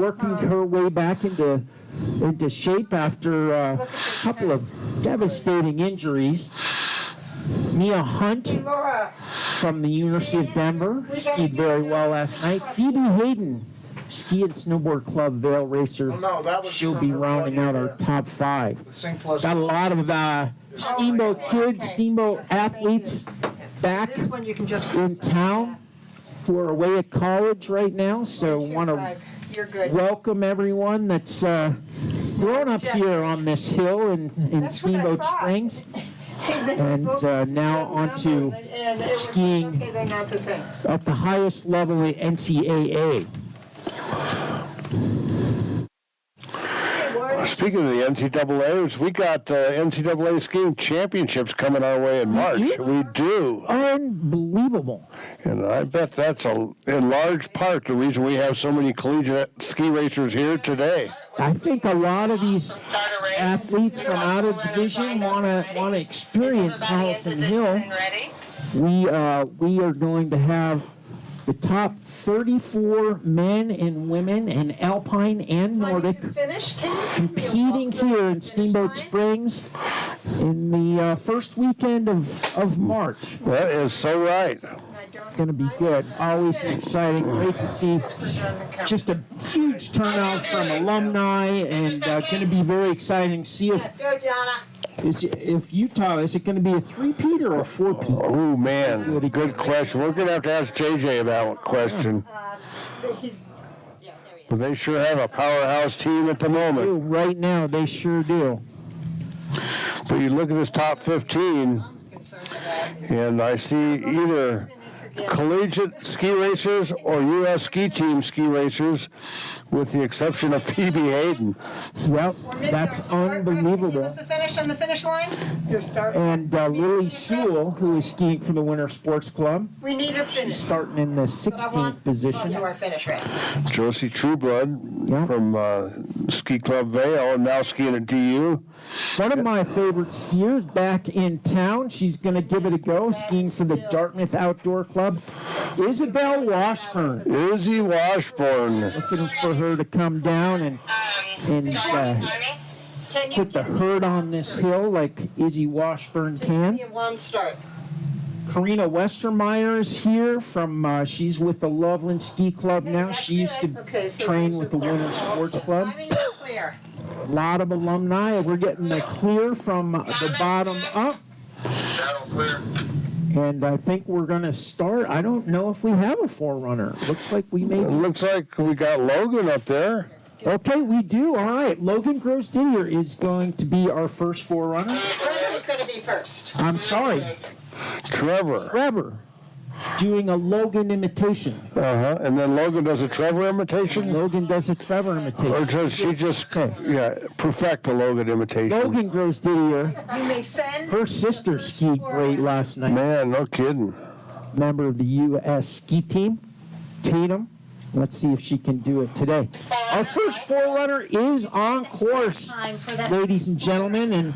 working her way back into shape after a couple of devastating injuries. Mia Hunt from the University of Denver skied very well last night. Phoebe Hayden, Ski and Snowboard Club Vail Racer. She'll be rounding out our top 5. Got a lot of Steamboat kids, Steamboat athletes back in town who are away at college right now. So want to welcome everyone that's grown up here on this hill in Steamboat Springs. And now on to skiing at the highest level in NCAA. Speaking of the NCAAs, we got NCAA skiing championships coming our way in March. We do. Unbelievable. And I bet that's in large part the reason we have so many collegiate ski racers here today. I think a lot of these athletes from out of division want to experience Howelsen Hill. We are going to have the top 34 men and women in Alpine and Nordic competing here in Steamboat Springs in the first weekend of March. That is so right. Going to be good. Always exciting. Great to see just a huge turnout from alumni, and going to be very exciting. See if Utah, is it going to be a 3-peat or a 4-peat? Oh, man. Good question. We're going to ask JJ that question. But they sure have a powerhouse team at the moment. Right now, they sure do. But you look at this top 15, and I see either collegiate ski racers or U.S. ski team ski racers, with the exception of Phoebe Hayden. Yep, that's unbelievable. To finish on the finish line? And Lily Sewell, who is skiing for the Winter Sports Club. We need her finish. She's starting in the 16th position. To our finish rate. Josie Trueblood from Ski Club Vail, and now skiing at DU. One of my favorite skiers back in town. She's going to give it a go, skiing for the Dartmouth Outdoor Club. Isabel Washburn. Izzy Washburn. Looking for her to come down and put the herd on this hill like Izzy Washburn can. One start. Karina Westermeyer is here from, she's with the Loveland Ski Club now. She used to train with the Winter Sports Club. A lot of alumni. We're getting the clear from the bottom up. And I think we're going to start. I don't know if we have a forerunner. Looks like we may. It looks like we got Logan up there. Okay, we do. All right. Logan Gross-Didier is going to be our first forerunner. Trevor is going to be first. I'm sorry. Trevor. Doing a Logan imitation. And then Logan does a Trevor imitation? Logan does a Trevor imitation. Or does she just perfect the Logan imitation? Logan Gross-Didier. You may send. Her sister skied great last night. Man, no kidding. Member of the U.S. ski team, Tatum. Let's see if she can do it today. Our first forerunner is on course, ladies and gentlemen, and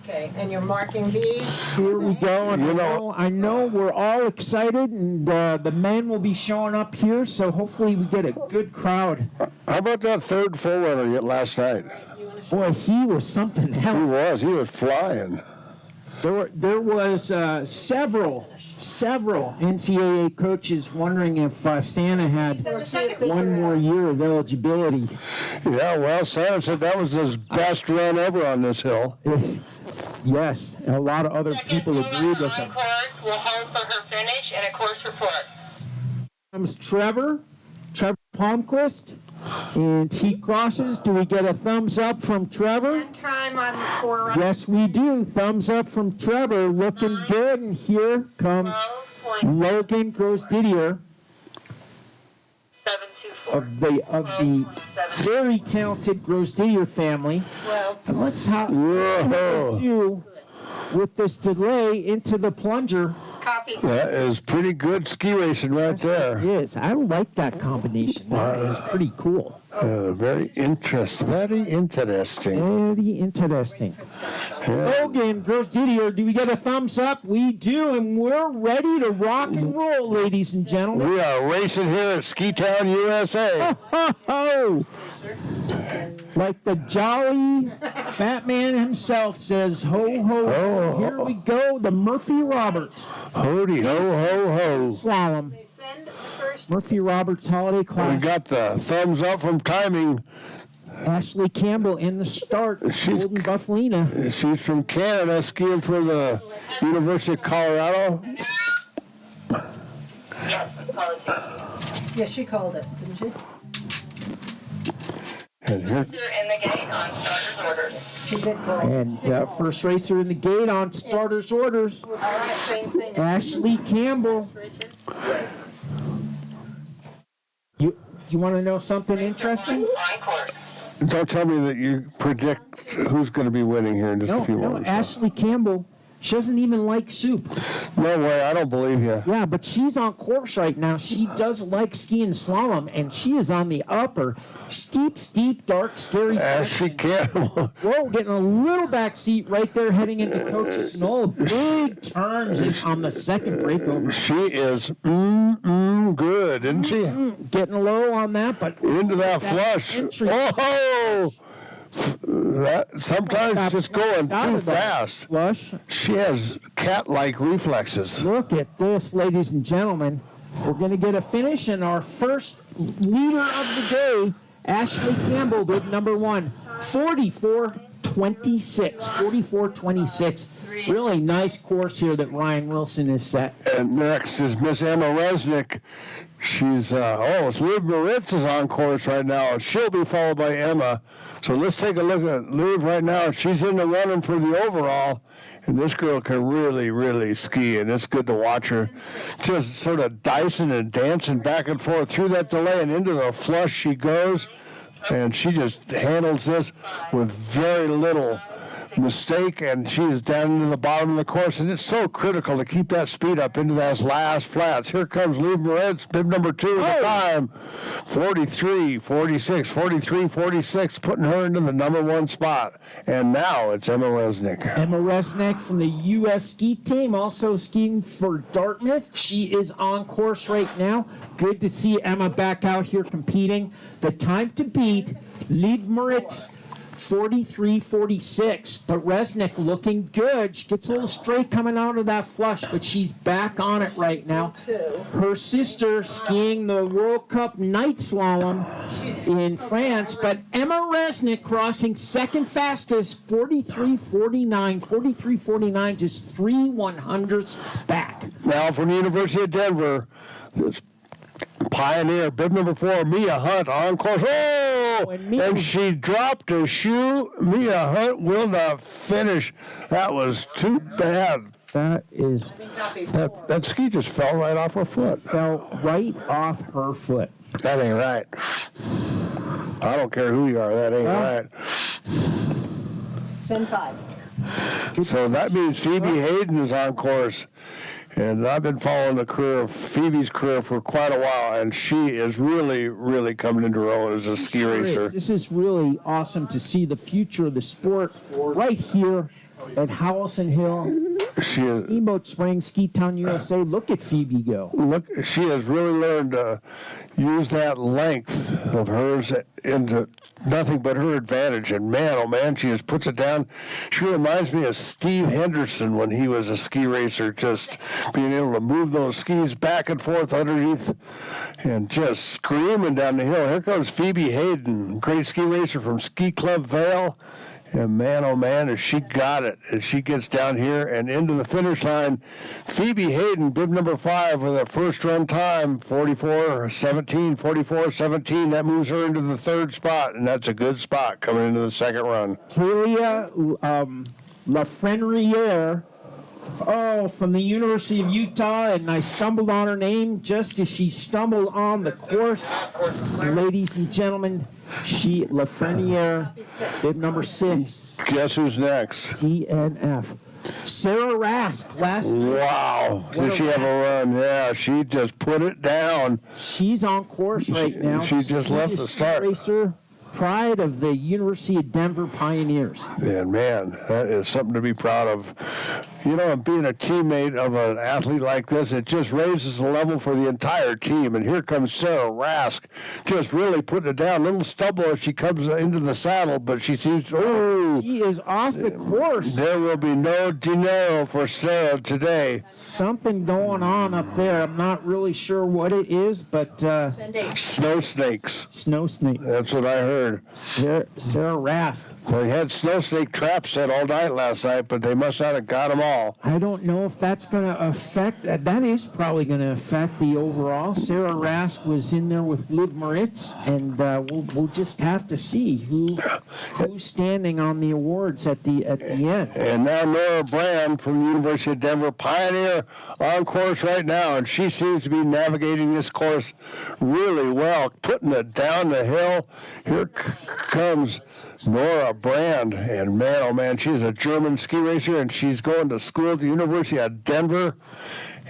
Okay, and you're marking these. here we go. And I know we're all excited, and the men will be showing up here, so hopefully we get a good crowd. How about that third forerunner last night? Boy, he was something else. He was flying. There was several NCAA coaches wondering if Santa had one more year of eligibility. Yeah, well, Santa said that was his best run ever on this hill. Yes, a lot of other people agreed with him. We'll hold for her finish and a course report. Comes Trevor Palmquist, and he crosses. Do we get a thumbs up from Trevor? One time on the forerunner. Yes, we do. Thumbs up from Trevor. Looking good. And here comes Logan Gross-Didier of the very talented Gross-Didier family. Well, and let's do with this delay into the plunger. copy. That is pretty good ski racing right there. It is. I like that combination. That is pretty cool. Very interesting. Very interesting. Logan, Girls Didier, do we get a thumbs up? We do, and we're ready to rock and roll, ladies and gentlemen. We are racing here at Ski Town, USA. Ho, ho. Like the jolly fat man himself says, ho, ho, ho. Here we go, the Murphy Roberts Hody ho ho ho. Slalom. They send the first. Murphy Roberts Holiday We Class. got the thumbs up from timing. Ashley Campbell in the start. She's- Golden Buffalina. She's from Canada, skiing for the University of Colorado. Yes, collegiate. Yeah, she called it, didn't she? And here, You're in the gate on starter's orders. She did call it. And first racer in the gate on starter's orders, All right, same thing. Ashley Campbell. You want to know something interesting? On course. don't tell me that you predict who's going to be winning here in just a few No, moments. Ashley Campbell, she doesn't even like soup. No way, I don't believe you. Yeah, but she's on course right now. She does like skiing slalom, and she is on the upper. Steep, dark, scary. Ashley Campbell. Whoa, getting a little back seat right there heading into Coach's Knoll. Big turns on the second breakover. She is good, isn't she? Getting low on that, but Into that flush. entry. Oh! That, sometimes it's just going Out too of that fast. Flush. She has cat-like reflexes. Look at this, ladies and gentlemen. We're going to get a finish, and our first leader of the day, Ashley Campbell, bid number one, 44.26. 44.26. Really nice course here that Ryan Wilson has set. And next is Miss Emma Resnick. She's, it's Liv Moritz is on course right now. She'll be followed by Emma. So let's take a look at Liv right now. She's in the running for the overall. And this girl can really, really ski. And it's good to watch her just sort of dicing and dancing back and forth through that delay and into the flush she goes. And she just handles this with very little mistake, and she is down into the bottom of the course, and it's so critical to keep that speed up into those last flats. Here comes Liv Moritz, bib number 2 at the time, 43.46, 43.46, putting her into the number one spot. And now it's Emma Resnick. Emma Resnick from the U.S. ski team, also skiing for Dartmouth. She is on course right now. Good to see Emma back out here competing. The time to beat, Liv Moritz, 43.46, but Resnick looking good. She gets a little straight coming out of that flush, but she's back on it right now. Her sister skiing the World Cup night slalom in France, but Emma Resnick crossing second fastest, 43.49, 43.49, just 3/100ths back. Now from the University of Denver, this pioneer, bib number 4, Mia Hunt on course. Oh! And she dropped her shoe. Mia Hunt will not finish. That was too bad. That is, That ski just fell right off her foot. fell right off her foot. That ain't right. I don't care who you are. That ain't right. Send 5. So that means Phoebe Hayden is on course. And I've been following the career of Phoebe's career for quite a while, and she is really, really coming into her own as a ski racer. This is really awesome to see the future of the sport right here at Howelsen Hill. She is. Steamboat Springs, Ski Town, USA. Look at Phoebe go. Look, she has really learned to use that length of hers into nothing but her advantage. And man, oh man, she just puts it down. She reminds me of Steve Henderson when he was a ski racer, just being able to move those skis back and forth underneath and just screaming down the hill. Here comes Phoebe Hayden, great ski racer from Ski Club Vale. And man, oh man, has she got it. As she gets down here and into the finish line, Phoebe Hayden, bib number 5 with a first run time, 44.17, 44.17. That moves her into the third spot, and that's a good spot coming into the second run. Kalia Lafreniere, from the University of Utah, and I stumbled on her name just as she stumbled on the course. Ladies and gentlemen, Lafreniere, bib number 6. Guess who's next? DNF. Sarah Rask last year. Wow. Did she have a run? Yeah, she just put it down. She's on course right now. She just left the Swedish start. Racer, pride of the University of Denver Pioneers. And man, that is something to be proud of. You know, being a teammate of an athlete like this, it just raises the level for the entire team. And here comes Sarah Rask, just really putting it down. A little stumble as she comes into the saddle, but she seems, She is off the course. there will be no dinero for Sarah today. Something going on up there. I'm not really sure what it is, but Cindy. Snow snakes. snow snake. That's what I heard. Sarah Rask. They had snow snake traps set all night last night, but they must not have got them all. I don't know if that's going to affect, that is probably going to affect the overall. Sarah Rask was in there with Liv Moritz, and we'll just have to see who's standing on the awards at the end. And now Nora Brand from the University of Denver, Pioneer, on course right now, and she seems to be navigating this course really well, putting it down the hill. Here comes Nora Brand, and man, oh man, she's a German ski racer, and she's going to school at the University of Denver.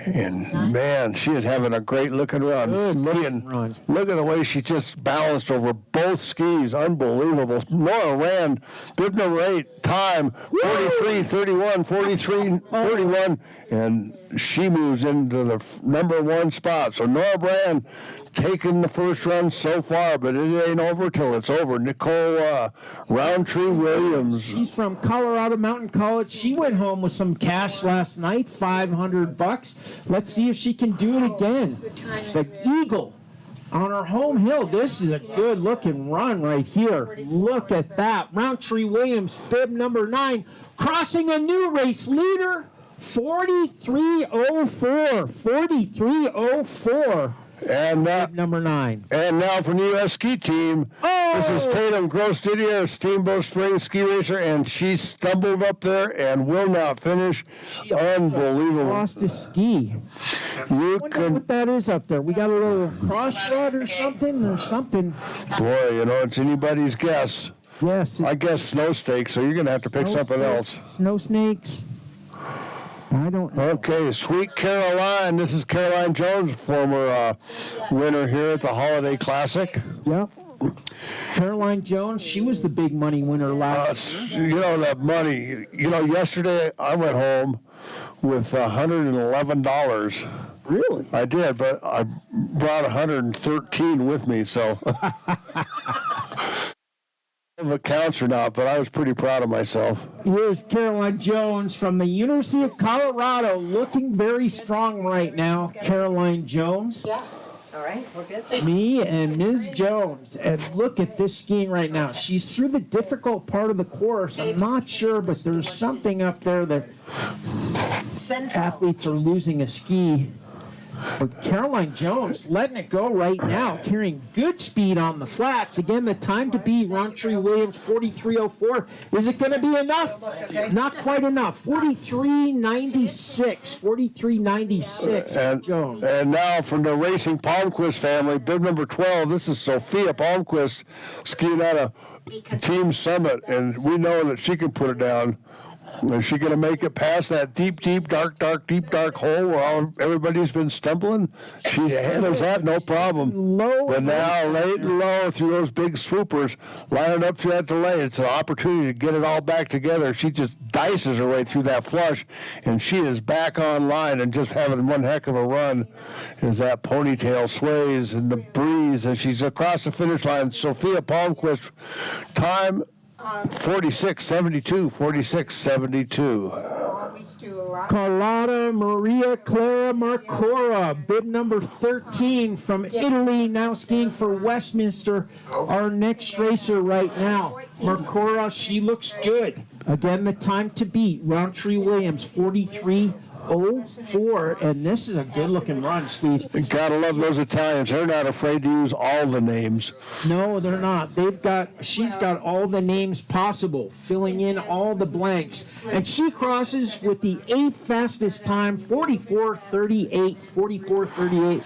And man, she is having a great looking run. Look at the way she just balanced over both skis. Unbelievable. Nora ran bib number 8 time 43-31, 43-31, and she moves into the number 1 spot. So Nora Brand taking the first run so far, but it ain't over till it's over. Nicole Roundtree Williams. She's from Colorado Mountain College. She went home with some cash last night, $500. Let's see if she can do it again. The Eagle on her home hill. This is a good looking run right here. Look at that. Roundtree Williams, bib number 9, crossing a new race leader. 43:04. 43:04. And Number 9. And now from the U.S. ski team, this is Tatum Gross-Didier, Steamboat Springs ski racer, and she stumbled up there and will not finish. Unbelievable. Lost a ski. You Wonder can, what that is up there. We got a little crossroad or something. boy, you know, it's anybody's guess. Yes. I guess snow stakes, so you're going to have to pick something else. Snow snakes. I don't know. Okay, Sweet Caroline. This is Caroline Jones, former winner here at the Holiday Classic. Yep. Caroline Jones, she was the big money winner last year. You know, that money. You know, yesterday I went home with $111. Really? I did, but I brought 113 with me, so. If it counts or not, but I was pretty proud of myself. Here's Caroline Jones from the University of Colorado, looking very strong right now. Caroline Jones. Yeah. All right, we're good. Me and Ms. Jones. And look at this skiing right now. She's through the difficult part of the course. I'm not sure, but there's something up there that athletes are losing a ski. But Caroline Jones letting it go right now, carrying good speed on the flats. Again, the time to beat Roundtree Williams, 43:04. Is it going to be enough? Not quite enough. 43:96. 43:96 for Jones. And now from the Racing Palmquist family, bib number 12, this is Sophia Palmquist skiing at a team summit, and we know that she can put it down. Is she going to make it past that deep, dark hole where everybody's been stumbling? She handles that no problem. But now, late and low through those big swoopers, lining up through that delay, it's an opportunity to get it all back together. She just dices her way through that flush, and she is back online and just having one heck of a run as that ponytail sways in the breeze as she's across the finish line. Sophia Palmquist, time 46:72, 46:72. Carlotta Maria Clara Marcora, bib number 13 from Italy, now skiing for Westminster, our next racer right now. Marcora, she looks good. Again, the time to beat Roundtree Williams, 43:04, and this is a good-looking run, Squeeze. Gotta love those Italians. They're not afraid to use all the names. No, they're not. She's got all the names possible, filling in all the blanks. And she crosses with the 8th fastest time, 44:38, 44:38.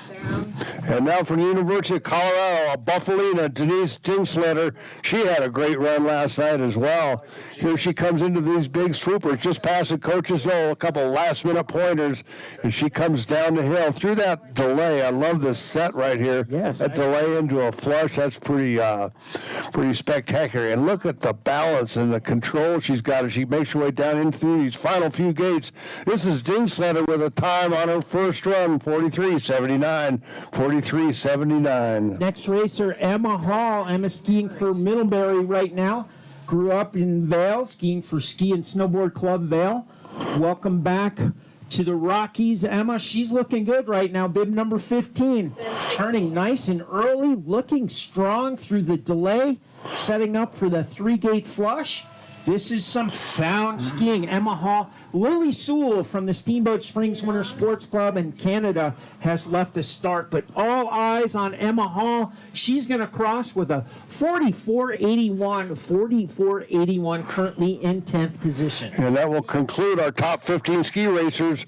And now from the University of Colorado, Buffalina, Denise Dingsletter. She had a great run last night as well. Here she comes into these big swoopers, just past the coaches, a couple last-minute pointers, and she comes down the hill through that delay. I love this set right here. Yes. That delay into a flush, that's pretty spectacular. And look at the balance and the control she's got as she makes her way down in through these final few gates. This is Dingsletter with a time on her first run, 43.79. 43.79. Next racer, Emma Hall. Emma skiing for Middlebury right now. Grew up in Vail, skiing for Ski and Snowboard Club Vail. Welcome back to the Rockies, Emma. She's looking good right now. Bib number 15. Turning nice and early, looking strong through the delay, setting up for the 3-gate flush. This is some sound skiing. Emma Hall. Lily Sewell from the Steamboat Springs Winter Sports Club in Canada has left the start, but all eyes on Emma Hall. She's going to cross with a 44.81, currently in 10th position. And that will conclude our top 15 ski racers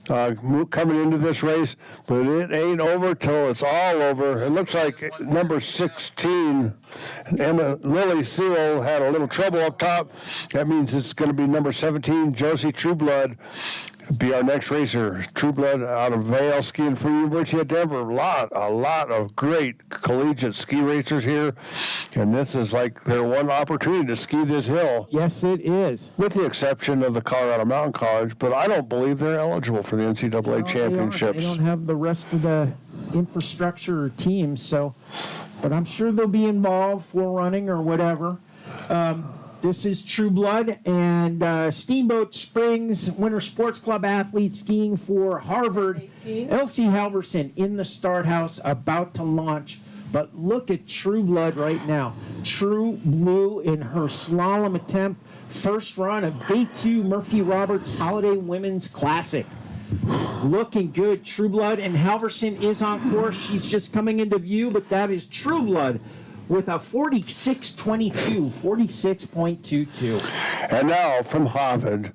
coming into this race, but it ain't over till it's all over. It looks like number 16, Lily Sewell, had a little trouble up top. That means it's going to be number 17, Josie Trueblood, be our next racer. Trueblood out of Vail, skiing for University of Denver. A lot of great collegiate ski racers here, and this is like their one opportunity to ski this hill. Yes, it is. With the exception of the Colorado Mountain College, but I don't believe they're eligible for the NCAA championships. They don't have the rest of the infrastructure or teams, so, but I'm sure they'll be involved for running or whatever. This is Trueblood and Steamboat Springs Winter Sports Club athlete skiing for Harvard. Elsie Halverson in the start house, about to launch. But look at Trueblood right now. True Blue in her slalom attempt. First run of Day 2 Murphy Roberts Holiday Women's Classic. Looking good, Trueblood, and Halverson is on course. She's just coming into view, but that is Trueblood with a 46.22. And now from Harvard,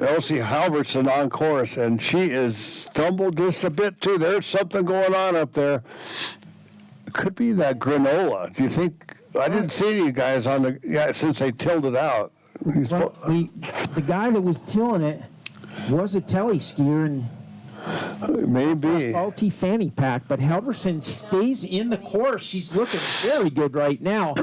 Elsie Halverson on course, and she is stumbled just a bit too. There's something going on up there. Could be that granola. Do you think? I didn't see you guys on the since they tilled it out. Well, the guy that was tilling it was a telly skier and maybe faulty fanny pack, but Halverson stays in the course. She's looking very good right now.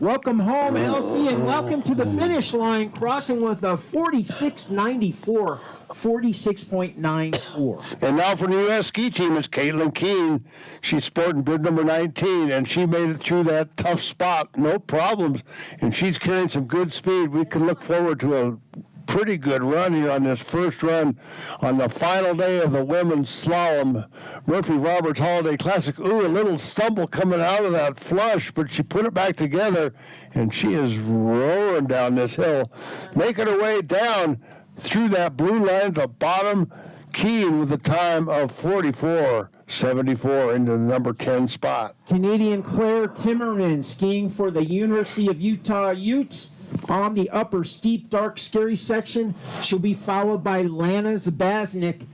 Welcome home, Elsie, and welcome to the finish line, crossing with a 46.94, 46.94. And now for the U.S. ski team, it's Caitlin Keene. She's sporting bib number 19, and she made it through that tough spot, no problems, and she's carrying some good speed. We can look forward to a pretty good run here on this first run on the final day of the women's slalom Murphy Roberts Holiday Classic. Ooh, a little stumble coming out of that flush, but she put it back together, and she is roaring down this hill, making her way down through that blue line at the bottom. Keene with a time of 44.74 into the number 10 spot. Canadian Claire Timmerman skiing for the University of Utah Utes on the upper steep, dark, scary section. She'll be followed by Lana Zabaznik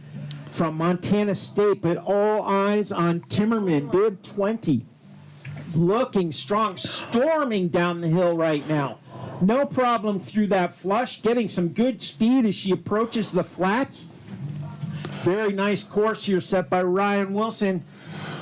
from Montana State, but all eyes on Timmerman, bib 20. Looking strong, storming down the hill right now. No problem through that flush, getting some good speed as she approaches the flats. Very nice course here set by Ryan Wilson.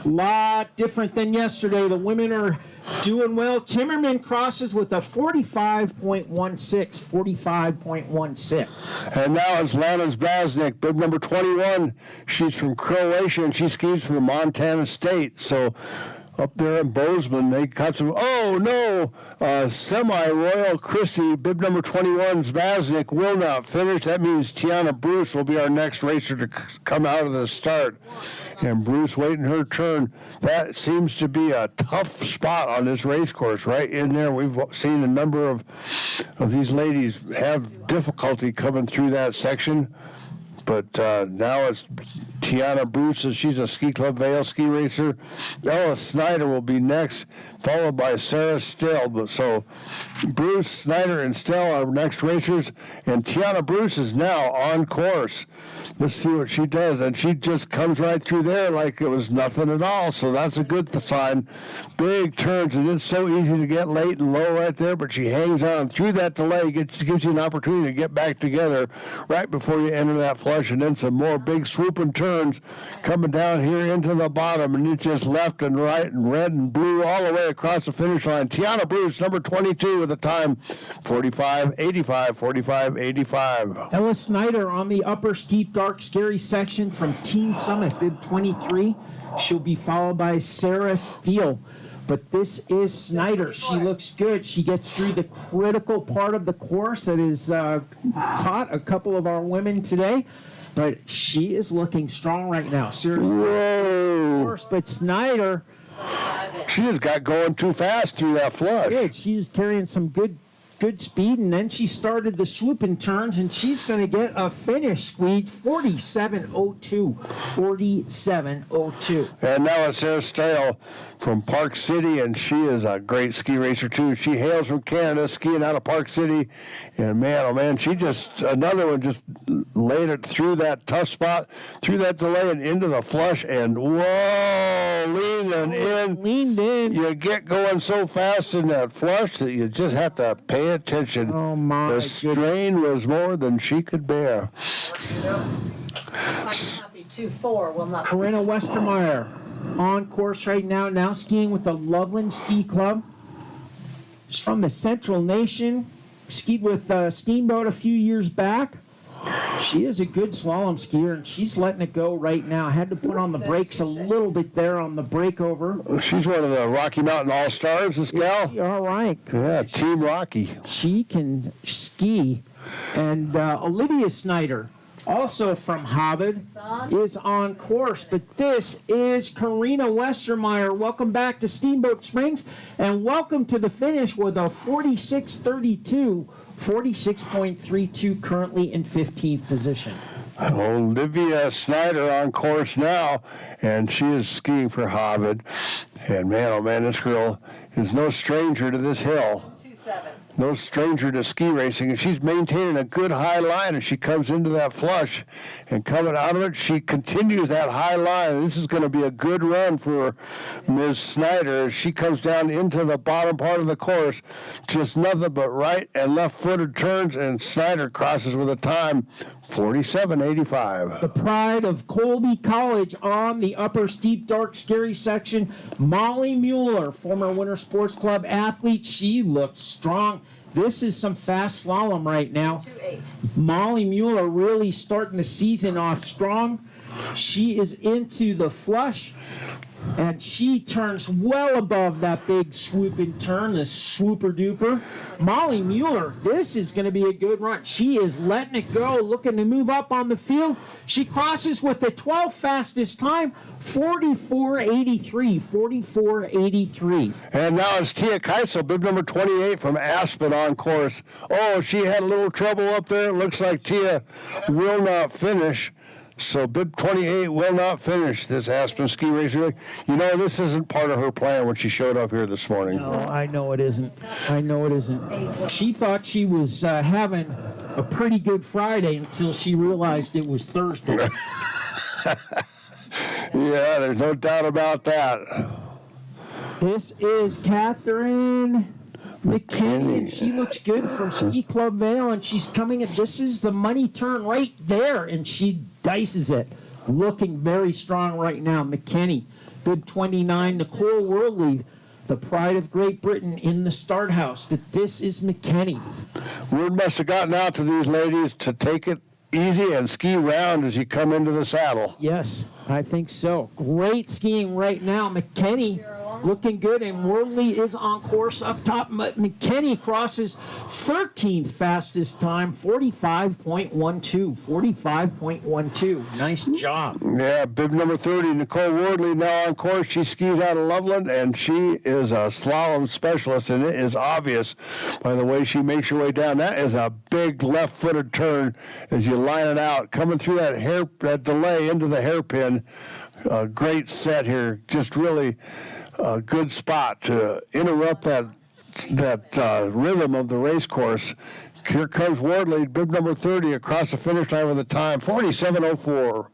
Lot different than yesterday. The women are doing well. Timmerman crosses with a 45.16. And now it's Lana Zabaznik, bib number 21. She's from Croatia, and she skis for Montana State. So up there in Bozeman, they got some, Semi-Royal Christie, bib number 21, Zabaznik will not finish. That means Tiana Bruce will be our next racer to come out of the start. And Bruce waiting her turn. That seems to be a tough spot on this race course, right in there. We've seen a number of these ladies have difficulty coming through that section. But now it's Tiana Bruce, she's a Ski Club Vale ski racer. Ella Snyder will be next, followed by Sarah Stell. So Bruce, Snyder, and Stell are next racers, and Tiana Bruce is now on course. Let's see what she does, and she just comes right through there like it was nothing at all, so that's a good sign. Big turns, and it's so easy to get late and low right there, but she hangs on through that delay, gives you an opportunity to get back together right before you enter that flush, and then some more big swooping turns coming down here into the bottom, and it's just left and right and red and blue all the way across the finish line. Tiana Bruce, number 22, with a time 45.85, 45.85. Ella Snyder on the upper steep, dark, scary section from Team Summit, bib 23. She'll be followed by Sarah Steele. But this is Snyder. She looks good. She gets through the critical part of the course that has caught a couple of our women today. But she is looking strong right now. Seriously. Whoa. But Snyder, She just got going too fast through that flush. good. She's carrying some good speed, and then she started the swooping turns, and she's going to get a finish squeed 47.02. 47.02. And now it's Sarah Stale from Park City, and she is a great ski racer too. She hails from Canada, skiing out of Park City, and man, oh man, she just, another one just laid it through that tough spot, through that delay and into the flush, and whoa, leaning in. Leaned in. You get going so fast in that flush that you just have to pay attention. Oh my The goodness. strain was more than she could bear. Might not be 2-4, will not. Corinna Westermeyer on course right now skiing with the Loveland Ski Club. She's from the Central Nation, skied with Steamboat a few years back. She is a good slalom skier, and she's letting it go right now. Had to put on the brakes a little bit there on the breakover. She's one of the Rocky Mountain All-Stars, this gal. All right. Yeah, Team Rocky. She can ski. And Olivia Snyder, also from Hobbit, is on course. But this is Corinna Westermeyer. Welcome back to Steamboat Springs, and welcome to the finish with a 46.32, 46.32, currently in 15th position. Olivia Snyder on course now, and she is skiing for Hobbit. And man, oh man, this girl is no stranger to this hill. 2-7. No stranger to ski racing, and she's maintaining a good high line as she comes into that flush. And coming out of it, she continues that high line. This is going to be a good run for Ms. Snyder as she comes down into the bottom part of the course. Just nothing but right and left-footed turns, and Snyder crosses with a time 47.85. The pride of Colby College on the upper steep, dark, scary section. Molly Mueller, former Winter Sports Club athlete. She looks strong. This is some fast slalom right now. 2-8. Molly Mueller really starting the season off strong. She is into the flush, and she turns well above that big swooping turn, the swooper duper. Molly Mueller, this is going to be a good run. She is letting it go, looking to move up on the field. She crosses with the 12th fastest time, 44.83, 44.83. And now it's Tia Keitzel, bib number 28 from Aspen on course. Oh, she had a little trouble up there. It looks like Tia will not finish. So bib 28 will not finish this Aspen ski racer. You know, this isn't part of her plan when she showed up here this morning. No, I know it isn't. I know it isn't. She thought she was having a pretty good Friday until she realized it was Thursday. Yeah, there's no doubt about that. This is Catherine McKinney. She looks good from Ski Club Vale, and she's coming in. This is the money turn right there, and she dices it. Looking very strong right now. McKinney, bib 29. Nicole Worley, the pride of Great Britain, in the start house. But this is McKinney. Word must have gotten out to these ladies to take it easy and ski round as you come into the saddle. Yes, I think so. Great skiing right now. McKinney looking good, and Worley is on course up top. McKinney crosses 13th fastest time, 45.12. 45.12. Nice job. Yeah, bib number 30, Nicole Wardley, now on course. She skis out of Loveland, and she is a slalom specialist, and it is obvious by the way she makes her way down. That is a big left-footed turn as you line it out, coming through that delay into the hairpin. Great set here, just really a good spot to interrupt that rhythm of the race course. Here comes Wardley, bib number 30, across the finish line with a time, 47:04.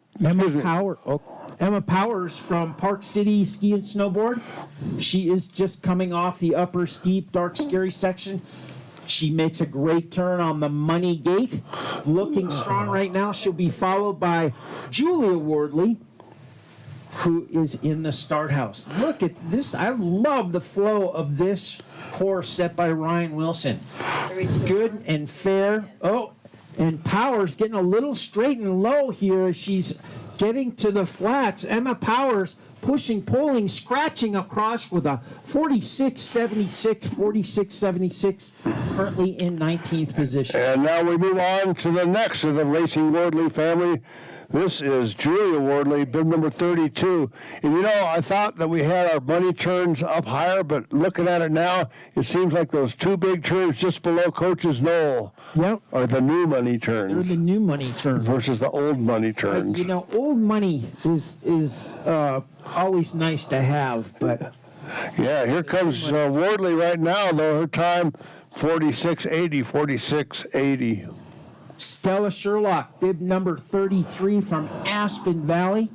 Emma Powers from Park City Ski and Snowboard. She is just coming off the upper steep, dark, scary section. She makes a great turn on the money gate. Looking strong right now. She'll be followed by Julia Wardley, who is in the start house. Look at this. I love the flow of this course set by Ryan Wilson. Good and fair. Oh, and Powers getting a little straight and low here. She's getting to the flats. Emma Powers pushing, pulling, scratching across with a 46.76, currently in 19th position. And now we move on to the next of the Racing Wardley family. This is Julia Wardley, bib number 32. And you know, I thought that we had our money turns up higher, but looking at it now, it seems like those two big turns just below Coach's Knoll are the new money turns. They're the new money turns. Versus the old money turns. You know, old money is always nice to have, but... Yeah, here comes Wardley right now, though. Her time, 46.80. Stella Sherlock, bib number 33 from Aspen Valley.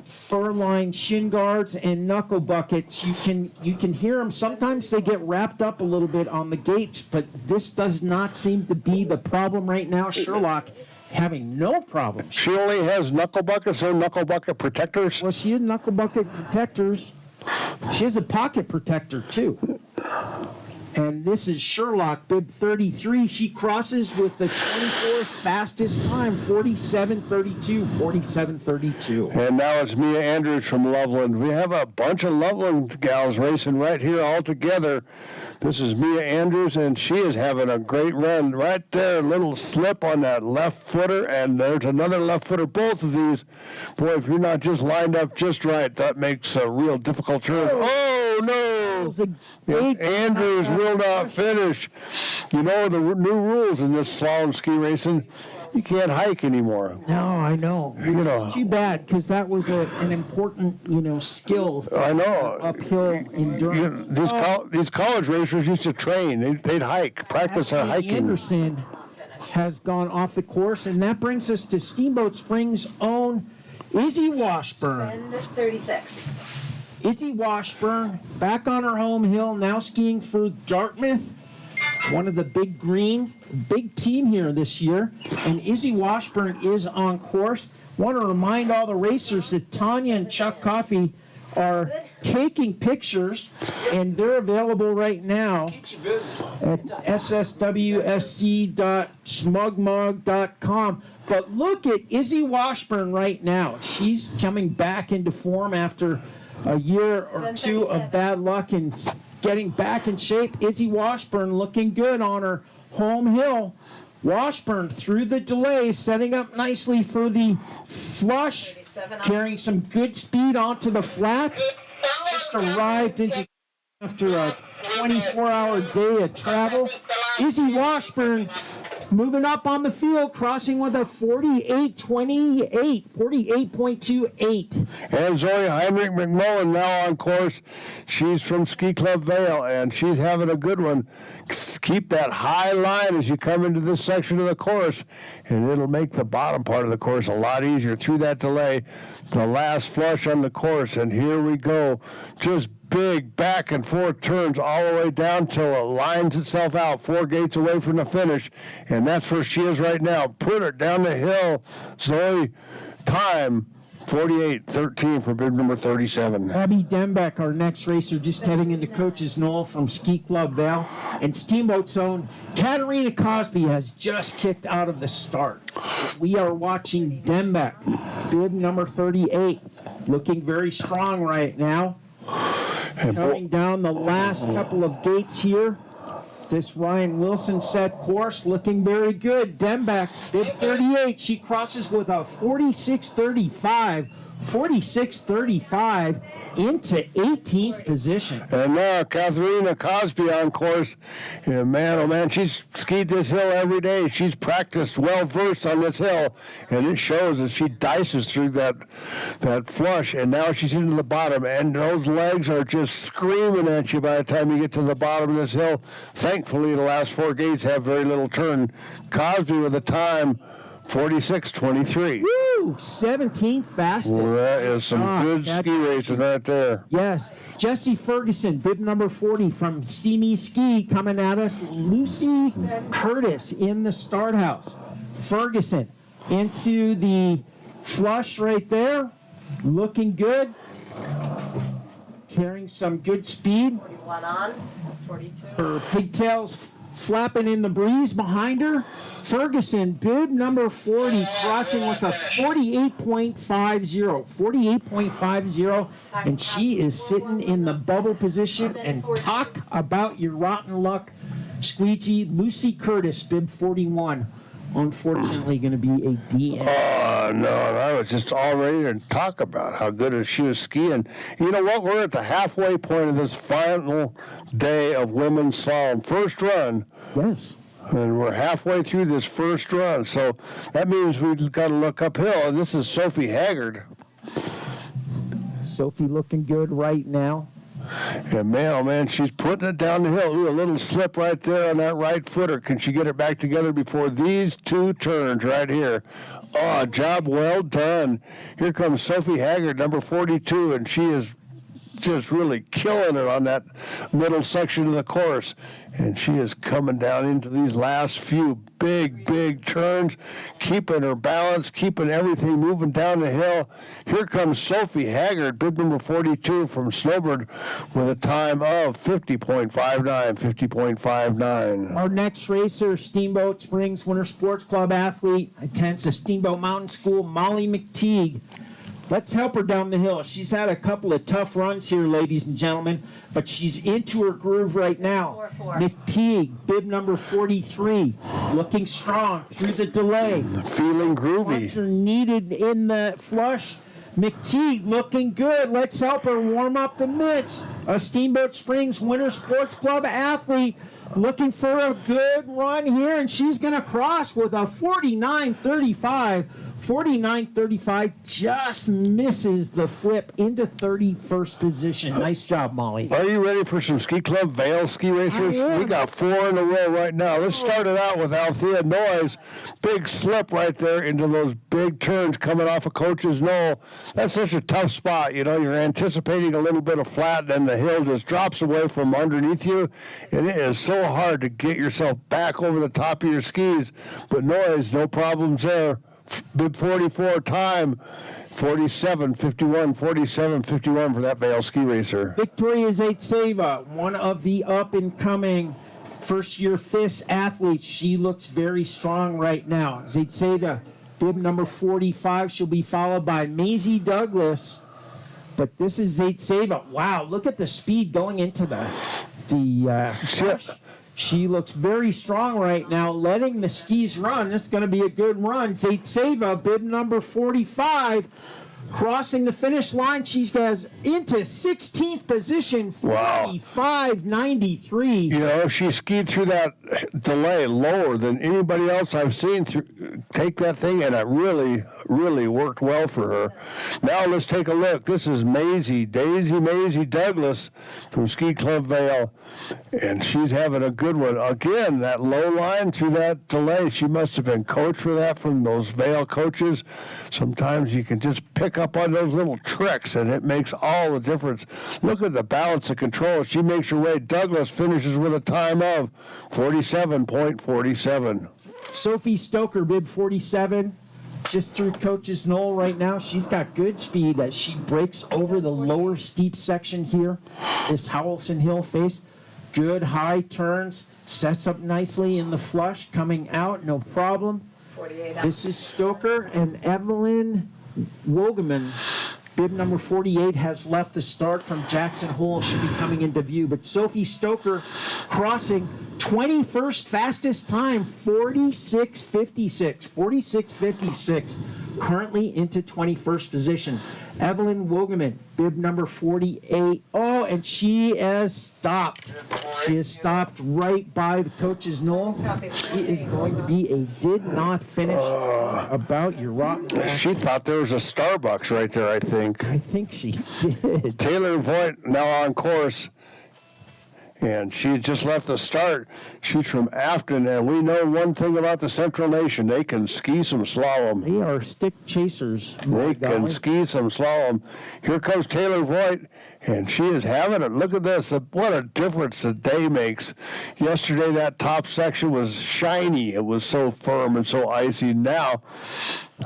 Fur-lined shin guards and knuckle buckets. You can hear them. Sometimes they get wrapped up a little bit on the gates, but this does not seem to be the problem right now. Sherlock having no problem. She only has knuckle buckets or knuckle bucket protectors? Well, she has knuckle bucket protectors. She has a pocket protector, too. And this is Sherlock, bib 33. She crosses with the 24th fastest time, 47:32. And now it's Mia Andrews from Loveland. We have a bunch of Loveland gals racing right here all together. This is Mia Andrews, and she is having a great run right there. A little slip on that left footer, and there's another left footer. Both of these, boy, if you're not just lined up just right, that makes a real difficult turn. Oh, no! Andrews will not finish. You know the new rules in this slalom ski racing. You can't hike anymore. No, I know. It's too bad, because that was an important, skill. I know. Uphill endurance. These college racers used to train. They'd hike, practice their hiking. Anderson has gone off the course, and that brings us to Steamboat Springs' own Izzy Washburn. Send 36. Izzy Washburn, back on her home hill, now skiing for Dartmouth. One of the big team here this year. And Izzy Washburn is on course. Want to remind all the racers that Tanya and Chuck Coffey are taking pictures, and they're available right now at sswsc.smugmug.com. But look at Izzy Washburn right now. She's coming back into form after a year or two of bad luck and getting back in shape. Izzy Washburn looking good on her home hill. Washburn through the delay, setting up nicely for the flush, carrying some good speed onto the flats. Just arrived into after a 24-hour day of travel. Izzy Washburn moving up on the field, crossing with a 48.28. And Zoe Heinrich McMullen now on course. She's from Ski Club Vale, and she's having a good one. Keep that high line as you come into this section of the course, and it'll make the bottom part of the course a lot easier through that delay. The last flush on the course, and here we go. Just big back and forth turns all the way down till it lines itself out 4 gates away from the finish, and that's where she is right now. Put her down the hill. Zoe, time 48:13 for bib number 37. Abby Dembeck, our next racer, just heading into Coach's Knoll from Ski Club Vale. And Steamboat's own Katarina Cosby has just kicked out of the start. We are watching Dembeck, bib number 38, looking very strong right now. Coming down the last couple of gates here. This Ryan Wilson set course looking very good. Dembeck, bib 38. She crosses with a 46.35. 46.35 into 18th position. And now Katharina Cosby on course. And man, oh man, she's skied this hill every day. She's practiced well-versed on this hill, and it shows as she dices through that flush, and now she's into the bottom, and those legs are just screaming at you by the time you get to the bottom of this hill. Thankfully, the last 4 gates have very little turn. Cosby with a time 46.23. Woo! 17th fastest. Well, that is some good ski racing right there. Yes. Jesse Ferguson, bib number 40 from See Me Ski, coming at us. Lucy Curtis in the start house. Ferguson into the flush right there. Looking good. Carrying some good speed. 41 on, 42. Her pigtails flapping in the breeze behind her. Ferguson, bib number 40, crossing with a 48.50. 48.50, and she is sitting in the bubble position. And talk about your rotten luck, squeegee. Lucy Curtis, bib 41. Unfortunately, going to be a DN. Oh, no, I was just all ready to talk about how good she was skiing. You know what? We're at the halfway point of this final day of women's slalom. First run. Yes. And we're halfway through this first run. So that means we've got to look uphill. And this is Sophie Haggard. Sophie looking good right now. And man, oh man, she's putting it down the hill. Ooh, a little slip right there on that right footer. Can she get it back together before these 2 turns right here? Oh, job well done. Here comes Sophie Haggard, number 42, and she is just really killing it on that middle section of the course. And she is coming down into these last few big turns, keeping her balance, keeping everything moving down the hill. Here comes Sophie Haggard, bib number 42 from Snowbird, with a time of 50.59, 50.59. Our next racer, Steamboat Springs Winter Sports Club athlete, attends the Steamboat Mountain School, Molly McTeague. Let's help her down the hill. She's had a couple of tough runs here, ladies and gentlemen, but she's into her groove right now. 4-4. McTeague, bib number 43, looking strong through the delay. Feeling groovy. Points are needed in the flush. McTeague looking good. Let's help her warm up the mitts. A Steamboat Springs Winter Sports Club athlete looking for a good run here, and she's going to cross with a 49.35. 49.35, just misses the flip into 31st position. Nice job, Molly. Are you ready for some Ski Club Vail ski racers? I am. We got 4 in a row right now. Let's start it out with Althea Noyes. Big slip right there into those big turns coming off of Coach's Knoll. That's such a tough spot. You know, you're anticipating a little bit of flat, and then the hill just drops away from underneath you, and it is so hard to get yourself back over the top of your skis. But Noyes, no problems there. Bib 44 time, 47.51, 47.51 for that Vail ski racer. Victoria Zaitseva, one of the up-and-coming first-year FIS athletes. She looks very strong right now. Zaitseva, bib number 45. She'll be followed by Maisie Douglas. But this is Zaitseva. Wow, look at the speed going into the flush. She looks very strong right now, letting the skis run. This is going to be a good run. Zaitseva, bib number 45, crossing the finish line. She goes into 16th position, 45.93. You know, she skied through that delay lower than anybody else I've seen take that thing, and it really worked well for her. Now let's take a look. This is Maisie Douglas from Ski Club Vail, and she's having a good one. Again, that low line through that delay, she must have been coached for that from those Vail coaches. Sometimes you can just pick up on those little tricks, and it makes all the difference. Look at the balance and control. She makes her way. Douglas finishes with a time of 47.47. Sophie Stoker, bib 47, just through Coach's Knoll right now. She's got good speed as she breaks over the lower steep section here. This Howelsen Hill face. Good high turns, sets up nicely in the flush, coming out, no problem. 48 on. This is Stoker and Evelyn Wogeman Bib number 48 has left the start from Jackson Hole. Should be coming into view. But Sophie Stoker crossing 21st fastest time, 46.56. 46.56. Currently into 21st position. Evelyn Wogeman, bib number 48. Oh, and she has stopped. She has stopped right by the coach's knoll. She is going to be a did not finish about your rock. She thought there was a Starbucks right there, I think. I think she did. Taylor Voigt now on course. And she had just left the start. She's from Afton, and we know one thing about the Central Nation. They can ski some slalom. They are stick chasers. They can ski some slalom. Here comes Taylor Voigt, and she is having it. Look at this. What a difference the day makes. Yesterday, that top section was shiny. It was so firm and so icy. Now,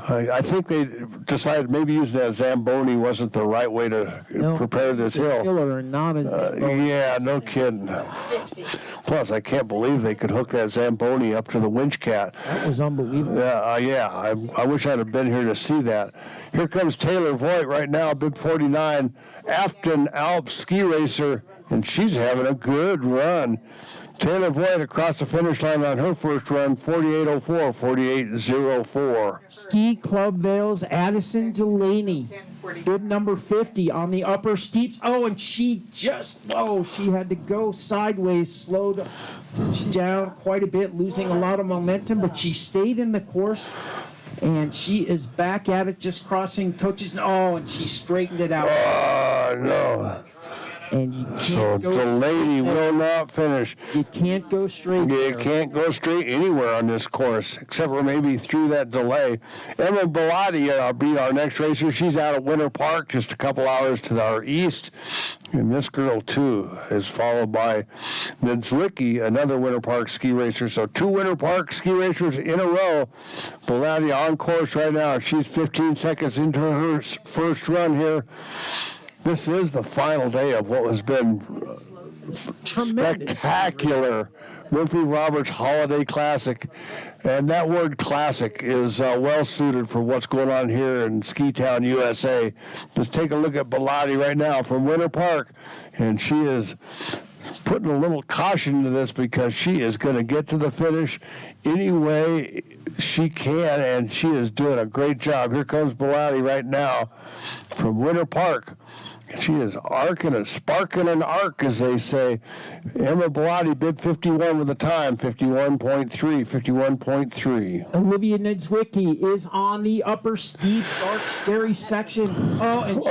I think they decided maybe using that Zamboni wasn't the right way to prepare this hill. Killer, not a Yeah, no kidding. 50. Plus, I can't believe they could hook that Zamboni up to the winch cat. That was unbelievable. I wish I'd have been here to see that. Here comes Taylor Voigt right now, bib 49, Afton Alps ski racer, and she's having a good run. Taylor Voigt across the finish line on her first run, 48.04, 48.04. Ski Club Vale's Addison Delaney, bib number 50 on the upper steeps. Oh, and she had to go sideways, slowed down quite a bit, losing a lot of momentum, but she stayed in the course. And she is back at it, just crossing coaches. Oh, and she straightened it out. Oh, no. And you can't So Delaney will not finish. You can't go straight. You can't go straight anywhere on this course, except for maybe through that delay. Emma Bellotti will be our next racer. She's out of Winter Park, just a couple hours to our east. And this girl, too, is followed by Niedzwicki, another Winter Park ski racer. So 2 Winter Park ski racers in a row. Bellotti on course right now. She's 15 seconds into her first run here. This is the final day of what has been Tremendous. spectacular Murphy Roberts Holiday Classic. And that word classic is well suited for what's going on here in Ski Town, USA. Just take a look at Bellotti right now from Winter Park. And she is putting a little caution into this because she is going to get to the finish any way she can, and she is doing a great job. Here comes Bellotti right now from Winter Park. She is arcing and sparking an arc, as they say. Emma Bellotti, bib 51 with the time, 51.3, 51.3. Olivia Niedzwicki is on the upper steep, dark, scary section. Oh, and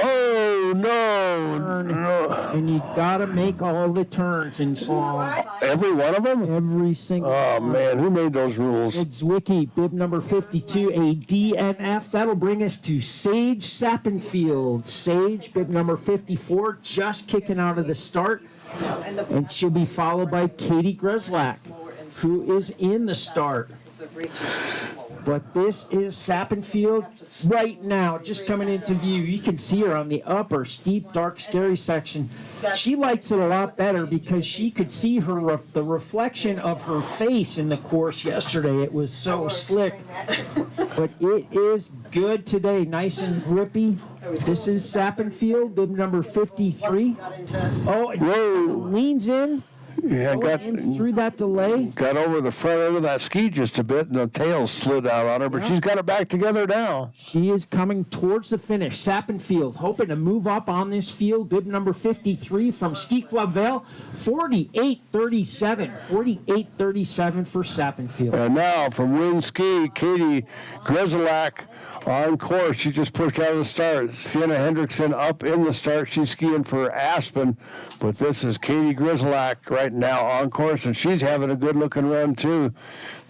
No. and you gotta make all the turns in slalom. Every one of them? Every single. Oh, man, who made those rules? Niedzwicki, bib number 52, a DNF. That'll bring us to Sage Sappenfield. Sage, bib number 54, just kicking out of the start. And she'll be followed by Katie Greslak, who is in the start. But this is Sappenfield right now, just coming into view. You can see her on the upper, steep, dark, scary section. She likes it a lot better because she could see the reflection of her face in the course yesterday. It was so slick. But it is good today, nice and grippy. This is Sappenfield, bib number 53. Oh, and leans in. Yeah, In through that delay. got over the front end of that ski just a bit, and the tail slid out on her, but she's got it back together now. She is coming towards the finish. Sappenfield hoping to move up on this field. Bib number 53 from Ski Club Vale, 48.37. 48.37 for Sappenfield. And now from Win Ski, Katie Greselak on course. She just pushed out of the start. Sienna Hendrickson up in the start. She's skiing for Aspen, but this is Katie Greselak right now on course, and she's having a good-looking run, too.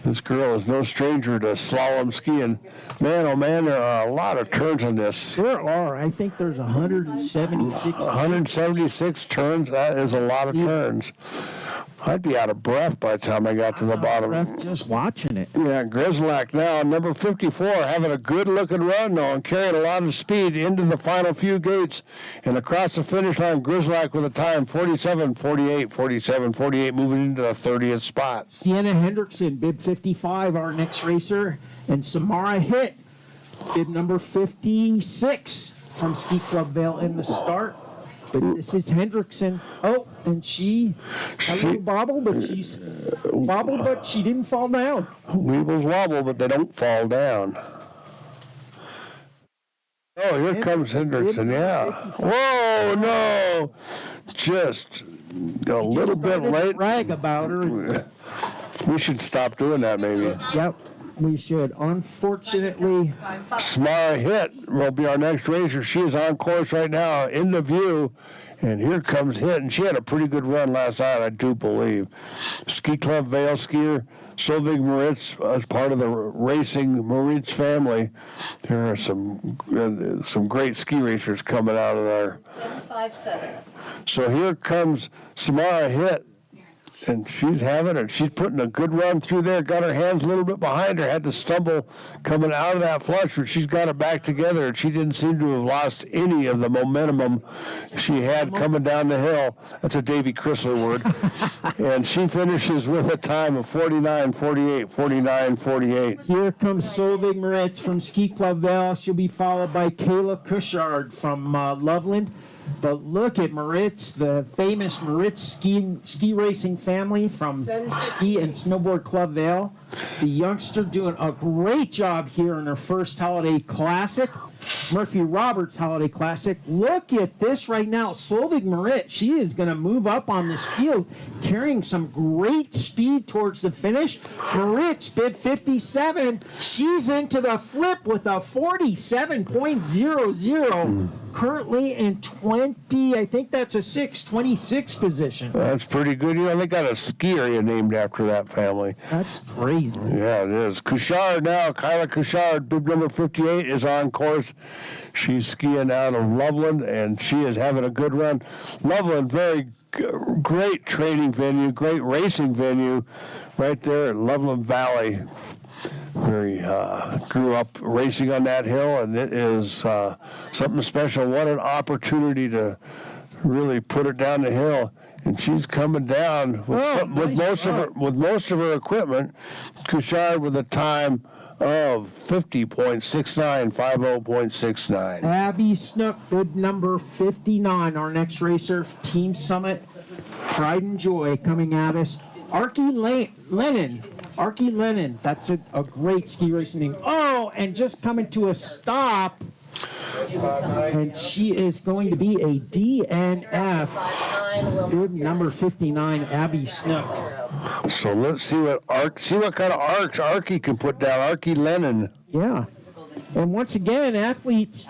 This girl is no stranger to slalom skiing. Man, oh, man, there are a lot of turns on this. There are. I think there's 176. 176 turns. That is a lot of turns. I'd be out of breath by the time I got to the bottom. Just watching it. Yeah, Greselak now, number 54, having a good-looking run, though, and carrying a lot of speed into the final few gates. And across the finish line, Greselak with a time 47.48, 47.48, moving into the 30th spot. Sienna Hendrickson, bib 55, our next racer. And Samara Hitt, bib number 56. from Ski Club Vale in the start. But this is Hendrickson. Oh, and she a little bobble, but she's bobbled, but she didn't fall down. Weebles wobble, but they don't fall down. Oh, here comes Hendrickson, yeah. Whoa, no. Just a little bit late. Brag about her. We should stop doing that, maybe. Yep, we should. Unfortunately, Samara Hit will be our next racer. She is on course right now, in the view. And here comes Hit, and she had a pretty good run last night, I do believe. Ski Club Vale skier, Solveig Moritz, as part of the racing Moritz family. There are some great ski racers coming out of there. 757. So here comes Samara Hit, and she's having it. She's putting a good run through there, got her hands a little bit behind her, had to stumble coming out of that flush, but she's got it back together, and she didn't seem to have lost any of the momentum she had coming down the hill. That's a Davy Chrysler word. And she finishes with a time of 49.48, 49.48. here comes Solveig Moritz from Ski Club Vale. She'll be followed by Kayla Cushard from Loveland. But look at Moritz, the famous Moritz ski racing family from Ski and Snowboard Club Vale. The youngster doing a great job here in her first holiday classic, Murphy Roberts Holiday Classic. Look at this right now. Solveig Moritz, she is going to move up on this field, carrying some great speed towards the finish. Moritz bid 57. She's into the flip with a 47.00. Currently in 20, I think that's a 26 position. That's pretty good. You know, they got a ski area named after that family. That's crazy. Yeah, it is. Cushard now, Kyla Cushard, bib number 58, is on course. She's skiing out of Loveland, and she is having a good run. Loveland, very great training venue, great racing venue right there at Loveland Valley. Grew up racing on that hill, and it is something special. What an opportunity to really put it down the hill. And she's coming down with most of her equipment. Cushard with a time of 50.69, 50.69. Abby Snook, bib number 59, our next racer, Team Summit, Pride and Joy coming at us. Archie Lennon, that's a great ski racing name. Oh, and just coming to a stop, and she is going to be a DNF, bib number 59, Abby Snook. So let's see what kind of arcs Archie can put down. Archie Lennon. Yeah, and once again, athletes,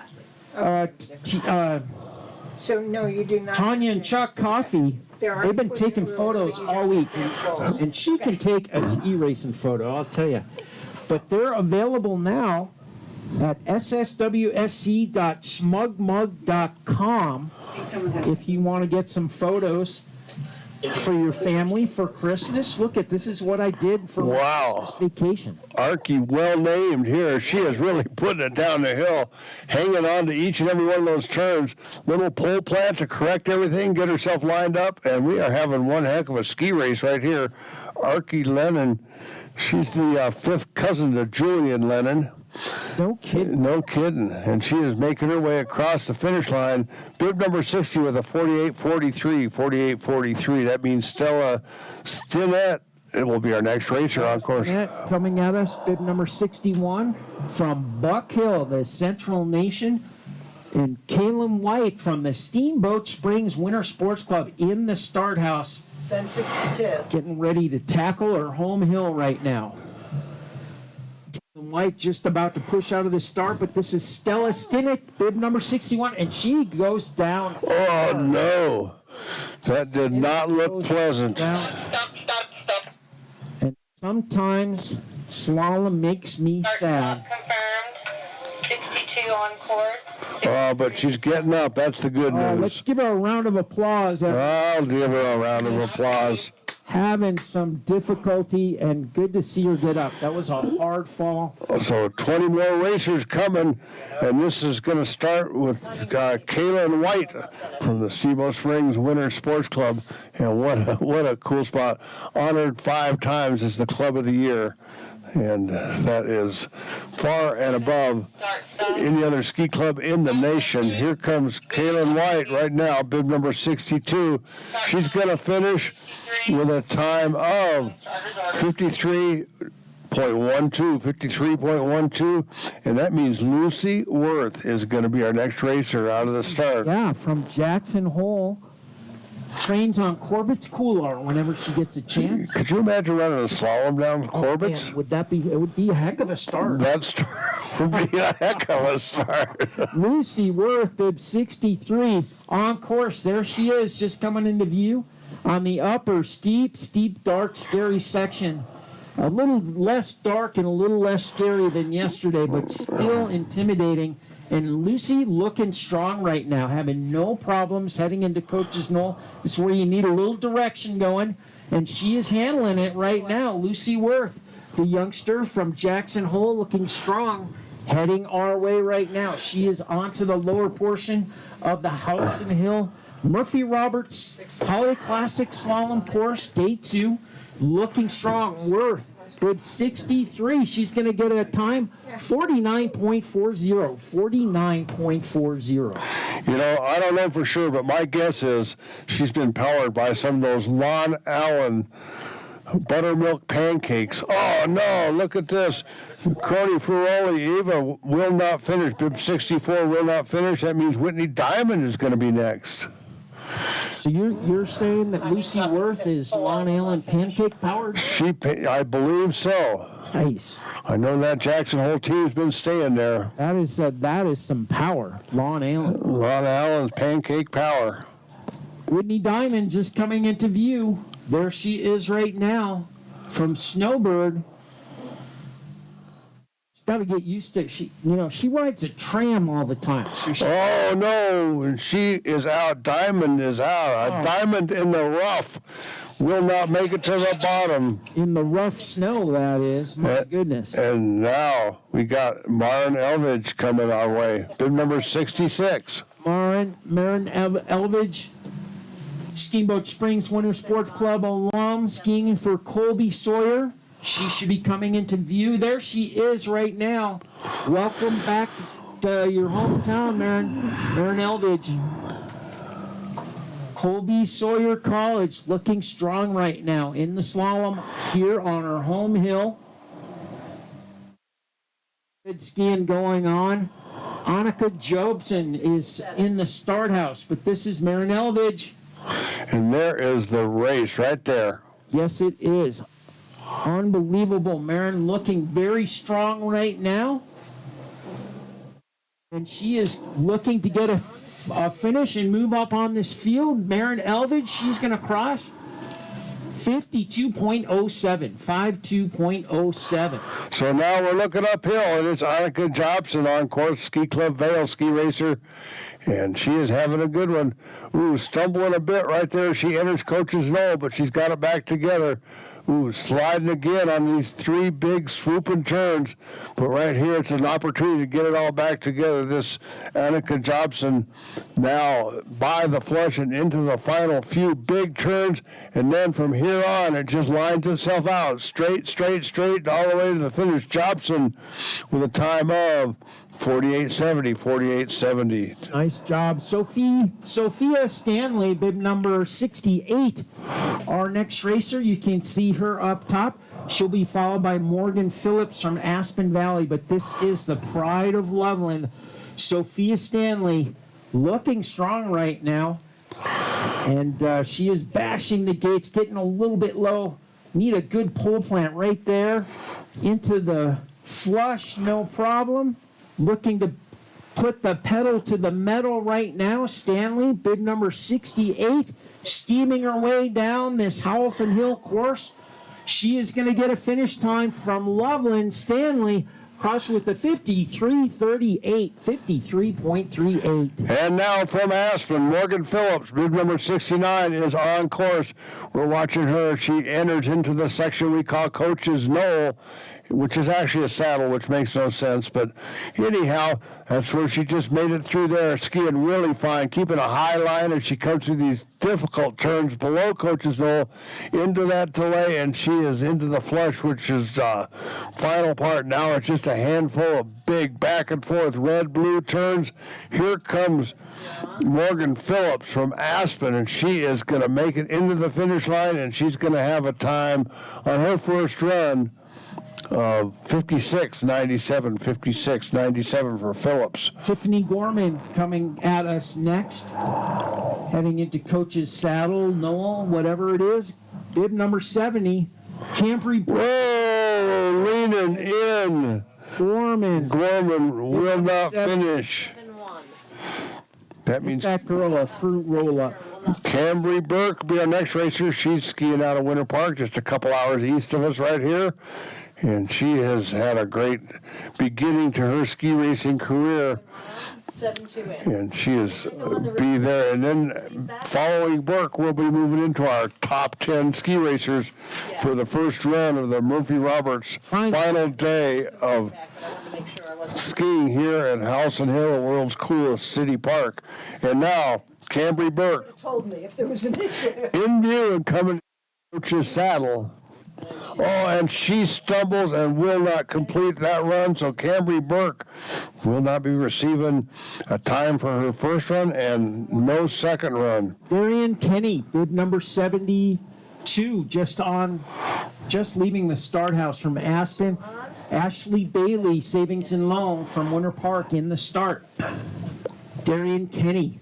So no, you do not. Tanya and Chuck Coffey, they've been taking photos all week, and she can take a ski racing photo, I'll tell you. But they're available now at sswsc.smugmug.com if you want to get some photos for your family for Christmas. Look at this is what I did for my Christmas vacation. Archie, well named here. She is really putting it down the hill, hanging on to each and every one of those turns. Little pole plant to correct everything, get herself lined up, and we are having one heck of a ski race right here. Archie Lennon, she's the fifth cousin to Julian Lennon. No kidding. No kidding. And she is making her way across the finish line. Bib number 60 with a 48.43, 48.43. That means Stella Stinnett. It will be our next racer on course. Coming at us, bib number 61 from Buck Hill, the Central Nation. And Caleb White from the Steamboat Springs Winter Sports Club in the start house. Send 62. Getting ready to tackle her home hill right now. White just about to push out of the start, but this is Stella Stinnett, bib number 61, and she goes down. Oh, no. That did not look pleasant. Stop. And sometimes slalom makes me sad. Confirmed. 62 on course. Oh, but she's getting up. That's the good Let's news. give her a round of applause. I'll give her a round of applause. Having some difficulty, and good to see her get up. That was a hard fall. So 20 more racers coming, and this is going to start with Kaylin White from the Steamboat Springs Winter Sports Club. And what a cool spot. Honored 5 times as the Club of the Year. And that is far and above Start stop. any other ski club in the nation. Here comes Kaylin White right now, bib number 62. She's going to finish with a time of 53.12, and that means Lucy Worth is going to be our next racer out of the start. Yeah, from Jackson Hole. Trains on Corbett's Couloir whenever she gets a chance. Could you imagine running a slalom down Corbett's? Man, it would be a heck of a start. That start would be a heck of a start. Lucy Worth, bib 63, on course. There she is, just coming into view on the upper steep, dark, scary section. A little less dark and a little less scary than yesterday, but still intimidating. And Lucy looking strong right now, having no problems heading into Coach's Knoll. This is where you need a little direction going, and she is handling it right now. Lucy Worth, the youngster from Jackson Hole, looking strong, heading our way right now. She is onto the lower portion of the Howelsen Hill Murphy Roberts Poly Classic Slalom Course, Day 2, looking strong. Worth, bib 63. She's going to get a time 49.40. 49.40. You know, I don't know for sure, but my guess is she's been powered by some of those Lon Allen buttermilk pancakes. Oh, no, look at this. Crony Ferroli, Eva will not finish. Bib 64 will not finish. That means Whitney Diamond is going to be next. So you're saying that Lucy Worth is Lon Allen pancake powered? I believe so. Nice. I know that Jackson Hole team's been staying there. That is some power. Lon Allen. Lon Allen's pancake power. Whitney Diamond just coming into view. There she is right now from Snowbird. She's got to get used to it. She rides a tram all the time. Oh, no, and she is out. Diamond is out. A diamond in the rough will not make it to the bottom. In the rough snow, that is. My goodness. And now we got Maren Elvidge coming our way. Bib number 66. Maren Elvidge, Steamboat Springs Winter Sports Club alum, skiing for Colby Sawyer. She should be coming into view. There she is right now. Welcome back to your hometown, Maren Elvidge. Colby Sawyer College looking strong right now in the slalom here on her home hill. Good skiing going on. Annika Jobson is in the start house, but this is Maren Elvidge. And there is the race right there. Yes, it is. Unbelievable. Maren looking very strong right now. And she is looking to get a finish and move up on this field. Maren Elvidge, she's going to cross 52.07. 52.07. So now we're looking uphill, and it's Annika Jobson on course, Ski Club Vale ski racer, and she is having a good one. Ooh, stumbling a bit right there. She enters Coach's Knoll, but she's got it back together. Ooh, sliding again on these three big swooping turns. But right here, it's an opportunity to get it all back together. This Annika Jobson now by the flush and into the final few big turns. And then from here on, it just lines itself out. Straight, all the way to the finish. Jobson with a time of 48.70. Nice job. Sophia Stanley, bib number 68. Our next racer, you can see her up top. She'll be followed by Morgan Phillips from Aspen Valley, but this is the pride of Loveland. Sophia Stanley looking strong right now. And she is bashing the gates, getting a little bit low. Need a good pole plant right there. Into the flush, no problem. Looking to put the pedal to the metal right now. Stanley, bib number 68, steaming her way down this Howelsen Hill course. She is going to get a finish time from Loveland. Stanley crossed with the 53.38, 53.38. And now from Aspen, Morgan Phillips, bib number 69, is on course. We're watching her. She enters into the section we call Coach's Knoll. which is actually a saddle, which makes no sense. But anyhow, that's where she just made it through there, skiing really fine, keeping a high line as she comes through these difficult turns below Coach's Knoll into that delay, and she is into the flush, which is final part. Now it's just a handful of big back and forth red-blue turns. Here comes Morgan Phillips from Aspen, and she is going to make it into the finish line, and she's going to have a time on her first run of 56.97, 56.97 for Phillips. Tiffany Gorman coming at us next, heading into Coach's Saddle, Knoll, whatever it is. Bib number 70, Camry. Whoa, leaning in. Gorman will not finish. 7-1. That means that girl a fruit roll-up. Cambry Burke will be our next racer. She's skiing out of Winter Park, just a couple hours east of us right here. And she has had a great beginning to her ski racing career. 7-2 And she is be there. And then following Burke, we'll be moving into our top 10 ski racers for the first run of the Murphy Roberts final day of skiing here at Howelsen Hill, the world's coolest city park. And now, Cambry Burke Told me if there was an issue. in view and coming to Coach's Saddle. Oh, and she stumbles and will not complete that run, so Cambry Burke will not be receiving a time for her first run and no second run. Darian Kenny, bib number 72, just leaving the start house from Aspen. Ashley Bailey, Savings and Loan from Winter Park in the start. Darian Kenny,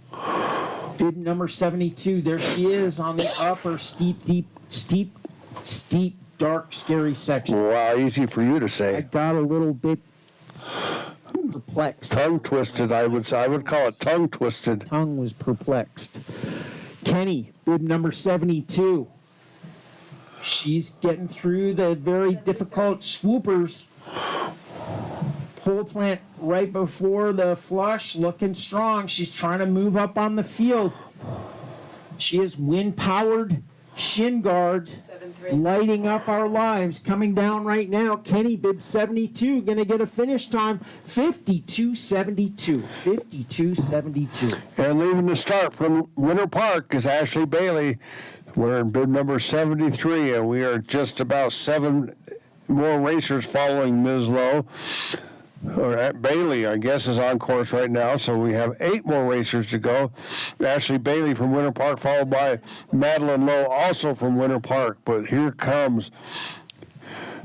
bib number 72. There she is on the upper steep, dark, scary section. Wow, easy for you to I say. got a little bit perplexed. Tongue twisted, I would call it tongue twisted. Tongue was perplexed. Kenny, bib number 72. She's getting through the very difficult swoopers. Pole plant right before the flush, looking strong. She's trying to move up on the field. She has wind-powered shin guards 7-3. lighting up our lives. Coming down right now, Kenny, bib 72, going to get a finish time, 52.72. 52.72. And leaving the start from Winter Park is Ashley Bailey. We're in bib number 73, and we are just about 7 more racers following Ms. Lowe. Or Bailey, I guess, is on course right now, so we have 8 more racers to go. Ashley Bailey from Winter Park, followed by Madeline Lowe, also from Winter Park. But here comes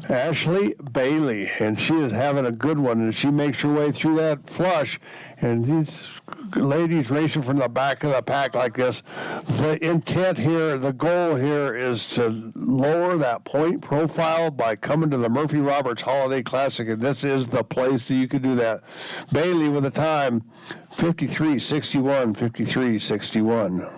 Ashley Bailey, and she is having a good one, and she makes her way through that flush. And these ladies racing from the back of the pack like this, the intent here, the goal here is to lower that point profile by coming to the Murphy Roberts Holiday Classic, and this is the place that you can do that. Bailey with a time 53.61, 53.61.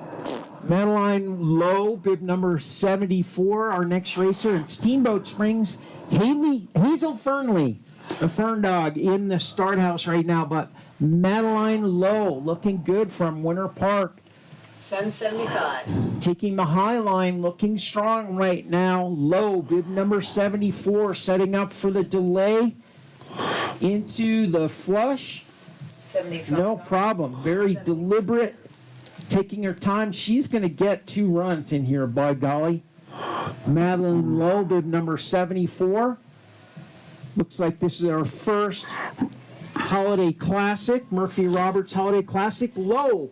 Madeline Lowe, bib number 74, our next racer at Steamboat Springs. Hazel Fernley, the Fern Dog, in the start house right now. But Madeline Lowe looking good from Winter Park. 7-75. Taking the high line, looking strong right now. Lowe, bib number 74, setting up for the delay into the flush. 75. No problem. Very deliberate. Taking her time. She's going to get 2 runs in here, by golly. Madeline Lowe, bib number 74. Looks like this is our first Holiday Classic, Murphy Roberts Holiday Classic. Lowe,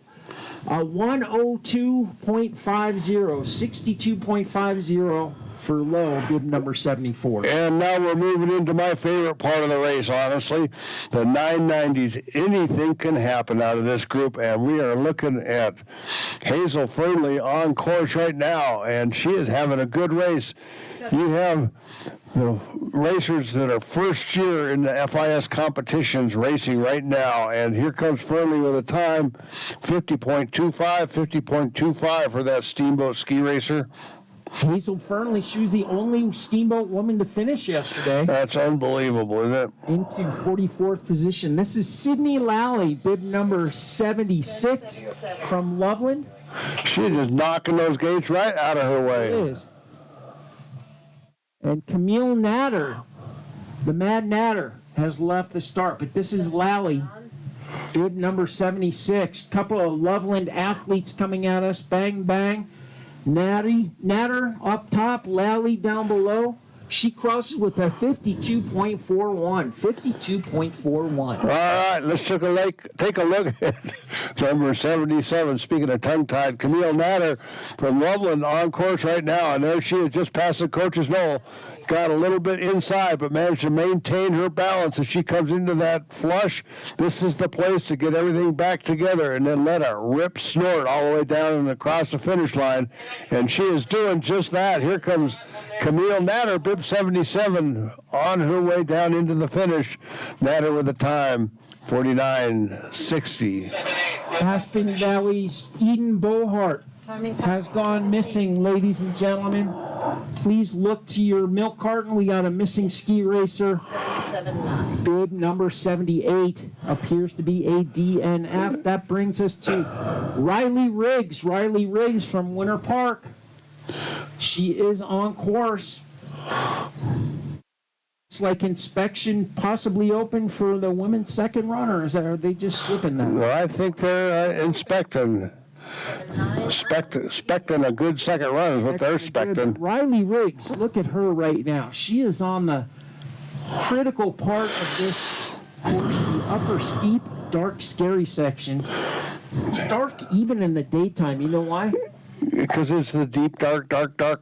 102.50, 62.50 for Lowe, bib number 74. And now we're moving into my favorite part of the race, honestly, the 990s. Anything can happen out of this group, and we are looking at Hazel Fernley on course right now, and she is having a good race. You have the racers that are first year in the FIS competitions racing right now, and here comes Fernley with a time 50.25, 50.25 for that Steamboat ski racer. Hazel Fernley, she was the only Steamboat woman to finish yesterday. That's unbelievable, isn't it? Into 44th position. This is Sydney Lally, bib number 76 from Loveland. She's just knocking those gates right out of her It way. is. And Camille Natter, The Mad Natter has left the start, but this is Lally, bib number 76. Couple of Loveland athletes coming at us. Bang, bang. Natter up top, Lally down below. She crosses with a 52.41. 52.41. All right, let's take a look at number 77. Speaking of tongue-tied, Camille Natter from Loveland on course right now. And there she is, just past the coach's knoll. Got a little bit inside, but managed to maintain her balance as she comes into that flush. This is the place to get everything back together and then let her rip snort all the way down and across the finish line. And she is doing just that. Here comes Camille Natter, bib 77, on her way down into the finish. Natter with a time, 49.60. Aspen Valley's Eden Bohart has gone missing, ladies and gentlemen. Please look to your milk carton. We got a missing ski racer. 779. Bib number 78 appears to be a DNF. That brings us to Riley Riggs. Riley Riggs from Winter Park. She is on course. It's like inspection possibly open for the women's second runner. Are they just slipping that? Well, I think they're inspecting a good second run is what they're expecting. Riley Riggs, look at her right now. She is on the critical part of this course, the upper steep, dark, scary section. It's dark even in the daytime. You know why? Because it's the deep, dark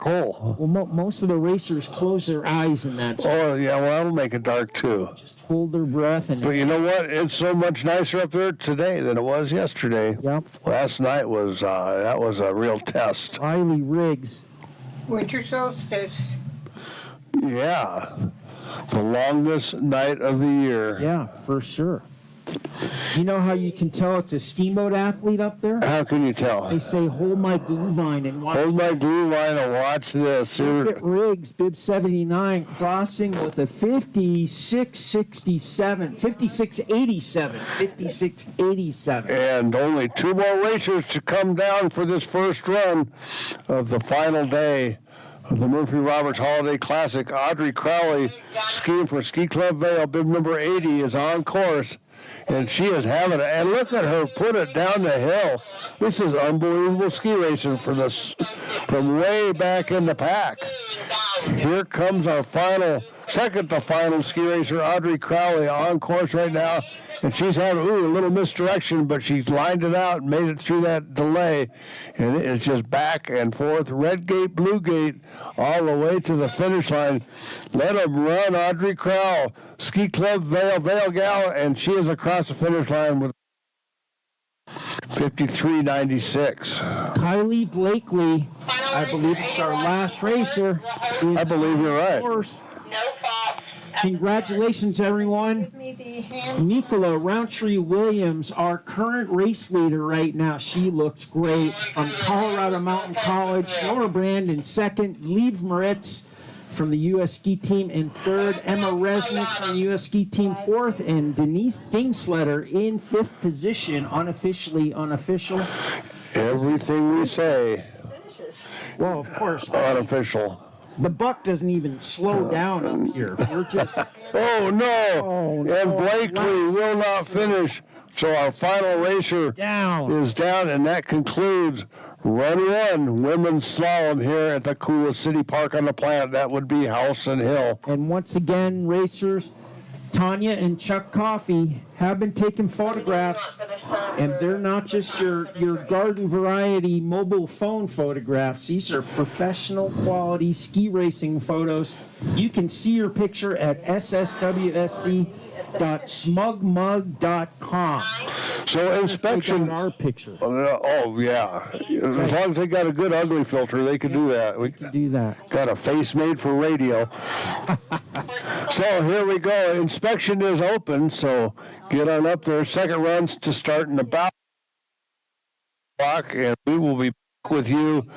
hole. Well, most of the racers close their eyes in that. Oh, yeah, well, that'll make it dark, too. Just hold their breath. But you know what? It's so much nicer up there today than it was yesterday. Yep. Last night was, that was a real test. Riley Riggs. Winter solstice. Yeah. The longest night of the year. Yeah, for sure. You know how you can tell it's a steamboat athlete up there? How can you tell? They say, hold my glue vine and watch. Hold my glue line and watch this. Look at Riggs, bib 79, crossing with a 56.67, 56.87, 56.87. And only two more racers to come down for this first run of the final day of the Murphy Roberts Holiday Classic. Audrey Crowley, skiing for Ski Club Vale, bib number 80, is on course. And she is having it. And look at her put it down the hill. This is unbelievable ski racing for this from way back in the pack. Here comes our second to final ski racer, Audrey Crowley, on course right now. And she's had a little misdirection, but she's lined it out and made it through that delay. And it's just back and forth, red gate, blue gate, all the way to the finish line. Let them run, Audrey Crowley, Ski Club Vale Gal, and she is across the finish line with 53.96. Kylie Blakely, I believe it's our last racer. I believe you're right. No fault. Congratulations, everyone. Give me the hand. Nicola Roundtree Williams, our current race leader right now. She looked great. From Colorado Mountain College. Nora Brand in second. Liv Moritz from the U.S. Ski Team in third. Emma Resnick from the U.S. Ski Team fourth. And Denise Dingsletter in fifth position, unofficially unofficial. Everything we say, Well, of course, unofficial. the buck doesn't even slow down up here. We're just... Oh, no. Oh, no. And Blakely will not finish. So our final racer Down. is down, and that concludes Run 1 women's slalom here at the coolest city park on the planet. That would be Howelsen Hill. And once again, racers, Tanya and Chuck Coffey have been taking photographs, and they're not just your garden variety mobile phone photographs. These are professional quality ski racing photos. You can see your picture at sswsc.smugmug.com. So inspection. Our picture. Oh, yeah. As long as they got a good ugly filter, they can do that. We Do that. got a face made for radio. So here we go. Inspection is open, so get on up there. Second runs to start in about o'clock, and we will be back with you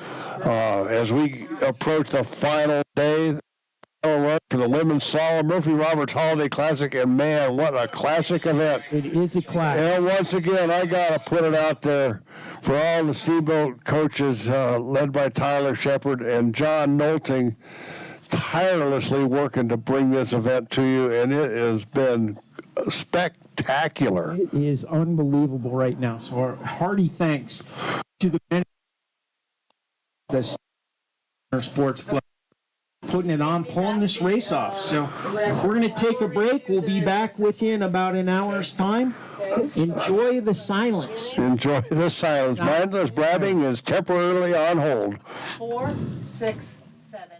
as we approach the final day. Run for the women's slalom Murphy Roberts Holiday Classic, and man, what a classic event. It is a class. And once again, I got to put it out there for all the steamboat coaches led by Tyler Shepard and John Nolting tirelessly working to bring this event to you, and it has been spectacular. It is unbelievable right now. So our hearty thanks to the men of the Center Sports Club putting it on, pulling this race off. So we're going to take a break. We'll be back with you in about an hour's time. Enjoy the silence. Enjoy the silence. Mindless blabbing is temporarily on hold. 4, 6, 7.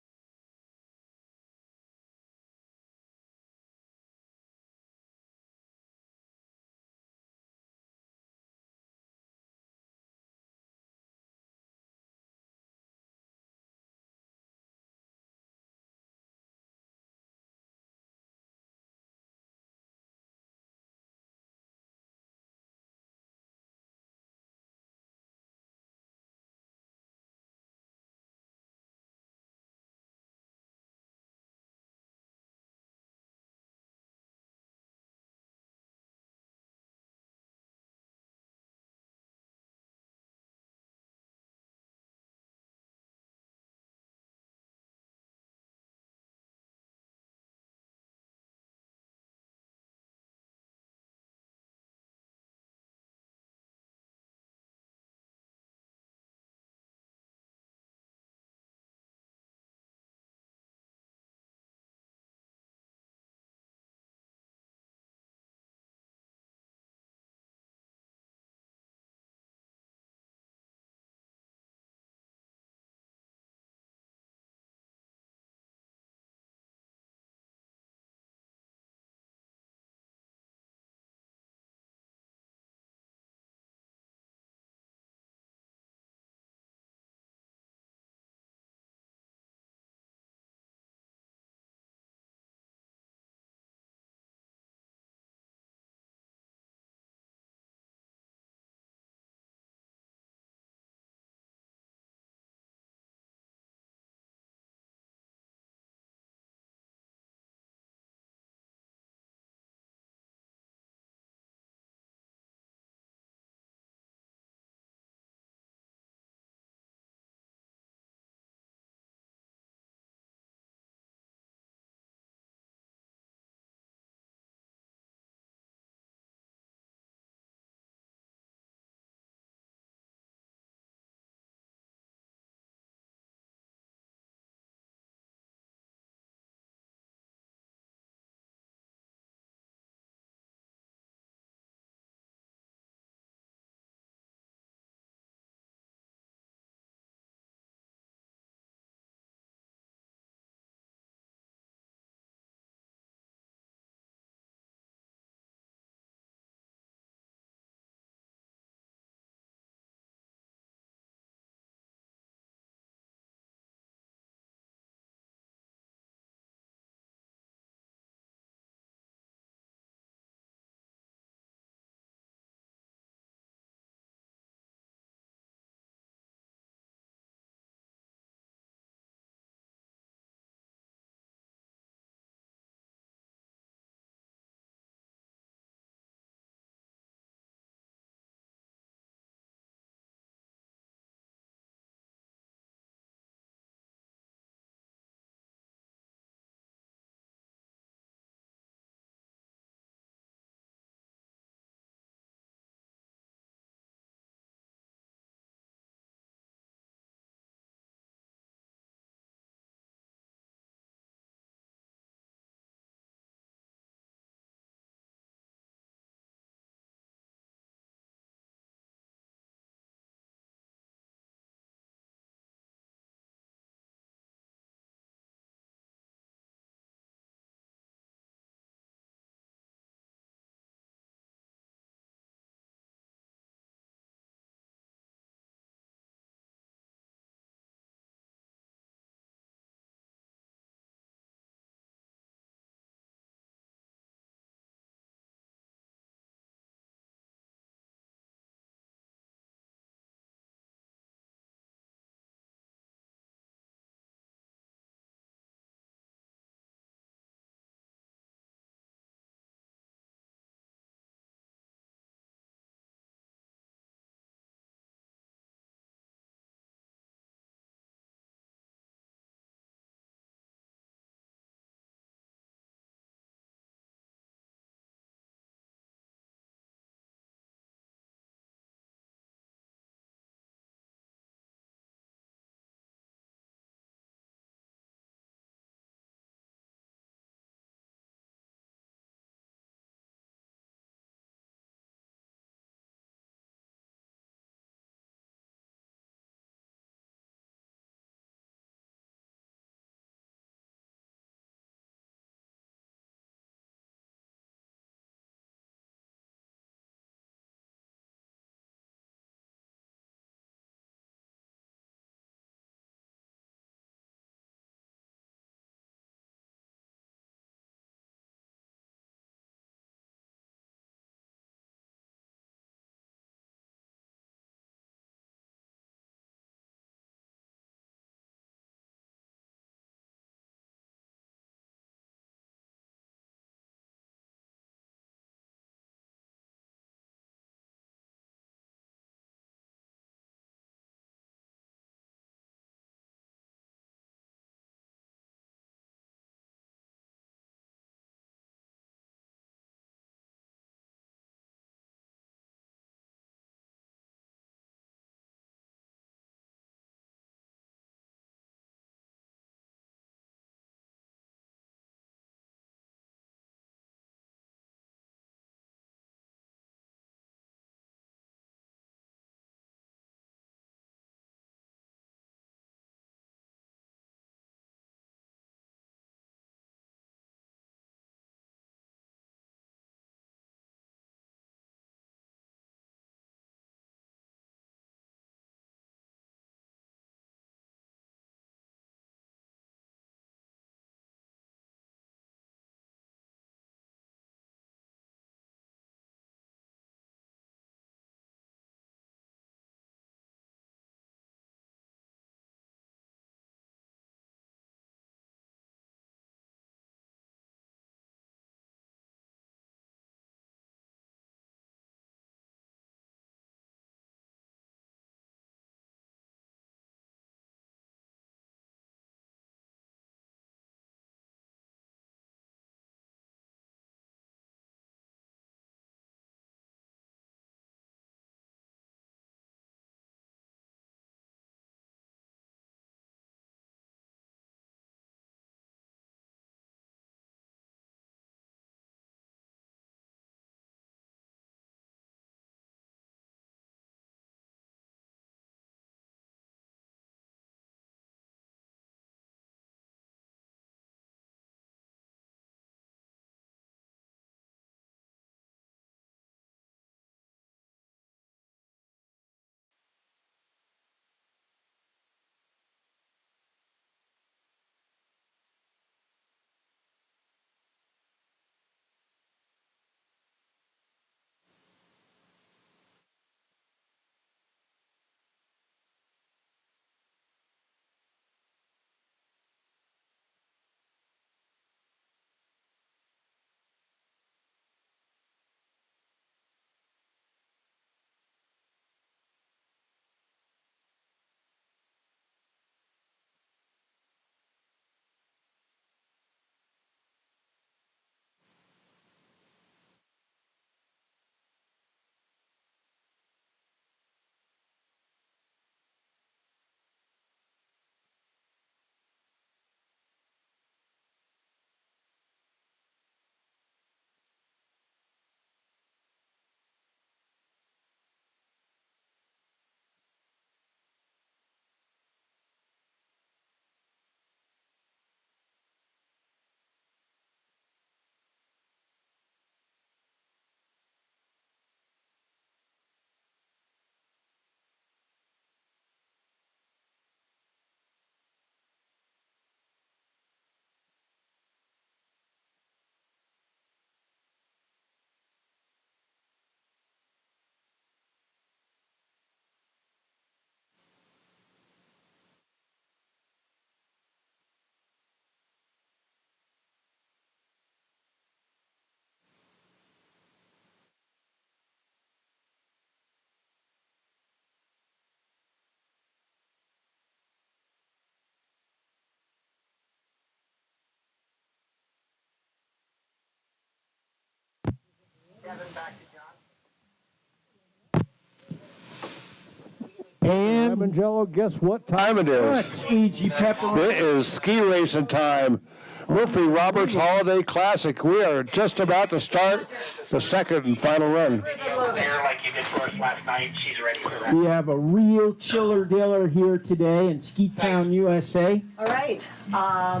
Angelo, guess what time it What, is? Squeegee Pepper? It is ski racing time. Murphy Roberts Holiday Classic. We are just about to start the second and final run. Like you did for us last night, she's ready for that. We have a real chiller diller here today in Ski Town, USA. All right. We're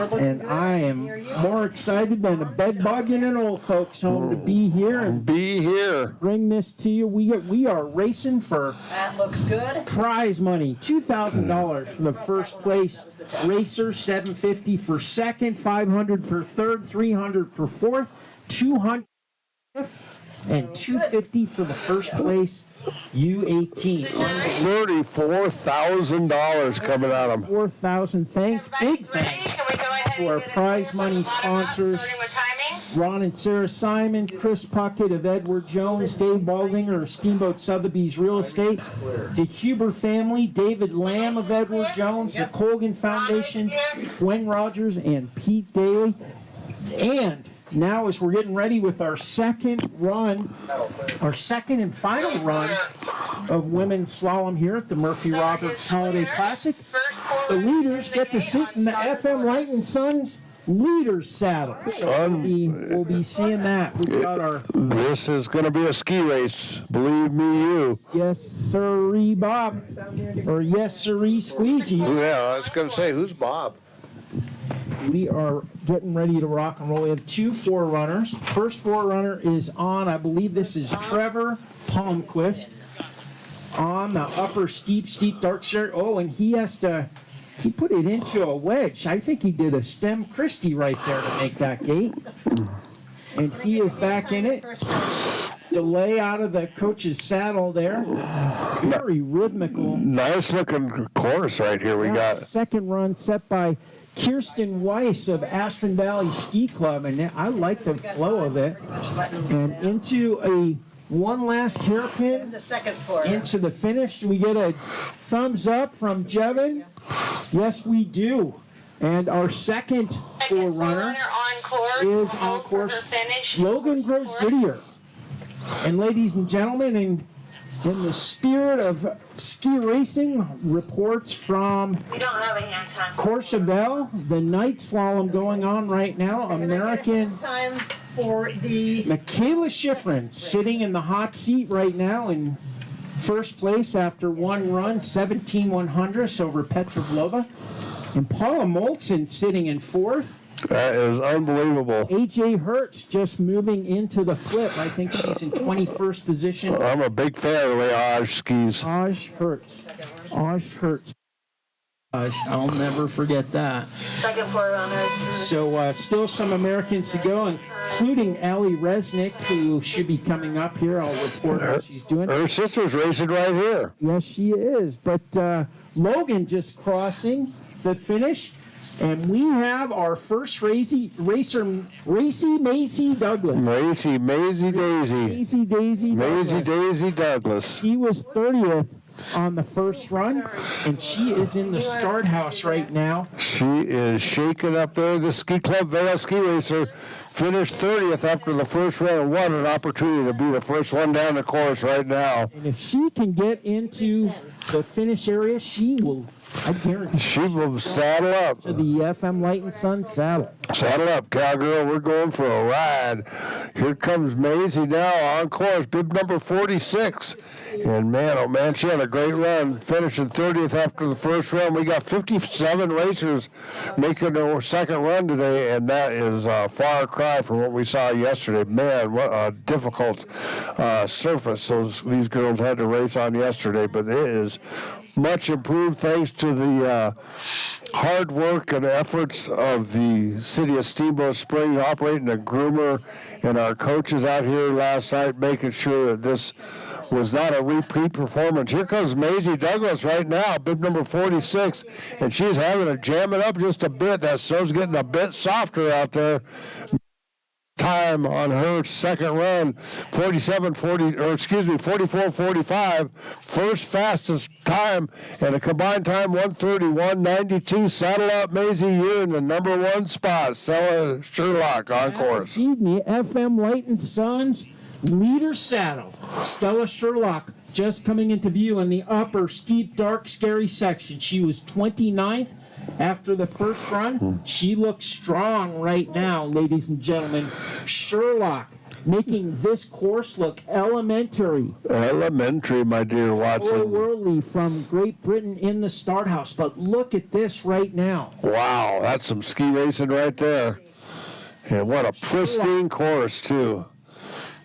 looking And good. I am Near you. more excited than a bed bug in an old folks home to be here and Be here. bring this to you. We are racing for That looks good. prize money, $2,000 for the first place racer, $750 for second, $500 for third, $300 for fourth, $200 and $250 for the first place U18. $34,000 coming at them. 4,000. Thanks, big thanks Can we go ahead to our and get prize money sponsors. starting with timing? Ron and Sarah Simon, Chris Puckett of Edward Jones, Dave Baldinger of Steamboat Sotheby's Real Estate, the Huber family, David Lamb of Edward Jones, the Colgan Foundation, Gwen Rogers, and Pete Daly. And now as we're getting ready with our second run, our second and final run of women's slalom here at the Murphy Roberts Holiday Classic, the leaders get to sit in the FM Light and Sons leaders saddle. So we'll be seeing that. We've got our This is going to be a ski race. Believe me, you. yes sirree Bob or yes sirree Squeegee. Yeah, I was going to say, who's Bob? We are getting ready to rock and roll. We have two forerunners. First forerunner is on, I believe this is Trevor Palmquist on the upper steep dark shirt. Oh, and he put it into a wedge. I think he did a stem Christie right there to make that gate. And he is back in it. Delay out of the coach's saddle there. Very rhythmical. Nice looking course right here we got. Second run set by Kirsten Weiss of Aspen Valley Ski Club, and I like the flow of it. And into a one last hairpin The second floor. into the finish. We get a thumbs up from Jevin. Yes, we do. And our second forerunner on course. is on course. Finish. Logan Groves Goodyear. And ladies and gentlemen, in the spirit of ski racing, reports from We don't have a hand time. Courchevel, the night slalom going on right now. American Time for the Michaela Schifrin sitting in the hot seat right now in first place after one run, 17/100 over Petrovlova. And Paula Moltzen sitting in fourth. That is unbelievable. AJ Hertz just moving into the flip. I think she's in 21st position. I'm a big fan of the way Osh skis. Aj Hertz. I'll never forget that. Second forerunner. So still some Americans to go, including Allie Resnick, who should be coming up here. I'll report how she's doing. Her sister's racing right here. Yes, she is. But Logan just crossing the finish. And we have our first racer, Racy Macy Douglas. Maisie Daisy. Macy Daisy Maisie Douglas. Daisy Douglas. She was 30th on the first run, and she is in the start house right now. She is shaking up there. The Ski Club Vale Ski Racer finished 30th after the first run. What an opportunity to be the first one down the course right now. And if she can get into the finish area, she will, I guarantee, She will saddle up. to the FM Light and Sun saddle. Saddle up, cowgirl. We're going for a ride. Here comes Maisie now on course, bib number 46. And man, oh man, she had a great run, finishing 30th after the first run. We got 57 racers making their second run today, and that is a far cry from what we saw yesterday. Man, what a difficult surface these girls had to race on yesterday, but it is much improved thanks to the hard work and efforts of the city of Steamboat Springs, operating a groomer and our coaches out here last night, making sure that this was not a repeat performance. Here comes Maisie Douglas right now, bib number 46, and she's having to jam it up just a bit. That snow's getting a bit softer out there. Time on her second run, 44:45, first fastest time, and a combined time 1:31:92. Saddle up, Maisie. You're in the number one spot. Stella Sherlock on course. Excuse me, FM Light and Sons leader saddle. Stella Sherlock just coming into view in the upper steep, dark, scary section. She was 29th after the first run. She looks strong right now, ladies and gentlemen. Sherlock making this course look elementary. Elementary, my dear Watson. Worldly from Great Britain in the start house. But look at this right now. Wow, that's some ski racing right there. And what a pristine course, too.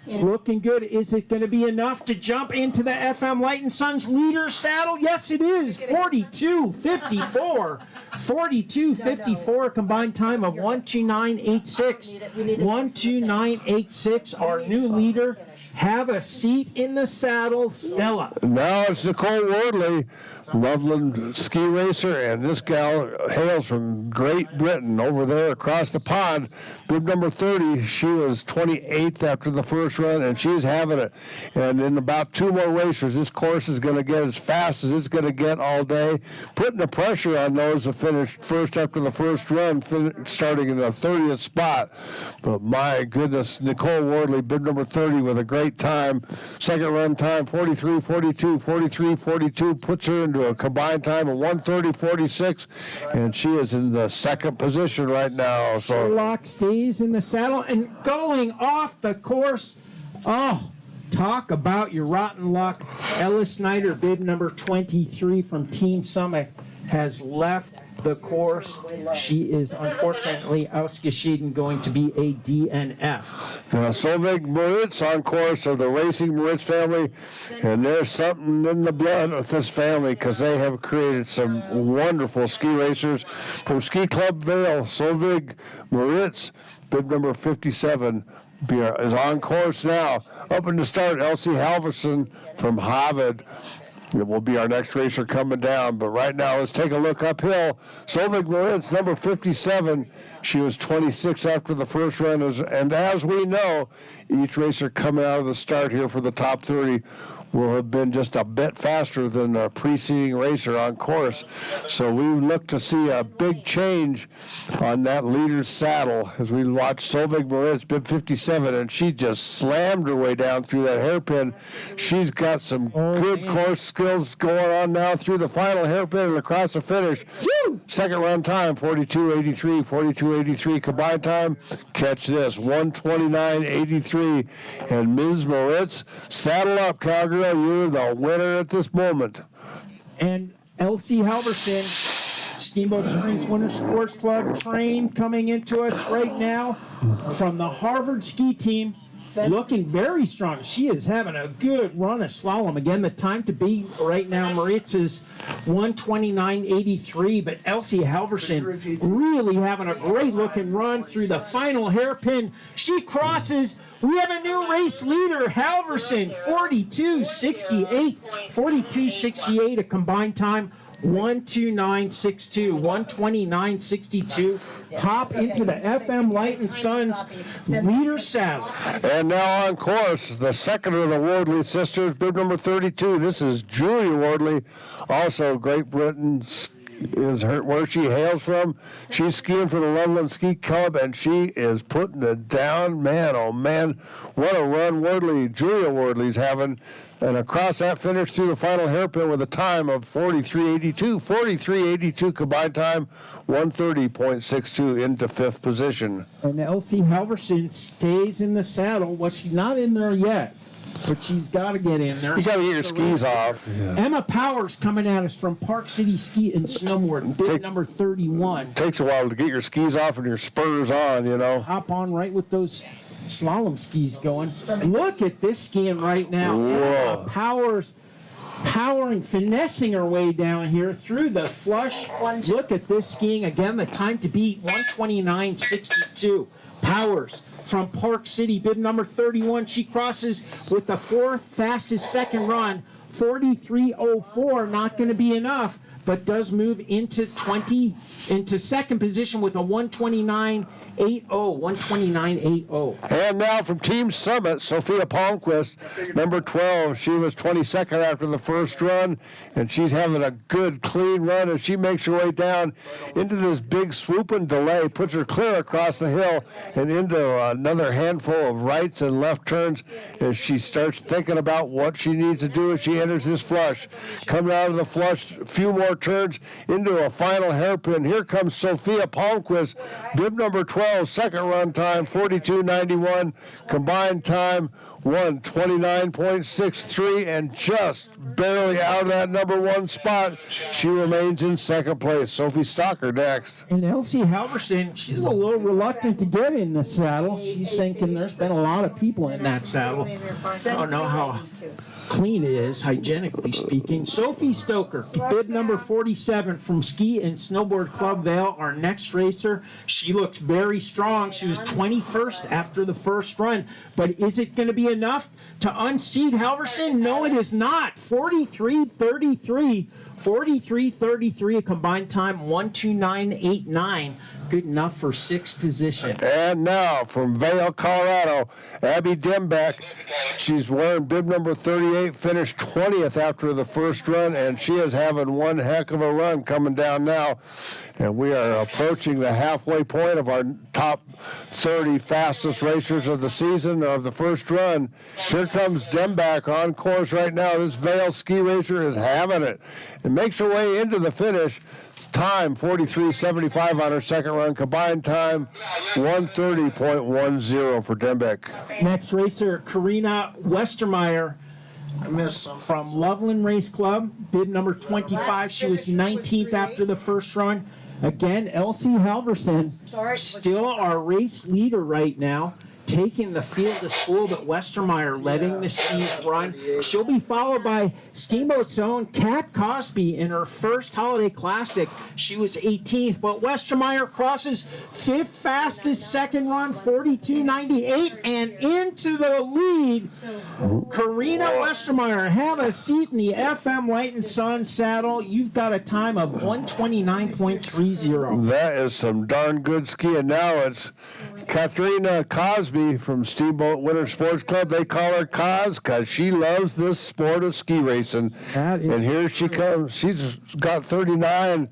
Looking good. Is it going to be enough to jump into the FM Light and Sons leader saddle? Yes, it is. 42.54. 42.54, combined time of 1:29.86. 1:29.86, our new leader. Have a seat in the saddle, Stella. Now it's Nicole Wardley, Loveland ski racer, and this gal hails from Great Britain over there across the pond. Bib number 30, she was 28th after the first run, and she's having it. And in about 2 more racers, this course is going to get as fast as it's going to get all day, putting the pressure on those that finished first after the first run, starting in the 30th spot. But my goodness, Nicole Wardley, bib number 30, with a great time. Second run time, 43.42, 43.42, puts her into a combined time of 1:30.46, and she is in the second position right now. So Sherlock stays in the saddle and going off the course. Oh, talk about your rotten luck. Ella Snyder, bib number 23 from Team Summit, has left the course. She is unfortunately ausgeschieden, going to be a DNF. Solveig Moritz on course of the Racing Moritz family, and there's something in the blood with this family because they have created some wonderful ski racers. From Ski Club Vale, Solveig Moritz, bib number 57, is on course now. Up in the start, Elsie Halverson from Harvard. It will be our next racer coming down. But right now, let's take a look uphill. Solveig Moritz, number 57. She was 26 after the first run. And as we know, each racer coming out of the start here for the top 30 will have been just a bit faster than a preceding racer on course. So we look to see a big change on that leader's saddle as we watch Solveig Moritz, bib 57, and she just slammed her way down through that hairpin. She's got some good course skills going on now through the final hairpin and across the finish. Woo! Second run time, 42.83, 42.83 combined time. Catch this, 1:29.83. And Ms. Moritz, saddle up, Cowgirl. You're the winner at this moment. And Elsie Halverson, Steamboat Springs Winter Sports Club train, coming into us right now from the Harvard ski team, looking very strong. She is having a good run of slalom. Again, the time to beat right now, Moritz, is 1:29.83, but Elsie Halverson really having a great looking run through the final hairpin. She crosses. We have a new race leader, Halverson, 42.68, 42.68, a combined time 1:29.62, 1:29.62. Hop into the FM Light and Sons leader saddle. And now on course, the second of the Wardley sisters, bib number 32. This is Julia Wardley, also Great Britain. Is where she hails from. She's skiing for the Loveland Ski Club, and she is putting it down. Man, oh man, what a run Julia Wardley's having. And across that finish through the final hairpin with a time of 43.82. 43.82 combined time, 1:30.62 into fifth position. And Elsie Halverson stays in the saddle. Well, she's not in there yet, but she's got to get in there. You got to get your skis off. Yeah. Emma Powers coming at us from Park City Ski and Snowboard, bib number 31. Takes a while to get your skis off and your spurs on, you know. Hop on right with those slalom skis going. Look at this skiing right now. Whoa. Powers finessing her way down here through the flush. Look at this skiing. Again, the time to beat, 1:29.62. Powers from Park City, bib number 31. She crosses with the fourth fastest second run, 43.04. Not going to be enough. but does move into second position with a 129.80. 129.80. And now from Team Summit, Sophia Palmquist, number 12. She was 22nd after the first run, and she's having a good, clean run as she makes her way down into this big swooping delay, puts her clear across the hill and into another handful of rights and left turns as she starts thinking about what she needs to do as she enters this flush. Coming out of the flush, a few more turns into a final hairpin. Here comes Sophia Palmquist, bib number 12, second run time, 42.91, combined time, 1:29.63, and just barely out of that number one spot. She remains in second place. Sophie Stocker next. And Elsie Halverson, she's a little reluctant to get in the saddle. She's thinking there's been a lot of people in that saddle. I don't know how clean it is, hygienically speaking. Sophie Stoker, bib number 47 from Ski and Snowboard Club Vale, our next racer. She looks very strong. She was 21st after the first run. But is it going to be enough to unseat Halverson? No, it is not. 43.33. 43.33, a combined time, 129.89. Good enough for sixth position. And now from Vail, Colorado, Abby Dembeck. She's wearing bib number 38, finished 20th after the first run, and she is having one heck of a run coming down now. And we are approaching the halfway point of our top 30 fastest racers of the season, of the first run. Here comes Dembeck on course right now. This Vail ski racer is having it and makes her way into the finish. Time 43.75 on her second run. Combined time 1:30.10 for Dembeck. Next racer, Karina Westermeyer from Loveland Race Club, bib number 25. She was 19th after the first run. Again, Elsie Halverson, still our race leader right now, taking the field to school, but Westermeyer letting the skis run. She'll be followed by Steamboat's own Kat Cosby in her first Holiday Classic. She was 18th, but Westermeyer crosses fifth fastest second run, 42.98, and into the lead. Karina Westermeyer, have a seat in the FM Light and Sun saddle. You've got a time of 129.30. That is some darn good skiing. Now it's Katharina Cosby from Steamboat Winter Sports Club. They call her Cos because she loves this sport of ski racing. And here she comes. She's got 39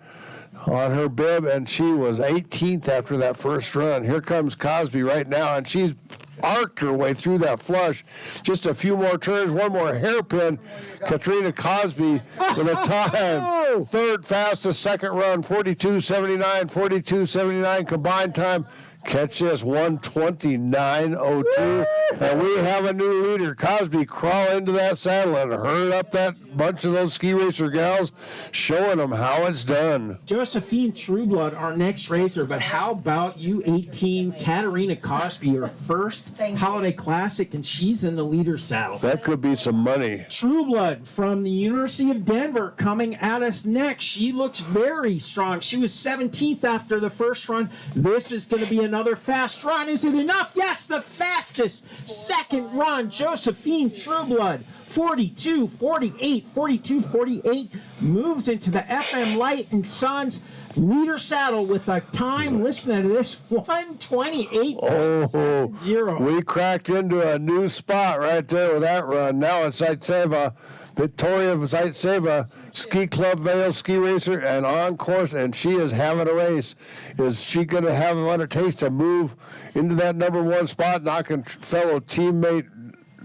on her bib, and she was 18th after that first run. Here comes Cosby right now, and she's arced her way through that flush. Just a few more turns, one more hairpin. Katrina Cosby with a time, third fastest second run, 42.79, 42.79 combined time. Catch this, 1:29.02, and we have a new leader. Cosby crawl into that saddle and herd up that bunch of those ski racer gals, showing them how it's done. Josephine Trueblood, our next racer, but how about U18 Katarina Cosby, her first Holiday Classic, and she's in the leader saddle. That could be some money. Trueblood from the University of Denver coming at us next. She looks very strong. She was 17th after the first run. This is going to be another fast run. Is it enough? Yes, the fastest second run. Josephine Trueblood, 42.48, 42.48, moves into the FM Light and Sons leader saddle with a time, listen to this, 1:28.0. We cracked into a new spot right there with that run. Now it's Zaitseva, Victoria Zaitseva, Ski Club Vale ski racer, and on course, and she is having a race. Is she going to have what it takes to move into that number one spot, knocking fellow teammate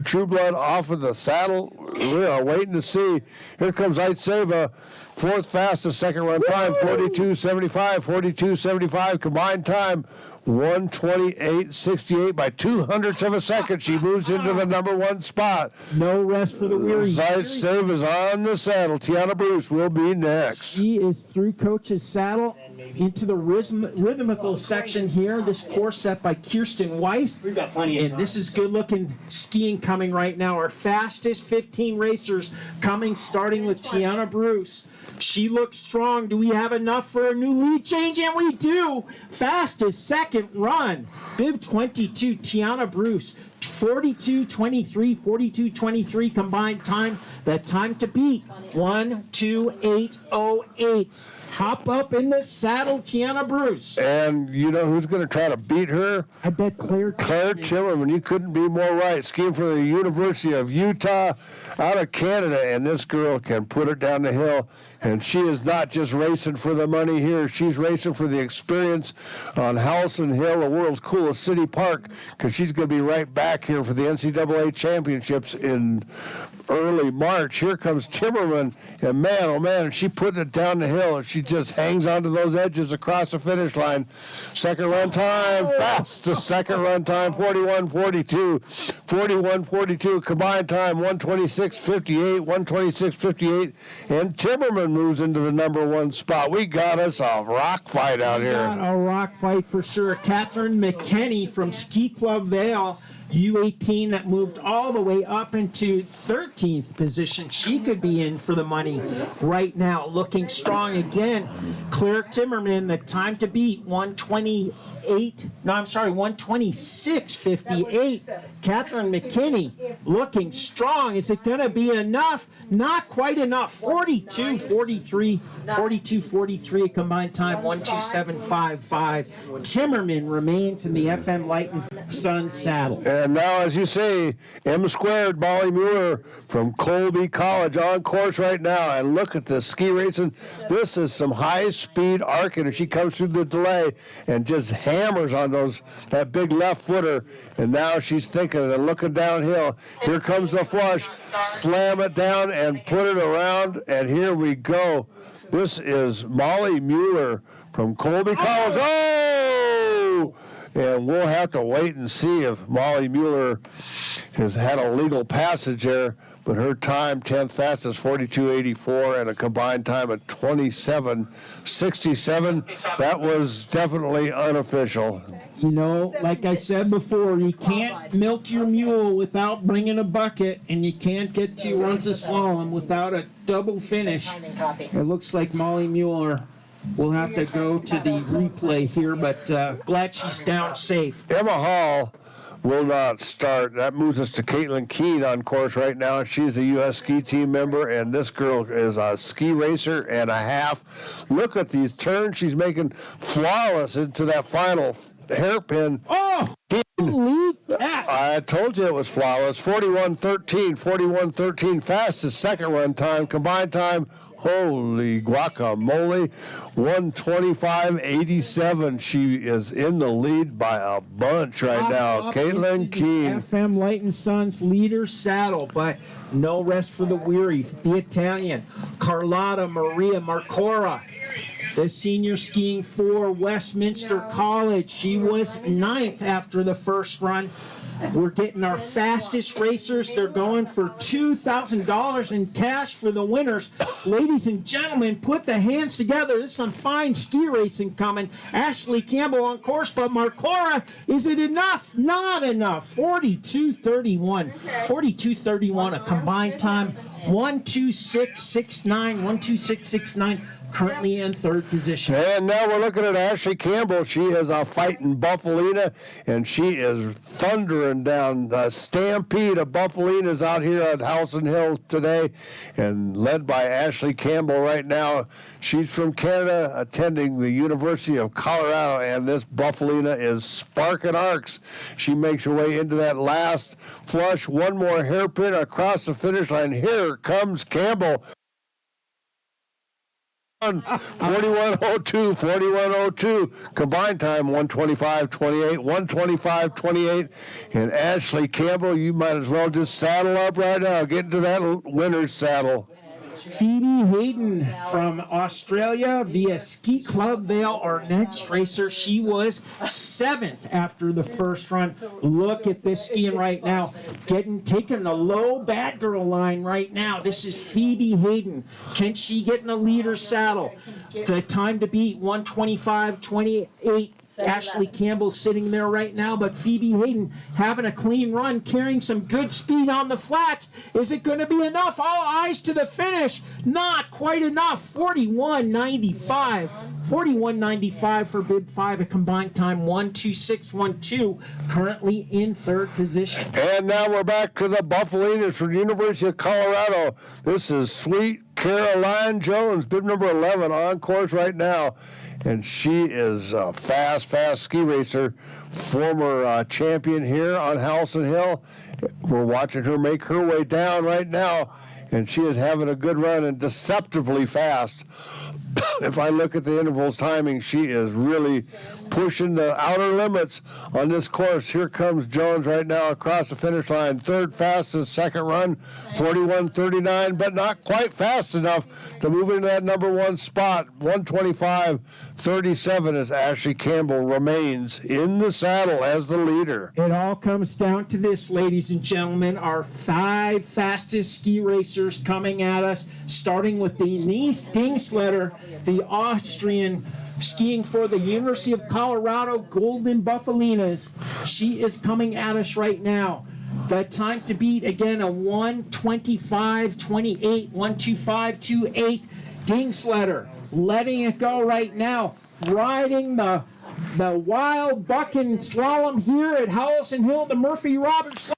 Trueblood off of the saddle? We are waiting to see. Here comes Zaitseva, fourth fastest second run time, 42.75, 42.75 combined time, 1:28.68 by 200ths of a second. She moves into the number one spot. No rest for the weary. Zaitseva is on the saddle. Tiana Bruce will be next. She is through Coach's saddle into the rhythmical section here. This course set by Kirsten Weiss. We've got plenty of time. And this is good looking skiing coming right now. Our fastest 15 racers coming, starting with Tiana Bruce. She looks strong. Do we have enough for a new lead change? And we do. Fastest second run. Bib 22, Tiana Bruce. 42-23, 42-23 combined time. The time to beat, 1:28:08. Hop up in the saddle, Tiana Bruce. And you know who's going to try to beat her? I bet Claire Timmerman. You couldn't be more right. Skiing for the University of Utah out of Canada, and this girl can put it down the hill. And she is not just racing for the money here. She's racing for the experience on Howelsen Hill, the world's coolest city park, because she's going to be right back here for the NCAA championships in early March. Here comes Timmerman, and man, oh man, she putting it down the hill. She just hangs onto those edges across the finish line. Second run time, fastest second run time, 41:42. 41:42 combined time, 1:26:58, 1:26:58, and Timmerman moves into the number one spot. We got us a rock fight out here. Got a rock fight for sure. Catherine McKenney from Ski Club Vale, U18, that moved all the way up into 13th position. She could be in for the money right now. Looking strong again. Claire Timmerman, the time to beat, 1:26:58. Catherine McKinney looking strong. Is it going to be enough? Not quite enough. 42:43 a combined time, 1:27:55. Timmerman remains in the FM Light and Sun saddle. And now, as you say, M squared, Molly Mueller from Colby College on course right now. And look at the ski racing. This is some high-speed arcing. She comes through the delay and just hammers on that big left footer. And now she's thinking and looking downhill. Here comes the flush. Slam it down and put it around. And here we go. This is Molly Mueller from Colby College. Oh! And we'll have to wait and see if Molly Mueller has had a legal passage there. But her time, 10th fastest, 42:84, and a combined time of 27:67. That was definitely unofficial. You know, like I said before, you can't milk your mule without bringing a bucket, and you can't get 2 runs of slalom without a double finish. It looks like Molly Mueller will have to go to the replay here, but glad she's down safe. Emma Hall will not start. That moves us to Caitlin Keene on course right now. She's a U.S. ski team member, and this girl is a ski racer and a half. Look at these turns she's making, flawless into that final hairpin. Oh! Holy that. I told you it was flawless. 41:13, fastest second run time, combined time. Holy guacamole, 1:25:87. She is in the lead by a bunch right now. Caitlin Keene. FM Light and Sun's leader saddle, but no rest for the weary. The Italian, Carlotta Maria Marcora, the senior skiing for Westminster College. She was 9th after the first run. We're getting our fastest racers. They're going for $2,000 in cash for the winners. Ladies and gentlemen, put the hands together. There's some fine ski racing coming. Ashley Campbell on course, but Marcora, is it enough? Not enough. 42:31. 42:31, a combined time. 1:26:69. 1:26:69. Currently in 3rd position. And now we're looking at Ashley Campbell. She is a fighting Buffalina, and she is thundering down the stampede of Buffalinas out here at Howelsen Hill today, and led by Ashley Campbell right now. She's from Canada, attending the University of Colorado, and this Buffalina is sparking arcs. She makes her way into that last flush. One more hairpin across the finish line. Here comes Campbell. 41:02, combined time 1:25:28, 1:25:28, and Ashley Campbell, you might as well just saddle up right now. Get into that winner's saddle. Phoebe Hayden from Australia via Ski Club Vale, our next racer. She was 7th after the first run. Look at this skiing right now. Taking the low bad girl line right now. This is Phoebe Hayden. Can she get in the leader saddle? The time to beat 1:25:28. Ashley Campbell sitting there right now, but Phoebe Hayden having a clean run, carrying some good speed on the flat. Is it going to be enough? All eyes to the finish. Not quite enough. 41.95. 41.95 for bib 5, a combined time 1:26.12, currently in third position. And now we're back to the Buffalinas from the University of Colorado. This is Sweet Caroline Jones, bib number 11, on course right now. And she is a fast ski racer, former champion here on Howelsen Hill. We're watching her make her way down right now, and she is having a good run and deceptively fast. If I look at the intervals timing, she is really pushing the outer limits on this course. Here comes Jones right now across the finish line. Third fastest, second run, 41.39, but not quite fast enough to move into that number one spot. 125.37 as Ashley Campbell remains in the saddle as the leader. It all comes down to this, ladies and gentlemen. Our 5 fastest ski racers coming at us, starting with Denise Dingsletter, the Austrian, skiing for the University of Colorado Golden Buffalinas. She is coming at us right now. The time to beat, again, a 1:25.28, 1:25.28. Dingsletter letting it go right now, riding the wild bucking slalom here at Howelsen Hill, the Murphy Roberts.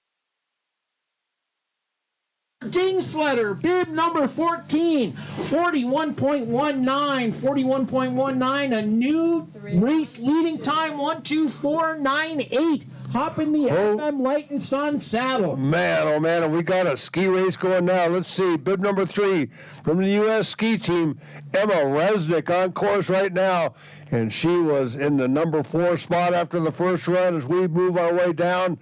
Dingsletter, bib number 14, 41.19, 41.19, a new race leading time, 1:24.98. Hop in the FM Light and Sun saddle. Man, oh man, and we got a ski race going now. Let's see, bib number 3 from the U.S. ski team, Emma Resnick on course right now. And she was in the number 4 spot after the first run as we move our way down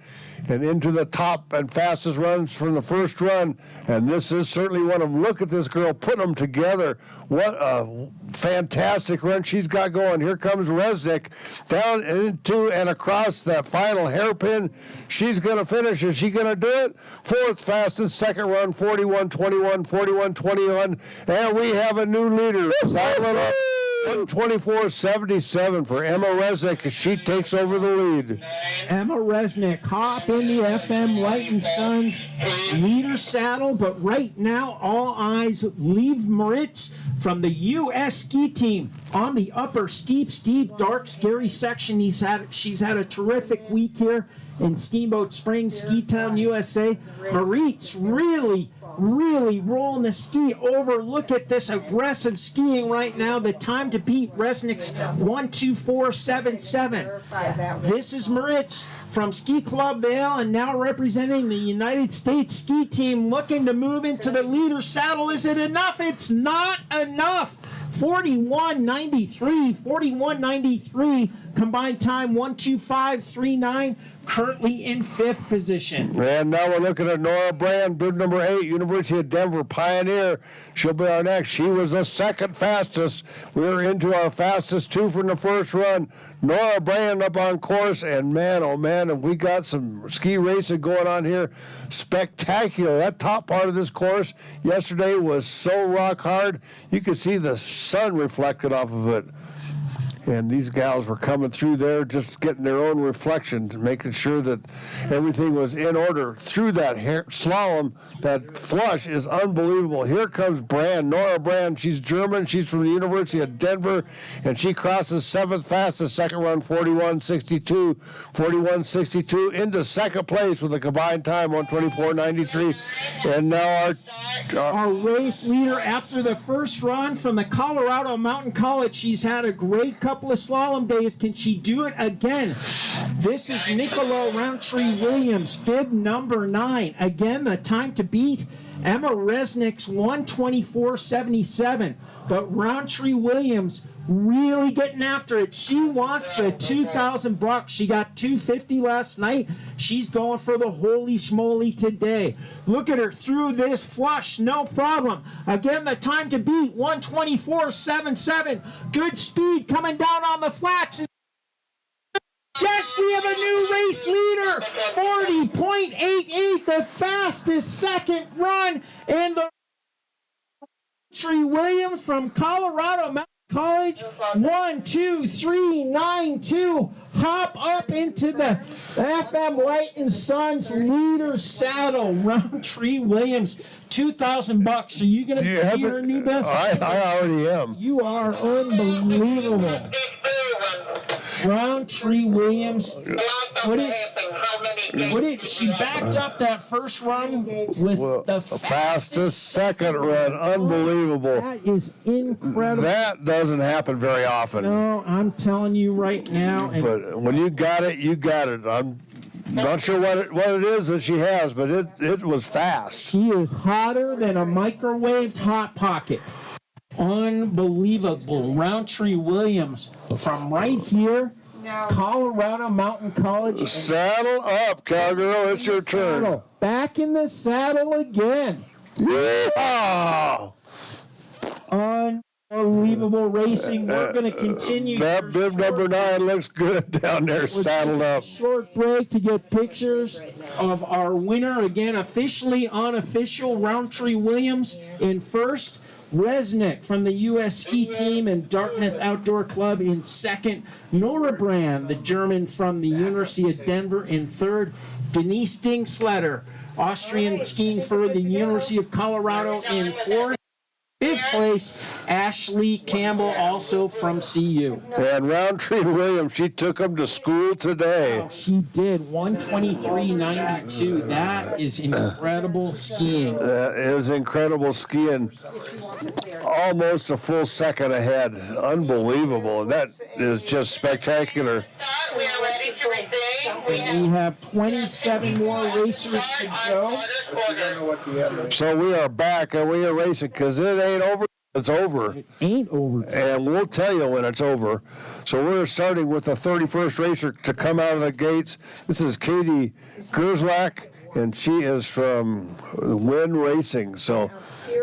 and into the top and fastest runs from the first run. And this is certainly one of them. Look at this girl putting them together. What a fantastic run she's got going. Here comes Resnick down into and across that final hairpin. She's going to finish. Is she going to do it? Fourth fastest, second run, 41.21, 41.21. And we have a new leader. Silent up. 1:24.77 for Emma Resnick as she takes over the lead. Emma Resnick, hop in the FM Light and Sun's leader saddle, but right now all eyes leave Moritz from the U.S. ski team on the upper steep, dark, scary section. She's had a terrific week here in Steamboat Springs, Ski Town, USA. Moritz really rolling the ski over. Look at this aggressive skiing right now. The time to beat Resnick's 1:24.77. This is Moritz from Ski Club Vale and now representing the United States ski team, looking to move into the leader saddle. Is it enough? It's not enough. 41.93, combined time 1:25.39, currently in 5th position. And now we're looking at Nora Brand, bib number 8, University of Denver Pioneer. She'll be our next. She was the second fastest. We're into our fastest 2 from the first run. Nora Brand up on course, and man, oh man, have we got some ski racing going on here. Spectacular. That top part of this course yesterday was so rock hard, you could see the sun reflected off of it. And these gals were coming through there just getting their own reflection, making sure that everything was in order through that slalom. That flush is unbelievable. Here comes Brand, Nora Brand. She's German. She's from the University of Denver, and she crosses 7th fastest, second run, 41.62 into second place with a combined time, 1:24.93. And now our race leader after the first run from the Colorado Mountain College. She's had a great couple of slalom days. Can she do it again? This is Nicola Roundtree Williams, bib number 9. Again, the time to beat Emma Resnick's 1:24.77. But Roundtree Williams really getting after it. She wants the $2,000. She got $250 last night. She's going for the holy schmoly today. Look at her through this flush, no problem. Again, the time to beat 1:24.77. Good speed coming down on the flats. Yes, we have a new race leader. 40.88, the fastest second run in the Roundtree Williams from Colorado Mountain. College, 1, 2, 3, 9, 2. Hop up into the FM Light and Sons leader saddle. Roundtree Williams, $2,000. Are you going to be your new best? I already am. You are unbelievable. Roundtree Williams, she backed up that first run with the fastest second run. Unbelievable. That is incredible. That doesn't happen very often. No, I'm telling you right now. But when you got it, you got it. I'm not sure what it is that she has, but it was fast. She is hotter than a microwaved Hot Pocket. Unbelievable. Roundtree Williams from right here, Colorado Mountain College. Saddle up, cowgirl. It's your turn. Back in the saddle again. Yeah! Unbelievable racing. We're going to continue. That bib number 9 looks good down there, saddled up. Short break to get pictures of our winner. Again, officially unofficial, Roundtree Williams in first. Resnick from the U.S. Ski Team and Dartmouth Outdoor Club in second. Nora Brand, the German from the University of Denver, in third. Denise Dingsletter, Austrian skiing for the University of Colorado, in fourth. Fifth place, Ashley Campbell, also from CU. And Roundtree Williams, she took him to school today. Oh, she did, 123.92. That is incredible skiing. That is incredible skiing. Almost a full second ahead. Unbelievable. That is just spectacular. We are ready to resume. We have 27 more racers to go. So we are back and we are racing because it ain't over. It's over. It ain't over. And we'll tell you when it's over. So we're starting with the 31st racer to come out of the gates. This is Katie Gerzlak, and she is from Win Racing. So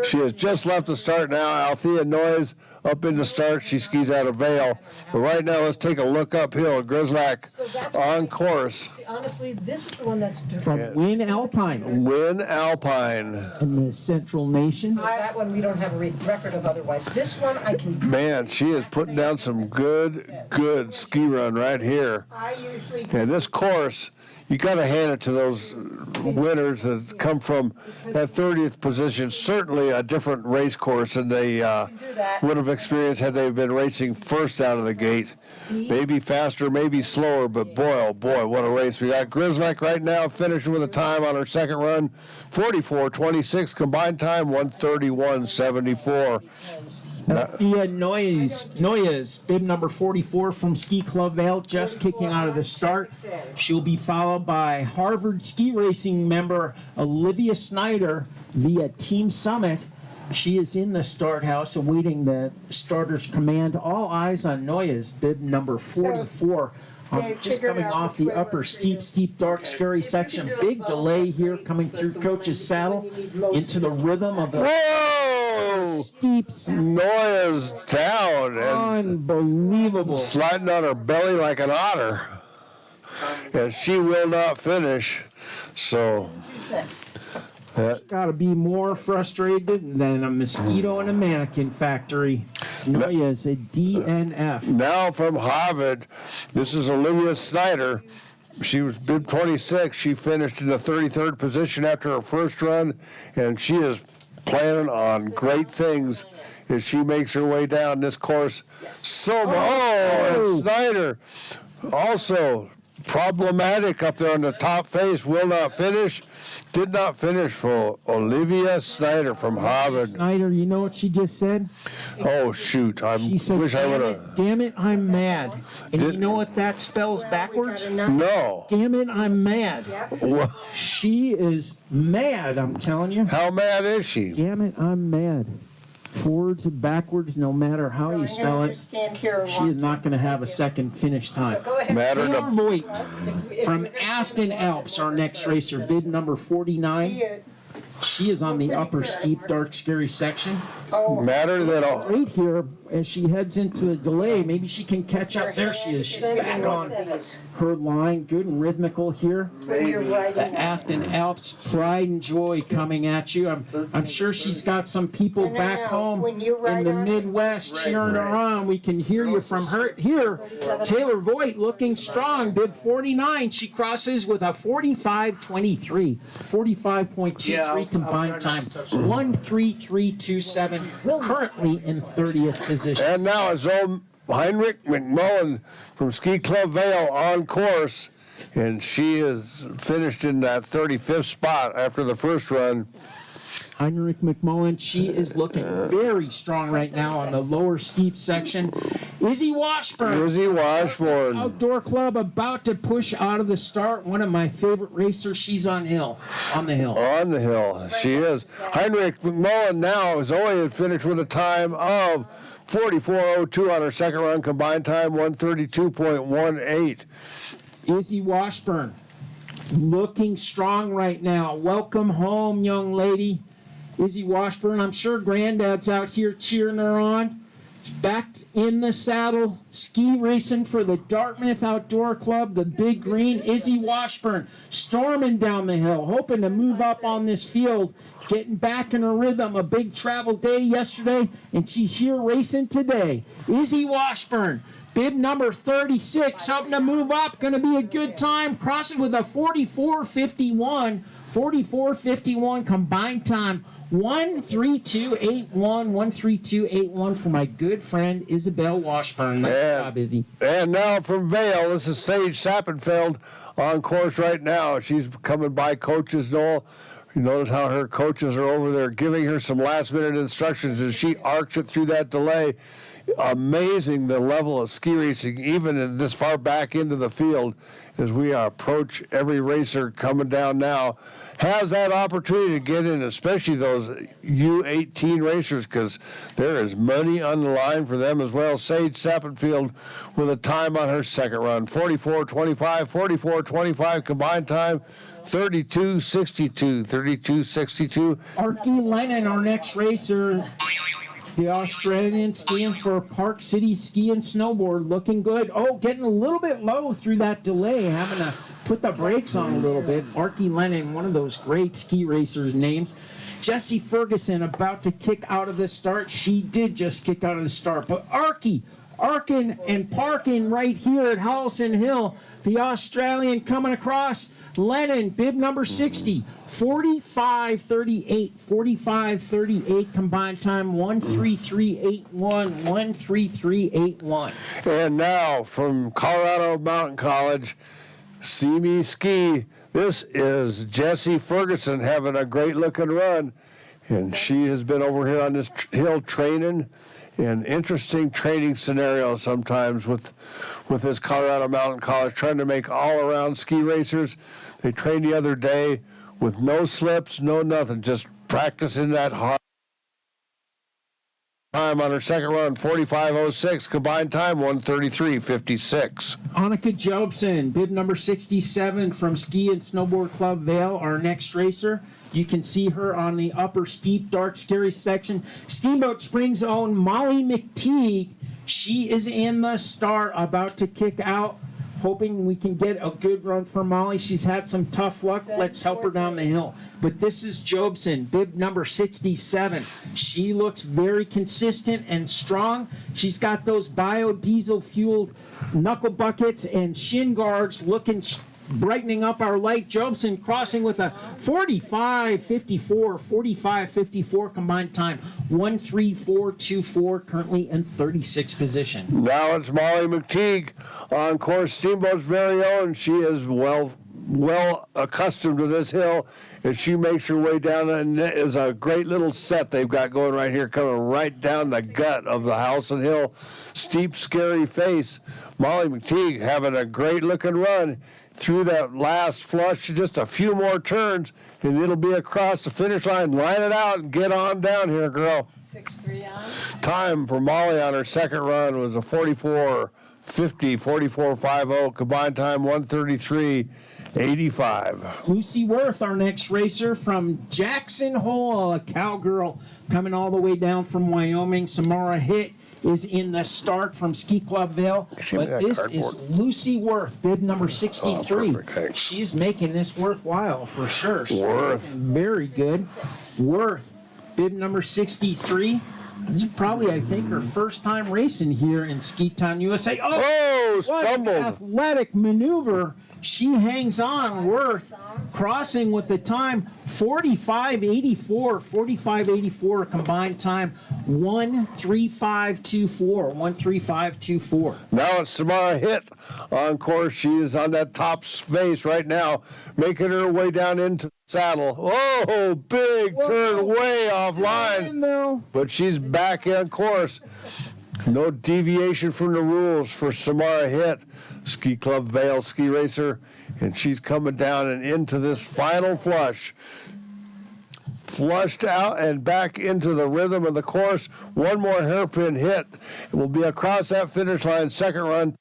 she has just left the start now. Althea Noyes up in the start. She skis out of Vale. But right now, let's take a look uphill. Gerzlak on course. See, honestly, this is the one that's different. From Win Alpine Win Alpine. in the Central Nation. That one we don't have a record of otherwise. This one I can. Man, she is putting down some good ski run right here. And this course, you got to hand it to those winners that come from that 30th position. Certainly a different race course than they would have experienced had they been racing first out of the gate. Maybe faster, maybe slower, but boy, oh boy, what a race. We got Gerzlak right now finishing with a time on her second run, 44.26, combined time 131.74. Althea Noyes, bib number 44 from Ski Club Vale, just kicking out of the start. She'll be followed by Harvard ski racing member Olivia Snyder via Team Summit. She is in the start house awaiting the starter's command. All eyes on Noyes, bib number 44. Just coming off the upper steep, dark, scary section. Big delay here coming through Coach's saddle into the rhythm of the steep. Noyes down and Unbelievable. sliding on her belly like an otter. And she will not finish. So Got to be more frustrated than a mosquito in a mannequin factory. Noyes, a DNF. now from Harvard, this is Olivia Snyder. She was bib 26. She finished in the 33rd position after her first run, and she is planning on great things as she makes her way down this course. And Snyder also problematic up there on the top face, will not finish. Did not finish for Olivia Snyder from Harvard. Snyder, you know what she just said? Oh, shoot. I She said, wish I would have. damn it, I'm mad. And you know what that spells backwards? No. Damn it, I'm mad. Well, She is mad, I'm telling you. how mad is she? Damn it, I'm mad. Forwards and backwards, no matter how you spell it, Stand here and she is not going to have a second finish time. Go ahead. Matter Taylor to Voigt from Afton Alps, our next racer, bid number 49. She is on the upper steep, dark, scary section. Matter that all. Right here, as she heads into the delay, maybe she can catch up. There she is. She's back on her line. Good and rhythmical here. The Afton Alps pride and joy coming at you. I'm sure she's got some people back home in the Midwest cheering her on. We can hear you from her here. Taylor Voigt looking strong. Bib 49. She crosses with a 45.23. 45.23 combined time. 1:33.27. Currently in 30th position. And now it's old Heinrich McMullen from Ski Club Vale on course, and she is finished in that 35th spot after the first run. Heinrich McMullen, she is looking very strong right now on the lower steep section. Izzy Washburn. Izzy Washburn. Outdoor Club about to push out of the start. One of my favorite racers. She's on the hill. On the hill. She is. Heinrich McMullen now is only finished with a time of 44.02 on her second run, combined time 132.18. Izzy Washburn looking strong right now. Welcome home, young lady. Izzy Washburn, I'm sure Granddad's out here cheering her on. Back in the saddle, ski racing for the Dartmouth Outdoor Club, the Big Green. Izzy Washburn storming down the hill, hoping to move up on this field, getting back in her rhythm. A big travel day yesterday, and she's here racing today. Izzy Washburn, bib number 36, hoping to move up. Going to be a good time. Crossing with a 44.51. 44.51 combined time. 132.81, 132.81 for my good friend Isabel Washburn. Nice job, Izzy. And now from Vale, this is Sage Sappenfeld on course right now. She's coming by coaches, Noel. You notice how her coaches are over there giving her some last-minute instructions as she arcs it through that delay. Amazing the level of ski racing, even in this far back into the field, as we approach every racer coming down now, has that opportunity to get in, especially those U18 racers, because there is money on the line for them as well. Sage Sappenfield with a time on her second run, 44.25, 44.25 combined time, 32.62, 32.62. Archie Lennon, our next racer, the Australian skiing for Park City Ski and Snowboard, looking good. Oh, getting a little bit low through that delay, having to put the brakes on a little bit. Archie Lennon, one of those great ski racers' names. Jessie Ferguson about to kick out of the start. She did just kick out of the start. But arcing and parking right here at Howelsen Hill. The Australian coming across. Lennon, bib number 60, 45.38, 45.38 combined time, 133.81, 133.81. And now from Colorado Mountain College, See Me Ski, this is Jessie Ferguson having a great looking run. And she has been over here on this hill training. An interesting training scenario sometimes with this Colorado Mountain College, trying to make all-around ski racers. They trained the other day with no slips, no nothing, just practicing that hard time on her second run, 45.06, combined time, 133.56. Annika Jobson, bib number 67 from Ski and Snowboard Club Vale, our next racer. You can see her on the upper steep, dark, scary section. Steamboat Springs' own Molly McTeague. She is in the start, about to kick out. Hoping we can get a good run for Molly. She's had some tough luck. Let's help her down the hill. But this is Jobson, bib number 67. She looks very consistent and strong. She's got those biodiesel-fueled knuckle buckets and shin guards looking brightening up our light. Jobson crossing with a 45.54 combined time, 134.24, currently in 36th position. Now it's Molly McTeague on course, Steamboat's very own. She is well accustomed to this hill, and she makes her way down, and it is a great little set they've got going right here, coming right down the gut of the Howelsen Hill. Steep, scary face. Molly McTeague having a great looking run through that last flush, just a few more turns, and it'll be across the finish line. Line it out and get on down here, girl. 6:3 on. Time for Molly on her second run was a 44.58, 50, 44.50, combined time 1:33.85. Lucy Worth, our next racer from Jackson Hole, a cowgirl coming all the way down from Wyoming. Samara Hitt is in the start from Ski Club Vale. Give me But that this cardboard. is Lucy Worth, bib number 63. perfect, thanks. She's making this worthwhile for sure. She's Worth. very good. Worth, bib number 63. This is probably, I think, her first time racing here in Ski Town, USA. Oh, What an stumbled. athletic maneuver. She hangs on. Worth crossing with the time 45.84. 45.84 combined time 1:35.24. 1:35.24. Now it's Samara Hitt on course. She is on that top space right now, making her way down into the saddle. Oh, big turn way offline. though. But she's back on course. No deviation from the rules for Samara Hitt, Ski Club Vale ski racer, and she's coming down and into this final flush. Flushed out and back into the rhythm of the course. One more hairpin hit. It will be across that finish line. Second run.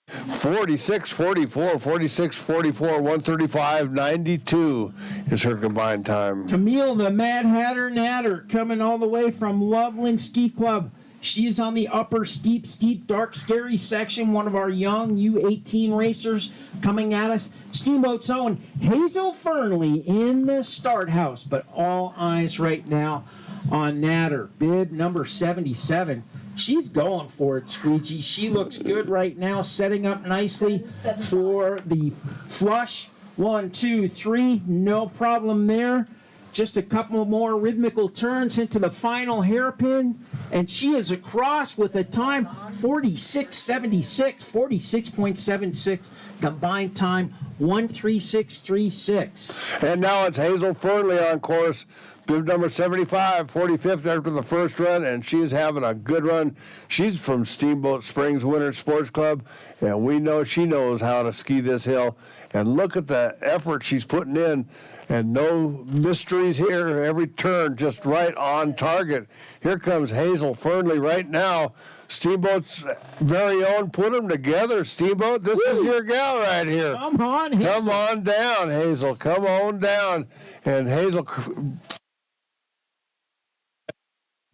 46.44, 46.44, 135.92 is her combined time. Camille, the Mad Hatter Natter, coming all the way from Loveland Ski Club. She is on the upper steep, dark, scary section. One of our young U18 racers coming at us. Steamboat's own Hazel Fernley in the start house, but all eyes right now on Natter, bib number 77. She's going for it, Squeegee. She looks good right now, setting up nicely for the flush. 1, 2, 3, no problem there. Just a couple more rhythmical turns into the final hairpin, and she is across with a time 46.76, 46.76, combined time 1:36.36. And now it's Hazel Fernley on course. Bib number 75, 45th after the first run, and she is having a good run. She's from Steamboat Springs Winter Sports Club, and we know she knows how to ski this hill. And look at the effort she's putting in, and no mysteries here. Every turn just right on target. Here comes Hazel Fernley right now. Steamboat's very own. Put them together, Steamboat. This is your gal right here. Come on, Hazel. Come on down, Hazel. Come on down. And Hazel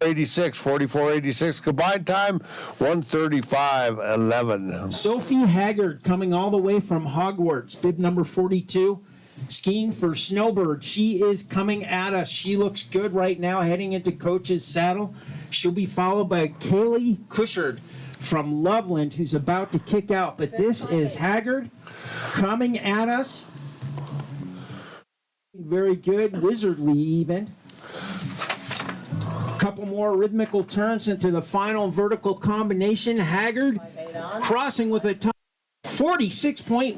86, 44.86, combined time 1:35.11. Sophie Haggard coming all the way from Hogwarts, bib number 42, skiing for Snowbird. She is coming at us. She looks good right now, heading into Coach's saddle. She'll be followed by Kaylee Cushard from Loveland, who's about to kick out. But this is Haggard coming at us. Very good, wizardly even. Couple more rhythmical turns into the final vertical combination. Haggard crossing with a time 46.18,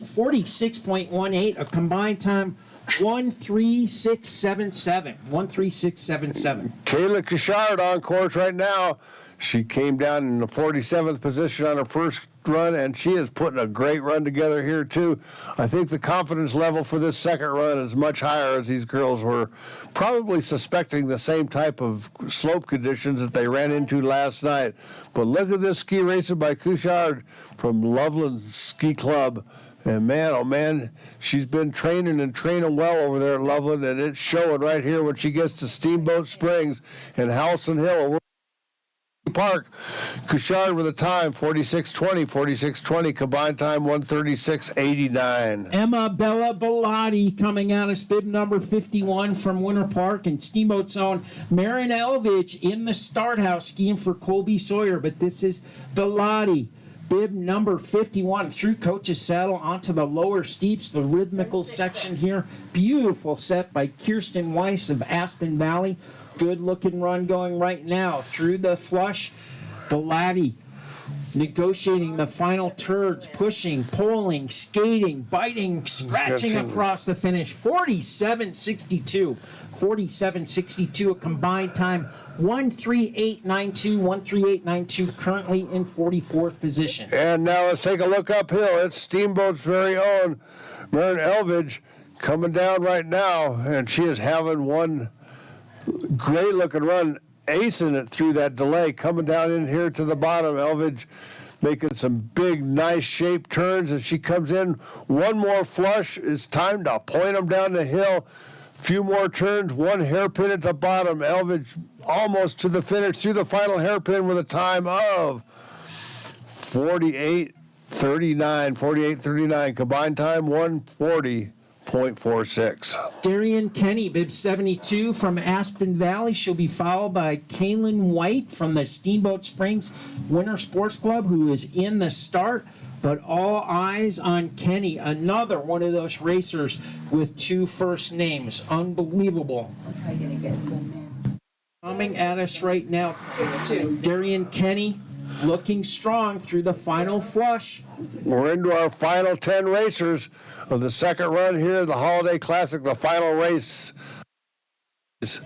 46.18, a combined time 1:36.77, 1:36.77. Kayla Cushard on course right now. She came down in the 47th position on her first run, and she is putting a great run together here, too. I think the confidence level for this second run is much higher, as these girls were probably suspecting the same type of slope conditions that they ran into last night. But look at this ski racing by Cushard from Loveland Ski Club. And man, oh man, she's been training well over there at Loveland, and it's showing right here when she gets to Steamboat Springs and Howelsen Hill. Park. Cushard with a time 46.20, 46.20, combined time 1:36.89. Emma Bella Bellotti coming out of bib number 51 from Winter Park, and Steamboat's own Marin Elvidge in the start house skiing for Colby Sawyer. But this is Bellotti, bib number 51, through Coach's saddle onto the lower steeps, the rhythmical section here. Beautiful set by Kirsten Weiss of Aspen Valley. Good looking run going right now through the flush. Bellotti negotiating the final turns, pushing, pulling, skating, biting, scratching across the finish. 47.62, 47.62, a combined time 1:38.92, 1:38.92, currently in 44th position. And now let's take a look uphill. It's Steamboat's very own Marin Elvidge coming down right now, and she is having one great looking run. acing it through that delay, coming down in here to the bottom. Elvidge making some big, nice shape turns as she comes in. One more flush. It's time to point them down the hill. Few more turns, one hairpin at the bottom. Elvidge almost to the finish through the final hairpin with a time of 48:39. Combined time 1:40.46. Darian Kenny, bib 72 from Aspen Valley. She'll be followed by Kaylin White from the Steamboat Springs Winter Sports Club, who is in the start. But all eyes on Kenny, another one of those racers with two first names. Unbelievable. Coming at us right now, Darian Kenny looking strong through the final flush. We're into our final 10 racers of the second run here, the Holiday Classic, the final race.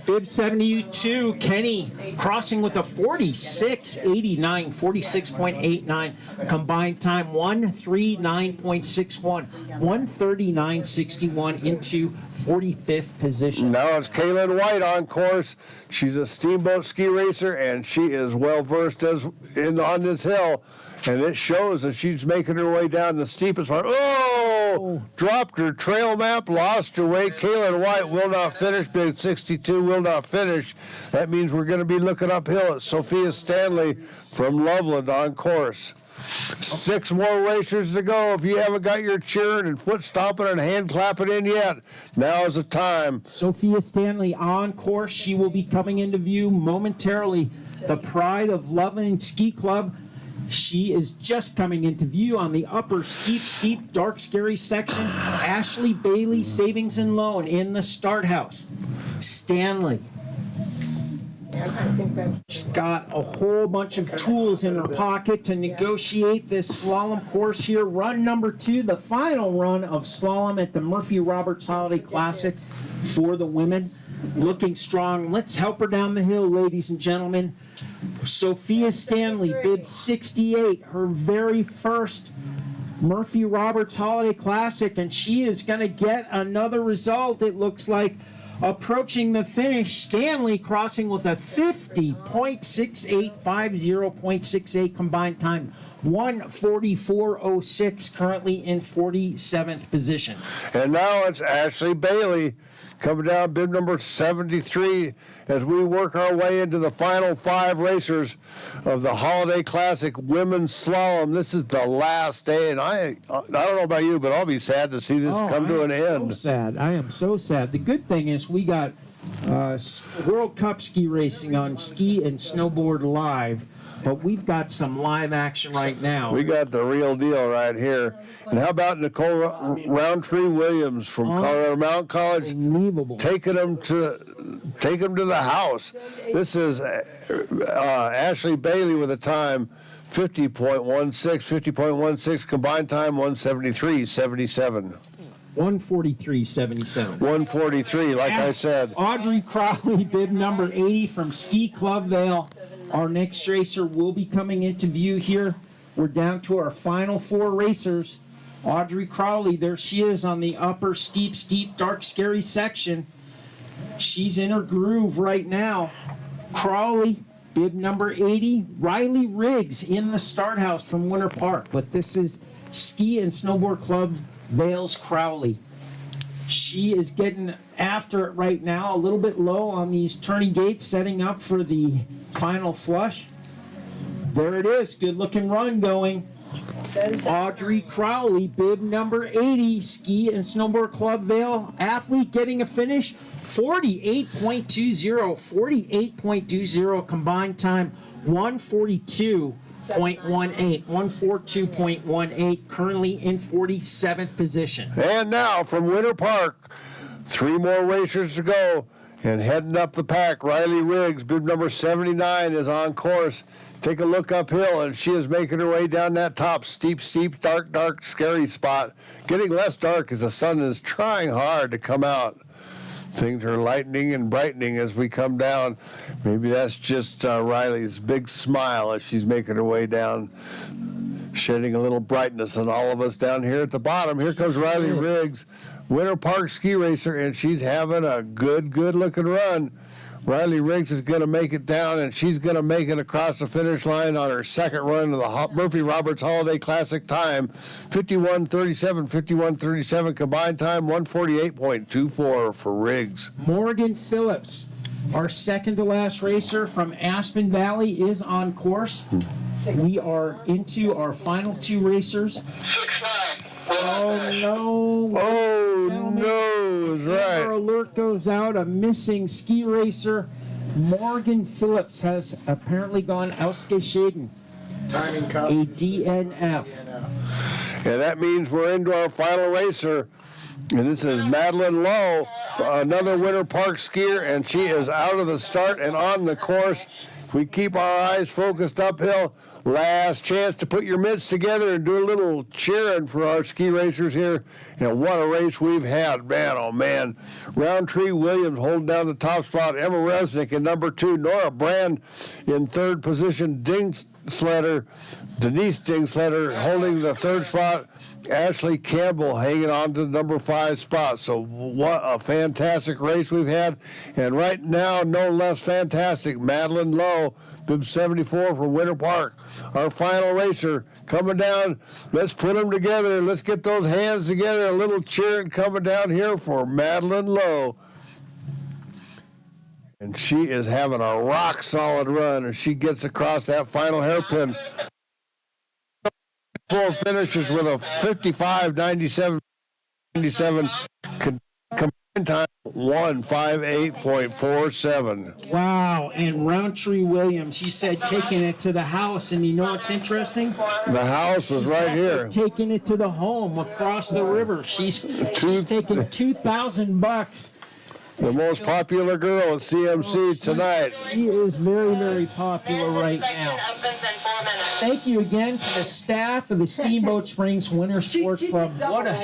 Bib 72, Kenny crossing with a 46.89, 46.89. Combined time 1:39.61, 1:39.61 into 45th position. Now it's Kaylin White on course. She's a steamboat ski racer, and she is well versed on this hill. And it shows that she's making her way down the steepest part. Oh! Dropped her trail map, lost her way. Kaylin White will not finish. Big 62 will not finish. That means we're going to be looking uphill at Sophia Stanley from Loveland on course. 6 more racers to go. If you haven't got your cheering and foot stomping and hand clapping in yet, now is the time. Sophia Stanley on course. She will be coming into view momentarily. The pride of Loveland Ski Club. She is just coming into view on the upper steep, dark, scary section. Ashley Bailey, Savings and Loan in the start house. Stanley. She's got a whole bunch of tools in her pocket to negotiate this slalom course here. Run number 2, the final run of slalom at the Murphy Roberts Holiday Classic for the women. Looking strong. Let's help her down the hill, ladies and gentlemen. Sophia Stanley, bib 68, her very first Murphy Roberts Holiday Classic, and she is going to get another result, it looks like, approaching the finish. Stanley crossing with a 50.68, 50.68 combined time, 1:44.06, currently in 47th position. And now it's Ashley Bailey coming down, bib number 73, as we work our way into the final 5 racers of the Holiday Classic Women's Slalom. This is the last day, and I don't know about you, but I'll be sad to see this come to an end. So sad. I am so sad. The good thing is we got World Cup ski racing on Ski and Snowboard Live, but we've got some live action right now. We got the real deal right here. And how about Nicole Roundtree Williams from Colorado Mountain College, Unbelievable. taking them to the house. This is Ashley Bailey with a time 50.16 combined time 1:73.77. 1:43.77. 1:43, like I said. Audrey Crowley, bib number 80 from Ski Club Vale. Our next racer will be coming into view here. We're down to our final 4 racers. Audrey Crowley, there she is on the upper steep, dark, scary section. She's in her groove right now. Crowley, bib number 80. Riley Riggs in the start house from Winter Park. But this is Ski and Snowboard Club Vale's Crowley. She is getting after it right now, a little bit low on these turning gates, setting up for the final flush. There it is. Good looking run going. Audrey Crowley, bib number 80, Ski and Snowboard Club Vale athlete, getting a finish. 48.20 combined time, 1:42.18, 1:42.18, currently in 47th position. And now from Winter Park, 3 more racers to go. And heading up the pack, Riley Riggs, bib number 79, is on course. Take a look uphill, and she is making her way down that top steep, dark, scary spot. Getting less dark as the sun is trying hard to come out. Things are lightening and brightening as we come down. Maybe that's just Riley's big smile as she's making her way down, shedding a little brightness on all of us down here at the bottom. Here comes Riley Riggs, Winter Park ski racer, and she's having a good looking run. Riley Riggs is going to make it down, and she's going to make it across the finish line on her second run of the Murphy Roberts Holiday Classic time. 51:37, 51:37 combined time, 148.24 for Riggs. Morgan Phillips, our second to last racer from Aspen Valley, is on course. We are into our final two racers. 6'9". Oh no! Oh, Gentlemen, no, is Our right. alert goes out. A missing ski racer, Morgan Phillips, has apparently gone ausgeschieden. A DNF. And that means we're into our final racer. And this is Madeline Lowe, another Winter Park skier, and she is out of the start and on the course. If we keep our eyes focused uphill, last chance to put your mitts together and do a little cheering for our ski racers here. And what a race we've had, man, oh man. Roundtree Williams holding down the top spot, Emma Resnick in number 2, Nora Brand in third position, Denise Dingsletter holding the third spot, Ashley Campbell hanging on to the number 5 spot. So what a fantastic race we've had. And right now, no less fantastic, Madeline Lowe, bib 74 from Winter Park. Our final racer coming down. Let's put them together. Let's get those hands together. A little cheering coming down here for Madeline Lowe. And she is having a rock solid run as she gets across that final hairpin. 4 finishes with a 55.97 combined time 158.47. Wow! And Roundtree Williams, he said taking it to the house, and you know what's interesting? The house is right here. Taking it to the home across the river. She's taking $2,000. The most popular girl at CMC tonight. She is very, very popular right now. Thank you again to the staff of the Steamboat Springs Winter Sports Club. What a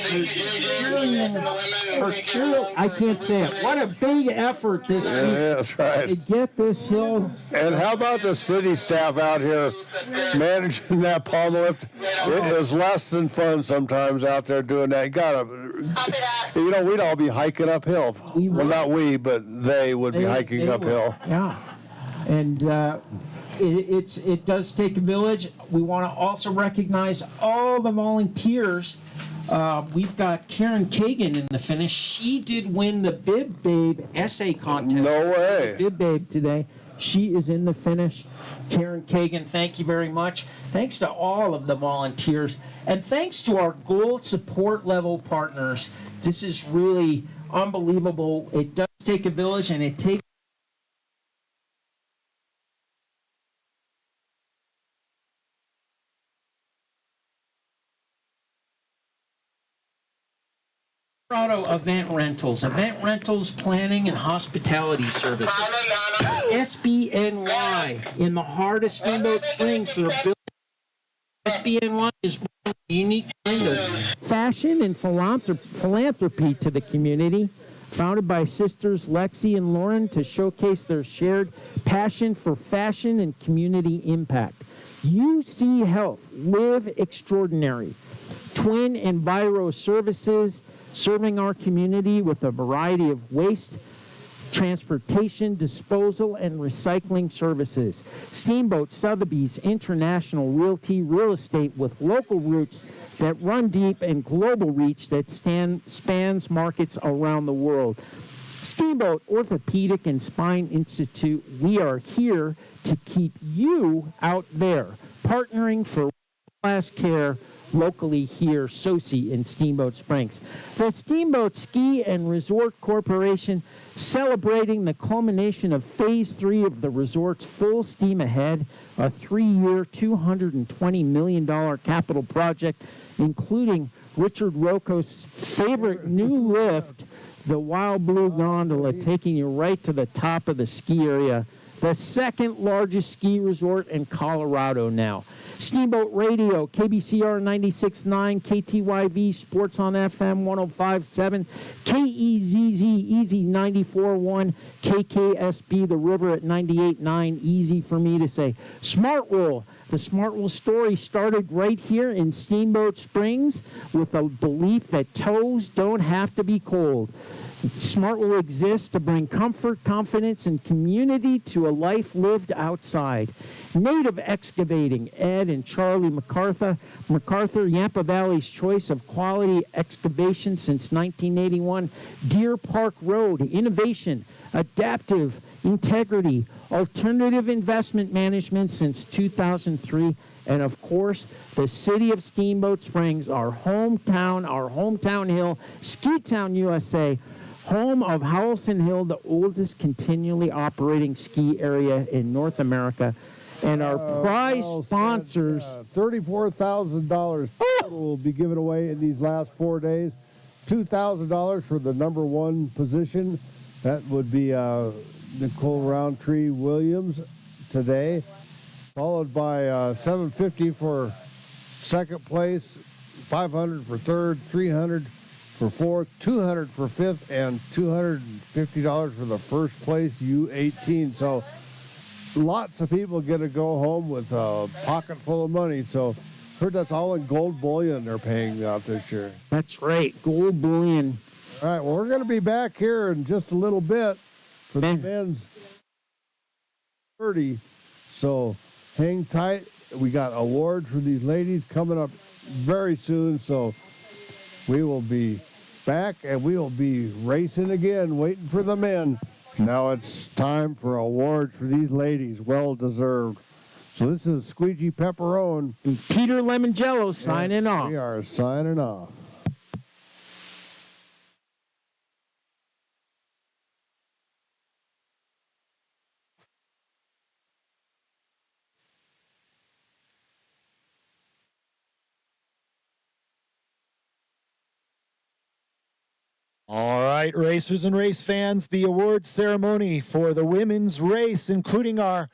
I can't say it. What a big effort this week Yeah, that's to right. get this hill. And how about the city staff out here managing that palm lift? It is less than fun sometimes out there doing that. We'd all be hiking uphill. Well, not we, but they would be hiking They uphill. were, yeah. And it does take a village. We want to also recognize all the volunteers. We've got Karen Kagan in the finish. She did win the Bib Babe essay contest. No way. Bib Babe today. She is in the finish. Karen Kagan, thank you very much. Thanks to all of the volunteers. And thanks to our gold support level partners. This is really unbelievable. It does take a village, and it takes Colorado Event Rentals Planning and Hospitality Services. SBNY in the heart of Steamboat Springs. They're building. SBNY is a unique kind of fashion and philanthropy to the community. Founded by sisters Lexi and Lauren to showcase their shared passion for fashion and community impact. UC Health, live extraordinary. Twin Enviro Services, serving our community with a variety of waste, transportation, disposal, and recycling services. Steamboat Sotheby's International Realty, real estate with local roots that run deep and global reach that spans markets around the world. Steamboat Orthopedic and Spine Institute, we are here to keep you out there, partnering for world-class care locally here, SOSI in Steamboat Springs. The Steamboat Ski and Resort Corporation celebrating the culmination of Phase 3 of the resort's Full Steam Ahead, a 3-year, $220 million capital project, including Richard Rocco's favorite new lift, the Wild Blue Gondola, taking you right to the top of the ski area. The second largest ski resort in Colorado now. Steamboat Radio, KBCR 96.9, KTYV Sports on FM 105.7, KEZZ Easy 94.1, KKSB The River at 98.9, easy for me to say. Smartwool, the Smartwool story started right here in Steamboat Springs with a belief that toes don't have to be cold. Smart will exist to bring comfort, confidence, and community to a life lived outside. Native Excavating, Ed and Charlie MacArthur, Yampa Valley's choice of quality excavation since 1981. Deer Park Road, innovation, adaptive, integrity, alternative investment management since 2003. And of course, the city of Steamboat Springs, our hometown hill, Ski Town, USA, home of Howelsen Hill, the oldest continually operating ski area in North America. And our prize sponsors. $34,000 will be given away in these last 4 days. $2,000 for the number one position. That would be Nicole Roundtree Williams today. Followed by $750 for second place, $500 for third, $300 for fourth, $200 for fifth, and $250 for the first place U18. So lots of people get to go home with a pocket full of money. So heard that's all in gold bullion they're paying out this year. That's right, gold bullion. All right, well, we're going to be back here in just a little bit for the men's 30. So hang tight. We got awards for these ladies coming up very soon. So we will be back and we will be racing again, waiting for the men. Now it's time for awards for these ladies. Well deserved. So this is Squeegee Pepperone. And Peter Lemongello signing off. We are signing off. All right, racers and race fans, the awards ceremony for the women's race, including the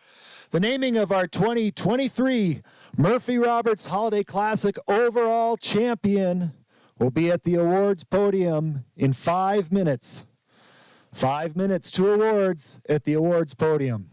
naming of our 2023 Murphy Roberts Holiday Classic overall champion, will be at the awards podium in 5 minutes. 5 minutes to awards at the awards podium.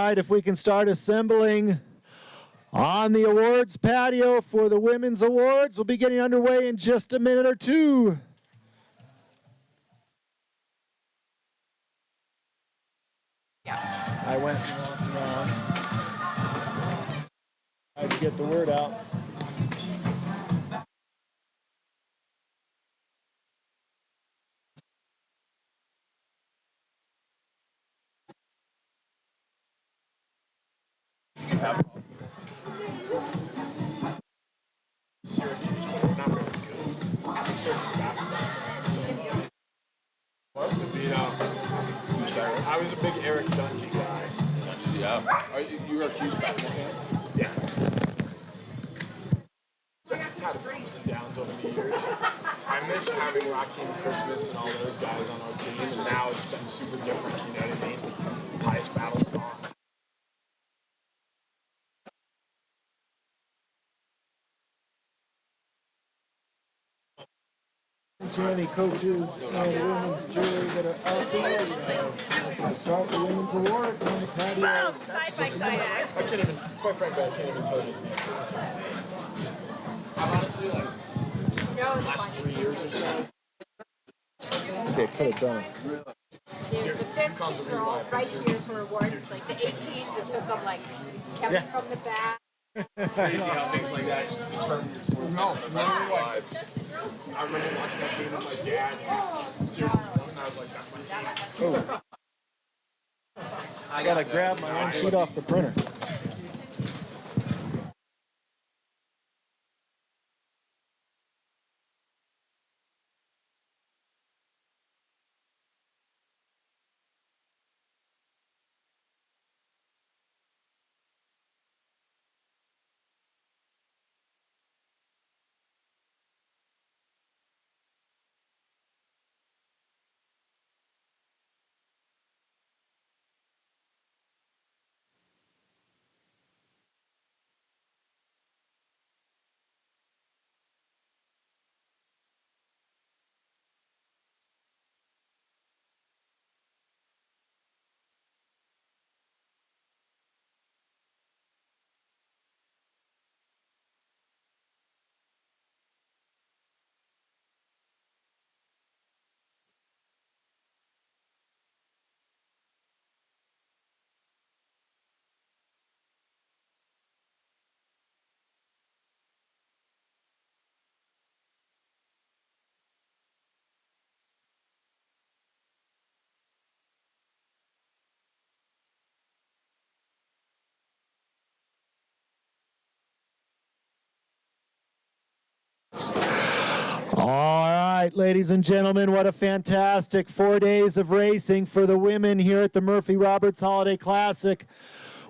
right, if we can start assembling on the awards patio for the women's awards. We'll be getting underway in just a minute or two. Yes. I went and walked around. Tried to get the word out. I was a big Eric Dungy guy. Yeah. You were a Hughes basketball fan? Yeah. So it's had its ups and downs over the years. I miss having Raheem Christmas and all those guys on our team, and now it's been super different, you know what I mean? Highest battles gone. Too many coaches and women's jury that are out there. We'll start the women's awards on the patio. Side by side act. I can't even, quite frankly, I can't even tell you his name. I'm honestly like, the last 3 years or so. Okay, put it down. But this girl right here for awards, like the 18s, it took them like kept them from the back. Crazy how things like that just determine your sports. No, lives. I remember watching that game with my dad. Seriously, and I was like, that's my team. I gotta grab my own sheet off the printer. All right, ladies and gentlemen, what a fantastic 4 days of racing for the women here at the Murphy Roberts Holiday Classic.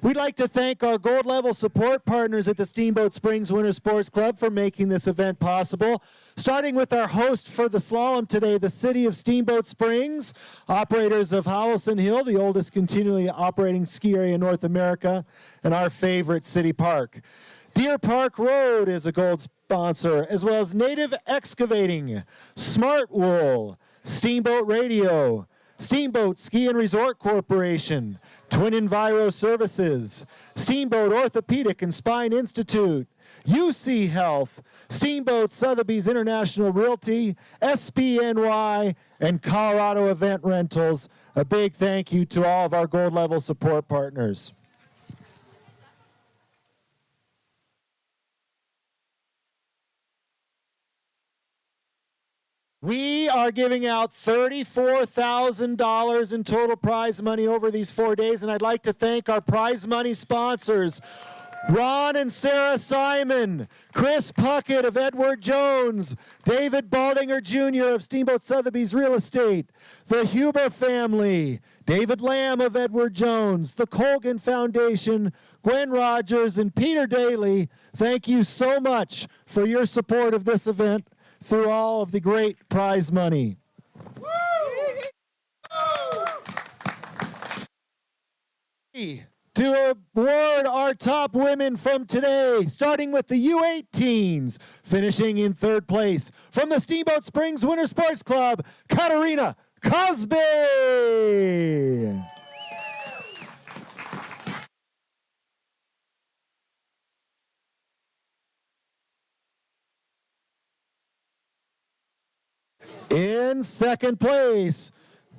We'd like to thank our gold level support partners at the Steamboat Springs Winter Sports Club for making this event possible. Starting with our host for the slalom today, the City of Steamboat Springs, operators of Howelsen Hill, the oldest continually operating ski area in North America, and our favorite city park. Deer Park Road is a gold sponsor, as well as Native Excavating, Smart Wool, Steamboat Radio, Steamboat Ski and Resort Corporation, Twin Enviro Services, Steamboat Orthopedic and Spine Institute, UC Health, Steamboat Sotheby's International Realty, SPNY, and Colorado Event Rentals. A big thank you to all of our gold level support partners. We are giving out $34,000 in total prize money over these 4 days, and I'd like to thank our prize money sponsors, Ron and Sarah Simon, Chris Puckett of Edward Jones, David Baldinger Jr. of Steamboat Sotheby's Real Estate, the Huber family, David Lamb of Edward Jones, the Colgan Foundation, Gwen Rogers, and Peter Daly. Thank you so much for your support of this event through all of the great prize money. To award our top women from today, starting with the U18s, finishing in third place. From the Steamboat Springs Winter Sports Club, Katarina Cosby. In second place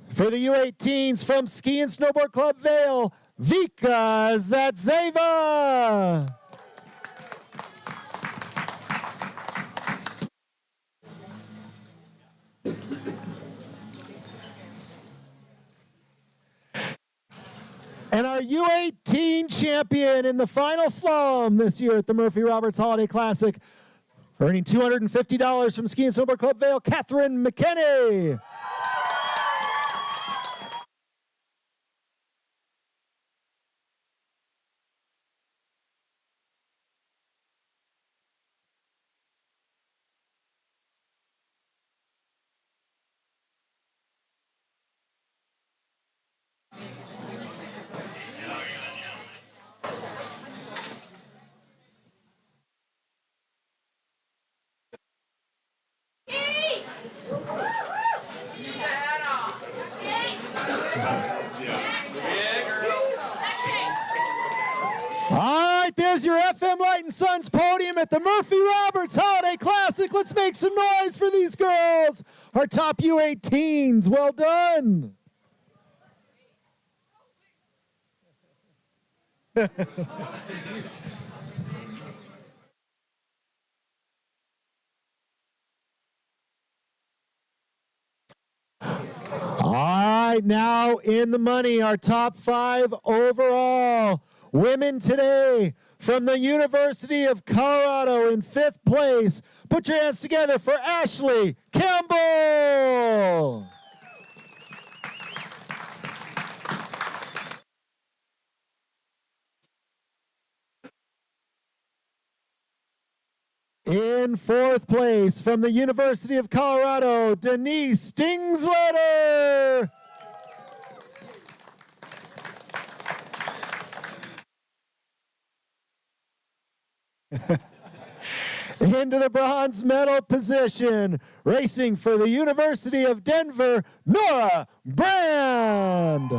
for the U18s from Ski and Snowboard Club Vail, Vika Zatzeva. And our U18 champion in the final slalom this year at the Murphy Roberts Holiday Classic, earning $250 from Ski and Snowboard Club Vail, Catherine McKinney. All right, there's your FM Light and Sons podium at the Murphy Roberts Holiday Classic. Let's make some noise for these girls, our top U18s. Well done. All right, now in the money, our top 5 overall. Women today from the University of Colorado in 5th place. Put your hands together for Ashley Campbell. In 4th place from the University of Colorado, Denise Stingsletter. Into the bronze medal position, racing for the University of Denver, Nora Brand.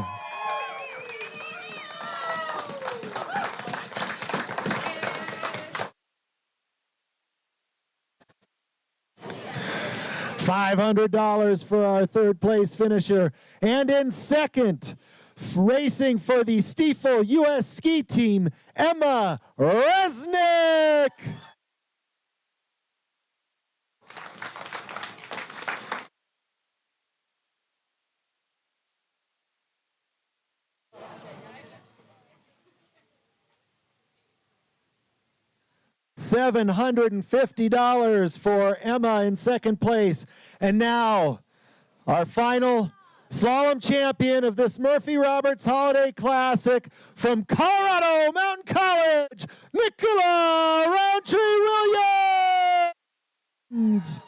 $500 for our 3rd place finisher. And in 2nd, racing for the Stiefel U.S. Ski Team, Emma Resnick. $750 for Emma in 2nd place. And now, our final slalom champion of this Murphy Roberts Holiday Classic from Colorado Mountain College, Nicola Roundtree Williams.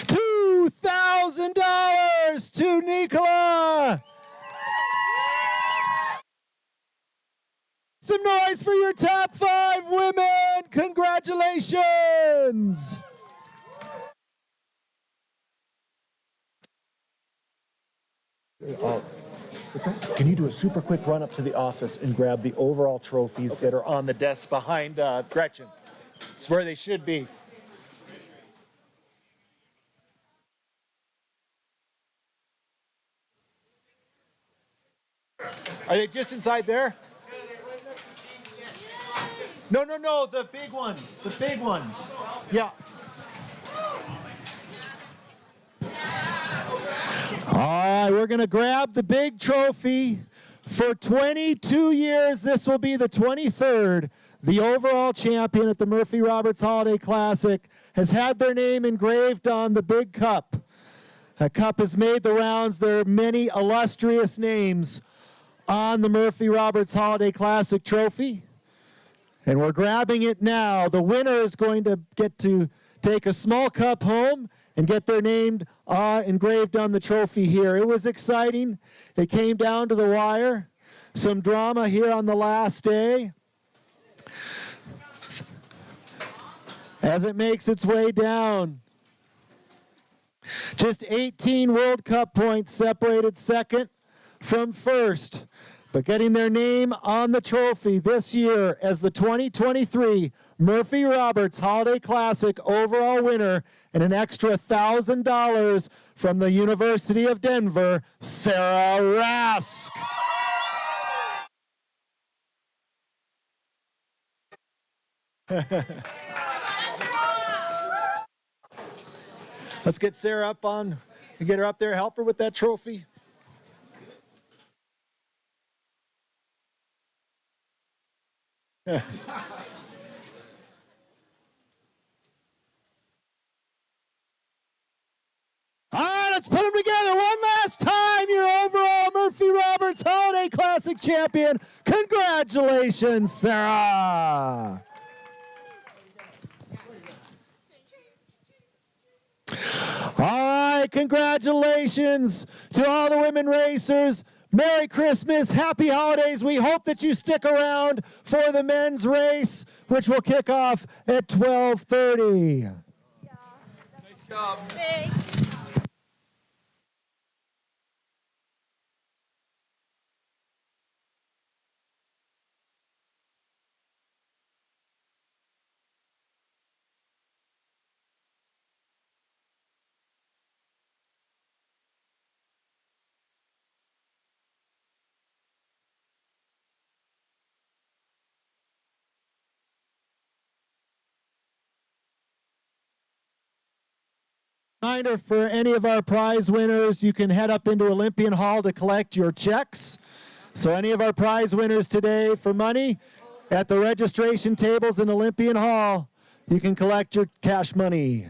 $2,000 to Nicola. Some noise for your top 5 women. Congratulations. Can you do a super quick run up to the office and grab the overall trophies that are on the desk behind Gretchen? It's where they should be. Are they just inside there? No, the big ones. The big ones. Yeah. All right, we're going to grab the big trophy. For 22 years, this will be the 23rd. The overall champion at the Murphy Roberts Holiday Classic has had their name engraved on the big cup. That cup has made the rounds. There are many illustrious names on the Murphy Roberts Holiday Classic trophy. And we're grabbing it now. The winner is going to get to take a small cup home and get their name engraved on the trophy here. It was exciting. It came down to the wire. Some drama here on the last day. As it makes its way down. Just 18 World Cup points separated second from first, but getting their name on the trophy this year as the 2023 Murphy Roberts Holiday Classic overall winner and an extra $1,000 from the University of Denver, Sarah Rask. Let's get Sarah up on, get her up there, help her with that trophy. All right, let's put them together one last time. Your overall Murphy Roberts Holiday Classic champion. Congratulations, Sarah. All right, congratulations to all the women racers. Merry Christmas, happy holidays. We hope that you stick around for the men's race, which will kick off at 12:30. Nice job. Thanks. Reminder for any of our prize winners, you can head up into Olympian Hall to collect your checks. So any of our prize winners today for money, at the registration tables in Olympian Hall, you can collect your cash money.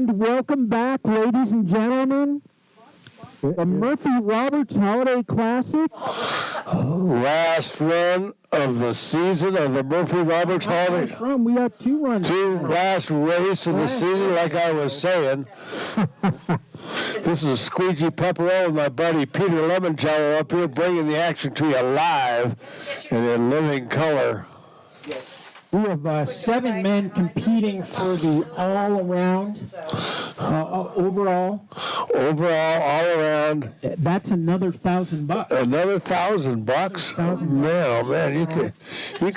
And welcome back, ladies and gentlemen. The Murphy Roberts Holiday Classic. Last run of the season of the Murphy Roberts Holiday. Last run, we got 2 runs. Last race of the season, like I was saying. This is Squeegee Pepperell and my buddy Peter Lemoncello up here bringing the action to you live and in living color. Yes. We have 7 men competing for the all-around, overall. Overall, all around. That's another $1,000. Another $1,000. Man, oh man, you could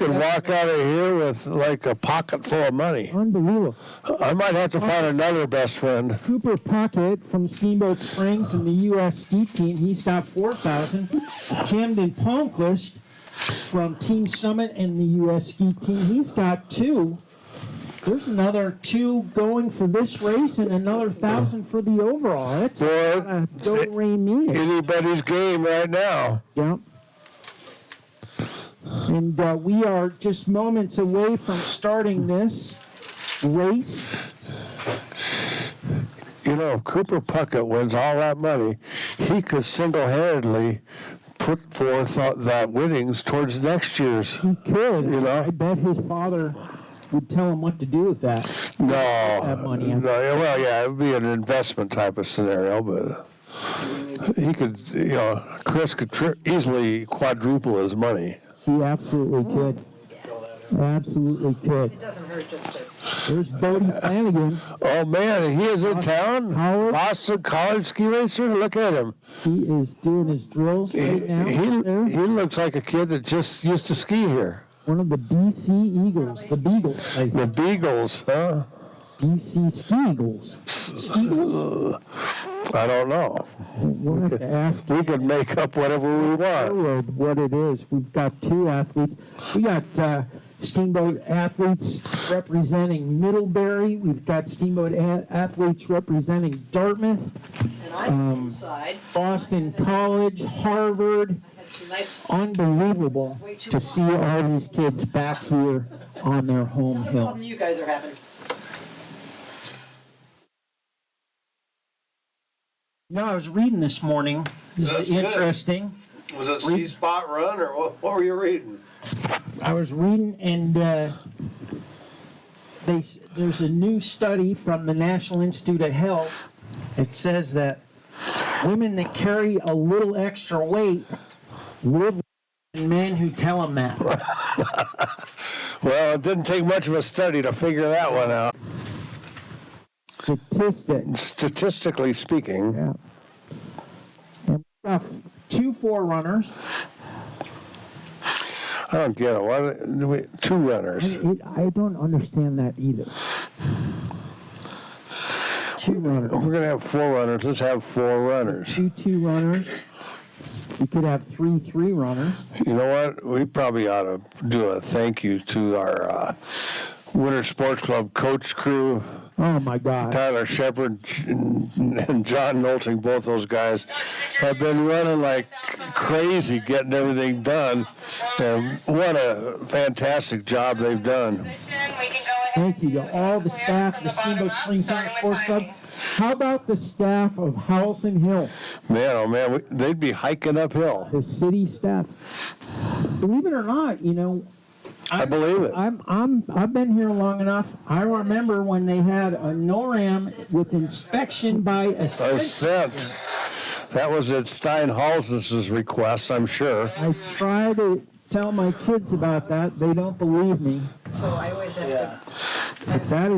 walk out of here with like a pocket full of money. Unbelievable. I might have to find another best friend. Cooper Puckett from Steamboat Springs and the U.S. ski team, he's got $4,000. Camden Palmquist from Team Summit and the U.S. ski team, he's got 2. There's another 2 going for this race and another 1,000 for the overall. That's a do-re meeting. Anybody's game right now. Yeah. And we are just moments away from starting this race. You know, if Cooper Puckett wins all that money, he could single-handedly put forth that winnings towards next year's. He could. You know? I bet his father would tell him what to do with that. That money. Well, yeah, it would be an investment type of scenario, but he could, Chris could easily quadruple his money. He absolutely could. Absolutely could. It doesn't hurt just to. There's Bodie Flanagan. Oh, man, he is in town? Howard. Boston College ski racer? Look at him. He is doing his drills right now. He looks like a kid that just used to ski here. One of the BC Eagles, the Beagles. I think. The Beagles, huh? BC Ski Eagles. Ski Eagles? I don't know. We'll have to ask We can make up whatever we want. what it is. We've got 2 athletes. We got Steamboat athletes representing Middlebury. We've got Steamboat athletes representing Dartmouth, And I'm inside. Boston College, Harvard. Some nice. Unbelievable to see all these kids back here on their home hill. Problem you guys are having. I was reading this morning. This is interesting. Was it C-Spot Run, or what were you reading? I was reading, and there's a new study from the National Institute of Health. It says that women that carry a little extra weight live with men who tell them that. Well, it didn't take much of a study to figure that one out. Statistically speaking. Yeah. And we got 2 4-runners. I don't get it. Why 2 runners? I don't understand that either. 2 runners. If we're going to have 4 runners, let's have 4 runners. 2 2-runners. We could have 3 3-runners. You know what? We probably ought to do a thank you to our Winter Sports Club coach crew. Oh, my God. Tyler Shepard and John Nolting, both those guys, have been running like crazy getting everything done. And what a fantastic job they've done. Thank you to all the staff of the Steamboat Springs Center Sports Club. How about the staff of Howelsen Hill? Man, oh man, they'd be hiking uphill. The city staff. Believe it or not, I believe it. I've been here long enough. I remember when they had a NORAM with inspection by Ascent. That was at Steinhals's request, I'm sure. I try to tell my kids about that. They don't believe me. So I always have to. But that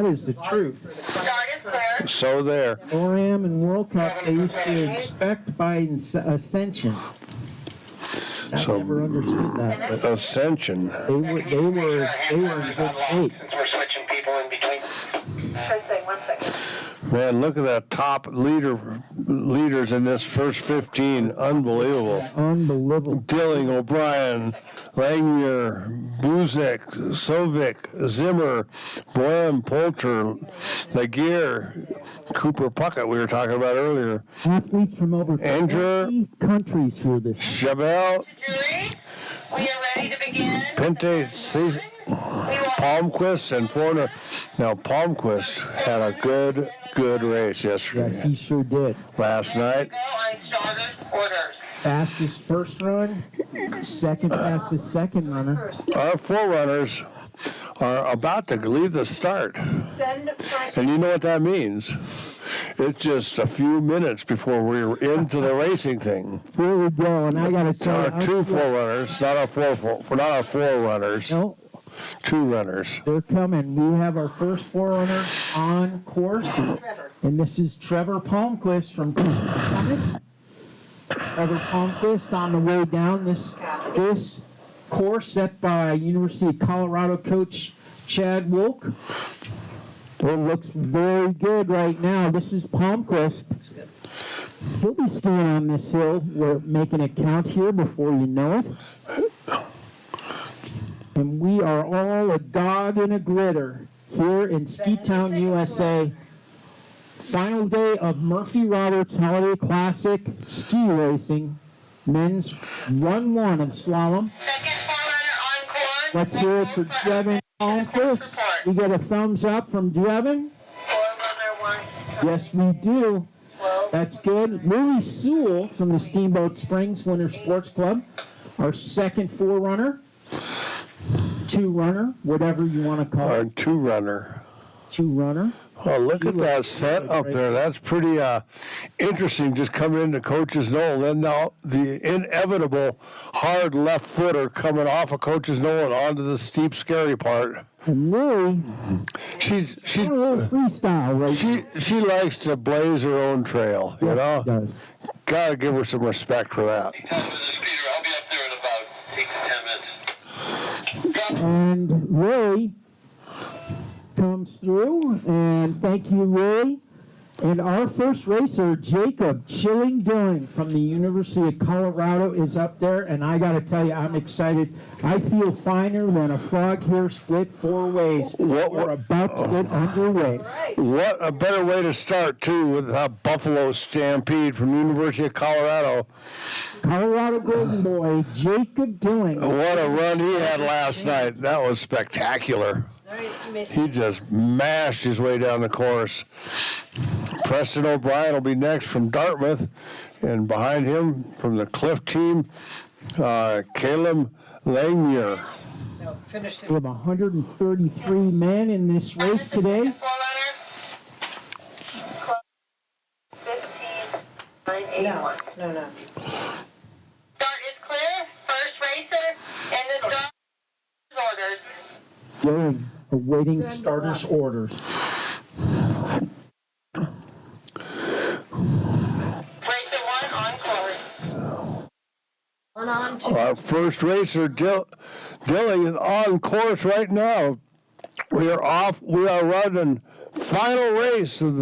is the truth. So there. NORAM and World Cup, they used to inspect by Ascension. I never understood that. But Ascension. They were in good shape. We're switching people in between. One second. Man, look at that top leaders in this first 15. Unbelievable. Unbelievable. Dilling, O'Brien, Langmuir, Buzek, Sovic, Zimmer, Boehm, Poulter, Laguerre, Cooper Puckett we were talking about earlier. Athletes from over Andrew, 20 countries here this year. Chabelle, Julie, we are ready to begin. Pente, Palmquist and Forner. Now, Palmquist had a good race Yeah, yesterday. he sure did. Last night, Fastest first run, second fastest second runner. our forerunners are about to leave the start. Send fresh. And you know what that means? It's just a few minutes before we're into the racing thing. Here we go, and I got to tell you, Our two forerunners, not our forerunners, No, two runners. they're coming. We have our first forerunner on course, Trevor. and this is Trevor Palmquist from Summit. Trevor Palmquist on the way down this course set by University of Colorado coach Chad Wolk. It looks very good right now. This is Palmquist. He'll be skiing on this hill. We're making it count here before you know it. And we are all agog and a glitter here in Ski Town, USA. Final day of Murphy Roberts Holiday Classic ski racing. Men's 1-1 of slalom. Second forerunner on course. Let's hear it for Devin Palmquist. We get a thumbs up from Devin. Forerunner one. Yes, we do. That's good. Louis Sewell from the Steamboat Springs Winter Sports Club, our second forerunner, two-runner, whatever you want to call Our it, two-runner. two-runner. Oh, look at that set up there. That's pretty interesting, just coming into Coach's Knoll. Then now the inevitable hard left footer coming off of Coach's Knoll and onto the steep, scary part. And Lily, She's a little freestyle right she likes to blaze her own trail, you know? does. Gotta give her some respect for that. I'll be up there in about 8 to 10 minutes. And Ray comes through, and thank you, Ray. And our first racer, Jacob Chilling-Dillon from the University of Colorado, is up there, and I got to tell you, I'm excited. I feel finer than a frog hair split four ways. We're about to get underway. What a better way to start, too, with Buffalo Stampede from the University of Colorado. Colorado Golden Boy, Jacob Dillon. What a run he had last night. That was spectacular. He just mashed his way down the course. Preston O'Brien will be next from Dartmouth, and behind him from the Cliff team, Caleb Langmuir. We have 133 men in this race today. Forerunner. 15.981. No. Start is clear. First racer and the start orders. Dillon awaiting starters' orders. Racer one on course. One on two. Our first racer, Dilling, is on course right now. We are off. We are running final race of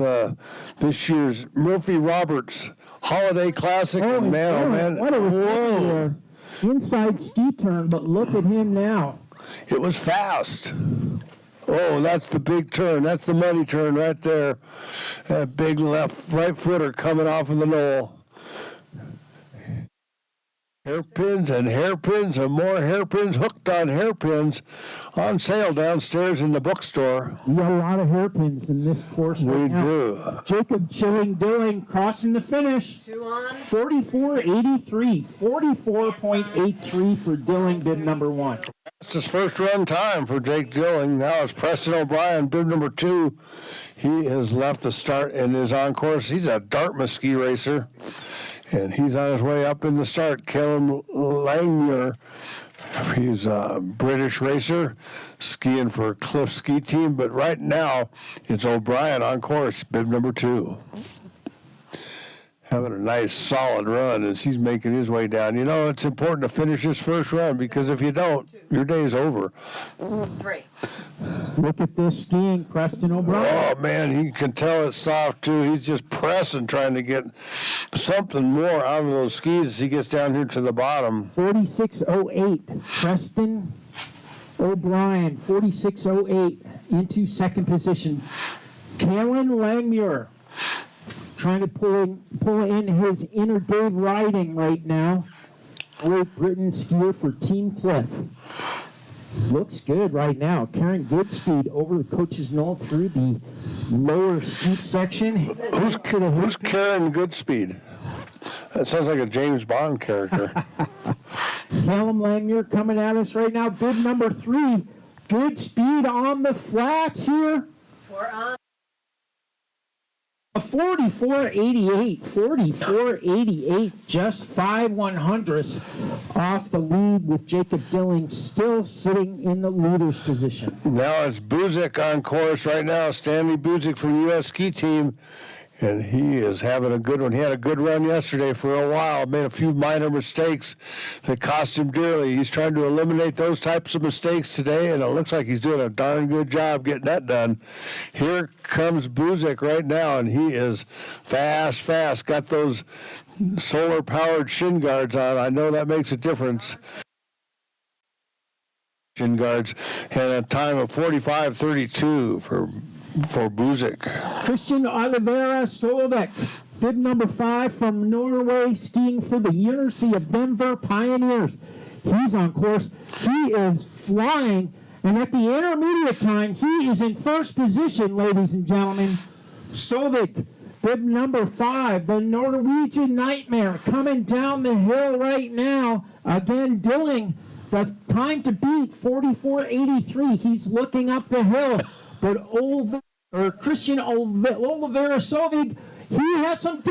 this year's Murphy Roberts Holiday Classic. Oh, man, what a whoa! inside ski turn, but look at him now. It was fast. Oh, that's the big turn. That's the money turn right there. That big right footer coming off of the knoll. Hairpins and hairpins and more hairpins, hooked on hairpins, on sale downstairs in the bookstore. We got a lot of hairpins in this course right We now. do. Jacob Chilling-Dillon crossing the finish. 2 on. 44.83. 44.83 for Dillon, bib number one. That's his first run time for Jake Dilling. Now it's Preston O'Brien, bib number 2. He has left the start and is on course. He's a Dartmouth ski racer, and he's on his way up in the start. Caleb Langmuir, he's a British racer skiing for Cliff Ski Team, but right now it's O'Brien on course, bib number 2. Having a nice solid run as he's making his way down. You know, it's important to finish his first run, because if you don't, your day's over. 3. Look at this skiing, Preston O'Brien. Oh, man, he can tell it's soft, too. He's just pressing, trying to get something more out of those skis as he gets down here to the bottom. 46.08. Preston O'Brien, 46.08 into second position. Kalen Langmuir trying to pull in his inner Dave riding right now. Great Britain skier for Team Cliff. looks good right now. Karen Goodspeed over the coach's knoll through the lower steep section. Who's Karen Goodspeed? That sounds like a James Bond character. Callum Langmuir coming at us right now. Bid number 3. Goodspeed on the flats here. 4 on. A 44.88, 44.88, just 5/100ths off the lead with Jacob Dilling still sitting in the leader's position. Now it's Buzik on course right now. Stanley Buzik from the U.S. ski team. And he is having a good one. He had a good run yesterday for a while, made a few minor mistakes that cost him dearly. He's trying to eliminate those types of mistakes today, and it looks like he's doing a darn good job getting that done. Here comes Buzik right now, and he is fast. Got those solar-powered shin guards on. I know that makes a difference. Shin guards, and a time of 45:32 for Buzik. Christian Oliveira Solvik, bib number 5 from Norway, skiing for the University of Denver Pioneers. He's on course. He is flying, and at the intermediate time, he is in first position, ladies and gentlemen. Solvik, bib number 5, the Norwegian Nightmare, coming down the hill right now. Again, Dilling, the time to beat, 44.83. He's looking up the hill. But Christian Oliveira Solvik, he has some.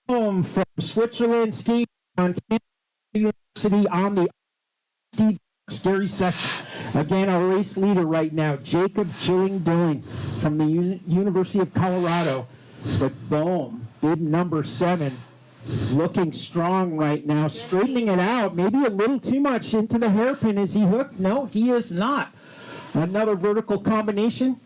From Switzerland, skiing on University on the steep scary section. Again, our race leader right now, Jacob Dilling from the University of Colorado. But boom, bib number 7, looking strong right now, straightening it out, maybe a little too much into the hairpin. Is he hooked? No, he is not. Another vertical combination.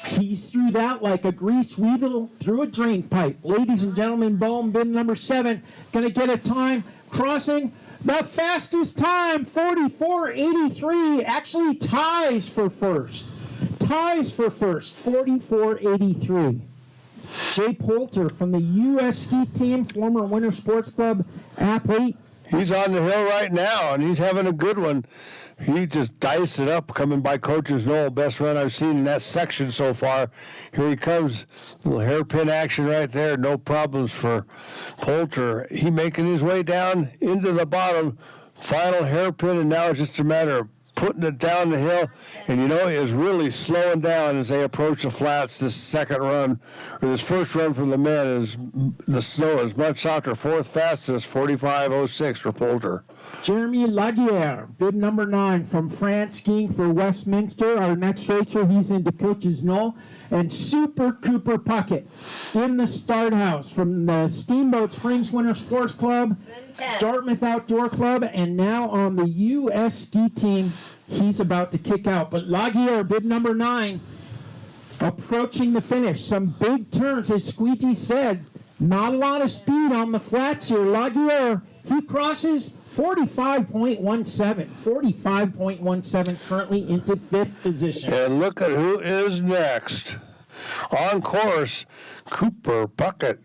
He's through that like a grease weevil through a drain pipe. Ladies and gentlemen, boom, bib number 7, going to get a time crossing the fastest time, 44.83, actually ties for first, 44.83. Jay Poulter from the U.S. ski team, former Winter Sports Club athlete. He's on the hill right now, and he's having a good one. He just diced it up coming by Coach's Knoll. Best run I've seen in that section so far. Here he comes. Little hairpin action right there. No problems for Poulter. He making his way down into the bottom. Final hairpin, and now it's just a matter of putting it down the hill, and he is really slowing down as they approach the flats. This second run, or this first run from the men, is the snow is much softer. Fourth fastest, 45.06 for Poulter. Jeremy Laguerre, bib number 9 from France, skiing for Westminster. Our next racer, he's into Coach's Knoll. And Super Cooper Puckett in the start house from the Steamboat Springs Winter Sports Club, Dartmouth Outdoor Club, and now on the U.S. ski team. He's about to kick out. But Laguerre, bib number 9, approaching the finish. Some big turns, as Squeegee said. Not a lot of speed on the flats here. Laguerre, he crosses 45.17, currently into 5th position. And look at who is next. On course, Cooper Puckett.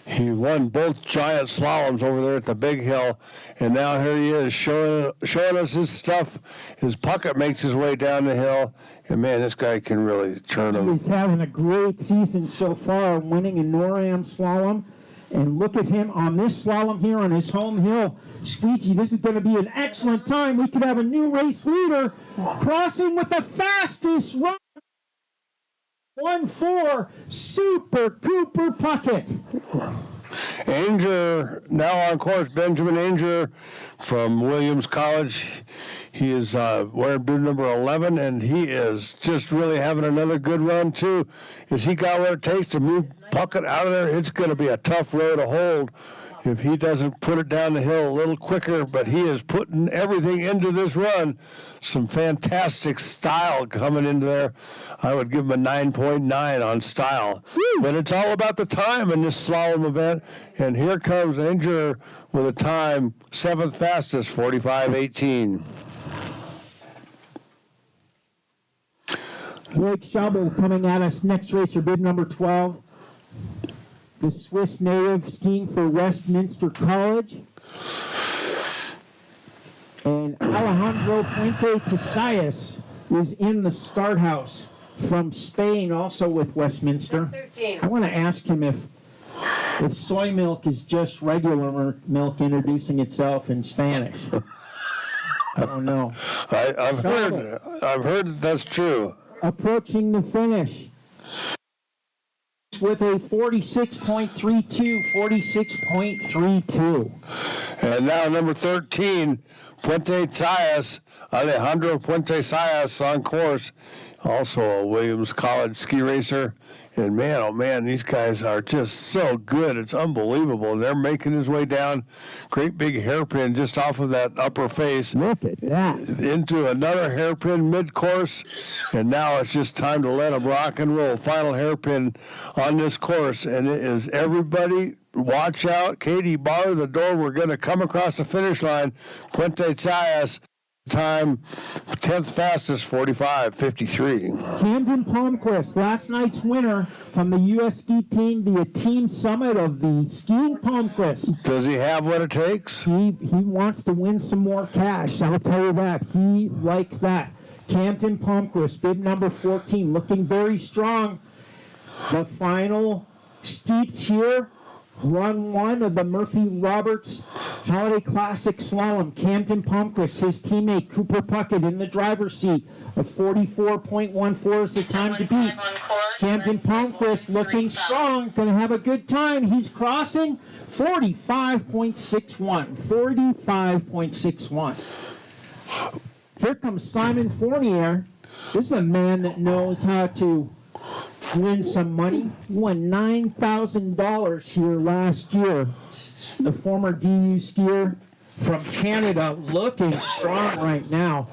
He won both giant slaloms over there at the Big Hill, and now here he is showing us his stuff. His Puckett makes his way down the hill, and man, this guy can really turn him. He's having a great season so far, winning a NORAM slalom. And look at him on this slalom here on his home hill. Squeegee, this is going to be an excellent time. We could have a new race leader crossing with the fastest run. 1-4, Super Cooper Puckett. Anger, now on course, Benjamin Anger from Williams College. He is wearing bib number 11, and he is just really having another good run, too. Has he got what it takes to move Puckett out of there? It's going to be a tough row to hold if he doesn't put it down the hill a little quicker, but he is putting everything into this run. Some fantastic style coming into there. I would give him a 9.9 on style. But it's all about the time in this slalom event, and here comes Anger with a time, 7th fastest, 45.18. Blake Schaubel coming at us, next racer, bib number 12. The Swiss native skiing for Westminster College. And Alejandro Puente Tesayas is in the start house from Spain, also with Westminster. 13. I want to ask him if soy milk is just regular milk introducing itself in Spanish. I don't know. I've heard that that's true. Approaching the finish with a 46.32, 46.32. And now number 13, Puente Sayas, Alejandro Puente Sayas on course, also a Williams College ski racer. And man, oh man, these guys are just so good. It's unbelievable. They're making his way down. Great big hairpin just off of that upper face. Look at that. Into another hairpin mid-course. And now it's just time to let them rock and roll. Final hairpin on this course. And it is everybody, watch out. Katie, bar the door. We're going to come across the finish line. Puente Sayas. Time 10th fastest, 45.53. Camden Palmquist, last night's winner from the U.S. ski team via team summit of the skiing Palmquist. Does he have what it takes? He wants to win some more cash, I'll tell you that. He likes that. Camden Palmquist, bib number 14, looking very strong. The final steeps here. Run 1 of the Murphy Roberts Holiday Classic Slalom. Camden Palmquist, his teammate Cooper Puckett in the driver's seat. A 44.14 is the time to beat. Camden Palmquist looking strong, going to have a good time. He's crossing 45.61. 45.61. Here comes Simon Fournier. This is a man that knows how to win some money. He won $9,000 here last year. The former DU skier from Canada looking strong right now.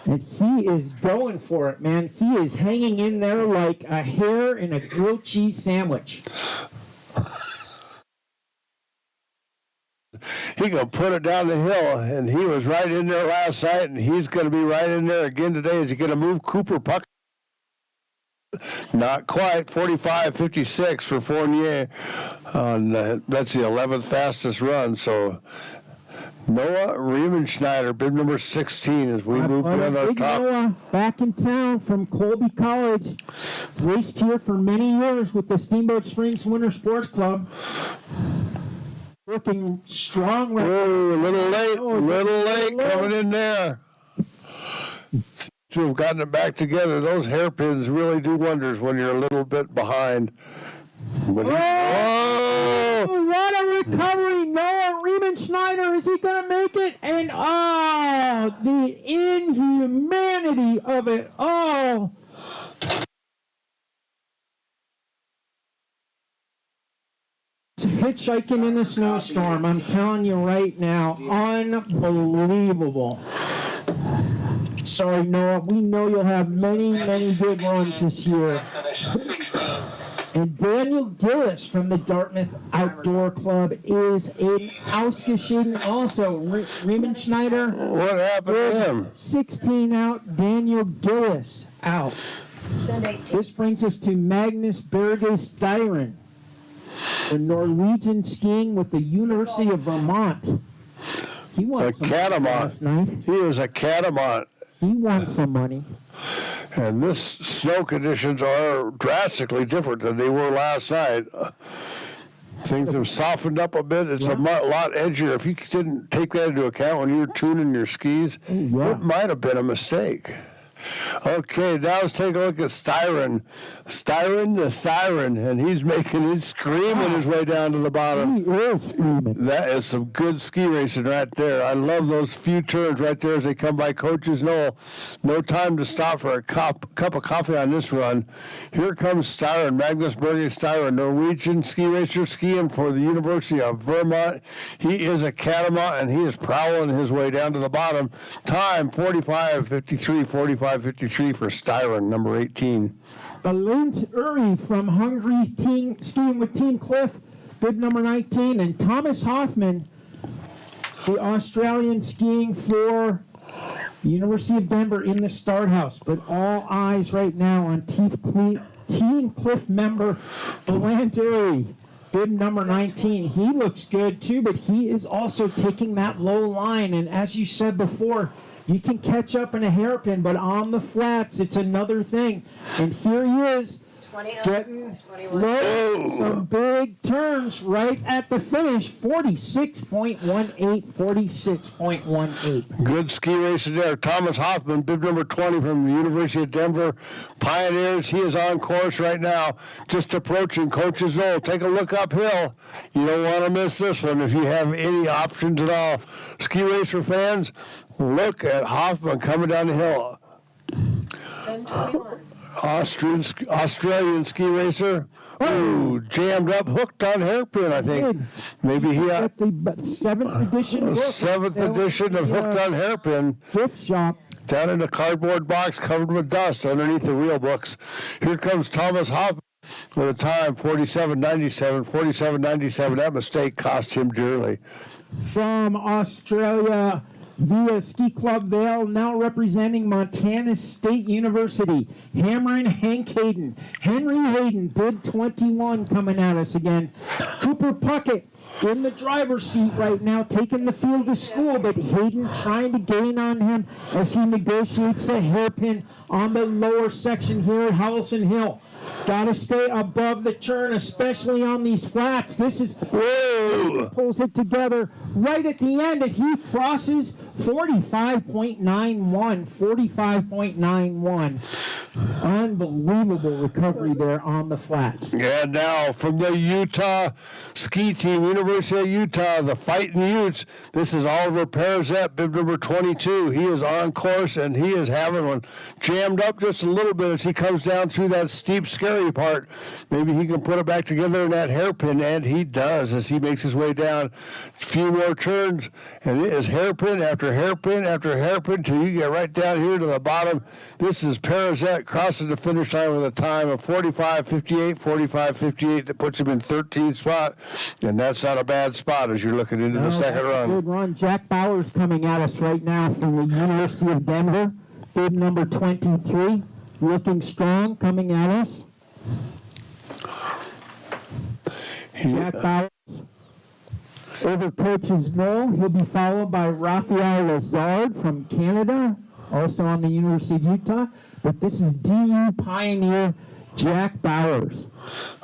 And he is going for it, man. He is hanging in there like a hare in a grilled cheese sandwich. He can put it down the hill, and he was right in there last night, and he's going to be right in there again today. Is he going to move Cooper Puckett? Not quite. 45.56 for Fournier. That's the 11th fastest run. So Noah Riemenschneider, bib number 16, as we move beyond our top. Noah, back in town from Colby College. Raced here for many years with the Steamboat Springs Winter Sports Club. Looking strong right now. Whoa, a little late coming in there. To have gotten it back together. Those hairpins really do wonders when you're a little bit behind. But what a recovery. Noah Riemenschneider, is he going to make it? And the inhumanity of it all. Hitchhiking in the snowstorm, I'm telling you right now, unbelievable. Sorry, Noah. We know you'll have many, many good runs this year. And Daniel Gillis from the Dartmouth Outdoor Club is in Auskishing also. Riemenschneider. What happened to him? 16 out. Daniel Gillis out. This brings us to Magnus Berge Styren, the Norwegian skiing with the University of Vermont. He won some money last night. He is a catamount. He won some money. And this snow conditions are drastically different than they were last night. Things have softened up a bit. It's a lot edgier. If you didn't take that into account when you were tuning your skis, it might have been a mistake. Okay, now let's take a look at Styron. Styron the Siren, and he's screaming his way down to the bottom. He is screaming. That is some good ski racing right there. I love those few turns right there as they come by Coaches Knoll. No time to stop for a cup of coffee on this run. Here comes Styron, Magnus Berge Styron, Norwegian ski racer skiing for the University of Vermont. He is a catamount, and he is prowling his way down to the bottom. Time 45:53, 45:53 for Styron, number 18. Balint Uri from Hungary skiing with Team Cliff, bib number 19. And Thomas Hoffman, the Australian skiing for the University of Denver in the start house. But all eyes right now on Team Cliff member Balint Uri, bib number 19. He looks good too, but he is also taking that low line. And as you said before, you can catch up in a hairpin, but on the flats, it's another thing. And here he is, getting low, some big turns right at the finish, 46.18, 46.18. Good ski racing there. Thomas Hoffman, bib number 20 from the University of Denver Pioneers. He is on course right now, just approaching Coaches Knoll. Take a look uphill. You don't want to miss this one if you have any options at all. Ski racer fans, look at Hoffman coming down the hill. 721. Australian ski racer. Ooh, jammed up, hooked on hairpin, I think. Maybe he had the 7th edition book. 7th edition of Hooked on Hairpin. Gift shop. Down in a cardboard box covered with dust underneath the real books. Here comes Thomas Hoffman with a time 47.97, 47.97. That mistake cost him dearly. From Australia, via Ski Club Vale, now representing Montana State University, Cameron Hank Hayden. Henry Hayden, bib 21, coming at us again. Cooper Puckett in the driver's seat right now, taking the field to school, but Hayden trying to gain on him as he negotiates the hairpin on the lower section here at Howelsen Hill. Got to stay above the turn, especially on these flats. This is pulls it together right at the end, and he crosses 45.91. 45.91. Unbelievable recovery there on the flats. And now from the Utah ski team, University of Utah, the Fighting Utes. This is Oliver Perizet, bib number 22. He is on course, and he is having one jammed up just a little bit as he comes down through that steep, scary part. Maybe he can put it back together in that hairpin, and he does as he makes his way down. A few more turns, and it is hairpin after hairpin after hairpin till you get right down here to the bottom. This is Perizet crosses the finish line with a time of 45.58, 45.58. That puts him in 13th spot, and that's not a bad spot as you're looking into the second run. Good run. Jack Bowers coming at us right now from the University of Denver, bib number 23, looking strong, coming at us. Jack Bowers over Coaches Knoll. He'll be followed by Raphael Lazard from Canada, also on the University of Utah. But this is DU pioneer Jack Bowers.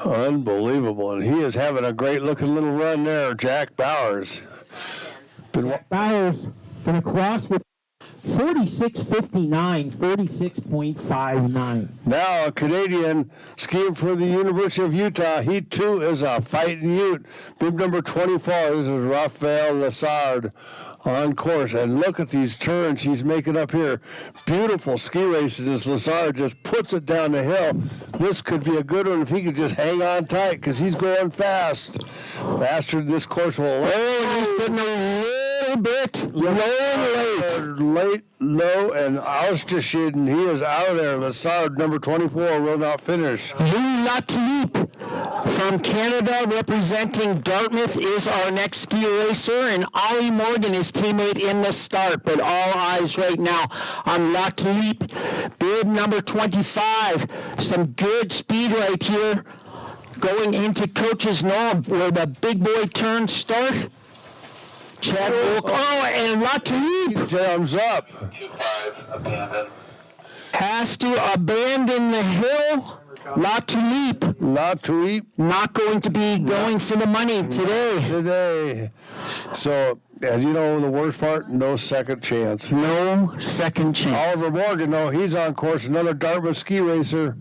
Unbelievable. And he is having a great looking little run there, Jack Bowers. Jack Bowers going to cross with 46.59, 46.59. Now a Canadian skiing for the University of Utah. He too is a Fighting Ute. Bib number 24. This is Raphael Lassard on course. And look at these turns he's making up here. Beautiful ski racing as Lassard just puts it down the hill. This could be a good one if he could just hang on tight because he's going fast. Faster than this course will. Oh, he's getting a little bit low, and Austerschieden, he is out of there. Lassard, number 24, will not finish. Louis Latulippe from Canada, representing Dartmouth, is our next ski racer, and Ollie Morgan, his teammate in the start. But all eyes right now on Latulippe, bib number 25. Some good speed right here going into Coaches Knoll where the big boy turns start. Chad Wilk, and Latulippe jams up. Has to abandon the hill. Latulippe Latulippe not going to be going for the money today. So And you know the worst part? No second chance. No second chance. Oliver Morgan, no, he's on course, another Dartmouth ski racer,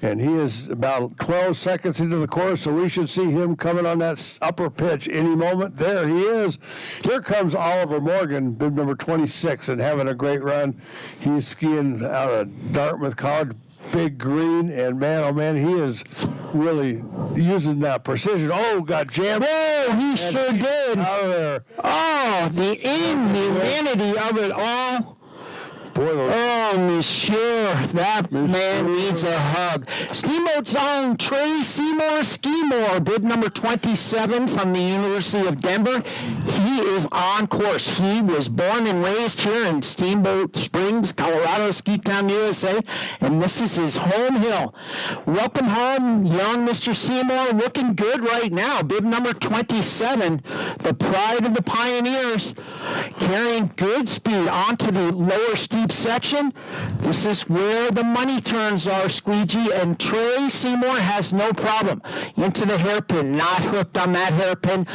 and he is about 12 seconds into the course, so we should see him coming on that upper pitch any moment. There he is. Here comes Oliver Morgan, bib number 26, and having a great run. He's skiing out of Dartmouth College, big green, and man, oh man, he is really using that precision. Oh, got jammed. Whoa, he sure did. Out of there. Oh, the inhumanity of it all. Boy, Oh, monsieur, that man needs a hug. Steamboat's own Trey Skimore, bib number 27 from the University of Denver. He is on course. He was born and raised here in Steamboat Springs, Colorado, Ski Town, USA, and this is his home hill. Welcome home, young Mr. Seymour, looking good right now. Bib number 27, the pride of the Pioneers, carrying good speed onto the lower steep section. This is where the money turns are, Squeegee, and Trey Seymour has no problem. Into the hairpin, not hooked on that hairpin.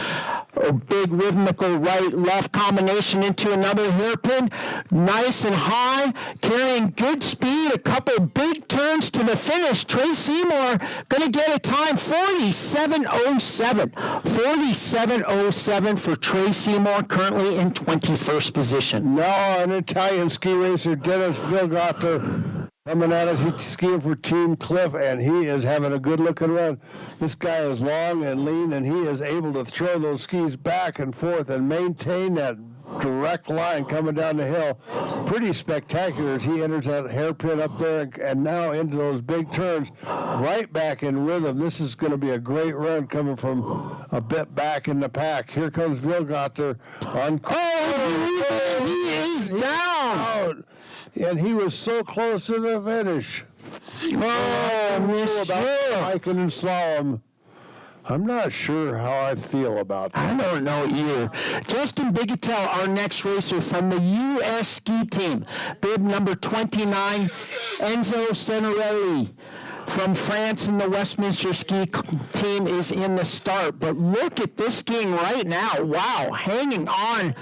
A big rhythmical right-left combination into another hairpin. Nice and high, carrying good speed. A couple big turns to the finish. Trey Seymour going to get a time 47.07. 47.07 for Trey Seymour, currently in 21st position. Now an Italian ski racer, Dennis Vilgater, coming at us. He's skiing for Team Cliff, and he is having a good-looking run. This guy is long and lean, and he is able to throw those skis back and forth and maintain that direct line coming down the hill. Pretty spectacular as he enters that hairpin up there and now into those big turns, right back in rhythm. This is going to be a great run coming from a bit back in the pack. Here comes Vilgater on. Oh, he is down. And he was so close to the finish. Oh, monsieur. Hiking and slalom. I'm not sure how I feel about that. I don't know either. Justin Bigetel, our next racer from the U.S. ski team, bib number 29, Enzo Senerelli from France and the Westminster ski team is in the start. But look at this skiing right now. Wow, hanging on.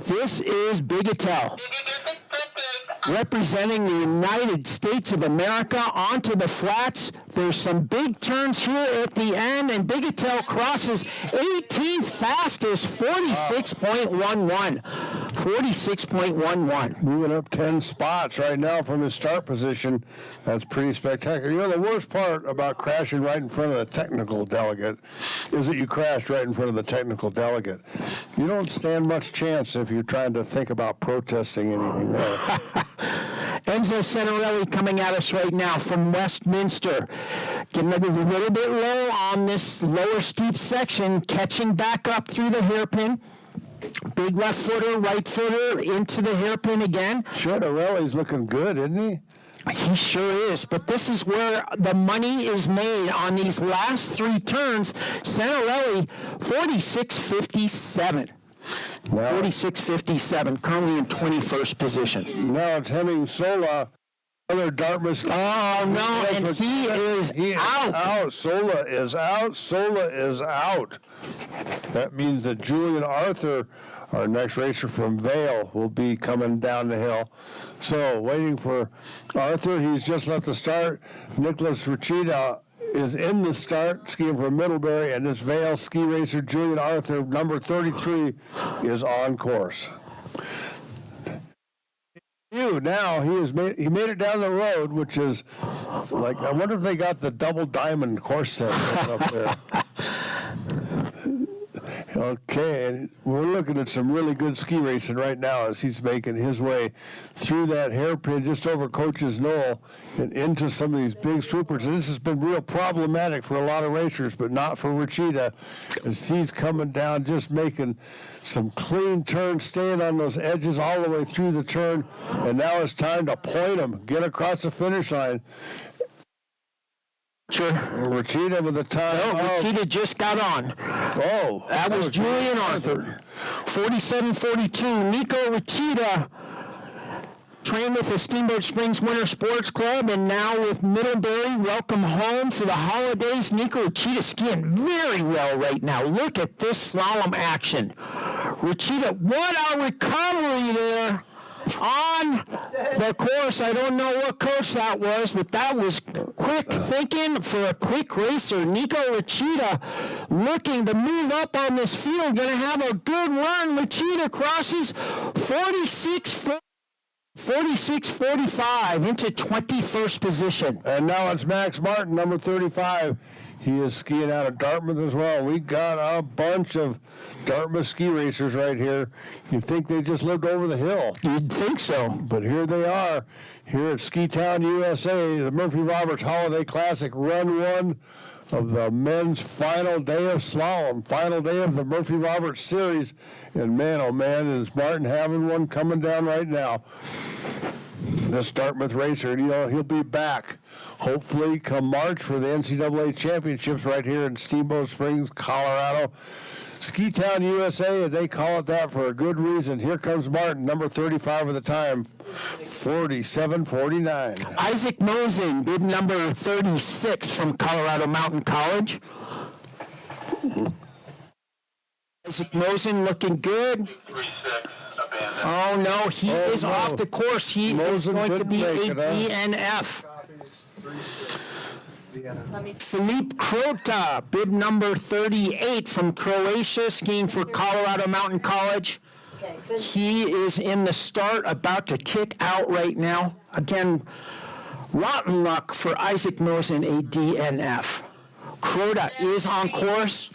This is Bigetel, representing the United States of America onto the flats. There's some big turns here at the end, and Bigetel crosses 18th fastest, 46.11. 46.11. Moving up 10 spots right now from his start position. That's pretty spectacular. You know, the worst part about crashing right in front of the technical delegate is that you crashed right in front of the technical delegate. You don't stand much chance if you're trying to think about protesting anything there. Enzo Senerelli coming at us right now from Westminster. Getting a little bit low on this lower steep section, catching back up through the hairpin. Big left footer, right footer, into the hairpin again. Senerelli's looking good, isn't he? He sure is, but this is where the money is made on these last three turns. Senerelli, 46.57. 46.57, currently in 21st position. Now it's Hemming Sola, other Dartmouth. Oh, no, and he is out. Sola is out. Sola is out. That means that Julian Arthur, our next racer from Vail, will be coming down the hill. So waiting for Arthur. He's just left the start. Nicholas Ricchita is in the start, skiing for Middlebury, and this Vail ski racer, Julian Arthur, number 33, is on course. Now he made it down the road, which is like, I wonder if they got the double diamond course set up there. Okay, and we're looking at some really good ski racing right now as he's making his way through that hairpin just over Coach's Knoll and into some of these big swoopers. And this has been real problematic for a lot of racers, but not for Ricchita, as he's coming down, just making some clean turns, staying on those edges all the way through the turn. And now it's time to point him, get across the finish line. Ricchita with the time. No, Ricchita just got on. Oh. That was Julian Arthur. 47.42. Nico Ricchita trained with the Steamboat Springs Winter Sports Club and now with Middlebury. Welcome home for the holidays. Nico Ricchita skiing very well right now. Look at this slalom action. Rachita, what a recovery there on the course. I don't know what coach that was, but that was quick thinking for a quick racer. Nico Rachita looking to move up on this field, going to have a good run. Rachita crosses 46-45 into 21st position. And now it's Max Martin, number 35. He is skiing out of Dartmouth as well. We got a bunch of Dartmouth ski racers right here. You'd think they just lived over the hill. You'd think so. But here they are, here at Ski Town, USA, the Murphy Roberts Holiday Classic, Run 1 of the men's final day of slalom, final day of the Murphy Roberts Series. And man, oh man, is Martin having one coming down right now. This Dartmouth racer, you know, he'll be back hopefully come March for the NCAA championships right here in Steamboat Springs, Colorado. Ski Town, USA, and they call it that for a good reason. Here comes Martin, number 35 of the time, 47-49. Isaac Mosen, bib number 36 from Colorado Mountain College. Isaac Mosen looking good. Oh no, he is off the course. He is going to be a DNF. Filip Krota, bib number 38 from Croatia, skiing for Colorado Mountain College. He is in the start, about to kick out right now. Again, rotten luck for Isaac Mosen, a DNF. Krota is on course.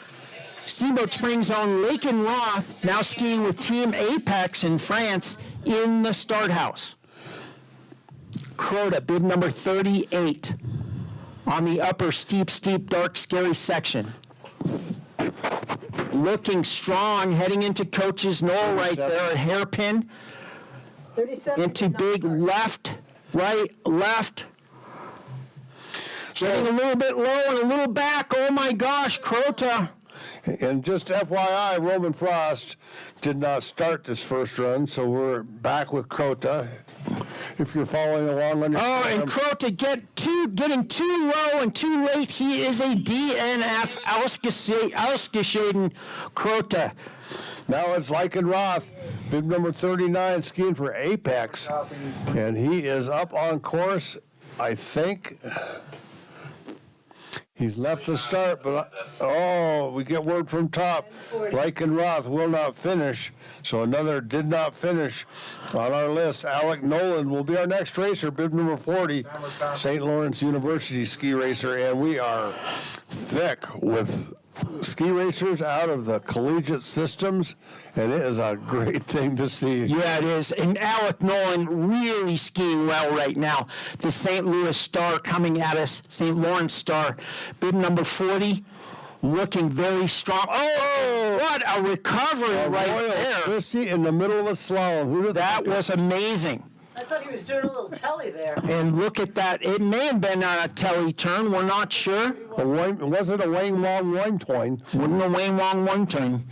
Steamboat Springs' own Laken Roth, now skiing with Team Apex in France in the start house. Krota, bib number 38, on the upper steep, dark, scary section. Looking strong, heading into Coach's Knoll right there, a hairpin. 37. Into big left, right, left. Getting a little bit low and a little back. Oh my gosh, Krota. And just FYI, Roman Frost did not start this first run, so we're back with Krota. If you're following along on your and Krota getting too low and too late. He is a DNF. Ausgeschieden Krota. Now it's Laken Roth, bib number 39, skiing for Apex. And he is up on course, I think. He's left the start, but we get word from top. Laken Roth will not finish, so another did not finish on our list. Alec Nolan will be our next racer, bib number 40, St. Lawrence University ski racer, and we are thick with ski racers out of the collegiate systems, and it is a great thing to see. Yeah, it is. And Alec Nolan really skiing well right now. The St. Louis Star coming at us, St. Lawrence Star, bib number 40, looking very strong. Oh, what a recovery right there. Christie in the middle of a slalom. That was amazing. I thought he was doing a little telly there. And look at that. It may have been on a telly turn. We're not sure. Was it a Wayne Wong one turn? Wasn't a Wayne Wong one turn.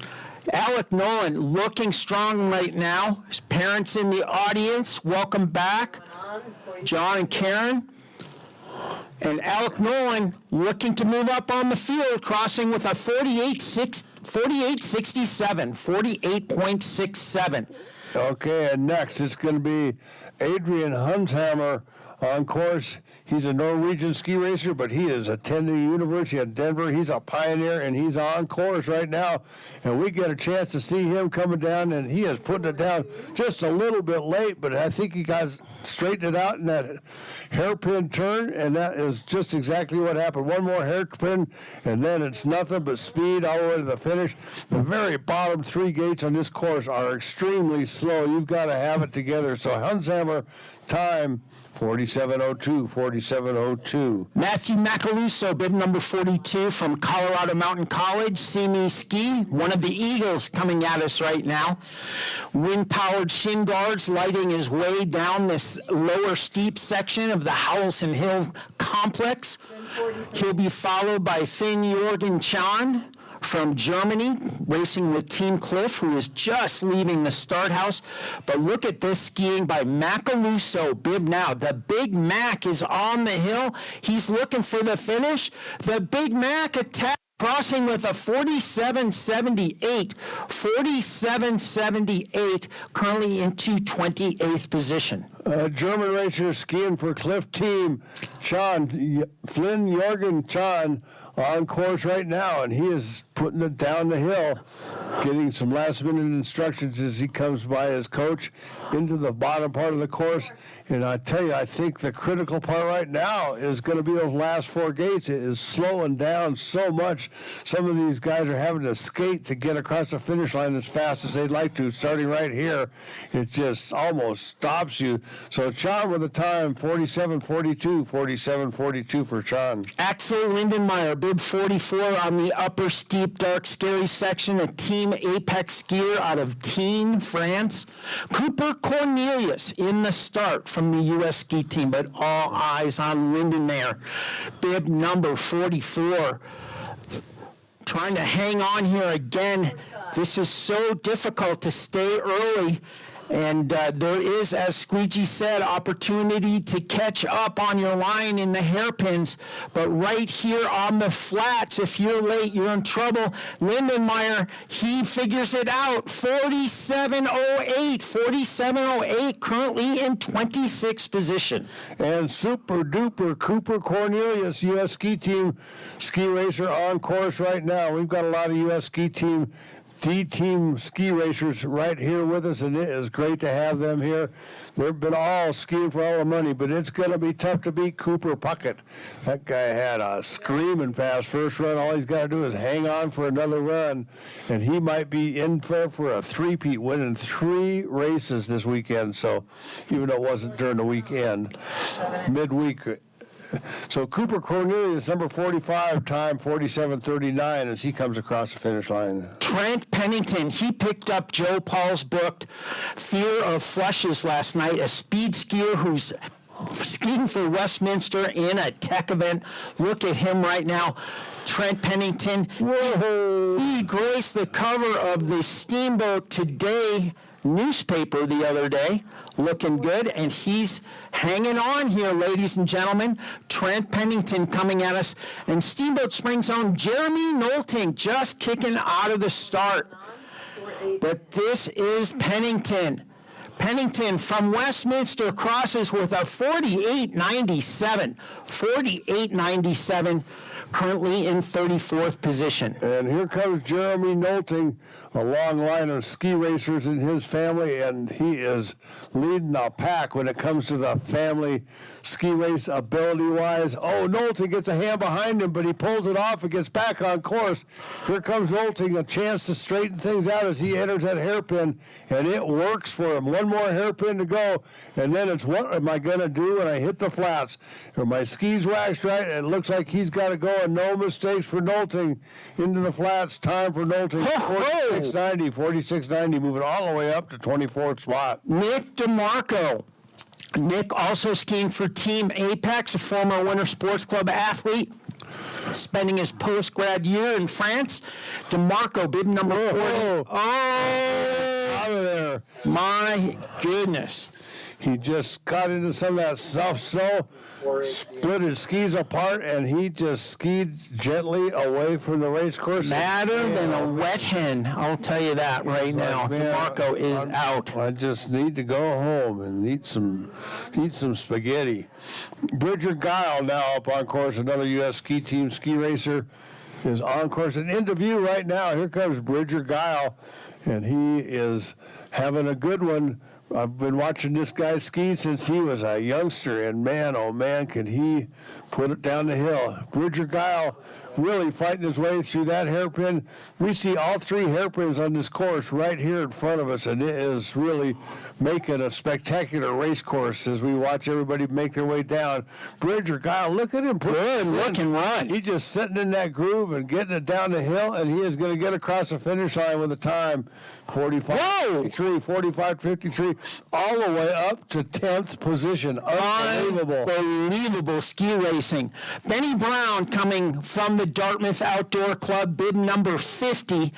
Alec Nolan looking strong right now. His parents in the audience. Welcome back. John and Karen. And Alec Nolan looking to move up on the field, crossing with a 48.67. Okay, and next it's going to be Adrian Hunshammer on course. He's a Norwegian ski racer, but he is attending the University of Denver. He's a pioneer, and he's on course right now. And we get a chance to see him coming down, and he is putting it down just a little bit late, but I think he got straightened it out in that hairpin turn, and that is just exactly what happened. One more hairpin, and then it's nothing but speed all the way to the finish. The very bottom three gates on this course are extremely slow. You've got to have it together. So Hunshammer time 47:02. Matthew Macaluso, bib number 42 from Colorado Mountain College, See Me Ski, one of the Eagles coming at us right now. Wind-powered shin guards lighting his way down this lower steep section of the Howelsen Hill complex. He'll be followed by Finn Jorgen Chan from Germany, racing with Team Cliff, who is just leaving the start house. But look at this skiing by Macaluso, bib now. The Big Mac is on the hill. He's looking for the finish. The Big Mac attack. crossing with a 47.78. 47.78, currently into 28th position. German racer skiing for Cliff Team, Flynn Jorgen Chan, on course right now, and he is putting it down the hill, getting some last-minute instructions as he comes by his coach into the bottom part of the course. And I tell you, I think the critical part right now is going to be those last four gates. It is slowing down so much. Some of these guys are having to skate to get across the finish line as fast as they'd like to. Starting right here, it just almost stops you. So Chan with the time, 47.42, 47.42 for Chan. Axel Lindenmeyer, bib 44 on the upper steep, dark, scary section, a Team Apex skier out of Tignes, France. Cooper Cornelius in the start from the U.S. ski team, but all eyes on Lindenmeyer, bib number 44. Trying to hang on here again. This is so difficult to stay early. And there is, as Squeegee said, opportunity to catch up on your line in the hairpins. But right here on the flats, if you're late, you're in trouble. Lindenmeyer, he figures it out. 47.08. 47.08, currently in 26th position. And super duper Cooper Cornelius, U.S. ski team ski racer on course right now. We've got a lot of U.S. ski team D-team ski racers right here with us, and it is great to have them here. They've been all skiing for all the money, but it's going to be tough to beat Cooper Puckett. That guy had a screaming fast first run. All he's got to do is hang on for another run, and he might be in for a three-peat, winning 3 races this weekend. So even though it wasn't during the weekend, midweek. So Cooper Cornelius, number 45, time 47.39 as he comes across the finish line. Trent Pennington, he picked up Joe Paul's book, Fear of Flushes, last night, a speed skier who's skiing for Westminster in a tech event. Look at him right now. Trent Pennington, whoa, he graced the cover of the Steamboat Today newspaper the other day, looking good, and he's hanging on here, ladies and gentlemen. Trent Pennington coming at us, and Steamboat Springs' own Jeremy Nolting just kicking out of the start. But this is Pennington. Pennington from Westminster crosses with a 48.97. 48.97. Currently in 34th position. And here comes Jeremy Nolting, a long line of ski racers in his family, and he is leading the pack when it comes to the family ski race ability-wise. Oh, Nolting gets a hand behind him, but he pulls it off and gets back on course. Here comes Nolting, a chance to straighten things out as he enters that hairpin, and it works for him. One more hairpin to go, and then it's what am I going to do when I hit the flats? Are my skis waxed right? It looks like he's got to go, and no mistakes for Nolting into the flats. Time for Nolting, 46.90, 46.90, moving all the way up to 24th spot. Nick DeMarco. Nick also skiing for Team Apex, a former Winter Sports Club athlete, spending his post-grad year in France. DeMarco, bib number 40. Oh, out of there. My goodness. He just got into some of that soft snow, split his skis apart, and he just skied gently away from the race course. Madder than a wet hen, I'll tell you that right now. DeMarco is out. I just need to go home and eat some spaghetti. Bridger Guile now up on course, another U.S. ski team ski racer is on course and into view right now. Here comes Bridger Guile, and he is having a good one. I've been watching this guy ski since he was a youngster, and man, oh man, can he put it down the hill. Bridger Guile really fighting his way through that hairpin. We see all 3 hairpins on this course right here in front of us, and it is really making a spectacular race course as we watch everybody make their way down. Bridger Guile, look at him. Good looking run. He's just sitting in that groove and getting it down the hill, and he is going to get across the finish line with a time 45.53, 45.53, all the way up to 10th position. Unbelievable. Unbelievable ski racing. Benny Brown coming from the Dartmouth Outdoor Club, bib number 50.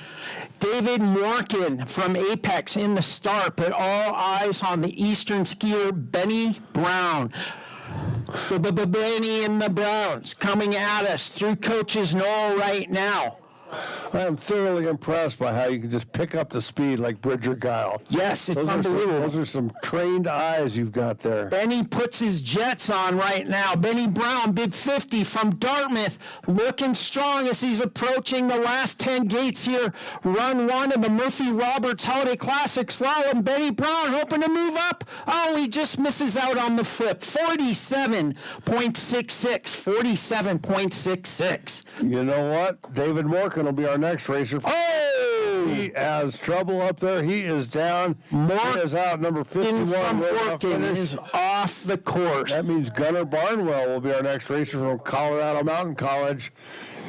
David Morkin from Apex in the start, but all eyes on the Eastern skier Benny Brown. Benny and the Browns coming at us through Coach's Knoll right now. I am thoroughly impressed by how you can just pick up the speed like Bridger Guile. Yes, it's Those unbelievable. are some trained eyes you've got there. Benny puts his jets on right now. Benny Brown, bib 50 from Dartmouth, looking strong as he's approaching the last 10 gates here. Run 1 of the Murphy Roberts Holiday Classic Slalom. Benny Brown hoping to move up. Oh, he just misses out on the flip. 47.66. 47.66. You know what? David Morgan will be our next racer. Oh! He has trouble up there. He is down. He is out, number 51. Morgan is off the course. That means Gunnar Barnwell will be our next racer from Colorado Mountain College.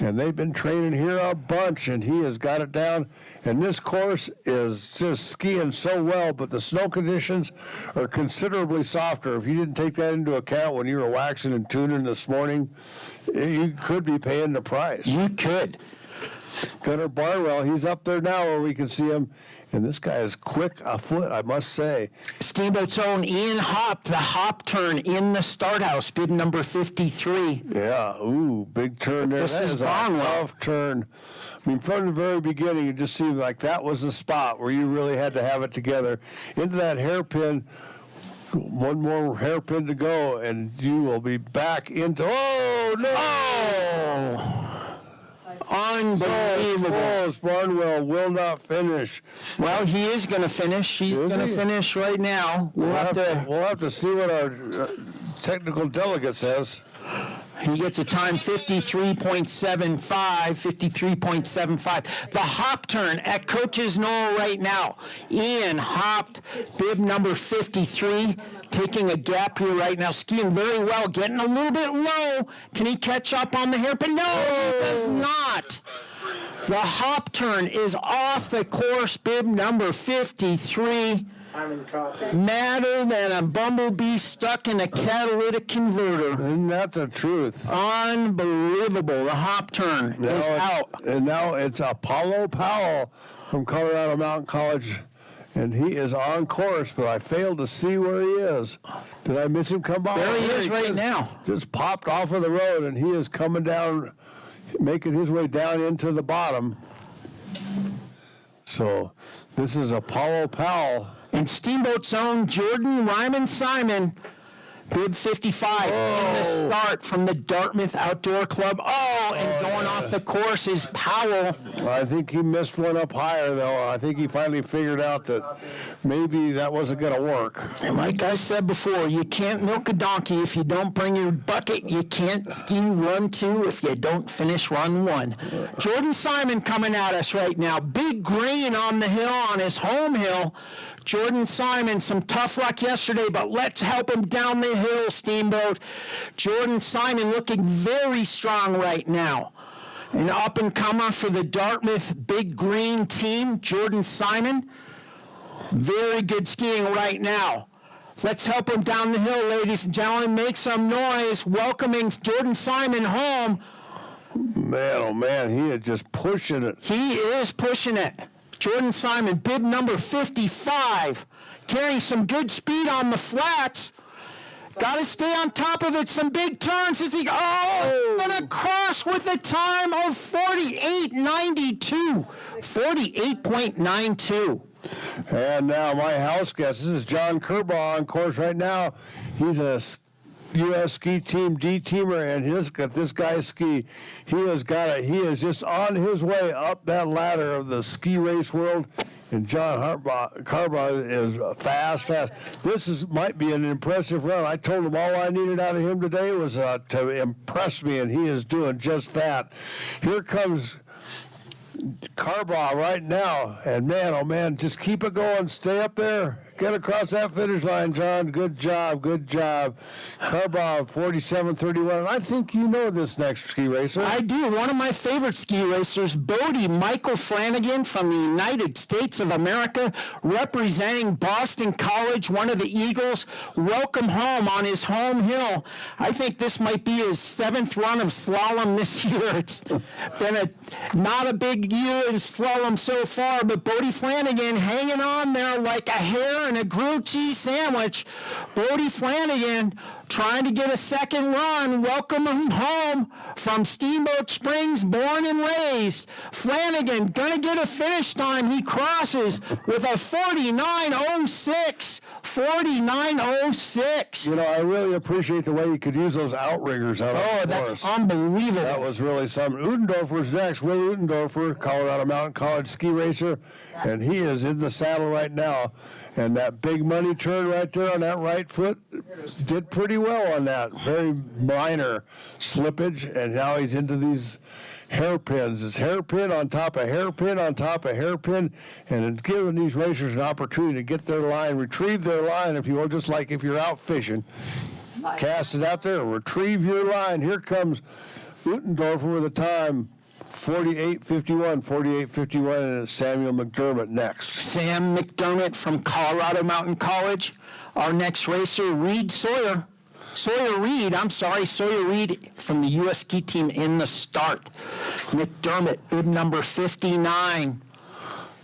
And they've been training here a bunch, and he has got it down. And this course is just skiing so well, but the snow conditions are considerably softer. If you didn't take that into account when you were waxing and tuning this morning, you could be paying the price. You could. Gunnar Barnwell, he's up there now where we can see him. And this guy is quick afoot, I must say. Steamboat's own Ian Hop, the hop turn in the start house, bib number 53. Yeah, ooh, big turn there. This That is is a Barnwell. tough turn. I mean, from the very beginning, it just seemed like that was the spot where you really had to have it together. Into that hairpin, one more hairpin to go, and you will be back into, oh, no! Oh! Unbelievable. Close. Barnwell will not finish. Well, he is going to finish. He's going to finish right now. We'll have to see what our technical delegate says. He gets a time 53.75, 53.75. The hop turn at Coach's Knoll right now. Ian hopped, bib number 53, taking a gap here right now, skiing very well, getting a little bit low. Can he catch up on the hairpin? No, he does not. The hop turn is off the course, bib number 53. Madder than a bumblebee stuck in a catalytic converter. And that's the truth. Unbelievable. The hop turn is out. And now it's Apollo Powell from Colorado Mountain College, and he is on course, but I failed to see where he is. Did I miss him come by? There he is right now. Just popped off of the road, and he is coming down, making his way down into the bottom. So this is Apollo Powell. And Steamboat's own Jordan Ryman Simon, bib 55 in the start from the Dartmouth Outdoor Club. And going off the course is Powell. I think he missed one up higher, though. I think he finally figured out that maybe that wasn't going to work. And like I said before, you can't milk a donkey if you don't bring your bucket. You can't ski run 2 if you don't finish run 1. Jordan Simon coming at us right now. Big green on the hill, on his home hill. Jordan Simon, some tough luck yesterday, but let's help him down the hill, Steamboat. Jordan Simon looking very strong right now. An up-and-comer for the Dartmouth Big Green team, Jordan Simon. Very good skiing right now. Let's help him down the hill, ladies and gentlemen. Make some noise, welcoming Jordan Simon home. Man, oh man, he is just pushing it. He is pushing it. Jordan Simon, bib number 55, carrying some good speed on the flats. Got to stay on top of it. Some big turns as he, gonna cross with a time of 48.92. 48.92. And now my house guest, this is John Kerbaugh on course right now. He's a U.S. ski team D-teamer, and look at this guy's ski. He is just on his way up that ladder of the ski race world. And John Kerbaugh is fast. This might be an impressive run. I told him all I needed out of him today was to impress me, and he is doing just that. Here comes Kerbaugh right now, and man, oh man, just keep it going. Stay up there. Get across that finish line, John. Good job, good job. Kerbaugh, 47.31. And I think you know this next ski racer. I do. One of my favorite ski racers, Bodie Michael Flanagan from the United States of America, representing Boston College, one of the Eagles. Welcome home on his home hill. I think this might be his 7th run of slalom this year. It's been not a big year in slalom so far, but Bodie Flanagan hanging on there like a hare and a grilled cheese sandwich. Bodie Flanagan trying to get a second run. Welcome him home from Steamboat Springs, born and raised. Flanagan gonna get a finish time. He crosses with a 49.06. 49.06. You know, I really appreciate the way you could use those outriggers out of the That's course. unbelievable. That was really something. Udendorfer's next. Will Udendorfer, Colorado Mountain College ski racer, and he is in the saddle right now. And that big money turn right there on that right foot did pretty well on that. Very minor slippage, and now he's into these hairpins. It's hairpin on top of hairpin on top of hairpin, and it's giving these racers an opportunity to get their line, retrieve their line, if you will, just like if you're out fishing. Cast it out there, retrieve your line. Here comes Udendorfer with a time 48.51, 48.51, and it's Samuel McDermott next. Sam McDermott from Colorado Mountain College. Our next racer, Sawyer Reed from the U.S. ski team in the start. McDermott, bib number 59.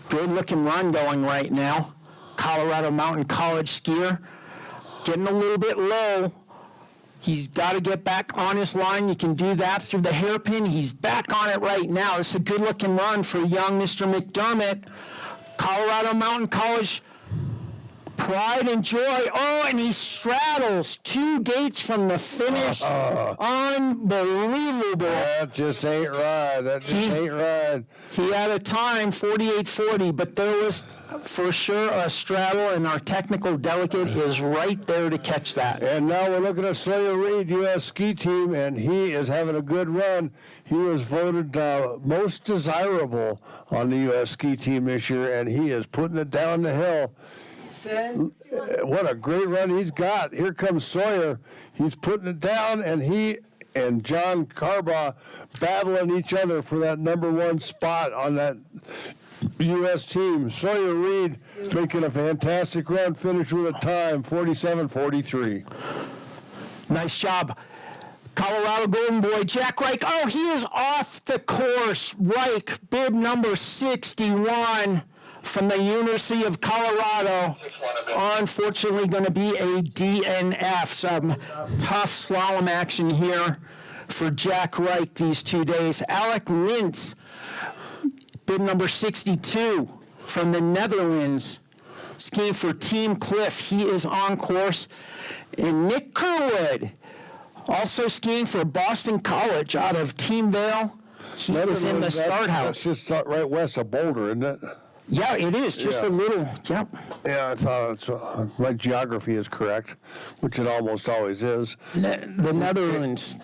Good looking run going right now. Colorado Mountain College skier. Getting a little bit low. He's got to get back on his line. You can do that through the hairpin. He's back on it right now. It's a good looking run for young Mr. McDermott. Colorado Mountain College, pride and joy. Oh, and he straddles 2 gates from the finish. Unbelievable. That just ain't right. He had a time, 48.40, but there was for sure a straddle, and our technical delegate is right there to catch that. And now we're looking at Sawyer Reed, U.S. ski team, and he is having a good run. He was voted most desirable on the U.S. ski team this year, and he is putting it down the hill. What a great run he's got. Here comes Sawyer. He's putting it down, and he and John Carbaugh battling each other for that number 1 spot on that U.S. team. Sawyer Reed making a fantastic run, finish with a time, 47.43. Nice job. Colorado Golden Boy, Jack Reich. Oh, he is off the course. Reich, bib number 61 from the University of Colorado. Unfortunately, going to be a DNF. Some tough slalom action here for Jack Reich these 2 days. Alec Lintz, bib number 62 from the Netherlands, skiing for Team Cliff. He is on course. And Nick Kerwood, also skiing for Boston College out of Team Vale. He is in the start house. That's just right west of Boulder, isn't it? Yeah, it is. Just a little, yep. Yeah, I thought my geography is correct, which it almost always is. The Netherlands.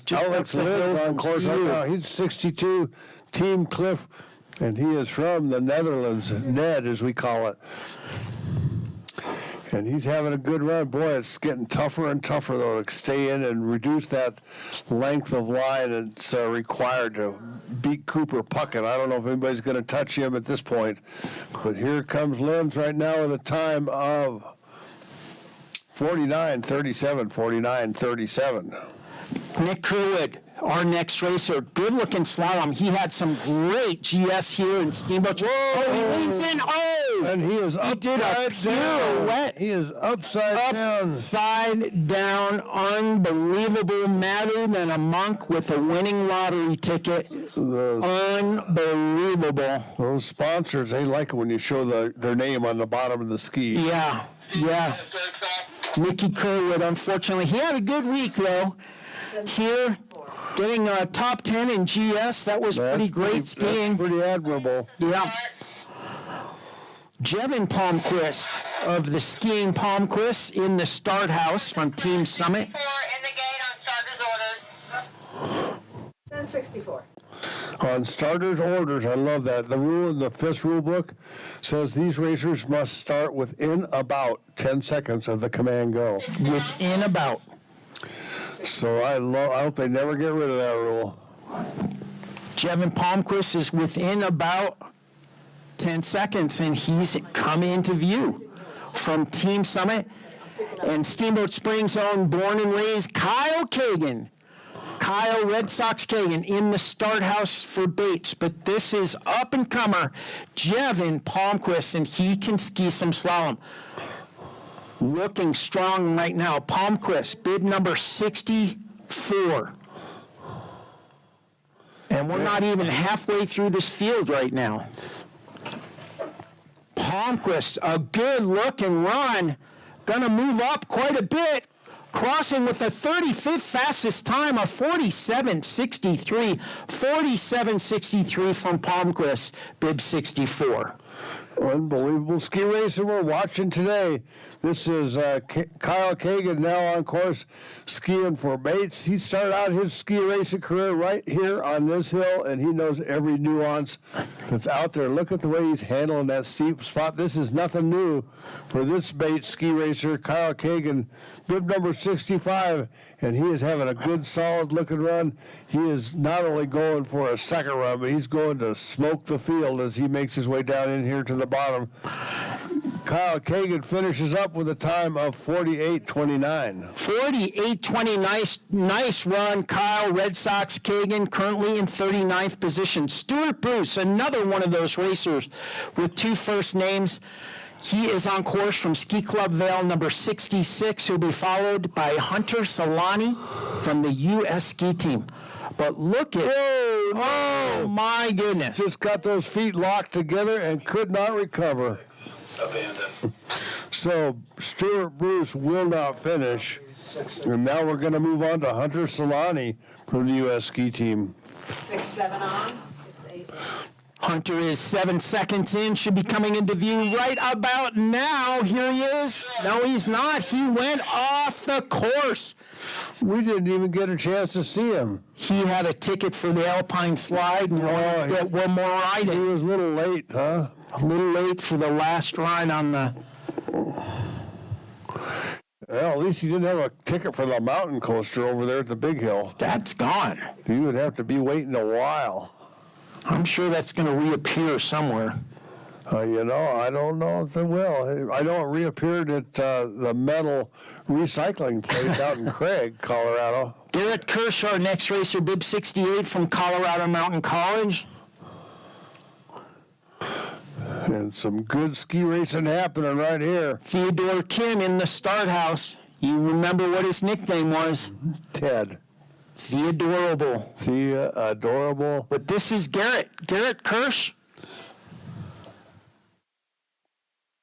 Just Alex lives on course right now. He's 62, Team Cliff, and he is from the Netherlands, Ned as we call it. And he's having a good run. Boy, it's getting tougher and tougher, though, to stay in and reduce that length of line it's required to beat Cooper Puckett. I don't know if anybody's going to touch him at this point. But here comes Lenz right now with a time of 49.37, 49.37. Nick Kerwood, our next racer, good-looking slalom. He had some great GS here in Steamboat. Oh, he leans in. Oh! And he is upside down. He is upside down. Unbelievable. Madder than a monk with a winning lottery ticket. Unbelievable. Those sponsors, they like it when you show their name on the bottom of the ski. Yeah. Nicky Kerwood, unfortunately. He had a good week, though. Here, getting a top 10 in GS. That was pretty great skiing. Pretty admirable. Yeah. Jevin Palmquist of the Skiing Palmquist in the start house from Team Summit. 1064. On starters' orders, I love that. The rule in the FIS rule book says these racers must start within about 10 seconds of the command go. Within about. So I hope they never get rid of that rule. Jevin Palmquist is within about 10 seconds, and he's come into view from Team Summit. And Steamboat Springs' own born and raised Kyle Kagan. Kyle Red Sox Kagan in the start house for Bates. But this is up-and-comer Jevin Palmquist, and he can ski some slalom. looking strong right now. Palmquist, bib number 64. And we're not even halfway through this field right now. Palmquist, a good looking run. Gonna move up quite a bit. Crossing with a 35th fastest time of 47.63. 47.63 from Palmquist, bib 64. Unbelievable ski racing we're watching today. This is Kyle Kagan now on course skiing for Bates. He started out his ski racing career right here on this hill, and he knows every nuance that's out there. Look at the way he's handling that steep spot. This is nothing new for this Bates ski racer, Kyle Kagan, bib number 65, and he is having a good, solid-looking run. He is not only going for a second run, but he's going to smoke the field as he makes his way down in here to the bottom. Kyle Kagan finishes up with a time of 48.29. 48.20, nice run, Kyle. Red Sox Kagan currently in 39th position. Stuart Bruce, another one of those racers with two first names. He is on course from Ski Club Vale number 66, who'll be followed by Hunter Solani from the U.S. ski team. But look at, oh my goodness. Just got those feet locked together and could not recover. So Stuart Bruce will not finish. And now we're going to move on to Hunter Solani from the U.S. ski team. 6-7 on, 6-8. Hunter is 7 seconds in, should be coming into view right about now. Here he is. No, he's not. He went off the course. We didn't even get a chance to see him. He had a ticket for the Alpine Slide and wanted to get one more ride. He was a little late, huh? A little late for the last ride on the... Well, at least he didn't have a ticket for the mountain coaster over there at the Big Hill. That's gone. You would have to be waiting a while. I'm sure that's going to reappear somewhere. You know, I don't know if it will. I know it reappeared at the metal recycling place out in Craig, Colorado. Garrett Kirsch, our next racer, bib 68 from Colorado Mountain College. And some good ski racing happening right here. Theodore Kim in the start house. You remember what his nickname was? Ted. Theodorable. Adorable. But this is Garrett Kirsch.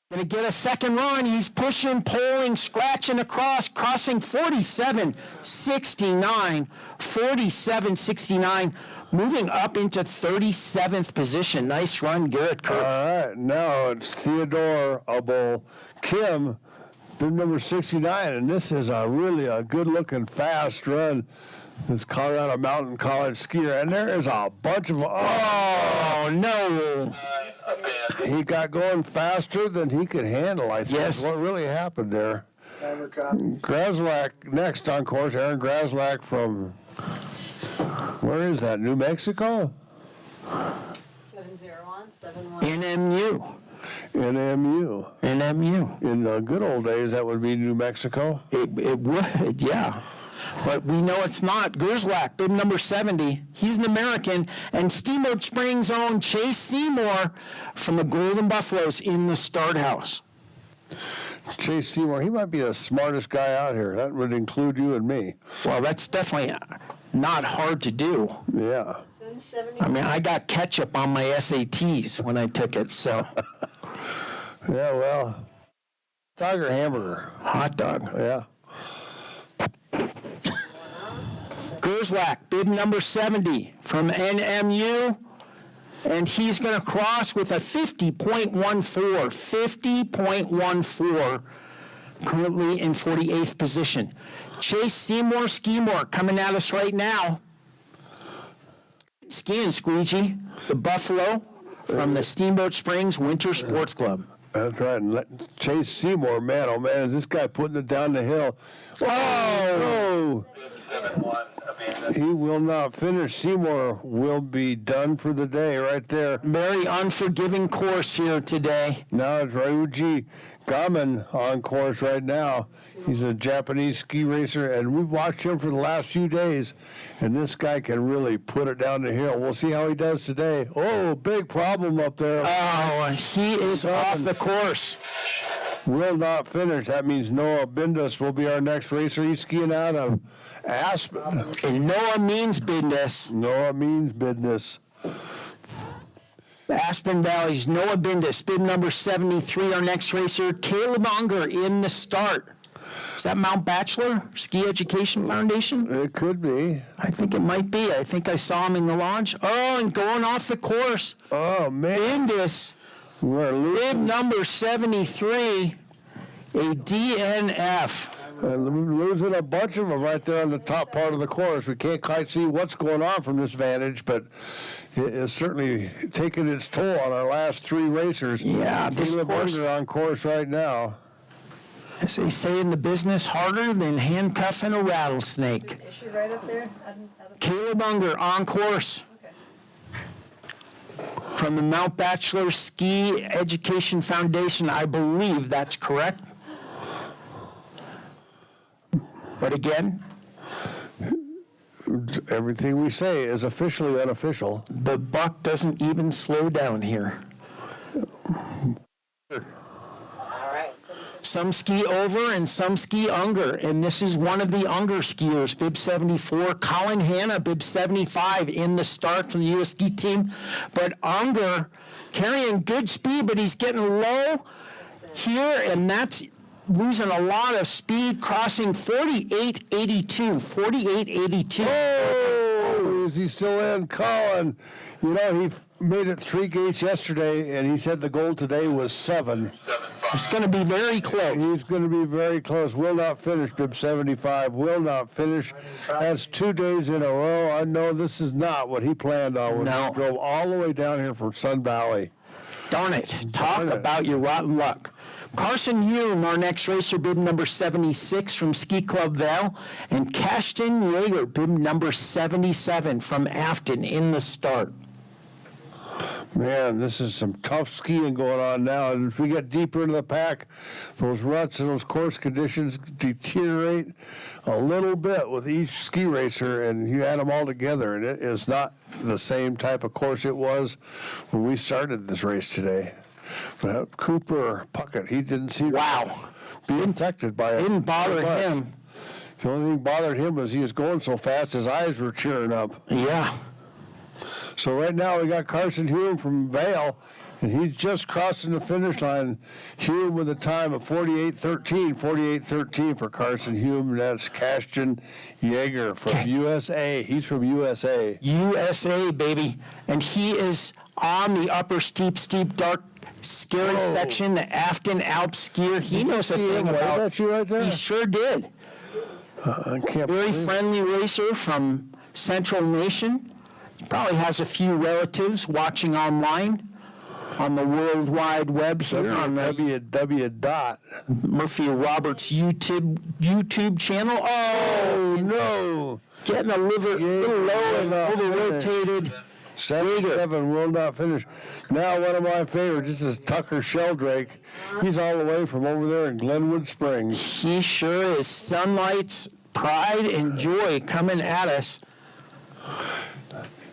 Gonna get a second run. He's pushing, pulling, scratching across, crossing 47.69. 47.69. Moving up into 37th position. Nice run, Garrett Kirsch. All right, now it's Theodorable Kim, bib number 69, and this is really a good-looking, fast run. This Colorado Mountain College skier, and there is a bunch of oh no! He got going faster than he could handle. I think yes. What really happened there. Graslak next on course. Aaron Graslak from where is that? New Mexico. 7-0 on, 7-1. NMU. In the good old days, that would be New Mexico. It would, yeah. But we know it's not. Gerzlak, bib number 70. He's an American. And Steamboat Springs' own Chase Seymour from the Golden Buffaloes in the start house. Chase Seymour, he might be the smartest guy out here. That would include you and me. Well, that's definitely not hard to do. Yeah. I mean, I got ketchup on my SATs when I took it, so. Yeah, well, dog or hamburger? Hot dog. Yeah. Gerzlak, bib number 70 from NMU, and he's going to cross with a 50.14. 50.14, currently in 48th position. Chase Seymour Skimore coming at us right now. Skiing Squeegee, the Buffalo from the Steamboat Springs Winter Sports Club. That's right. And Chase Seymour, man, oh man, is this guy putting it down the hill. Oh! 7-1. He will not finish. Seymour will be done for the day right there. Very unforgiving course here today. Now it's Ryuji Gaman on course right now. He's a Japanese ski racer, and we've watched him for the last few days, and this guy can really put it down the hill. We'll see how he does today. Oh, big problem up there. Oh, he is off the course. will not finish. That means Noah Bindus will be our next racer. He's skiing out of Aspen. And Noah means business. Noah means business. Aspen Valley's Noah Bindus, bib number 73, our next racer. Caleb Unger in the start. Is that Mount Bachelor Ski Education Foundation? It could be. I think it might be. I think I saw him in the lodge. Oh, and going off the course. Oh, man. Bindus, We're bib losing. number 73, a DNF. And we're losing a bunch of them right there on the top part of the course. We can't quite see what's going on from this vantage, but it is certainly taking its toll on our last three racers. Yeah, this Caleb course, Unger on course right now. as they say in the business, harder than handcuffing a rattlesnake. Is she right up there? Caleb Unger on course. From the Mount Bachelor Ski Education Foundation, I believe that's correct. But again, Everything we say is officially unofficial. the buck doesn't even slow down here. Some ski over and some ski Unger, and this is one of the Unger skiers, bib 74. Colin Hanna, bib 75, in the start from the U.S. ski team. But Unger carrying good speed, but he's getting low here, and that's losing a lot of speed, crossing 48.82. 48.82. Oh, is he still in? Colin, you know, he made it 3 gates yesterday, and he said the goal today was 7. It's going to be very close. He's going to be very close. Will not finish, bib 75. Will not finish. That's 2 days in a row. I know this is not what he planned on when No. he drove all the way down here from Sun Valley. Darn it. Talk Darn it. about your rotten luck. Carson Hume, our next racer, bib number 76 from Ski Club Vale. And Cashton Yeager, bib number 77 from Afton in the start. Man, this is some tough skiing going on now. And as we get deeper into the pack, those ruts and those course conditions deteriorate a little bit with each ski racer, and you add them all together, and it is not the same type of course it was when we started this race today. But Cooper Puckett, he didn't seem to be infected by it. Didn't bother so much. him. The only thing bothered him was he was going so fast, his eyes were tearing up. Yeah. So right now we got Carson Hume from Vale, and he's just crossing the finish line. Hume with a time of 48.13. 48.13 for Carson Hume, and that's Cashton Yeager from USA. He's from USA. USA, baby. And he is on the upper steep, dark, scary section, the Afton Alps skier. He knows a thing about that you right there? He sure did. I can't Very believe it. friendly racer from Central Nation. Probably has a few relatives watching online on the World Wide Web here on the www. Murphy Roberts YouTube channel. Oh, no. Getting a little low and over-rotated. 7 will not finish. Now one of my favorites, this is Tucker Sheldrake. He's all the way from over there in Glenwood Springs. He sure is. Sunlight's pride and joy coming at us.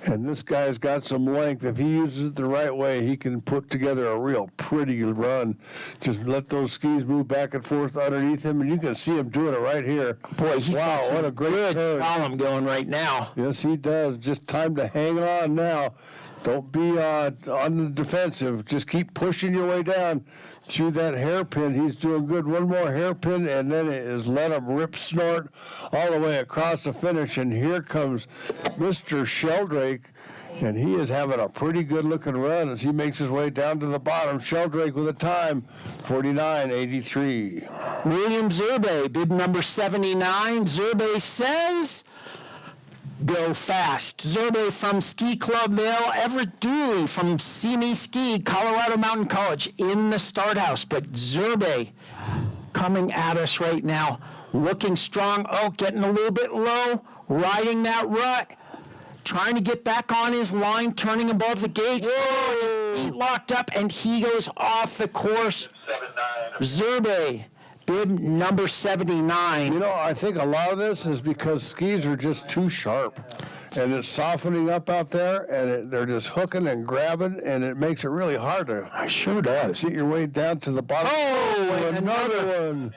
And this guy's got some length. If he uses it the right way, he can put together a real pretty run. Just let those skis move back and forth underneath him, and you can see him doing it right here. Boy, he's got some what a great good turn. slalom going right now. Yes, he does. Just time to hang on now. Don't be on the defensive. Just keep pushing your way down through that hairpin. He's doing good. One more hairpin, and then it is let him rip snort all the way across the finish. And here comes Mr. Sheldrake, and he is having a pretty good-looking run as he makes his way down to the bottom. Sheldrake with a time, 49.83. William Zerbe, bib number 79. Zerbe says, go fast. Zerbe from Ski Club Vale. Everett Dooley from See Me Ski, Colorado Mountain College in the start house. But Zerbe coming at us right now, looking strong. Oh, getting a little bit low, riding that rut. Trying to get back on his line, turning above the gates. Whoa. Feet locked up, and he goes off the course. Zerbe bib number 79. You know, I think a lot of this is because skis are just too sharp. And it's softening up out there, and they're just hooking and grabbing, and it makes it really hard to Sure does. get your way down to the bottom. Oh, another one.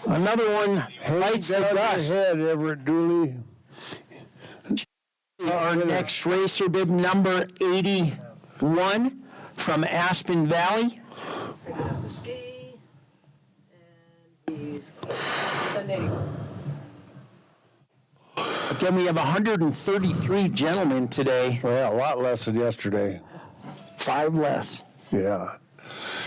Another one bites the Down dust. your head, Everett Dooley. Our next racer, bib number 81 from Aspen Valley. Picking up the ski, and he's Sunday. Again, we have 133 gentlemen today. Well, a lot less than yesterday. 5 less. Yeah.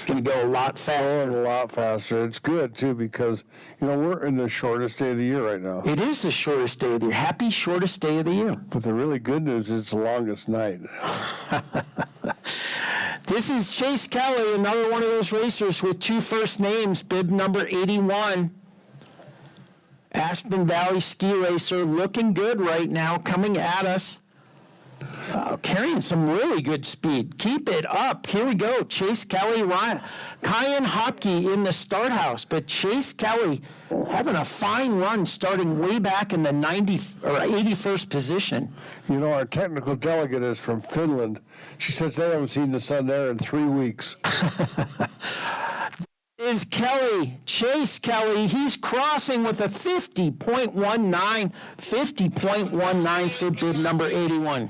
Going to go a lot faster. Going a lot faster. It's good, too, because, you know, we're in the shortest day of the year right now. It is the shortest day of the year. Happy shortest day of the year. But the really good news is it's the longest night. This is Chase Kelly, another one of those racers with 2 first names, bib number 81. Aspen Valley ski racer, looking good right now, coming at us. Carrying some really good speed. Keep it up. Here we go. Chase Kelly, Ryan, Kyan Hopke in the start house, but Chase Kelly having a fine run, starting way back in the 81st position. You know, our technical delegate is from Finland. She says they haven't seen the sun there in 3 weeks. Is Kelly, Chase Kelly, he's crossing with a 50.19 for bib number 81.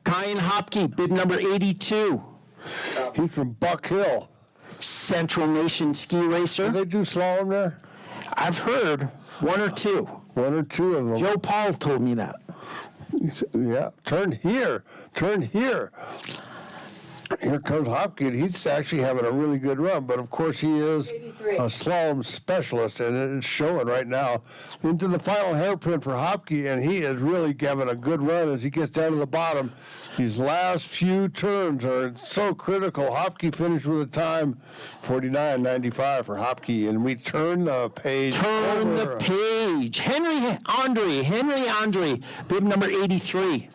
Kyan Hopke, bib number 82. He's from Buck Hill. Central Nation ski racer. Do they do slalom there? I've heard 1 or 2. 1 or 2 of them. Joe Paul told me that. Yeah, turn here. Turn here. Here comes Hopke, and he's actually having a really good run, but of course he is a slalom specialist, and it's showing right now. Into the final hairpin for Hopke, and he is really having a good run as he gets down to the bottom. These last few turns are so critical. Hopke finished with a time 49.95 for Hopke, and we turn the page. Turn the page. Henry Andre, bib number 83.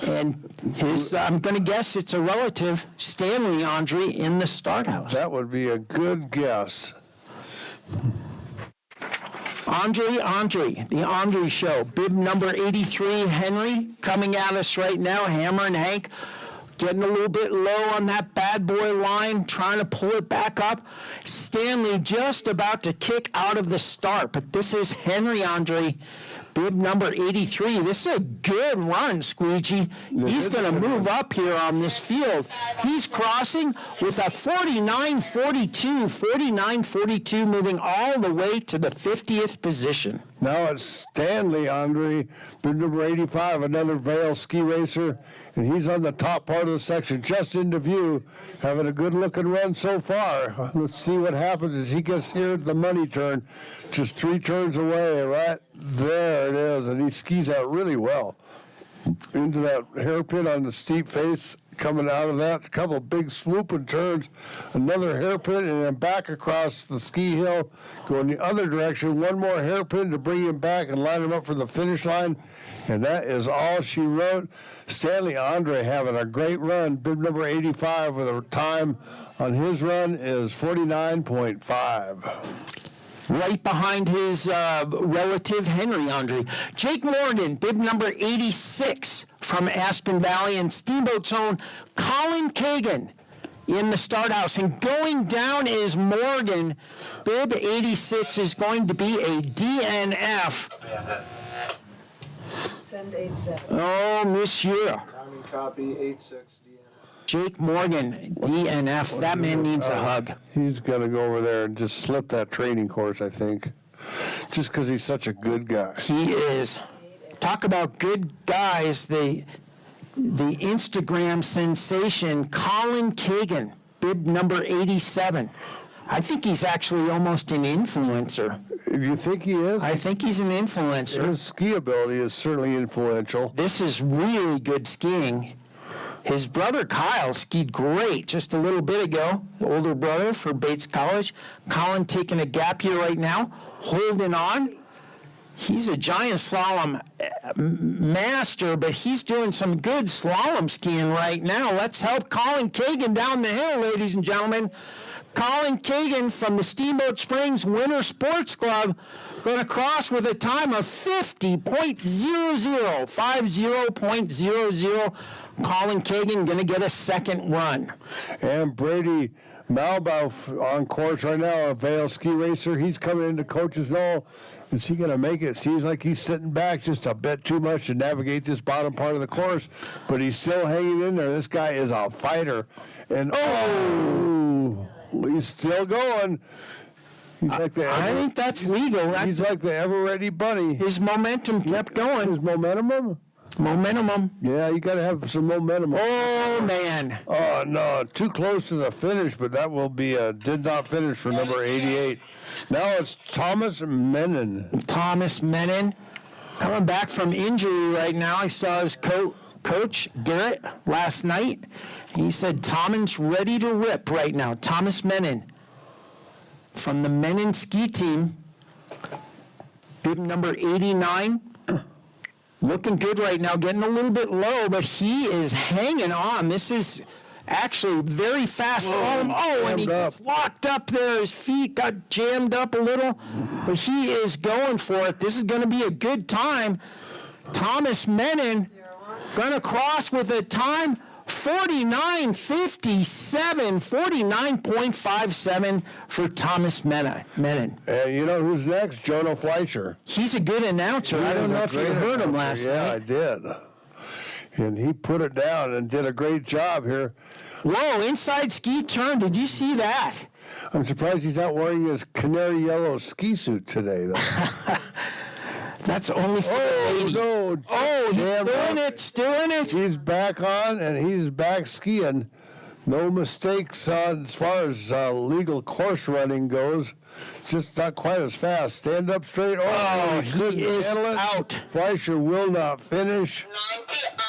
And his, I'm going to guess it's a relative, Stanley Andre, in the start house. That would be a good guess. Andre, the Andre Show, bib number 83, Henry, coming at us right now, Hammer and Hank, getting a little bit low on that bad boy line, trying to pull it back up. Stanley just about to kick out of the start, but this is Henry Andre, bib number 83. This is a good run, Squeegee. He's going to move up here on this field. He's crossing with a 49.42, moving all the way to the 50th position. Now it's Stanley Andre, bib number 85, another Vail ski racer, and he's on the top part of the section, just into view, having a good-looking run so far. Let's see what happens as he gets here at the money turn, just 3 turns away, right there it is, and he skis out really well into that hairpin on the steep face. Coming out of that, a couple of big swooping turns, another hairpin, and then back across the ski hill, going the other direction, one more hairpin to bring him back and line him up for the finish line, and that is all she wrote. Stanley Andre having a great run, bib number 85, with a time on his run is 49.5. Right behind his relative, Henry Andre. Jake Morgan, bib number 86 from Aspen Valley, and Steamboat's own Colin Kagan in the start house. And going down is Morgan. Bib 86 is going to be a DNF. Send 87. Oh, monsieur. Timing copy 86 DNF. Jake Morgan, DNF. That man needs a hug. He's going to go over there and just slip that training course, I think, just because he's such a good guy. He is. Talk about good guys. The Instagram sensation, Colin Kagan, bib number 87. I think he's actually almost an influencer. You think he is? I think he's an influencer. His ski ability is certainly influential. This is really good skiing. His brother Kyle skied great just a little bit ago, the older brother for Bates College. Colin taking a gap year right now, holding on. He's a giant slalom master, but he's doing some good slalom skiing right now. Let's help Colin Kagan down the hill, ladies and gentlemen. Colin Kagan from the Steamboat Springs Winter Sports Club going to cross with a time of 50.00, 50.00. Colin Kagan going to get a second run. And Brady Malbaugh on course right now, a Vail ski racer. He's coming into Coach's Knoll. Is he going to make it? Seems like he's sitting back just a bit too much to navigate this bottom part of the course, but he's still hanging in there. This guy is a fighter. And he's still going. He's like the I think that's legal. He's like the ever-ready bunny. His momentum kept going. His momentum? Momentum. Yeah, you got to have some momentum. Oh, man. Oh, no, too close to the finish, but that will be a did not finish for number 88. Now it's Thomas Menon. Thomas Menon coming back from injury right now. I saw his coach, Garrett, last night. He said Thomas ready to rip right now. Thomas Menon from the Menon ski team. Bib number 89. Looking good right now, getting a little bit low, but he is hanging on. This is actually very fast. And he gets locked up there. His feet got jammed up a little, but he is going for it. This is going to be a good time. Thomas Menon going to cross with a time 49.57, 49.57 for Thomas Menon. And you know who's next? Jonah Fleischer. He's a good announcer. I don't know if you heard him last night. Yeah, I did. And he put it down and did a great job here. Whoa, inside ski turn. Did you see that? I'm surprised he's not wearing his canary yellow ski suit today, though. That's only for the lady. No. He's doing it. He's back on, and he's back skiing. No mistakes as far as legal course running goes. Just not quite as fast. Stand up straight. He is out. Fleischer will not finish. 90 out.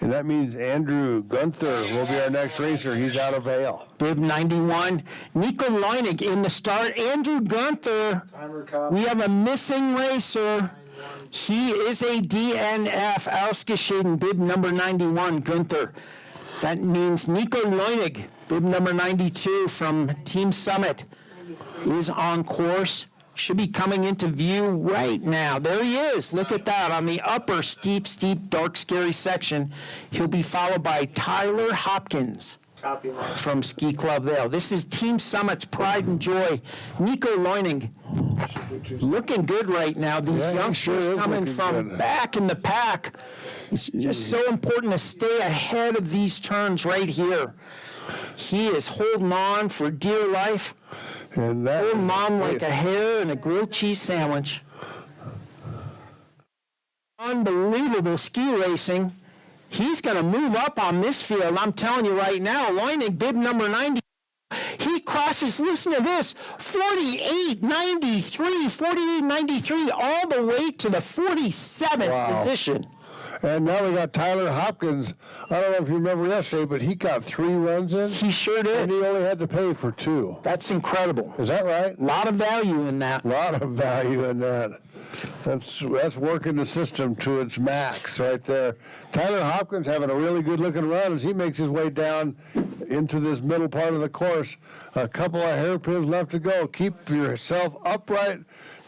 And that means Andrew Gunther will be our next racer. He's out of Vail. Bib 91. Nico Leinig in the start. Andrew Gunther. We have a missing racer. He is a DNF. Ausgeschieden, bib number 91, Gunther. That means Nico Leinig, bib number 92 from Team Summit, is on course. Should be coming into view right now. There he is. Look at that on the upper steep, dark, scary section. He'll be followed by Tyler Hopkins from Ski Club Vail. This is Team Summit's pride and joy. Nico Leinig looking good right now. These youngsters coming from back in the pack. It's just so important to stay ahead of these turns right here. He is holding on for dear life. And that holding on like a hare in a grilled cheese sandwich. Unbelievable ski racing. He's going to move up on this field. I'm telling you right now, Leinig, bib number 90. He crosses, listen to this, 48.93, all the way to the 47th position. And now we got Tyler Hopkins. I don't know if you remember yesterday, but he got 3 runs in. He sure did. And he only had to pay for 2. That's incredible. Is that right? A lot of value in that. A lot of value in that. That's working the system to its max right there. Tyler Hopkins having a really good looking run as he makes his way down into this middle part of the course. A couple of hairpins left to go. Keep yourself upright,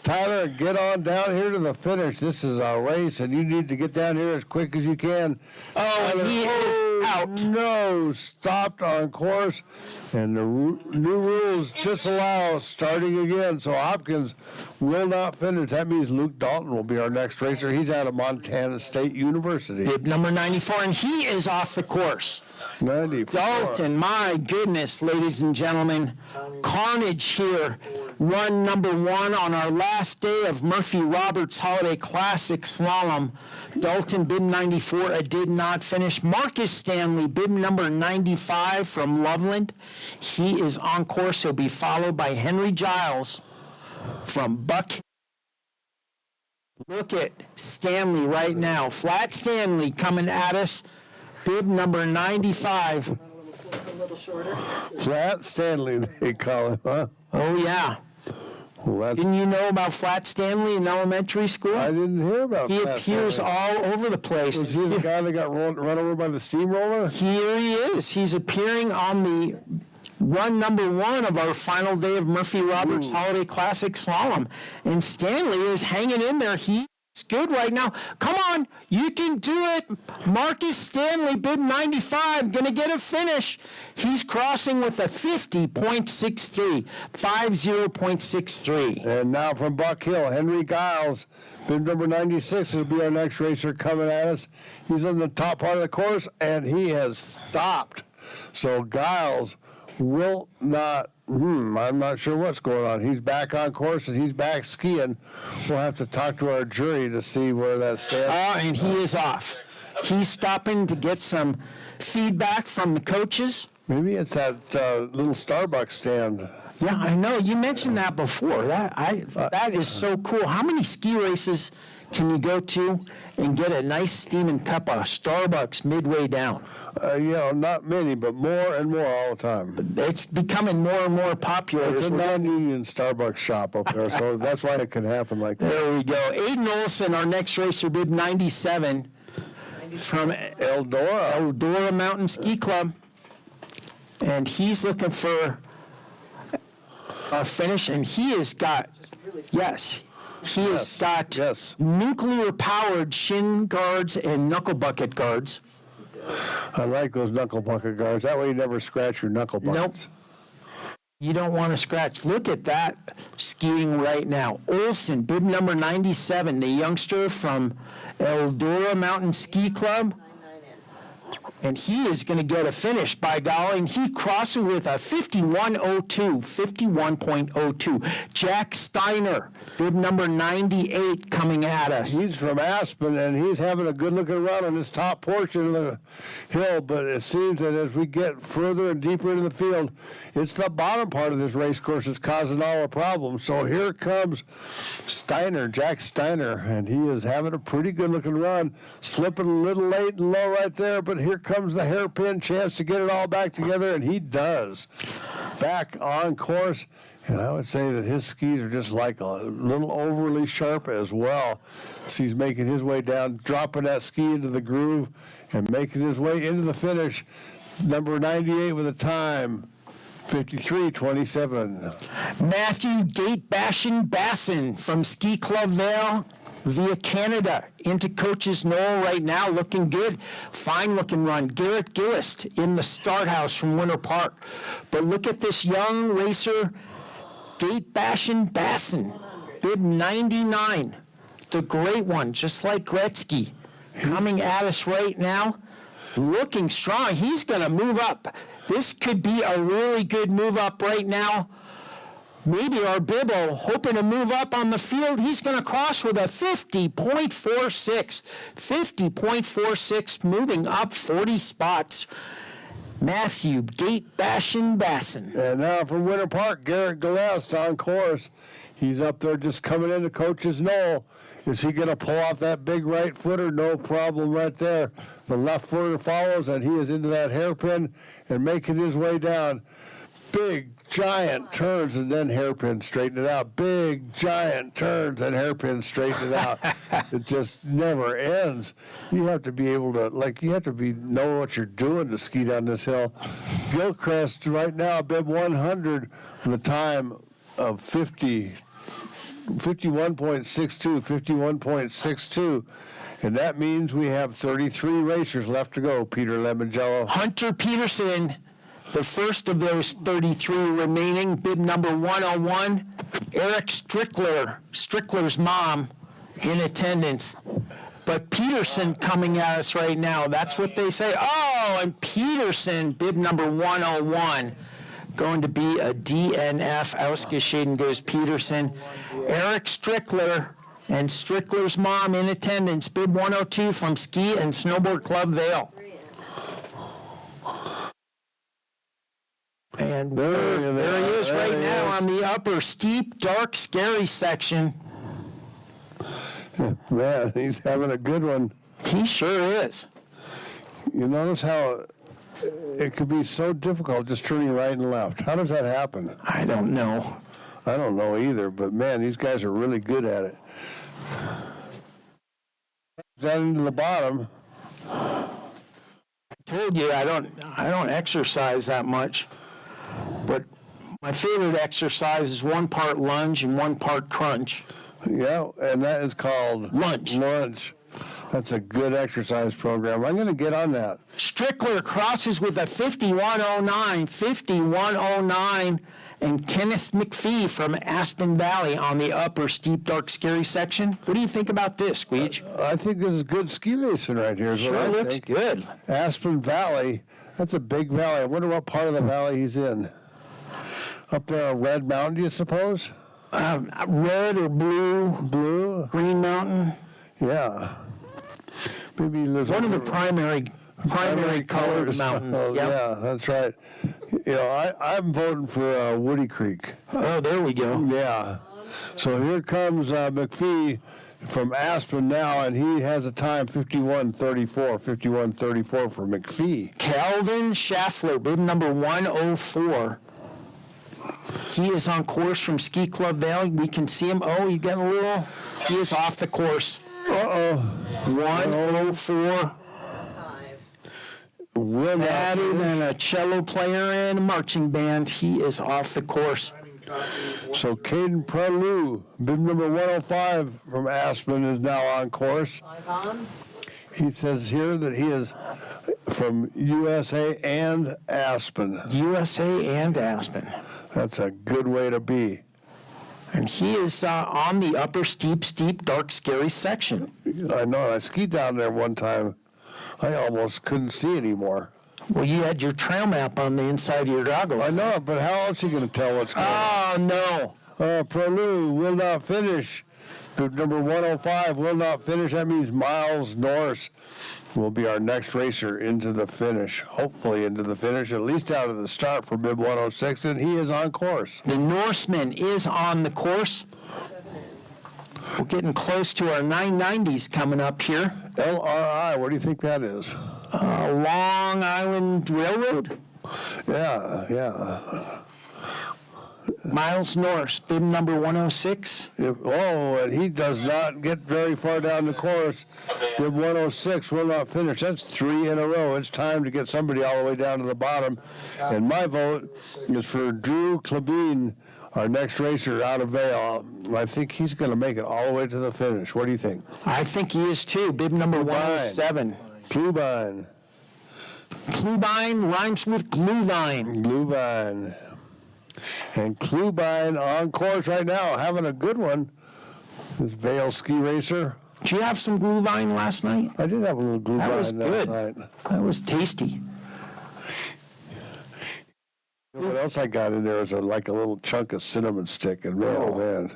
Tyler, and get on down here to the finish. This is a race, and you need to get down here as quick as you can. Tyler, he is out. No, stopped on course, and the new rules disallow starting again. So Hopkins will not finish. That means Luke Dalton will be our next racer. He's out of Montana State University. Bib number 94, and he is off the course. 94. Dalton, my goodness, ladies and gentlemen. Carnage here. Run number 1 on our last day of Murphy Roberts Holiday Classic Slalom. Dalton, bib 94, did not finish. Marcus Stanley, bib number 95 from Loveland. He is on course. He'll be followed by Henry Giles from Buck. Look at Stanley right now. Flat Stanley coming at us. Bib number 95. A little shorter. Flat Stanley, they call him, huh? Oh, yeah. Well, didn't you know about Flat Stanley in elementary school? I didn't hear about He Flat appears Stanley. all over the place. Was he the guy that got run over by the steamroller? Here he is. He's appearing on the run number 1 of our final day of Murphy Roberts Holiday Classic Slalom. And Stanley is hanging in there. He's good right now. Come on, you can do it. Marcus Stanley, bib 95, going to get a finish. He's crossing with a 50.63, 50.63. And now from Buck Hill, Henry Giles, bib number 96 will be our next racer coming at us. He's on the top part of the course, and he has stopped. So Giles will not, I'm not sure what's going on. He's back on course and he's back skiing. We'll have to talk to our jury to see where that stands. And he is off. He's stopping to get some feedback from the coaches. Maybe it's that little Starbucks stand. Yeah, I know. You mentioned that before. That is so cool. How many ski races can you go to and get a nice steaming cup of Starbucks midway down? Not many, but more and more all the time. It's becoming more and more popular. It's a non-union Starbucks shop up there, so that's why it can happen like that. There we go. Aiden Olson, our next racer, bib 97 from Eldora Mountain Ski Club. And he's looking for a finish, and he has got, nuclear-powered shin guards and knuckle bucket guards. I like those knuckle bucket guards. That way you never scratch your knuckle buckets. Nope. You don't want to scratch. Look at that skiing right now. Olson, bib number 97, the youngster from Eldora Mountain Ski Club. And he is going to get a finish, by golly. And he crosses with a 51.02. Jack Steiner, bib number 98, coming at us. He's from Aspen, and he's having a good-looking run on this top portion of the hill, but it seems that as we get further and deeper into the field, it's the bottom part of this race course that's causing all the problems. So here comes Steiner, Jack Steiner, and he is having a pretty good-looking run, slipping a little late and low right there, but here comes the hairpin chance to get it all back together, and he does. Back on course, and I would say that his skis are just like a little overly sharp as well. So he's making his way down, dropping that ski into the groove, and making his way into the finish. Number 98 with a time, 53.27. Matthew Gate Bassin from Ski Club Vale via Canada into Coach's Knoll right now, looking good. Fine looking run. Garrett Gillist in the start house from Winter Park. But look at this young racer, Gate Bassin, bib 99. The great one, just like Gretzky, coming at us right now. Looking strong. He's going to move up. This could be a really good move up right now. Maybe our Bibbo hoping to move up on the field. He's going to cross with a 50.46. 50.46, moving up 40 spots. Matthew Gate Bassin. And now from Winter Park, Garrett Gillespie on course. He's up there just coming into Coach's Knoll. Is he going to pull off that big right footer? No problem right there. The left footer follows, and he is into that hairpin and making his way down. Big, giant turns and then hairpin, straighten it out. Big, giant turns and hairpin, straighten it out. It just never ends. You have to be able to, know what you're doing to ski down this hill. Gilchrist right now, bib 100, with a time of 51.62. And that means we have 33 racers left to go, Peter Lemongello. Hunter Peterson, the first of those 33 remaining, bib number 101. Eric Strickler's mom, in attendance. But Peterson coming at us right now. That's what they say. Oh, and Peterson, bib number 101, going to be a DNF. Ausgeschieden goes Peterson. Eric Strickler and Strickler's mom in attendance, bib 102 from Ski and Snowboard Club Vale. And there he is right now on the upper steep, dark, scary section. Man, he's having a good one. He sure is. You notice how it could be so difficult just turning right and left. How does that happen? I don't know. I don't know either, but man, these guys are really good at it. Down into the bottom. I told you I don't exercise that much. But my favorite exercise is 1 part lunge and 1 part crunch. Yeah, and that is called Lunge. Lunge. That's a good exercise program. I'm going to get on that. Strickler crosses with a 51.09, and Kenneth McPhee from Aspen Valley on the upper steep, dark, scary section. What do you think about this, Squeege? I think this is good ski racing right here. Is what I looks think. good. Aspen Valley, that's a big valley. I wonder what part of the valley he's in. Up there on Red Mountain, do you suppose? Red or blue? Blue? Green Mountain? Yeah. Maybe he lives One of the over- primary colored colors. mountains. Oh, Yep. yeah, that's right. You know, I'm voting for Woody Creek. Oh, there we go. Yeah. So here comes McPhee from Aspen now, and he has a time 51:34. 51:34 for McPhee. Calvin Schaffler, bib number 104. He is on course from Ski Club Valley. We can see him. Oh, he's getting a little. He is off the course. 104. Added and a cello player and a marching band. He is off the course. So Caden Prelu, bib number 105 from Aspen, is now on course. He says here that he is from USA and Aspen. USA and Aspen. That's a good way to be. And he is on the upper steep, dark, scary section. I know. I skied down there one time. I almost couldn't see anymore. Well, you had your trail map on the inside of your goggle. I know, but how else are you going to tell what's going on? Oh, no. Prelu will not finish. Bib number 105 will not finish. That means Miles Norris will be our next racer into the finish. Hopefully into the finish, at least out of the start for bib 106, and he is on course. The Norseman is on the course. We're getting close to our 990s coming up here. LRI, what do you think that is? Long Island Railroad. Yeah. Miles Norris, bib number 106. And he does not get very far down the course. Bib 106 will not finish. That's 3 in a row. It's time to get somebody all the way down to the bottom. And my vote is for Drew Klebine, our next racer out of Vail. I think he's going to make it all the way to the finish. What do you think? I think he is too. Bib number 107. Klubine. Klubine rhymes with glühwein. Glühwein. And Klubine on course right now, having a good one. This Vail ski racer. Did you have some glühwein last night? I did have a little Glühwein That was good. night. That was tasty. What else I got in there is like a little chunk of cinnamon stick, and man, oh man,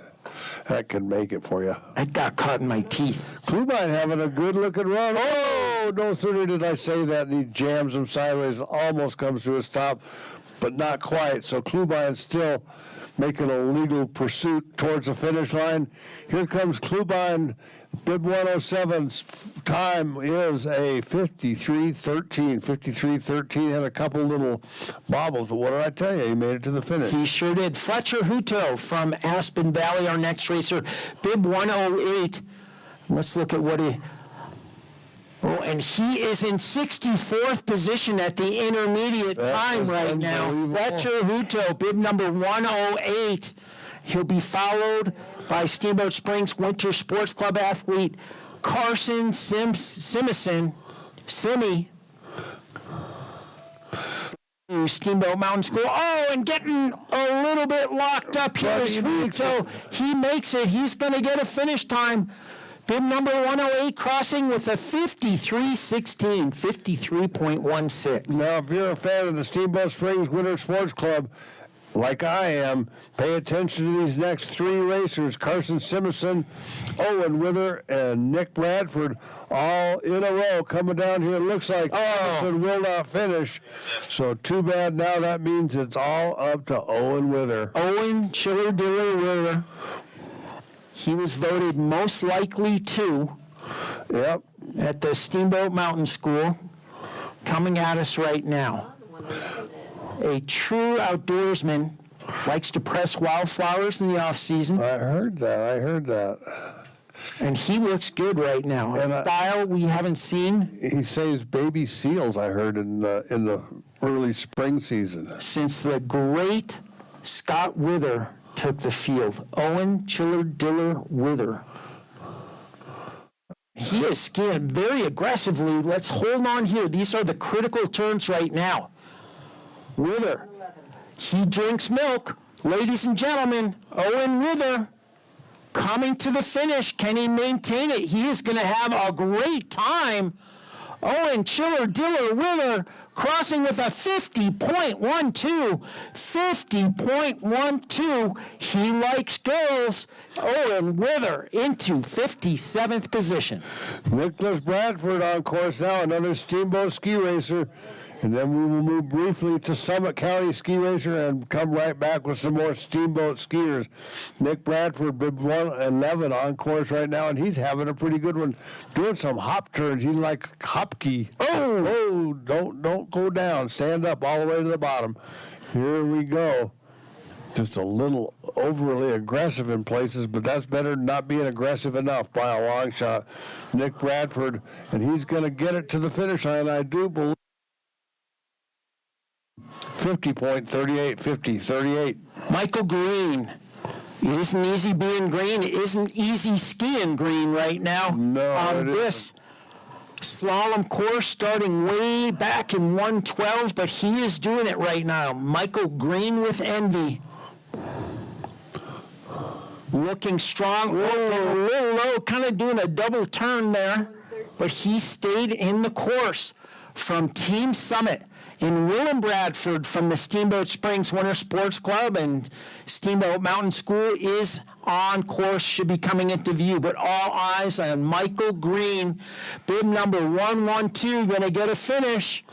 that can make it for you. That got caught in my teeth. Klubine having a good looking run. Oh, no sooner did I say that, and he jams him sideways and almost comes to a stop, but not quite. So Klubine still making a legal pursuit towards the finish line. Here comes Klubine. Bib 107's time is a 53:13. 53:13, had a couple little bobbles, but what did I tell you? He made it to the finish. He sure did. Fletcher Hutto from Aspen Valley, our next racer. Bib 108. Let's look at what he... Oh, and he is in 64th position at the intermediate time right now. Fletcher Hutto, bib number 108. He'll be followed by Steamboat Springs Winter Sports Club athlete Carson Simison, Steamboat Mountain School. Oh, and getting a little bit locked up here is Hutto. He makes it. He's going to get a finish time. Bib number 108 crossing with a 53.16, 53.16. Now, if you're a fan of the Steamboat Springs Winter Sports Club, like I am, pay attention to these next 3 racers. Carson Simison, Owen Wither, and Nick Bradford, all in a row coming down here. It looks like Simison will not finish. So too bad. Now that means it's all up to Owen Wither. Owen Chiller Diller Wither. He was voted most likely to at the Steamboat Mountain School, coming at us right now. A true outdoorsman, likes to press wildflowers in the off season. I heard that. And he looks good right now. And A style we haven't seen He saves baby seals, I heard, in the early spring season. since the great Scott Wither took the field. Owen Chiller Wither. He is skiing very aggressively. Let's hold on here. These are the critical turns right now. Wither. He drinks milk. Ladies and gentlemen, Owen Wither coming to the finish. Can he maintain it? He is going to have a great time. Owen Chiller Wither crossing with a 50.12. 50.12. He likes girls. Owen Wither into 57th position. Nicholas Bradford on course now, another Steamboat ski racer. And then we will move briefly to Summit County ski racer and come right back with some more Steamboat skiers. Nick Bradford, bib 111 on course right now, and he's having a pretty good one, doing some hop turns. He's like Hopkey. Oh, don't go down. Stand up all the way to the bottom. Here we go. Just a little overly aggressive in places, but that's better than not being aggressive enough by a long shot. Nick Bradford, and he's going to get it to the finish line, I do believe. 50.38, 50.38. Michael Green. It isn't easy being green. It isn't easy skiing green right now. No, on it this slalom course starting way back in 112, but he is doing it right now. Michael Green with envy. Looking strong. A little low, kind of doing a double turn there, but he stayed in the course from Team Summit. In Willem Bradford from the Steamboat Springs Winter Sports Club and Steamboat Mountain School is on course, should be coming into view. But all eyes on Michael Green, bib number 112, going to get a finish.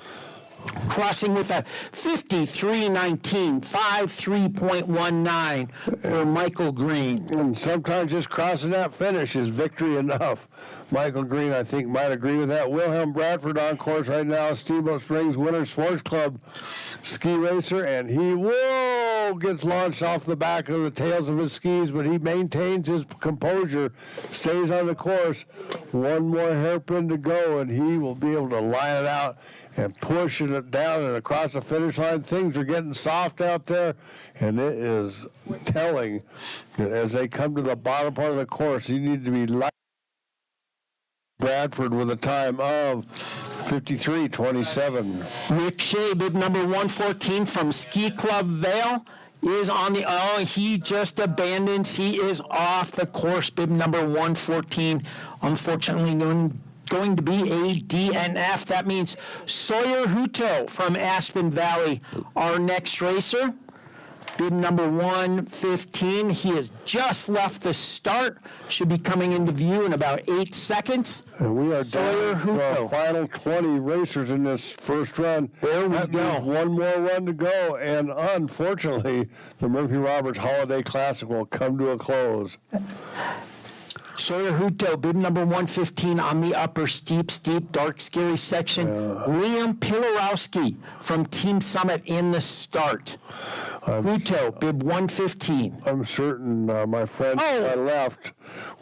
Crossing with a 53.19, 53.19 for Michael Green. And sometimes just crossing that finish is victory enough. Michael Green, I think, might agree with that. Wilhelm Bradford on course right now, Steamboat Springs Winter Sports Club ski racer, and he gets launched off the back of the tails of his skis, but he maintains his composure, stays on the course. One more hairpin to go, and he will be able to line it out and pushing it down and across the finish line. Things are getting soft out there, and it is telling that as they come to the bottom part of the course, you need to be light. Bradford with a time of 53.27. Rick Shea, bib number 114 from Ski Club Vale, is on the, he just abandons. He is off the course, bib number 114. Unfortunately, going to be a DNF. That means Sawyer Hutto from Aspen Valley, our next racer. Bib number 115. He has just left the start. Should be coming into view in about 8 seconds. And we are Sawyer down to our Hutto. final 20 racers in this first run. There we That go. means one more run to go, and unfortunately, the Murphy Roberts Holiday Classic will come to a close. Sawyer Hutto, bib number 115 on the upper steep, dark, scary section. Liam Pilarowski from Team Summit in the start. Hutto, bib 115. I'm certain my friend to my left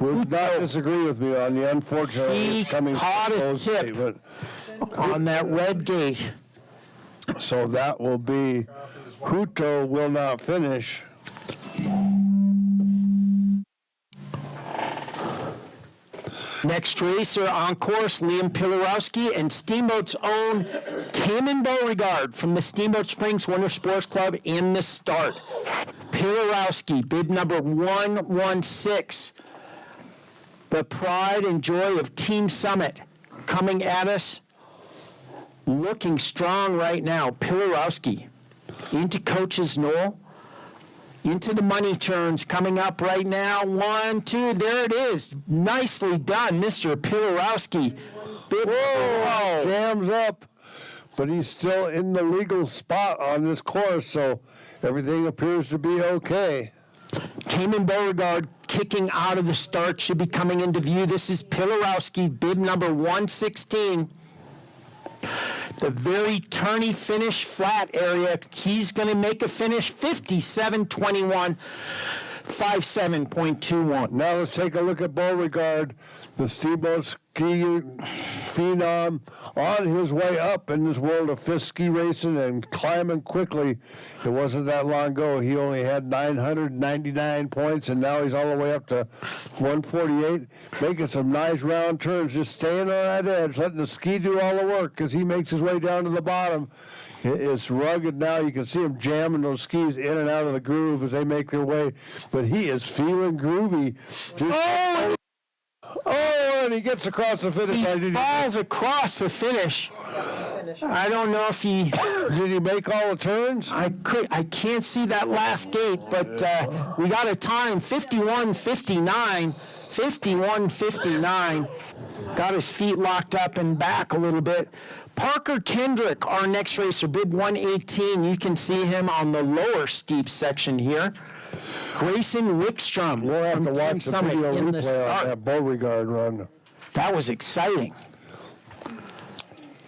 would not disagree with me on the unfortunately He coming caught a close tip statement. on that red gate. So that will be Hutto will not finish. Next racer on course, Liam Pilarowski and Steamboat's own Cayman Beauregard from the Steamboat Springs Winter Sports Club in the start. Pilarowski, bib number 116. The pride and joy of Team Summit coming at us, looking strong right now. Pilarowski into Coach's Knoll. Into the money turns coming up right now. 1, 2, there it is. Nicely done, Mr. Pilarowski. Whoa! Jams up, but he's still in the legal spot on this course, so everything appears to be okay. Cayman Beauregard kicking out of the start should be coming into view. This is Pilarowski, bib number 116. The very turny finish flat area. He's going to make a finish 57.21. 57.21. Now let's take a look at Beauregard, the steamboat ski phenom, on his way up in this world of fifth ski racing and climbing quickly. It wasn't that long ago. He only had 999 points, and now he's all the way up to 148, making some nice round turns, just staying on that edge, letting the ski do all the work as he makes his way down to the bottom. It's rugged now. You can see him jamming those skis in and out of the groove as they make their way, but he is feeling groovy. Oh, and he gets across the finish line. He falls across the finish. I don't know if he... Did he make all the turns? I can't see that last gate, but we got a time, 51:59. 51:59. Got his feet locked up and back a little bit. Parker Kendrick, our next racer, bib 118. You can see him on the lower steep section here. Grayson Wickstrom. We'll have to from watch Team the Summit video in the replay on start. that Beauregard run. That was exciting.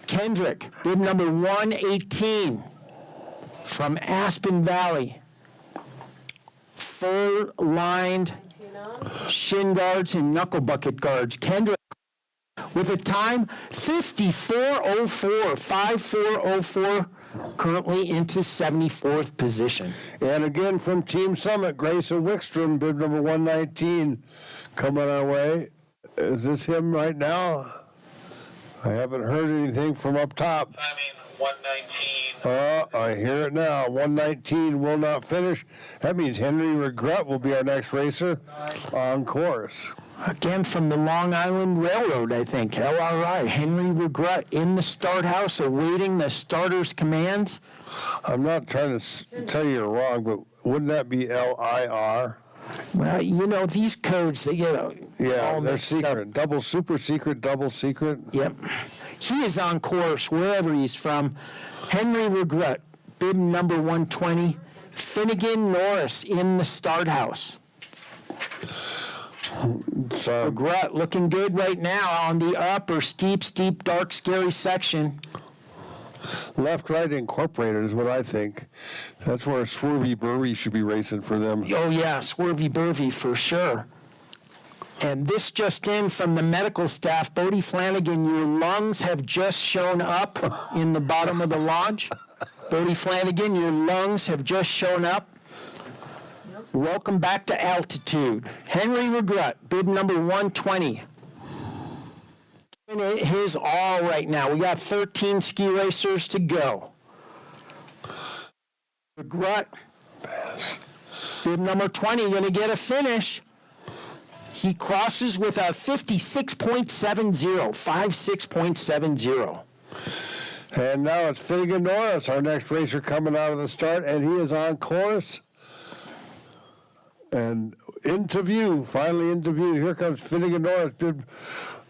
Kendrick, bib number 118 from Aspen Valley. Full-lined shin guards and knuckle bucket guards. Kendrick with a time 54:04, 54:04, currently into 74th position. And again from Team Summit, Grayson Wickstrom, bib number 119, coming our way. Is this him right now? I haven't heard anything from up top. I mean, 119. I hear it now. 119 will not finish. That means Henry Regret will be our next racer on course. Again from the Long Island Railroad, I think. LRI, Henry Regret in the start house awaiting the starter's commands. I'm not trying to tell you you're wrong, but wouldn't that be LIR? Well, you know, these codes, they get Yeah, all they're mixed secret. up. Double super secret, double secret. Yep. He is on course wherever he's from. Henry Regret, bib number 120. Finnegan Norris in the start house. So, Regret looking good right now on the upper steep, dark, scary section. left, right incorporated is what I think. That's where Swervy Burvy should be racing for them. Oh, yeah, Swervy Burvy for sure. And this just in from the medical staff, Bodie Flanagan, your lungs have just shown up in the bottom of the launch. Bodie Flanagan, your lungs have just shown up. Welcome back to altitude. Henry Regret, bib number 120. Giving it his all right now. We got 13 ski racers to go. Regret, bib number 20, going to get a finish. He crosses with a 56.70, 56.70. And now it's Finnegan Norris, our next racer coming out of the start, and he is on course. And into view, finally into view. Here comes Finnegan Norris, bib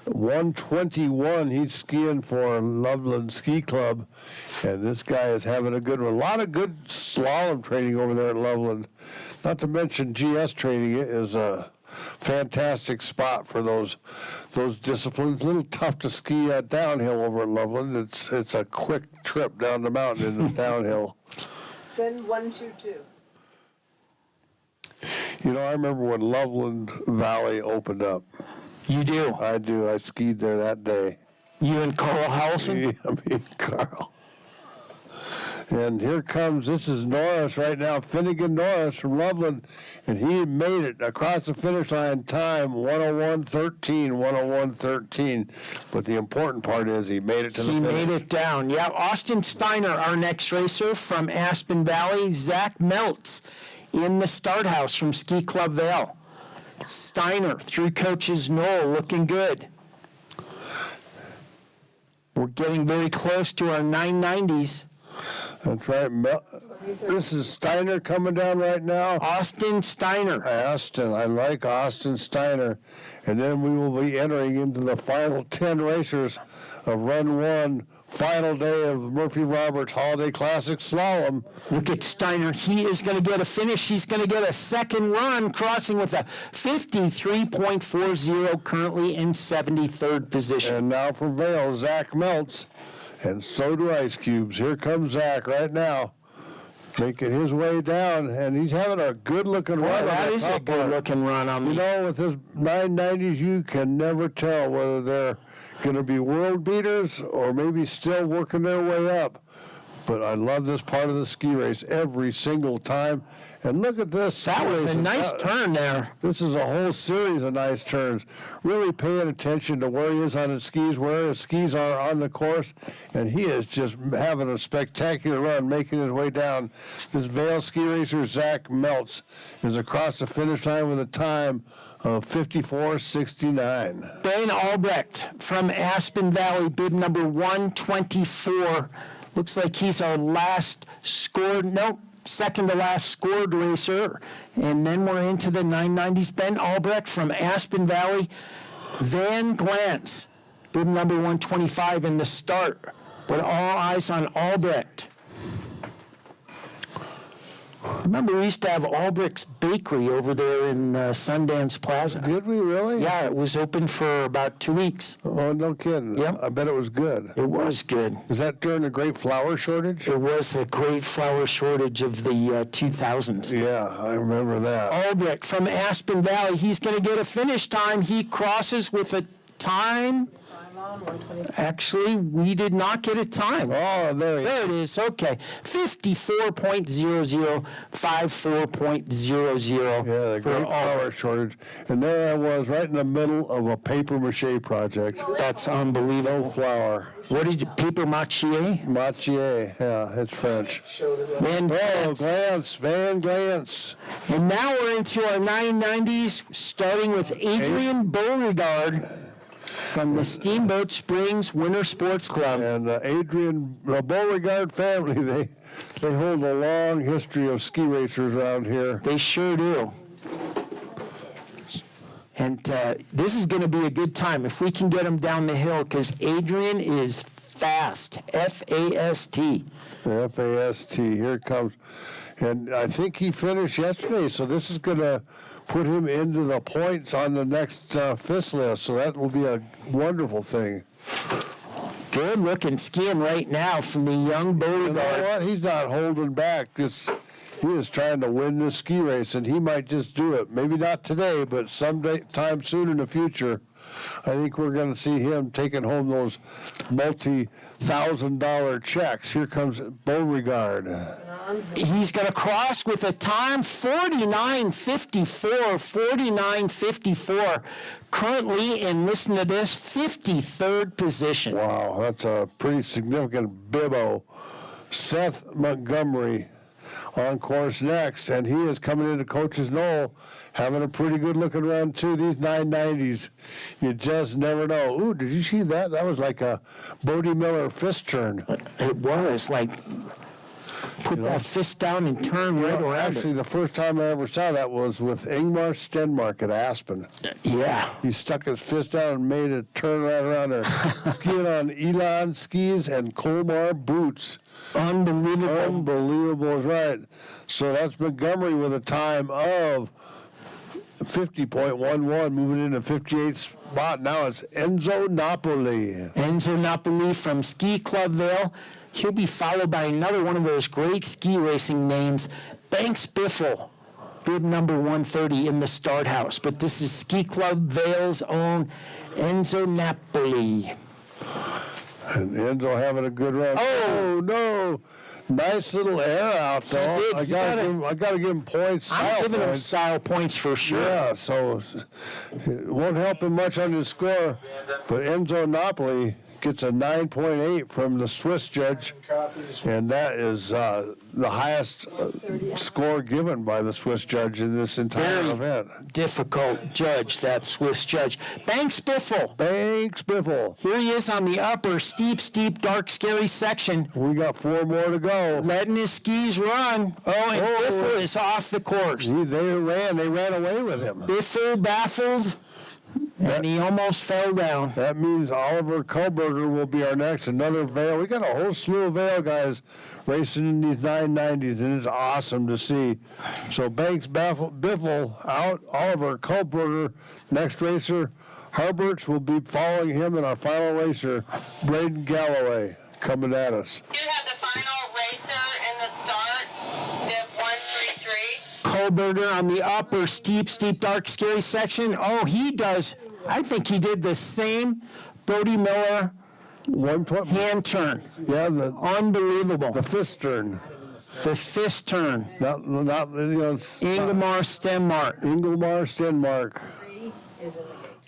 121. He's skiing for Loveland Ski Club, and this guy is having a good one. A lot of good slalom training over there at Loveland. Not to mention GS training is a fantastic spot for those disciplines. A little tough to ski downhill over at Loveland. It's a quick trip down the mountain and it's downhill. Send 122. You know, I remember when Loveland Valley opened up. You do? I do. I skied there that day. You and Carl Howelsen? Yeah, me and Carl. And here comes, this is Norris right now, Finnegan Norris from Loveland, and he made it across the finish line time, 101.13, 101.13. But the important part is he made it to the finish. He made it down. Yeah, Austin Steiner, our next racer from Aspen Valley. Zach Meltz in the start house from Ski Club Vale. Steiner through coaches Knoll, looking good. We're getting very close to our 990s. That's right. This is Steiner coming down right now. Austin Steiner. Austin, I like Austin Steiner. And then we will be entering into the final 10 racers of Run 1, final day of Murphy Roberts Holiday Classic Slalom. Look at Steiner. He is going to get a finish. He's going to get a second run, crossing with a 53.40, currently in 73rd position. And now for Vail, Zach Meltz. And so do Ice Cubes. Here comes Zach right now. making his way down, and he's having a good-looking run. Well, that on is top a good-looking run on You the. know, with his 990s, you can never tell whether they're going to be world beaters or maybe still working their way up. But I love this part of the ski race every single time. And look at this. That was a nice turn there. This is a whole series of nice turns. Really paying attention to where he is on his skis, where his skis are on the course. And he is just having a spectacular run, making his way down. This Vail ski racer, Zach Meltz, is across the finish line with a time of 54.69. Ben Albrecht from Aspen Valley, bib number 124. Looks like he's our last scored, nope, second to last scored racer. And then we're into the 990s. Ben Albrecht from Aspen Valley. Van Glantz, bib number 125 in the start. But all eyes on Albrecht. Remember, we used to have Albrecht's Bakery over there in Sundance Plaza. Did we really? Yeah, it was open for about 2 weeks. Oh, no kidding. Yep. I bet it was good. It was good. Was that during the great flour shortage? It was the great flour shortage of the 2000s. Yeah, I remember that. Albrecht from Aspen Valley, he's going to get a finish time. He crosses with a time. Actually, we did not get a time. Oh, there it is. Okay. 54.00, 54.00. Yeah, the great flour shortage. And there I was, right in the middle of a paper mache project. That's unbelievable. No flour. What did you, paper mache? Mache, yeah, it's French. Van Glantz, Van Glantz. And now we're into our 990s, starting with Adrian Beauregard from the Steamboat Springs Winter Sports Club. And Adrian, the Beauregard family, they hold a long history of ski racers around here. They sure do. And this is going to be a good time if we can get him down the hill, because Adrian is fast. F-A-S-T. F-A-S-T, here it comes. And I think he finished yesterday, so this is going to put him into the points on the next FIS list, so that will be a wonderful thing. Good looking skiing right now from the young Beauregard. You know what? He's not holding back. He is trying to win this ski race, and he might just do it. Maybe not today, but sometime soon in the future. I think we're going to see him taking home those multi-$1,000 checks. Here comes Beauregard. He's going to cross with a time 49.54, 49.54. Currently, and listen to this, 53rd position. Wow, that's a pretty significant bibbo. Seth Montgomery on course next, and he is coming into Coach's Knoll, having a pretty good looking run too. These 990s, you just never know. Ooh, did you see that? That was like a Bodie Miller fist turn. It was like, put that fist down and turn right around. Actually, the first time I ever saw that was with Ingmar Stenmark at Aspen. Yeah. He stuck his fist down and made it turn right around there. Skiing on Elon skis and Colmar boots. Unbelievable. Unbelievable is right. So that's Montgomery with a time of 50.11, moving into 58th spot. Now it's Enzo Napoli. Enzo Napoli from Ski Club Vail. He'll be followed by another one of those great ski racing names, Banks Biffle, bib number 130 in the start house. But this is Ski Club Vail's own Enzo Napoli. And Enzo having a good run. Oh no. Nice little air out, though. I gotta give him points. I'm giving him style points for sure. Yeah, so it won't help him much on his score. But Enzo Napoli gets a 9.8 from the Swiss judge, and that is the highest score given by the Swiss judge in this entire event. Difficult judge, that Swiss judge. Banks Biffle. Banks Biffle. Here he is on the upper, steep, dark, scary section. We got 4 more to go. Letting his skis run. Oh, and Biffle is off the course. They ran away with him. Biffle baffled. And he almost fell down. That means Oliver Kohlberger will be our next. Another Vail. We got a whole slew of Vail guys racing in these 990s, and it's awesome to see. So Banks Biffle out. Oliver Kohlberger, next racer. Harberts will be following him in our final racer, Braden Galloway, coming at us. You have the final racer in the start. Holberger on the upper steep, dark, scary section. Oh, he does. I think he did the same Brody Miller 120. hand turn. Yeah, Unbelievable. the fist turn. The fist turn. Not Ingemar Stenmark. Ingemar Stenmark.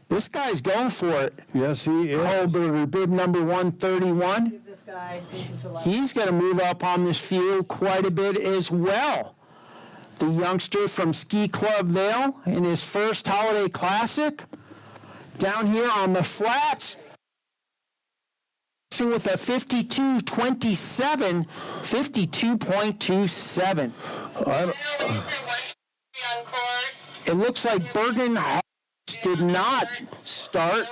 This guy's going for it. Yes, he is. Holberger, bib number 131. This guy, this is a He's going to move up on this field quite a bit as well. The youngster from Ski Club Vale in his first Holiday Classic. Down here on the flats, with a 52.27, 52.27. It looks like Bergen did not start.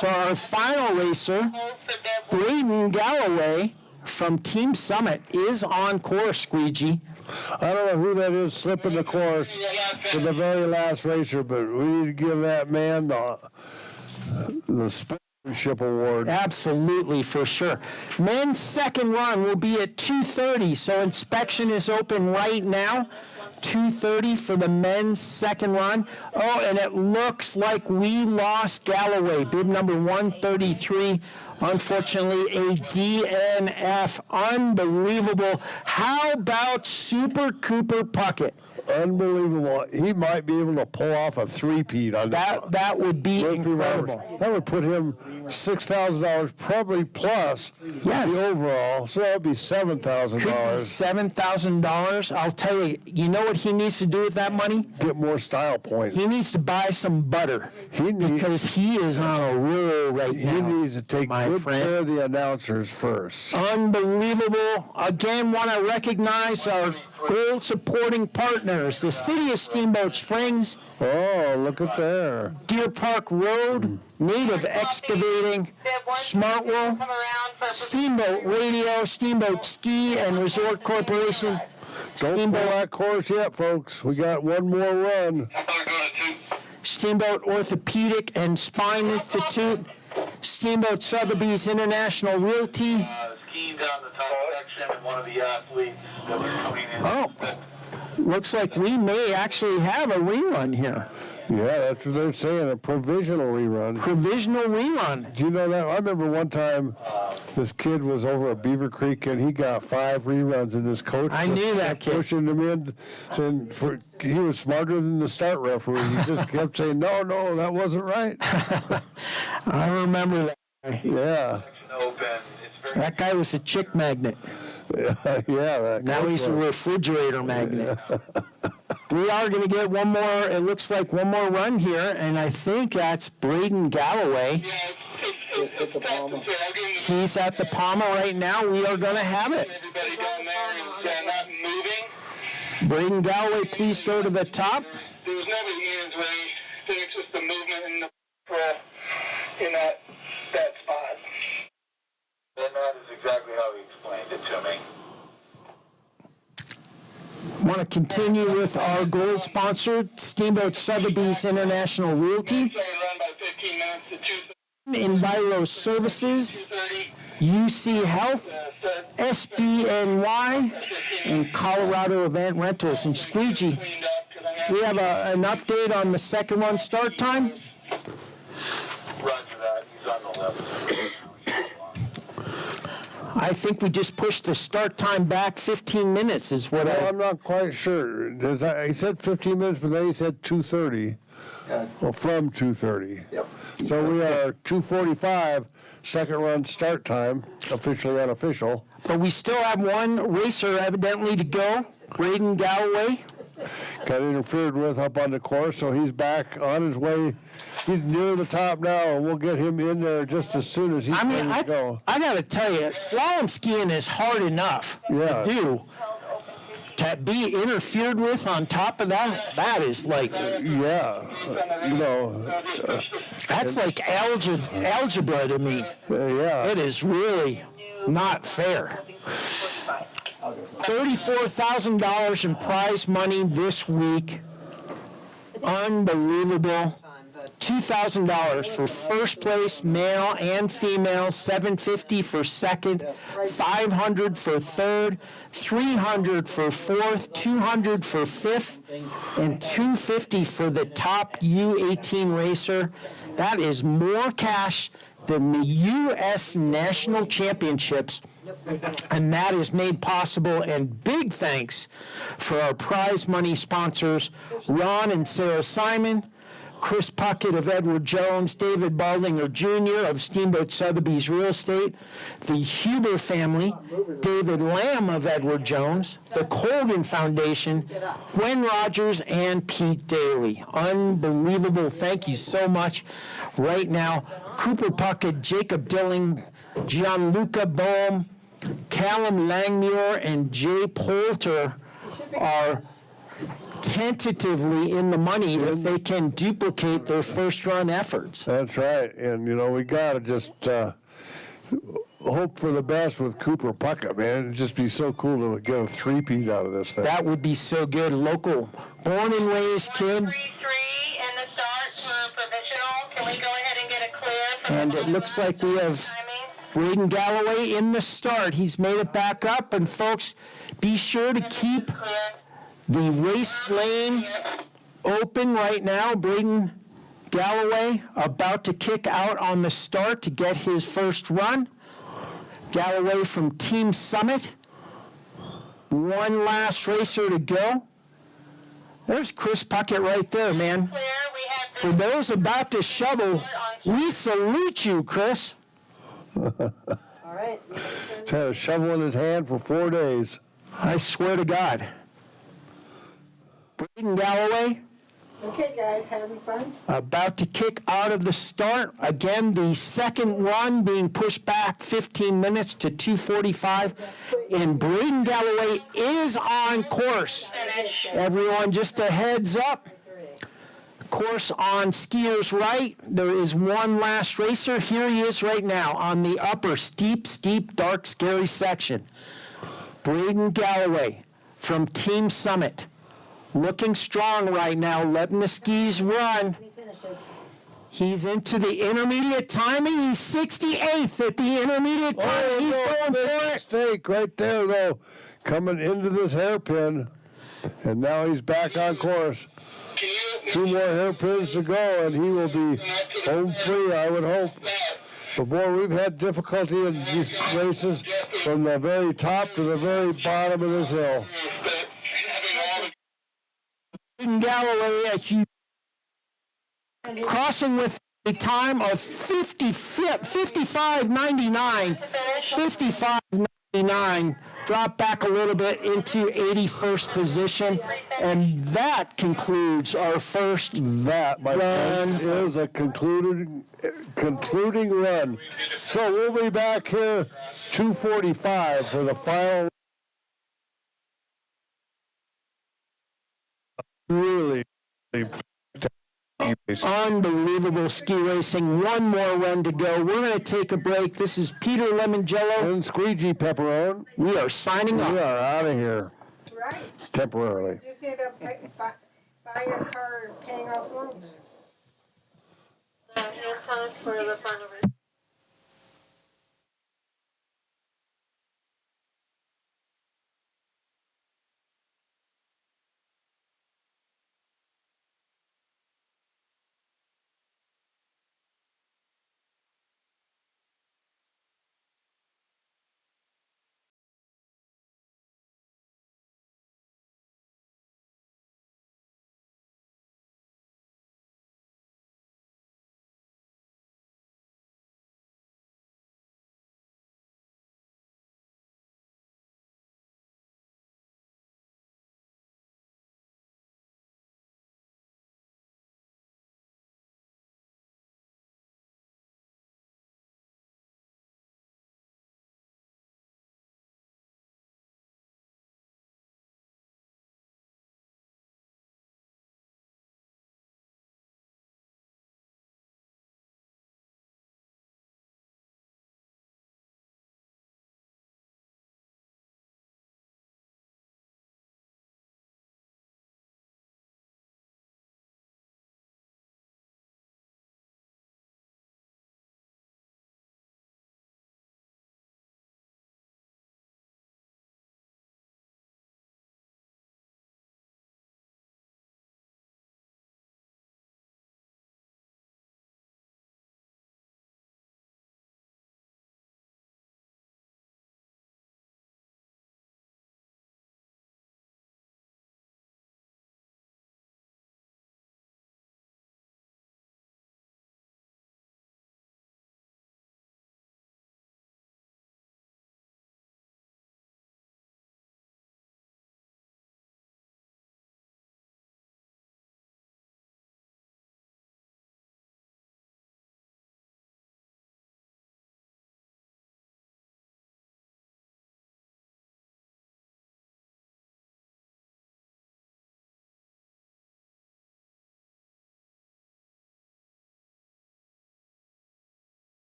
So our final racer, Braden Galloway from Team Summit, is on course, Squeegee. I don't know who that is slipping the course for the very last racer, but we need to give that man the sportsmanship award. Absolutely, for sure. Men's second run will be at 2:30, so inspection is open right now. 2:30 for the men's second run. Oh, and it looks like we lost Galloway, bib number 133. Unfortunately, a DNF. Unbelievable. How about Super Cooper Puckett? Unbelievable. He might be able to pull off a three-peat on That would be incredible. That would put him $6,000 probably plus Yes. the overall. So that would be $7,000. $7,000. I'll tell you, you know what he needs to do with that money? Get more style points. He needs to buy some butter because he is on a roll right now. He needs to take good friend. care of the announcers first. Unbelievable. Again, want to recognize our gold supporting partners, the City of Steamboat Springs, Oh, look at there. Deer Park Road, Native Excavating, Smartwell, Steamboat Radio, Steamboat Ski and Resort Corporation. Don't pull that course yet, folks. We got one more run. Steamboat Orthopedic and Spine Institute, Steamboat Sotheby's International Realty. Skiing down the top section, and one of the athletes that was coming in. Oh, looks like we may actually have a rerun here. Yeah, that's what they're saying, a provisional rerun. Provisional rerun. Do you know that? I remember one time this kid was over at Beaver Creek and he got 5 reruns and his coach I knew that kid. pushing him in, saying he was smarter than the start referee. He just kept saying, no, that wasn't right. I remember that. Yeah. That guy was a chick magnet. Yeah. Now he's a refrigerator magnet. We are going to get one more, it looks like one more run here, and I think that's Braden Galloway. Just hit the Palma. He's at the Palma right now. We are going to have it. Everybody down there and not moving. Braden Galloway, please go to the top. There was nobody in his way. It's just the movement in that spot. And that is exactly how he explained it to me. Want to continue with our gold sponsor, Steamboat Sotheby's International Realty, So we run by 15 minutes to 2:30. Enviro Services, UC Health, SBNY, and Colorado Event Rentals. And Squeegee, do we have an update on the second one start time? Roger that. He's on the left. I think we just pushed the start time back 15 minutes is what Well, I'm not quite sure. He said 15 minutes, but then he said 2:30. Well, from 2:30. Yep. So we are 2:45, second run start time, officially unofficial. But we still have one racer evidently to go, Braden Galloway. Got interfered with up on the course, so he's back on his way. He's near the top now, and we'll get him in there just as soon as he's ready to go. I got to tell you, slalom skiing is hard enough Yeah. to do. To be interfered with on top of that, that is like, Yeah, that's like algebra to me. yeah. It is really not fair. $34,000 in prize money this week. Unbelievable. $2,000 for first place, male and female, $750 for second, $500 for third, $300 for fourth, $200 for fifth, and $250 for the top U18 racer. That is more cash than the U.S. National Championships, and that is made possible, and big thanks for our prize money sponsors, Ron and Sarah Simon, Chris Puckett of Edward Jones, David Baldinger Jr. of Steamboat Sotheby's Real Estate, the Huber family, David Lamb of Edward Jones, the Colgan Foundation, Gwen Rogers, and Pete Daly. Unbelievable. Thank you so much. Right now, Cooper Puckett, Jacob Dilling, Gianluca Boehm, Callum Langmuir, and Jay Poulter are tentatively in the money if they can duplicate their first run efforts. That's right. And, you know, we got to just hope for the best with Cooper Puckett, man. It'd just be so cool to get a three-peat out of this thing. That would be so good. Local, born and raised kid. 133 in the start for provisional. Can we go ahead and get a clear? For And the it looks like we have timing? Braden Galloway in the start. He's made it back up. And folks, be sure to keep Clear. the race lane open right now. Braden Galloway about to kick out on the start to get his first run. Galloway from Team Summit. One last racer to go. There's Chris Puckett right there, man. Clear. We have For those about to shovel, we salute you, Chris. All right. He's had a shovel in his hand for 4 days. I swear to God. Braden Galloway Okay, guys, having fun? about to kick out of the start. Again, the second run being pushed back 15 minutes to 2:45. And Braden Galloway is on course. Everyone, just a heads up. Course on skier's right. There is one last racer. Here he is right now on the upper steep, dark, scary section. Braden Galloway from Team Summit. Looking strong right now, letting the skis run. He finishes. He's into the intermediate timing. He's 68th at the intermediate timing. He's going for it. Mistake right there, though, coming into this hairpin, and now he's back on course. Can you? 2 more hairpins to go, and he will be home free, I would hope. But boy, we've had difficulty in these races from the very top to the very bottom of this hill. Braden Galloway at you crossing with a time of 55.99. 55.99. Drop back a little bit into 81st position. And that concludes our first That, my friend, is a concluding run. So we'll be back here 2:45 for the final. Really unbelievable ski racing. One more run to go. We're going to take a break. This is Peter Lemongello. and Squeegee Pepperone. We are signing We off. are out of here Right. temporarily. Just end up buying a car and paying off loans. For the final race.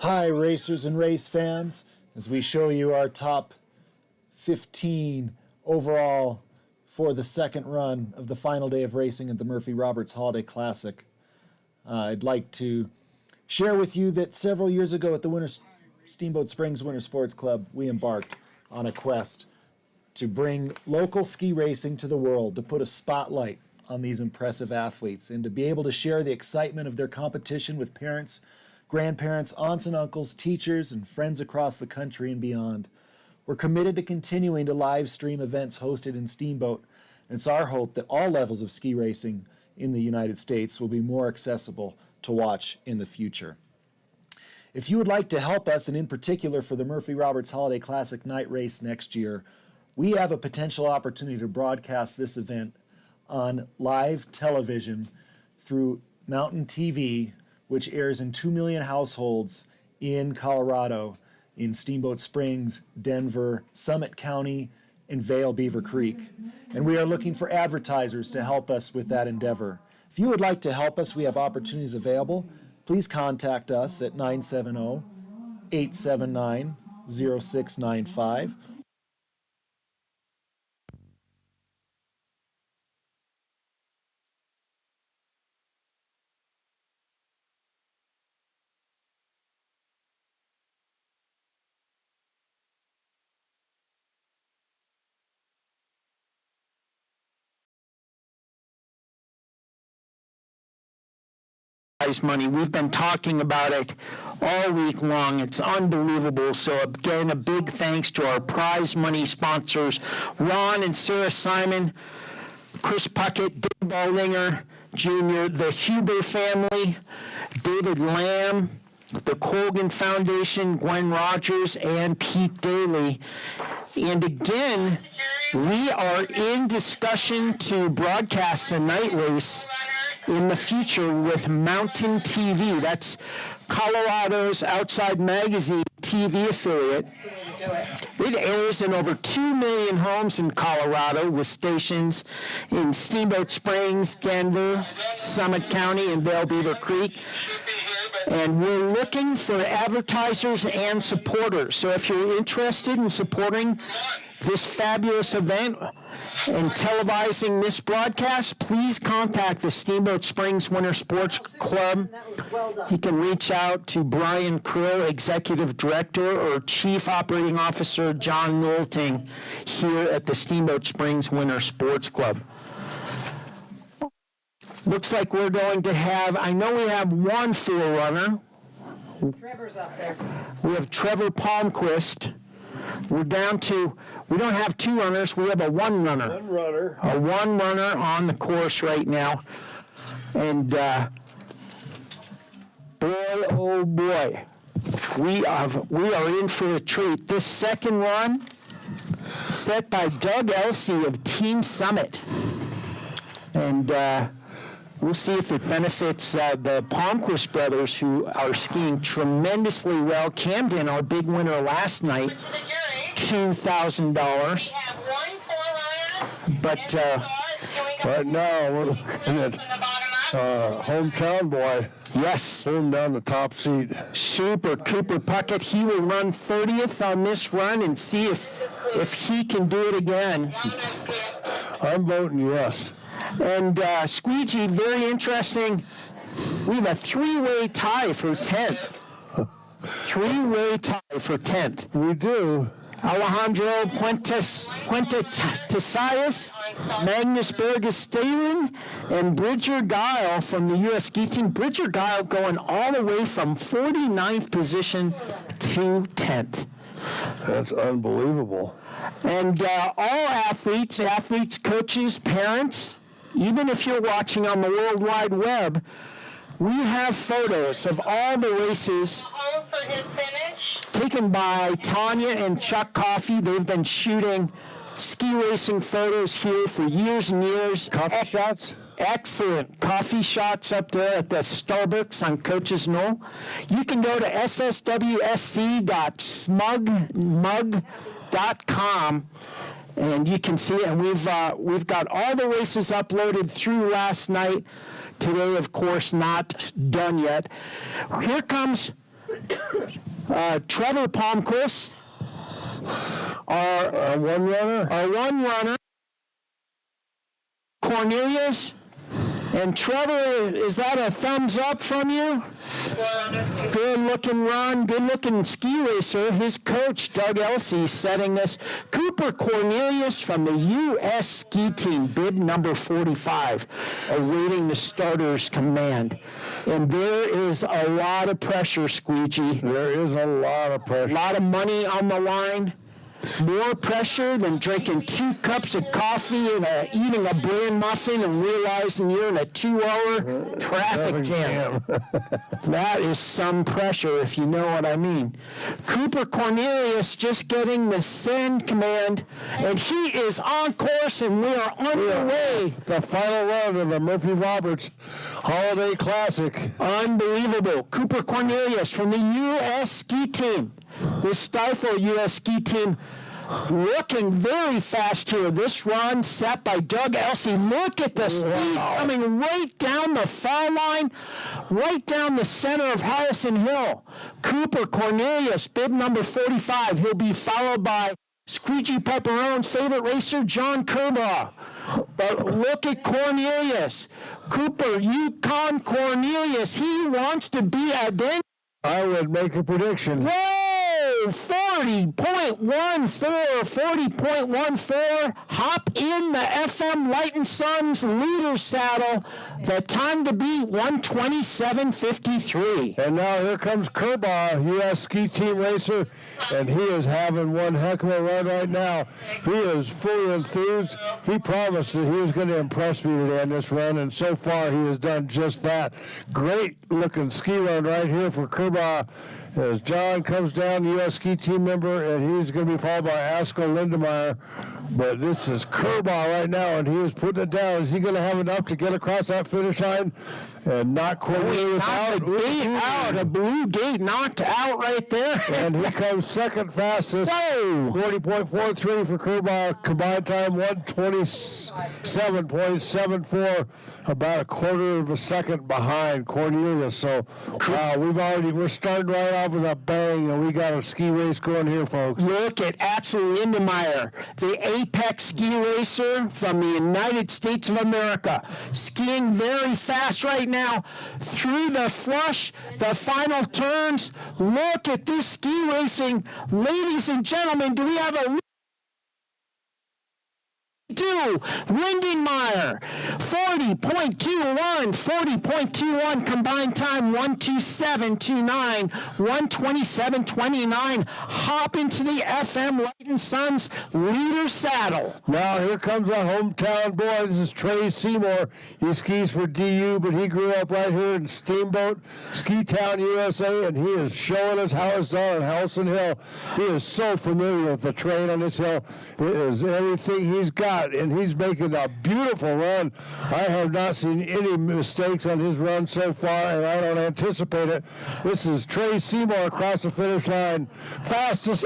Hi, racers and race fans, as we show you our top 15 overall for the second run of the final day of racing at the Murphy Roberts Holiday Classic. I'd like to share with you that several years ago at the Steamboat Springs Winter Sports Club, we embarked on a quest to bring local ski racing to the world, to put a spotlight on these impressive athletes, and to be able to share the excitement of their competition with parents, grandparents, aunts and uncles, teachers, and friends across the country and beyond. We're committed to continuing to live stream events hosted in Steamboat, and it's our hope that all levels of ski racing in the United States will be more accessible to watch in the future. If you would like to help us, and in particular for the Murphy Roberts Holiday Classic night race next year, we have a potential opportunity to broadcast this event on live television through Mountain TV, which airs in 2 million households in Colorado, in Steamboat Springs, Denver, Summit County, and Vail Beaver Creek. And we are looking for advertisers to help us with that endeavor. If you would like to help us, we have opportunities available. Please contact us at 970-879-0695. Money. We've been talking about it all week long. It's unbelievable. So again, a big thanks to our prize money sponsors, Ron and Sarah Simon, Chris Puckett, Dave Ballinger Jr., the Huber family, David Lamb, the Colgan Foundation, Gwen Rogers, and Pete Daly. And again, we are in discussion to broadcast the night race in the future with Mountain TV. That's Colorado's Outside Magazine TV affiliate. It airs in over 2 million homes in Colorado with stations in Steamboat Springs, Denver, Summit County, and Vail Beaver Creek. And we're looking for advertisers and supporters. So if you're interested in supporting this fabulous event and televising this broadcast, please contact the Steamboat Springs Winter Sports Club. You can reach out to Brian Krill, Executive Director, or Chief Operating Officer John Nolting here at the Steamboat Springs Winter Sports Club. Looks like we're going to have, I know we have one forerunner. Trevor's up there. We have Trevor Palmquist. We're down to, we don't have two runners, we have a one runner. One runner. A one runner on the course right now. And boy, oh boy, we are in for a treat. This second run, set by Doug Elsey of Team Summit. And we'll see if it benefits the Palmquist brothers, who are skiing tremendously well. Camden, our big winner last night, $2,000. But right now we're looking at hometown boy. Yes. Him down the top seat. Super Cooper Puckett. He will run 30th on this run and see if he can do it again. I'm voting yes. And Squeegee, very interesting. We have a three-way tie for 10th. Three-way tie for 10th. We do. Alejandro Puentesayas, Magnus Bergestalen, and Bridger Guile from the U.S. ski team. Bridger Guile going all the way from 49th position to 10th. That's unbelievable. And all athletes, coaches, parents, even if you're watching on the World Wide Web, we have photos of all the races taken by Tanya and Chuck Coffey. They've been shooting ski racing photos here for years and years. Coffee shots? Excellent coffee shots up there at the Starbucks on Coach's Knoll. You can go to sswsc.smugmug.com and you can see it. And we've got all the races uploaded through last night. Today, of course, not done yet. Here comes Trevor Palmquist, Our one runner. our one runner, Cornelius, and Trevor, is that a thumbs up from you? Good looking run, good looking ski racer. His coach, Doug Elsey, setting this. Cooper Cornelius from the U.S. ski team, bib number 45, awaiting the starter's command. And there is a lot of pressure, Squeegee. There is a lot of A pressure. lot of money on the line. More pressure than drinking 2 cups of coffee and eating a bran muffin and realizing you're in a 2-hour traffic jam. That is some pressure, if you know what I mean. Cooper Cornelius just getting the send command, and he is on course, and we are underway. The final run of the Murphy Roberts Holiday Classic. Unbelievable. Cooper Cornelius from the U.S. ski team. The Stifle U.S. ski team looking very fast here. This run set by Doug Elsey. Look at the speed coming right down the foul line, right down the center of Howelsen Hill. Cooper Cornelius, bib number 45. He'll be followed by Squeegee Pepperone's favorite racer, John Kerbaugh. But look at Cornelius. Cooper, Yukon Cornelius. He wants to be a den. I would make a prediction. Whoa! 40.14. Hop in the FM Light and Sons leader saddle. The time to beat 127.53. And now here comes Kerbaugh, U.S. ski team racer, and he is having one heck of a run right now. He is fully enthused. He promised that he was going to impress me today on this run, and so far he has done just that. Great looking ski run right here for Kerbaugh as John comes down, U.S. ski team member, and he's going to be followed by Asko Lindemeyer. But this is Kerbaugh right now, and he is putting it down. Is he going to have enough to get across that finish line and knock Cornelius out? A blue gate knocked out right there. And he comes second fastest. 40.43 for Kerbaugh. Combined time 127.74. About a quarter of a second behind Cornelius. So, wow, we're starting right off with a bang, and we got a ski race going here, folks. Look at Axel Lindemeyer, the apex ski racer from the United States of America, skiing very fast right now through the flush, the final turns. Look at this ski racing. Ladies and gentlemen, do we have a Lindenmeyer, 40.21 combined time, 127.29, 127.29. Hop into the FM Light and Sons leader saddle. Now here comes a hometown boy. This is Trey Seymour. He skis for DU, but he grew up right here in Steamboat, Ski Town, USA, and he is showing us how it's done on Howelsen Hill. He is so familiar with the terrain on this hill. It is everything he's got, and he's making a beautiful run. I have not seen any mistakes on his run so far, and I don't anticipate it. This is Trey Seymour across the finish line. Fastest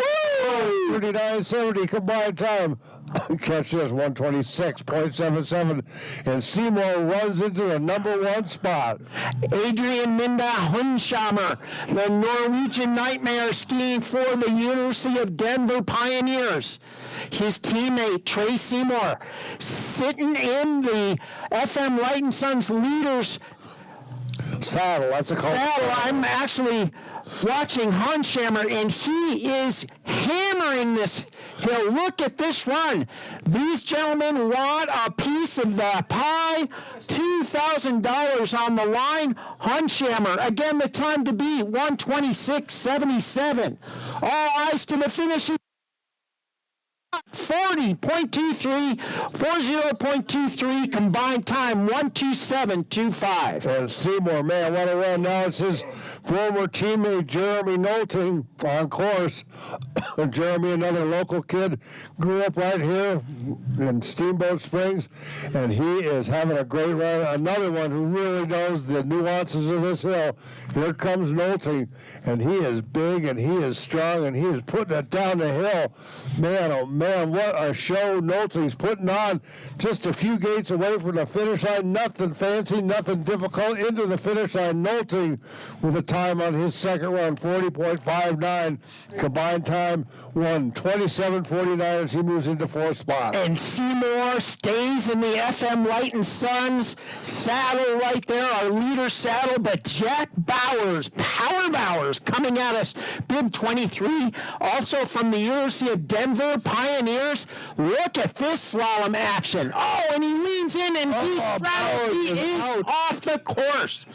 39.70 combined time. Catch this, 126.77. And Seymour runs into the #1 spot. Adrian Minda Hunshammer, the Norwegian nightmare skiing for the University of Denver Pioneers. His teammate, Trey Seymour, sitting in the FM Light and Sons leaders saddle. That's a call. I'm actually watching Hunshammer, and he is hammering this hill. Look at this run. These gentlemen want a piece of the pie. $2,000 on the line. Hunshammer, again, the time to beat, 126.77. All eyes to the finish. 40.23 combined time, 127.25. And Seymour, man, what a run. Now it's his former teammate, Jeremy Knowlton, on course. Jeremy, another local kid, grew up right here in Steamboat Springs, and he is having a great run. Another one who really knows the nuances of this hill. Here comes Knowlton, and he is big, and he is strong, and he is putting it down the hill. Man, oh man, what a show Nolting's putting on. Just a few gates away from the finish line. Nothing fancy, nothing difficult. Into the finish line, Nolting with a time on his second run, 40.59. Combined time, 1:27.49 as he moves into fourth spot. And Seymour stays in the FM Light and Sons saddle right there, our leader saddle, but Jack Bowers, Power Bowers, coming at us, bib 23, also from the University of Denver, Pioneers. Look at this slalom action. Oh, and he leans in and he straddles. He is off the course.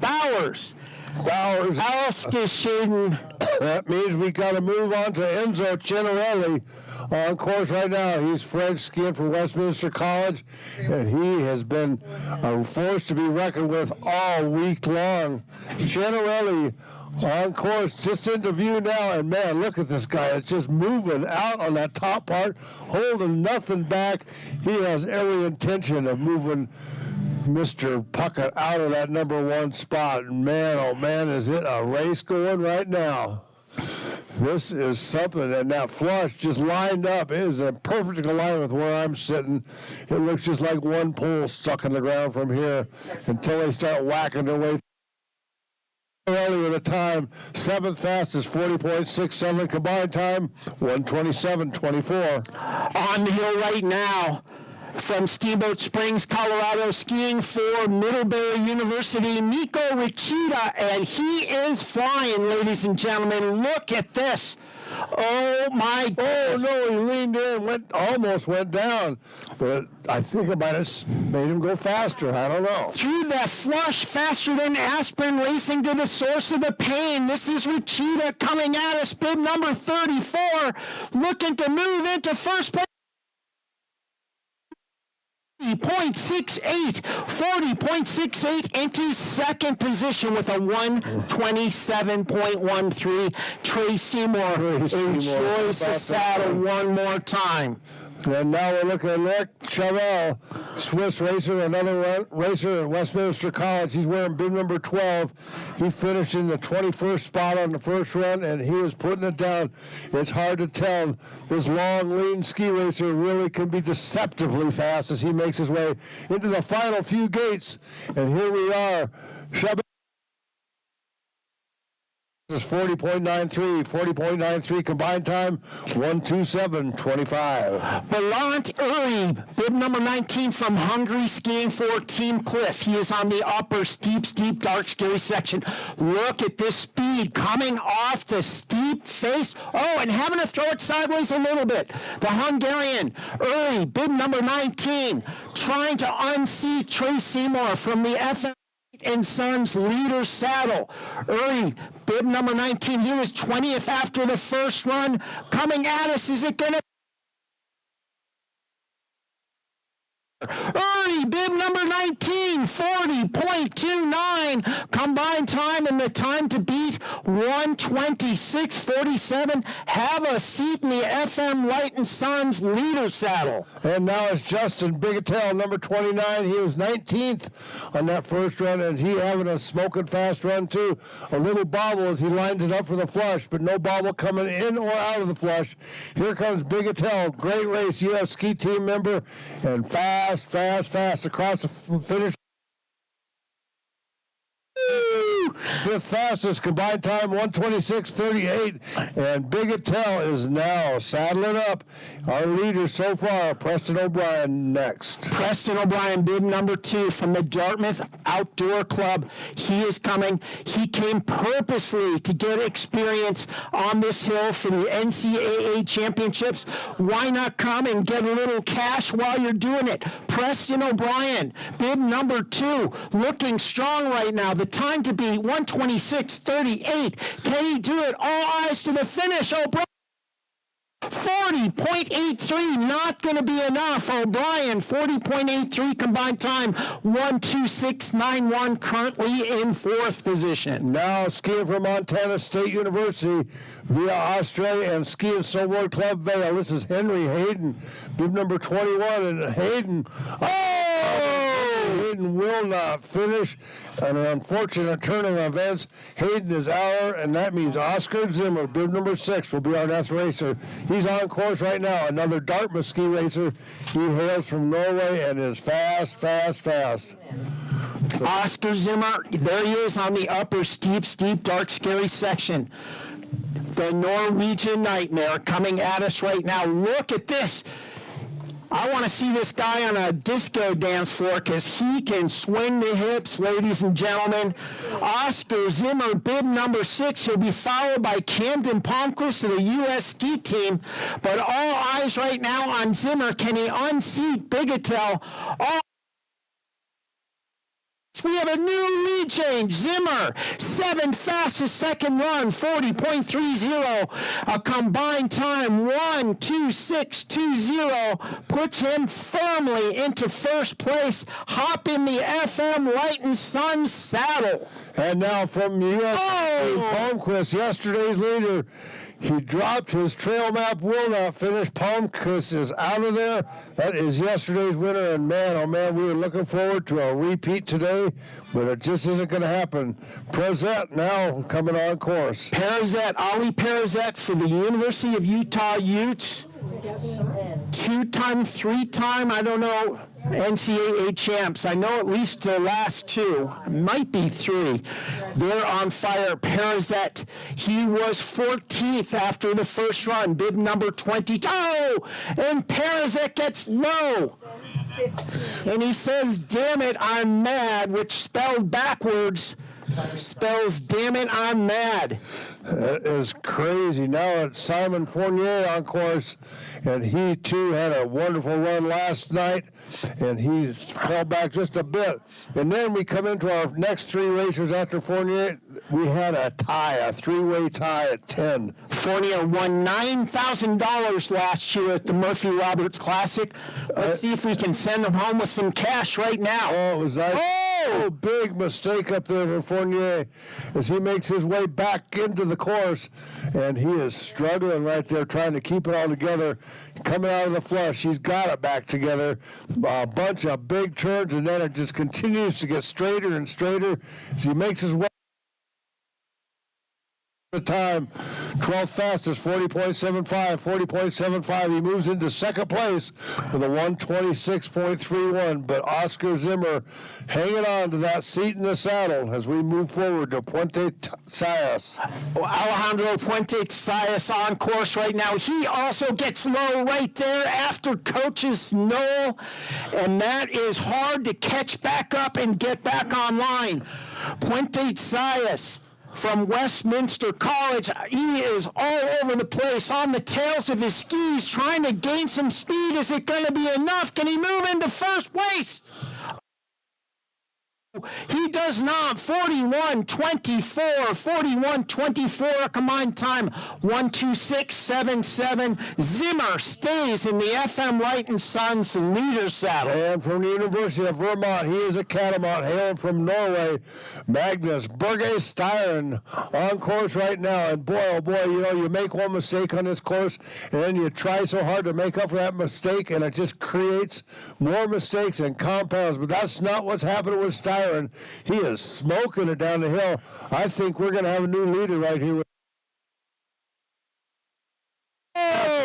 Bowers. Alskishin. That means we got to move on to Enzo Cianarelli on course right now. He's French skiing for Westminster College, and he has been a force to be reckoned with all week long. Cianarelli on course, just into view now, and man, look at this guy. It's just moving out on that top part, holding nothing back. He has every intention of moving Mr. Puckett out of that number one spot. And man, oh man, is it a race going right now. This is something, and that flush just lined up. It is in perfect alignment with where I'm sitting. It looks just like one pole stuck in the ground from here until they start whacking their way. Early with a time, seventh fastest, 40.67 combined time, 1:27.24. On the hill right now, from Steamboat Springs, Colorado, skiing for Middlebury University, Nico Richita, and he is flying, ladies and gentlemen. Look at this. Oh, my goodness. Oh, no, he leaned in, almost went down. But I think it might have made him go faster. I don't know. Through that flush, faster than aspirin, racing to the source of the pain. This is Richita coming at us, bib number 34, looking to move into first place. 40.68 into second position with a 1:27.13. Trey Seymour enjoys the saddle one more time. And now we're looking at Nick Chavel, Swiss racer, another racer at Westminster College. He's wearing bib number 12. He finished in the 21st spot on the first run, and he is putting it down. It's hard to tell. This long, lean ski racer really can be deceptively fast as he makes his way into the final few gates. And here we are. Chavel is 40.93 combined time, 1:27.25. Belant Uri, bib number 19 from Hungary, skiing for Team Cliff. He is on the upper steep, dark, scary section. Look at this speed coming off the steep face. Oh, and having to throw it sideways a little bit. The Hungarian, Uri, bib number 19, trying to unseat Trey Seymour from the FM and Sons leader saddle. Uri, bib number 19, he was 20th after the first run. Coming at us, is it going to... Uri, bib number 19, 40.29 combined time, and the time to beat 1:26.47. Have a seat in the FM Light and Sons leader saddle. And now it's Justin Bigetel, number 29. He was 19th on that first run, and he having a smoking fast run too. A little bobble as he lines it up for the flush, but no bobble coming in or out of the flush. Here comes Bigetel, great race, U.S. ski team member, and fast across the finish. Fifth fastest combined time, 1:26.38, and Bigetel is now saddling up. Our leader so far, Preston O'Brien, next. Preston O'Brien, bib number 2 from the Dartmouth Outdoor Club. He is coming. He came purposely to get experience on this hill for the NCAA championships. Why not come and get a little cash while you're doing it? Preston O'Brien, bib number 2, looking strong right now. The time to beat 1:26.38. Can he do it? All eyes to the finish. O'Brien. 40.83, not going to be enough. O'Brien, 40.83 combined time, 1:26.91, currently in fourth position. Now skiing from Montana State University via Australia and Ski and Snowboard Club Vail. This is Henry Hayden, bib number 21, and Hayden. Oh! Hayden will not finish. An unfortunate turn of events. Hayden is out, and that means Oscar Zimmer, bib number 6, will be our next racer. He's on course right now. Another Dartmouth ski racer. He hails from Norway and is fast. Oscar Zimmer, there he is on the upper steep, dark, scary section. The Norwegian Nightmare coming at us right now. Look at this. I want to see this guy on a disco dance floor because he can swing the hips, ladies and gentlemen. Oscar Zimmer, bib number 6. He'll be followed by Camden Palmquist of the U.S. ski team. But all eyes right now on Zimmer. Can he unseat Bigetel? We have a new lead change. Zimmer, 7th fastest second run, 40.30. A combined time, 1:26.20, puts him firmly into first place. Hop in the FM Light and Sun saddle. And now from U.S. Palmquist, yesterday's leader. He dropped his trail map, will not finish. Palmquist is out of there. That is yesterday's winner, and man, oh man, we were looking forward to a repeat today, but it just isn't going to happen. Perizet now coming on course. Perizet, Ali Perizet for the University of Utah Utes. 2-time, 3-time, I don't know, NCAA champs. I know at least the last 2, might be 3. They're on fire. Perizet, he was 14th after the first run, bib number 22, and Perizet gets low. And he says, "Damn it, I'm mad," which spelled backwards spells "damn it, I'm mad." That is crazy. Now it's Simon Fournier on course, and he too had a wonderful run last night, and he fell back just a bit. And then we come into our next 3 racers after Fournier. We had a tie, a 3-way tie at 10. Fournier won $9,000 last year at the Murphy Roberts Classic. Let's see if we can send him home with some cash right now. Oh, it was nice. Oh, big mistake up there for Fournier as he makes his way back into the course, and he is struggling right there trying to keep it all together. Coming out of the flush, he's got it back together. A bunch of big turns, and then it just continues to get straighter and straighter as he makes his way. The time, 12th fastest, 40.75. He moves into second place with a 126.31. But Oscar Zimmer hanging on to that seat in the saddle as we move forward to Puente Sayas. Alejandro Puente Sayas on course right now. He also gets low right there after coaches Noel, and that is hard to catch back up and get back online. Puente Sayas from Westminster College, he is all over the place on the tails of his skis trying to gain some speed. Is it going to be enough? Can he move into first place? He does not. 41.24, combined time 1:26.77. Zimmer stays in the FM Light and Sun's leader saddle. And from the University of Vermont, he is a catamount hailing from Norway, Magnus Berge Styren on course right now. And boy, oh boy, you know, you make one mistake on this course, and then you try so hard to make up for that mistake, and it just creates more mistakes and compounds. But that's not what's happening with Styren. He is smoking it down the hill. I think we're going to have a new leader right here.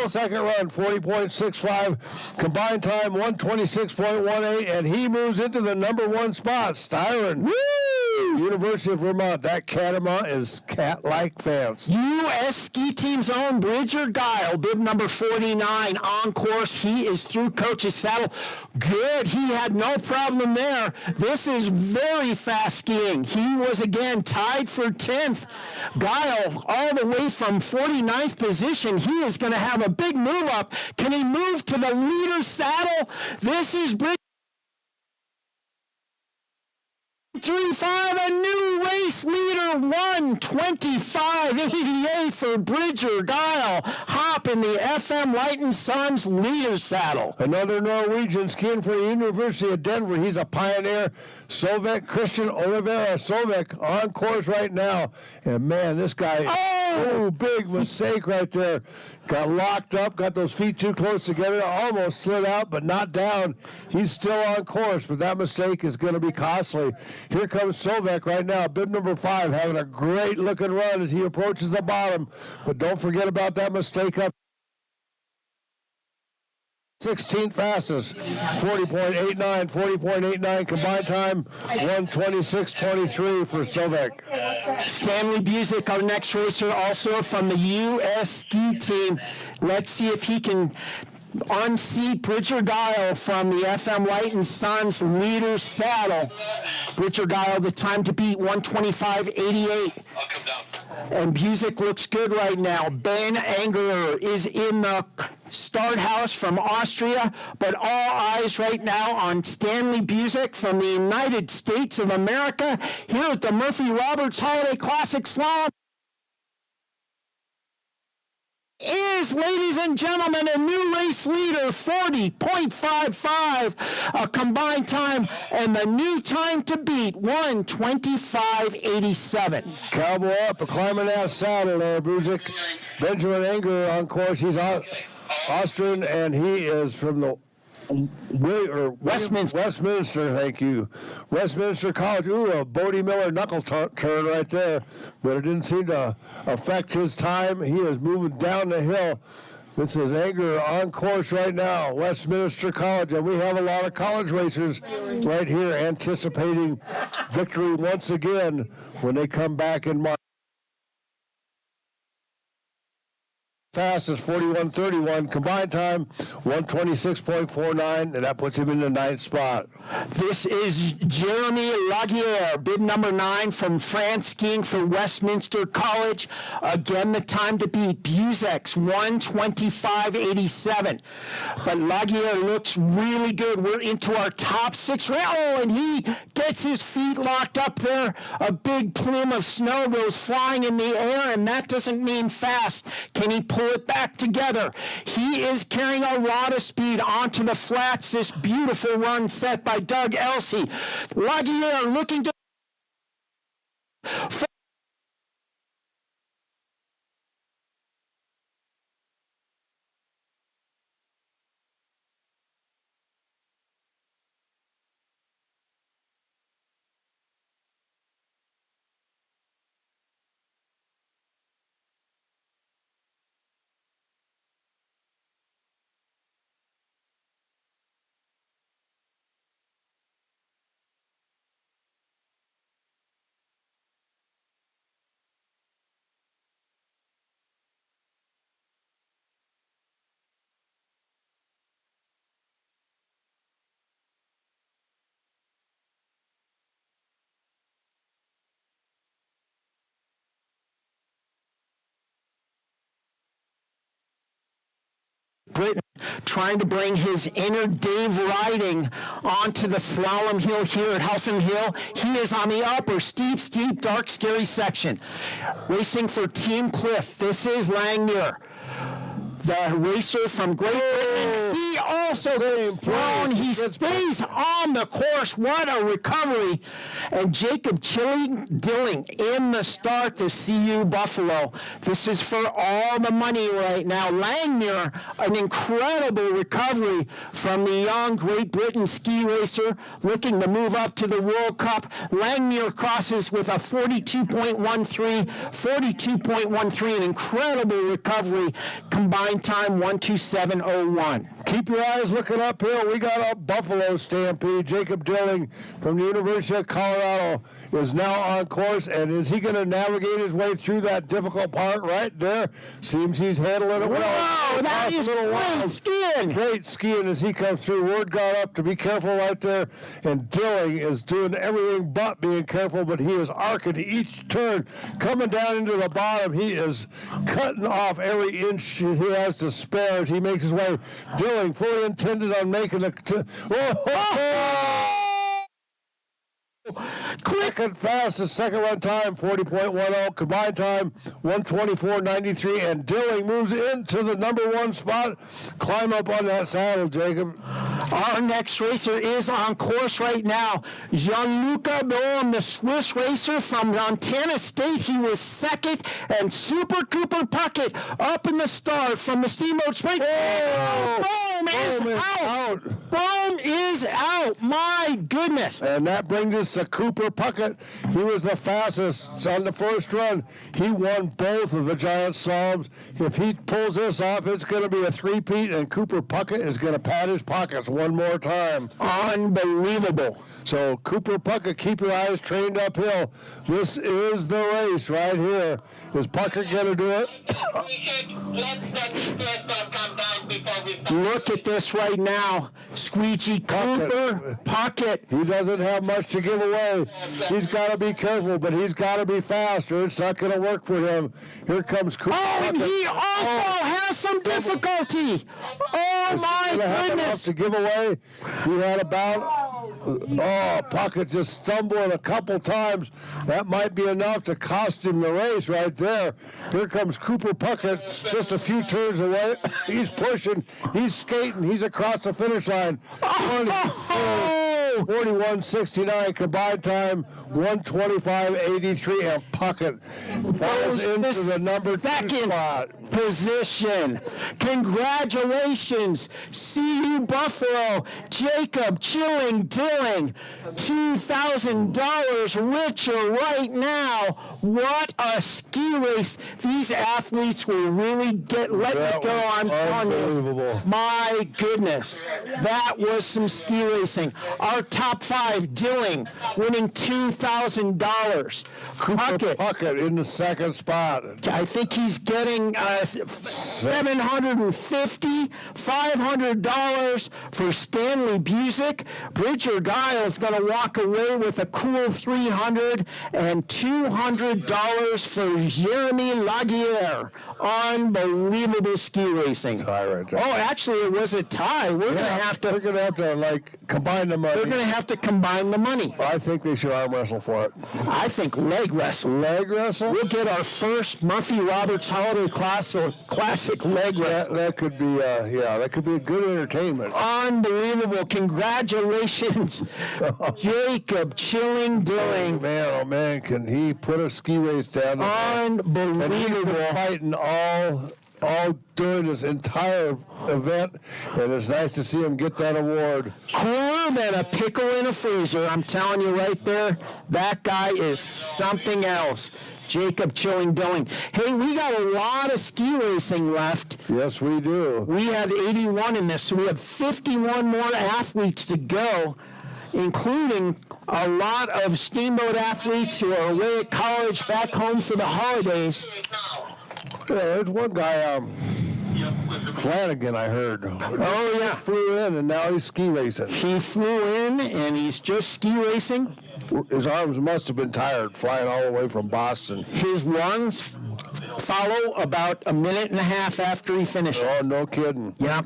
Second run, 40.65. Combined time, 126.18. And he moves into the number 1 spot. Styren. Woo! University of Vermont. That catamount is cat-like fans. U.S. ski team's own Bridger Guile, bib number 49 on course. He is through coach's saddle. Good. He had no problem there. This is very fast skiing. He was again tied for 10th. Guile all the way from 49th position. He is going to have a big move up. Can he move to the leader's saddle? This is Bridger. 3-5, a new race leader, 1:25.88 for Bridger Guile. Hop in the FM Light and Sun's leader saddle. Another Norwegian skiing for the University of Denver. He's a pioneer. Sovek, Christian Oliveira Sovek on course right now. And man, this guy, oh, big mistake right there. got locked up, got those feet too close together, almost slid out, but not down. He's still on course, but that mistake is going to be costly. Here comes Sovek right now, bib number 5, having a great looking run as he approaches the bottom, but don't forget about that mistake up. 16th fastest, 40.89, 40.89 combined time, 1:26.23 for Sovek. Stanley Busick, our next racer, also from the U.S. ski team. Let's see if he can unseat Bridger Guile from the FM Light and Sons leader saddle. Bridger Guile, the time to beat, 1:25.88. I'll come down. And Busick looks good right now. Ben Angerer is in the start house from Austria, but all eyes right now on Stanley Busick from the United States of America here at the Murphy Roberts Holiday Classic Slalom. Is, ladies and gentlemen, a new race leader, 40.55, a combined time, and the new time to beat, 1:25.87. Cowboy up, climbing that saddle there, Busick. Benjamin Anger on course. He's Austrian, and he is from the Westminster, thank you. Westminster College. Ooh, a Bodie Miller knuckle turn right there, but it didn't seem to affect his time. He is moving down the hill. This is Anger on course right now, Westminster College, and we have a lot of college racers right here anticipating victory once again when they come back in March. Fastest 41.31, combined time 1:26.49, and that puts him in the 9th spot. This is Jeremy Laguerre, bib number 9 from France, skiing for Westminster College. Again, the time to beat Busick's 1:25.87. But Laguerre looks really good. We're into our top 6. Oh, and he gets his feet locked up there. A big plume of snow goes flying in the air, and that doesn't mean fast. Can he pull it back together? He is carrying a lot of speed onto the flats. This beautiful run set by Doug Elsey. Laguerre looking to Britain, trying to bring his inner Dave riding onto the Slalom Hill here at Howelsen Hill. He is on the upper, steep, dark, scary section. Racing for Team Cliff, this is Langmuir, the racer from Great Britain. He also gets thrown. He stays on the course. What a recovery. And Jacob Dilling in the start to CU Buffalo. This is for all the money right now. Langmuir, an incredible recovery from the young Great Britain ski racer looking to move up to the World Cup. Langmuir crosses with a 42.13, an incredible recovery. Combined time 1:27.01. Keep your eyes looking uphill. We got a Buffalo Stampede. Jacob Dilling from the University of Colorado is now on course, and is he going to navigate his way through that difficult part right there? Seems he's handling it well. Wow, that is great skiing. Great skiing as he comes through. Word got up to be careful right there, and Dilling is doing everything but being careful, but he is arcing each turn. Coming down into the bottom, he is cutting off every inch he has to spare as he makes his way. Dilling fully intended on making a... Second fastest second run time, 40.10. Combined time, 1:24.93. And Dilling moves into the number 1 spot. Climb up on that saddle, Jacob. Our next racer is on course right now. Gianluca Bohm, the Swiss racer from Montana State. He was second, and Super Cooper Puckett up in the start from the Steamboat Springs. Bohm is out. Bohm is out. My goodness. And that brings us to Cooper Puckett. He was the fastest on the first run. He won both of the giant slaloms. If he pulls this off, it's going to be a three-peat, and Cooper Puckett is going to pat his pockets one more time. Unbelievable. So Cooper Puckett, keep your eyes trained uphill. This is the race right here. Is Puckett going to do it? Look at this right now. Squeegee Cooper Puckett. He doesn't have much to give away. He's got to be careful, but he's got to be fast, or it's not going to work for him. Here comes Cooper Puckett. And he also has some difficulty. Oh, my goodness. To give away. He had about... Puckett just stumbling a couple times. That might be enough to cost him the race right there. Here comes Cooper Puckett, just a few turns away. He's pushing. He's skating. He's across the finish line. 41.69 combined time, 125.83, and Puckett falls into the number 2 spot. Position. Congratulations, CU Buffalo, Jacob Chilling Dilling, $2,000 richer right now. What a ski race. These athletes will really let it go, I'm telling you. My goodness. That was some ski racing. Our top 5, Dilling, winning $2,000. Puckett in the second spot. I think he's getting $750, $500 for Stanley Busick. Bridger Guile is going to walk away with a cool $300 and $200 for Jeremy Laguerre. Unbelievable ski racing. Tie right there. Oh, actually, it was a tie. We're going to have to combine the money. We're going to have to combine the money. I think they should arm wrestle for it. I think leg wrestle. Leg wrestle? We'll get our first Murphy Roberts Holiday Classic leg wrestle. That could be, that could be a good entertainment. Unbelievable. Congratulations, Jacob Chilling Dilling. Oh man, can he put a ski race down? Unbelievable. And he's been fighting all during this entire event, and it's nice to see him get that award. Cooler than a pickle in a freezer. I'm telling you right there, that guy is something else. Jacob Chilling Dilling. Hey, we got a lot of ski racing left. Yes, we do. We had 81 in this, so we have 51 more athletes to go, including a lot of Steamboat athletes who are away at college, back home for the holidays. Yeah, there's one guy, Flanagan, I heard. Oh, yeah. He flew in, and now he's ski racing. He flew in, and he's just ski racing. His arms must have been tired flying all the way from Boston. His lungs follow about a minute and a half after he finishes. Oh, no kidding. Yep.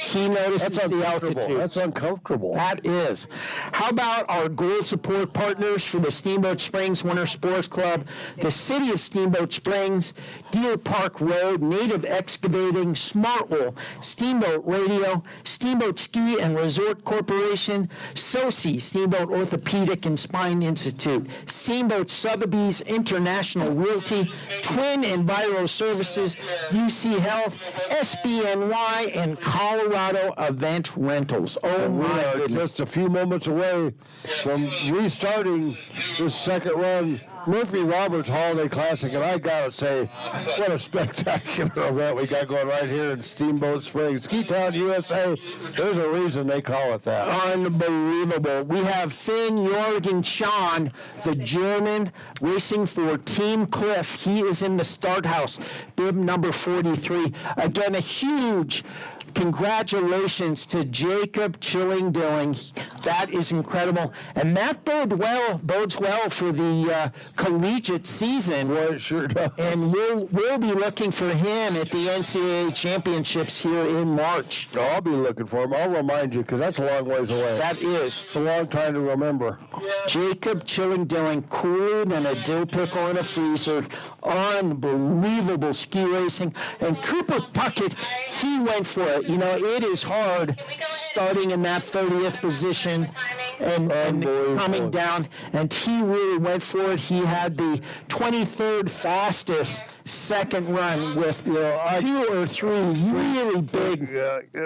He notices the altitude. That's uncomfortable. That is. How about our gold support partners for the Steamboat Springs Winter Sports Club, the City of Steamboat Springs, Deer Park Road, Native Excavating, Smartwool, Steamboat Radio, Steamboat Ski and Resort Corporation, SOCI, Steamboat Orthopedic and Spine Institute, Steamboat Sotheby's International Realty, Twin Enviro Services, UC Health, SBNY, and Colorado Event Rentals. Oh, and we my are goodness. just a few moments away from restarting this second run Murphy Roberts Holiday Classic, and I gotta say, what a spectacular event we got going right here in Steamboat Springs. Ski Town, USA, there's a reason they call it that. Unbelievable. We have Finn Jorgen Schahn, the German, racing for Team Cliff. He is in the start house, bib number 43. Again, a huge congratulations to Jacob Chilling Dilling. That is incredible. And that bodes well for the collegiate season. Well, it sure does. And we'll be looking for him at the NCAA championships here in March. I'll be looking for him. I'll remind you, because that's a long ways away. That is. It's a long time to remember. Jacob Chilling Dilling, cooler than a dill pickle in a freezer. Unbelievable ski racing. And Cooper Puckett, he went for it. but it is hard starting in that 30th position and coming down. And he really went for it. He had the 23rd fastest second run with 2 or 3 really big.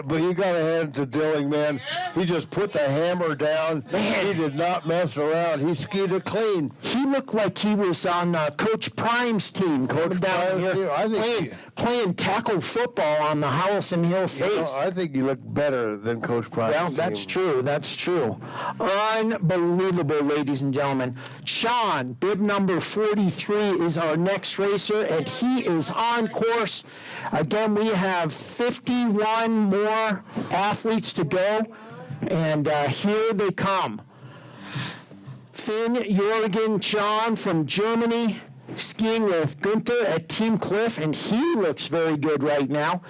But you got to hand it to Dilling, man. He just put the hammer down. Man. He did not mess around. He skied it clean. He looked like he was on Coach Prime's team, coming down here playing tackle football on the Howelsen Hill face. I think he looked better than Coach Prime's Well, team. that's true. That's true. Unbelievable, ladies and gentlemen. Sean, bib number 43, is our next racer, and he is on course. Again, we have 51 more athletes to go, and here they come. Finn Jorgen John from Germany, skiing with Günther at Team Cliff, and he looks very good right now.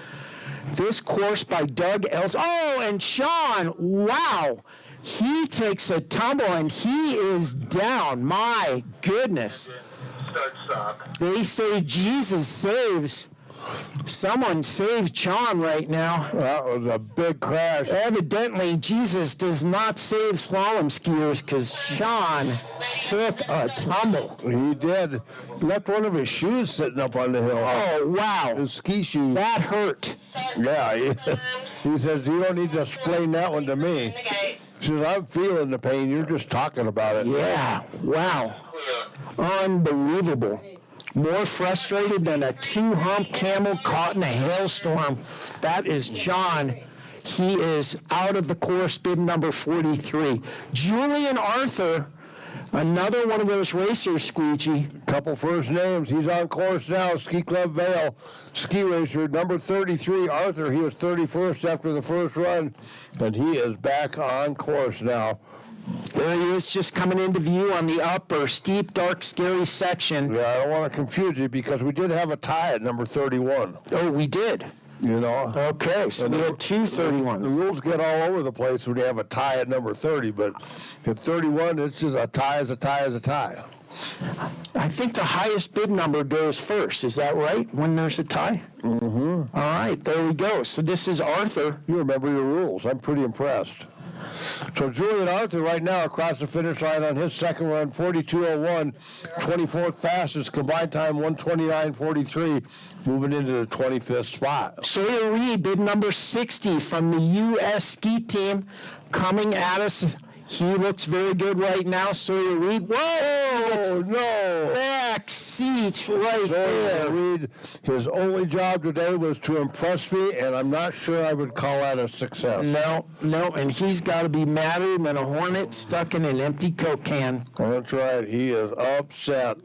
This course by Doug Els. Oh, and Sean, wow. He takes a tumble, and he is down. My goodness. They say Jesus saves. Someone saved Sean right now. That was a big crash. Evidently, Jesus does not save slalom skiers because Sean took a tumble. He did. Left one of his shoes sitting up on the hill. Oh, wow. His ski shoes. That hurt. Yeah. He says, you don't need to explain that one to me. He says, I'm feeling the pain. You're just talking about it. Yeah. Wow. Unbelievable. More frustrated than a 2-hump camel caught in a hailstorm. That is John. He is out of the course, bib number 43. Julian Arthur, another one of those racers, Squeegee. Couple first names. He's on course now. Ski Club Vale ski racer, number 33, Arthur. He was 31st after the first run, and he is back on course now. There he is, just coming into view on the upper steep, dark, scary section. Yeah, I don't want to confuse you because we did have a tie at number 31. Oh, we did. Okay, so we had 231. The rules get all over the place when you have a tie at number 30, but at 31, it's just a tie is a tie is a tie. I think the highest bib number goes first. Is that right, when there's a tie? Mm-hmm. All right, there we go. So this is Arthur. You remember your rules. I'm pretty impressed. So Julian Arthur right now across the finish line on his second run, 42.01, 24th fastest, combined time 129.43, moving into the 25th spot. Sawyer Reed, bib number 60 from the U.S. ski team, coming at us. He looks very good right now, Sawyer Reed. Whoa! No! Back seat right there. Sawyer Reed, his only job today was to impress me, and I'm not sure I would call that a success. No, and he's got to be madder than a hornet stuck in an empty Coke can. That's right. He is upset.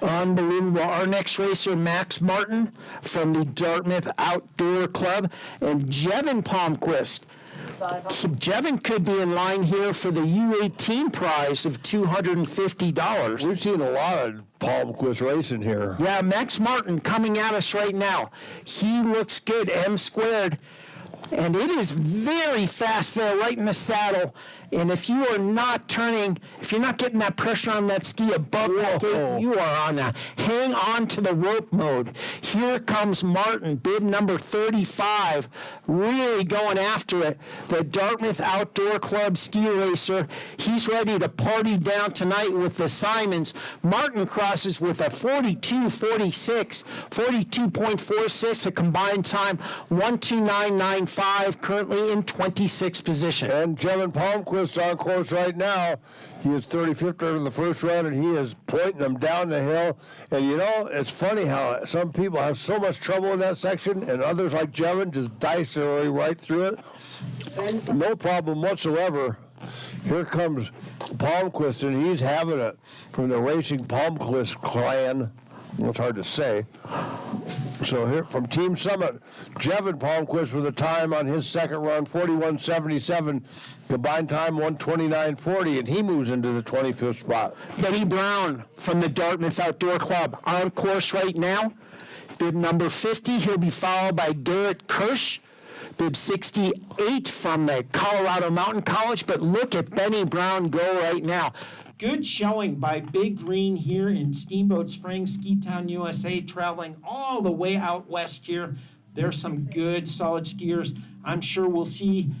Unbelievable. Our next racer, Max Martin from the Dartmouth Outdoor Club, and Jevin Palmquist. Jevin could be in line here for the U18 prize of $250. We've seen a lot of Palmquist racing here. Yeah, Max Martin coming at us right now. He looks good, M squared. And it is very fast there, right in the saddle. And if you are not turning, if you're not getting that pressure on that ski above that gate, you are on a hang on to the rope mode. Here comes Martin, bib number 35, really going after it. The Dartmouth Outdoor Club ski racer. He's ready to party down tonight with the Simons. Martin crosses with a 42.46, 42.46, a combined time, 129.95, currently in 26th position. And Jevin Palmquist on course right now. He is 35th after the first run, and he is pointing them down the hill. And you know, it's funny how some people have so much trouble in that section, and others like Jevin just dice their way right through it. No problem whatsoever. Here comes Palmquist, and he's having it from the Racing Palmquist clan. It's hard to say. So here from Team Summit, Jevin Palmquist with a time on his second run, 41.77, combined time 129.40, and he moves into the 25th spot. Betty Brown from the Dartmouth Outdoor Club on course right now. Bib number 50, he'll be followed by Garrett Kirsch. Bib 68 from the Colorado Mountain College, but look at Benny Brown go right now. Good showing by Big Green here in Steamboat Springs, Ski Town, USA, traveling all the way out west here. They're some good, solid skiers. I'm sure we'll see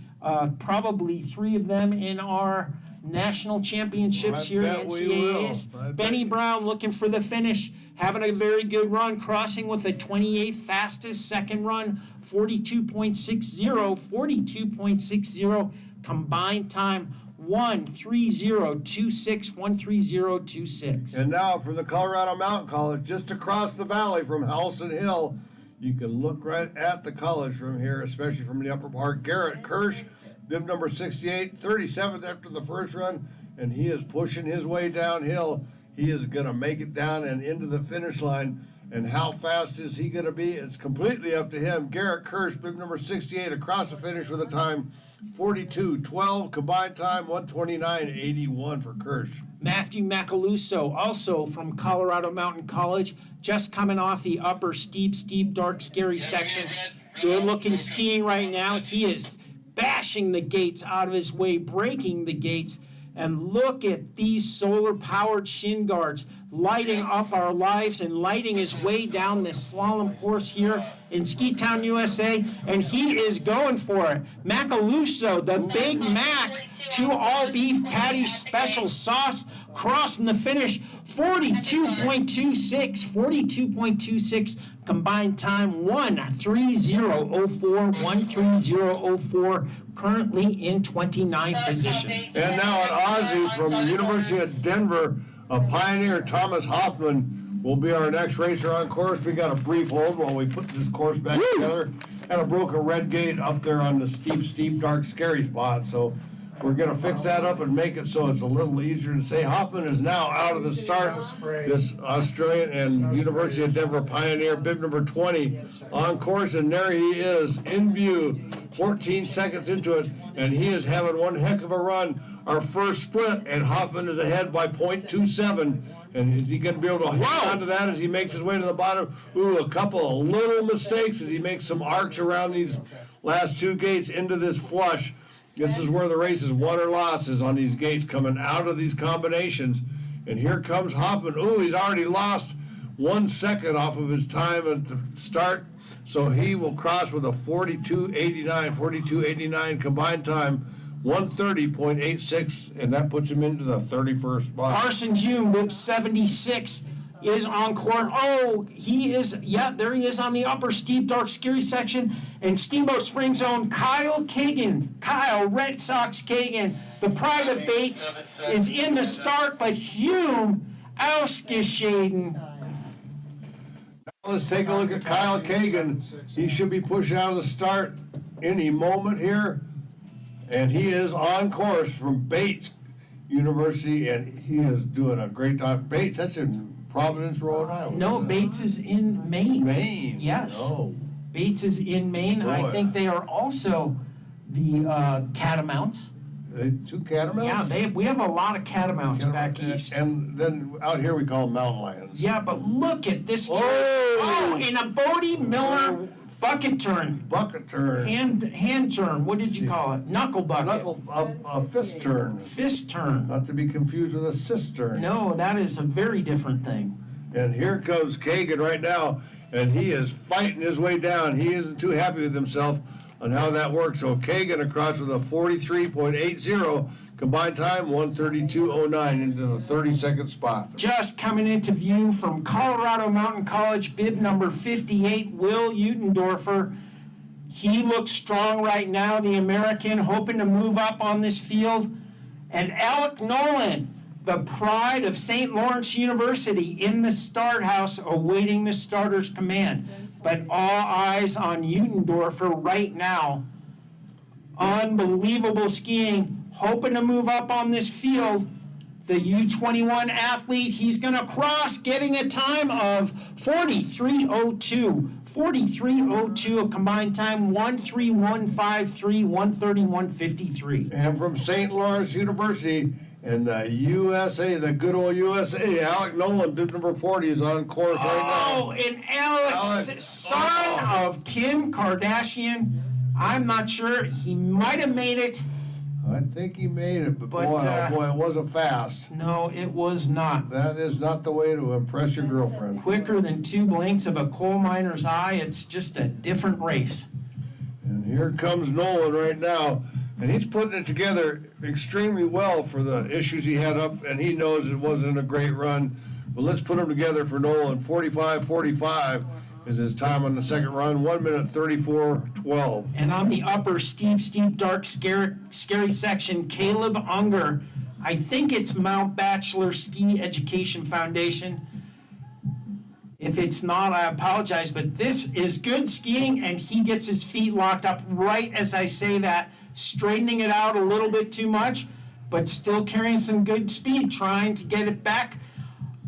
probably 3 of them in our national championships here in NCAAs. Benny Brown looking for the finish, having a very good run, crossing with a 28th fastest second run, 42.60 combined time, 1:30.26. And now from the Colorado Mountain College, just across the valley from Howelsen Hill, you can look right at the college from here, especially from the upper part. Garrett Kirsch, bib number 68, 37th after the first run, and he is pushing his way downhill. He is going to make it down and into the finish line. And how fast is he going to be? It's completely up to him. Garrett Kirsch, bib number 68, across the finish with a time 42.12, combined time 129.81 for Kirsch. Matthew Macaluso, also from Colorado Mountain College, just coming off the upper steep, dark, scary section. Good looking skiing right now. He is bashing the gates out of his way, breaking the gates. And look at these solar-powered shin guards lighting up our lives and lighting his way down this slalom course here in Ski Town, USA. And he is going for it. Macaluso, the Big Mac, 2 all-beef patty special sauce, crossing the finish, 42.26, combined time 1:30.04, currently in 29th position. And now an Aussie from the University of Denver, a pioneer, Thomas Hoffman, will be our next racer on course. We got a brief hold while we put this course back together. Had a broken red gate up there on the steep, dark, scary spot. So we're going to fix that up and make it so it's a little easier to say. Hoffman is now out of the start. This Australian and University of Denver pioneer, bib number 20, on course, and there he is in view, 14 seconds into it, and he is having one heck of a run. Our first split, and Hoffman is ahead by 0.27. And is he going to be able to hold on to that as he makes his way to the bottom? Ooh, a couple of little mistakes as he makes some arcs around these last 2 gates into this flush. This is where the race is won or lost, is on these gates coming out of these combinations. And here comes Hoffman. Ooh, he's already lost 1 second off of his time at the start. So he will cross with a 42.89 combined time, 1:30.86, and that puts him into the 31st spot. Carson Hume, with 76, is on court. Oh, he is, there he is on the upper steep, dark, scary section. And Steamboat Springs' own Kyle Red Sox Kagan, the pride of Bates, is in the start, but Hume ausgeschieden. Let's take a look at Kyle Kagan. He should be pushing out of the start any moment here. And he is on course from Bates University, and he is doing a great job. Bates, that's in Providence, Rhode Island. No, Bates is in Maine. Maine. Yes. Oh. Bates is in Maine. Boy. I think they are also the Catamounts. 2 catamounts? Yeah, we have a lot of catamounts back east. And then out here we call them mountain lions. Yeah, but look at this. Oh! In a Bodie Miller bucket turn. Bucket turn. Hand turn. What did you call it? Knuckle bucket. Fist turn. Fist turn. Not to be confused with a cistern. No, that is a very different thing. And here comes Kagan right now, and he is fighting his way down. He isn't too happy with himself on how that works. So Kagan across with a 43.80 combined time, 1:32.09 into the 32nd spot. Just coming into view from Colorado Mountain College, bib number 58, Will Utendorfer. He looks strong right now, the American, hoping to move up on this field. And Alec Nolan, the pride of St. Lawrence University, in the start house awaiting the starter's command. But all eyes on Utendorfer right now. Unbelievable skiing, hoping to move up on this field. The U21 athlete, he's going to cross, getting a time of 43.02, a combined time 1:31.53, 1:31.53. And from St. Lawrence University in the USA, the good old USA, Alec Nolan, bib number 40, is on course right now. Oh, and Alex, son of Kim Kardashian. I'm not sure. He might have made it. I think he made it, but But, boy, oh boy, it wasn't fast. No, it was not. That is not the way to impress your girlfriend. Quicker than 2 blinks of a coal miner's eye. It's just a different race. And here comes Nolan right now, and he's putting it together extremely well for the issues he had up, and he knows it wasn't a great run. But let's put them together for Nolan. 45:45 is his time on the second run, 1 minute 34:12. And on the upper steep, dark, scary section, Caleb Unger. I think it's Mount Bachelor Ski Education Foundation. If it's not, I apologize, but this is good skiing, and he gets his feet locked up right as I say that, straightening it out a little bit too much, but still carrying some good speed, trying to get it back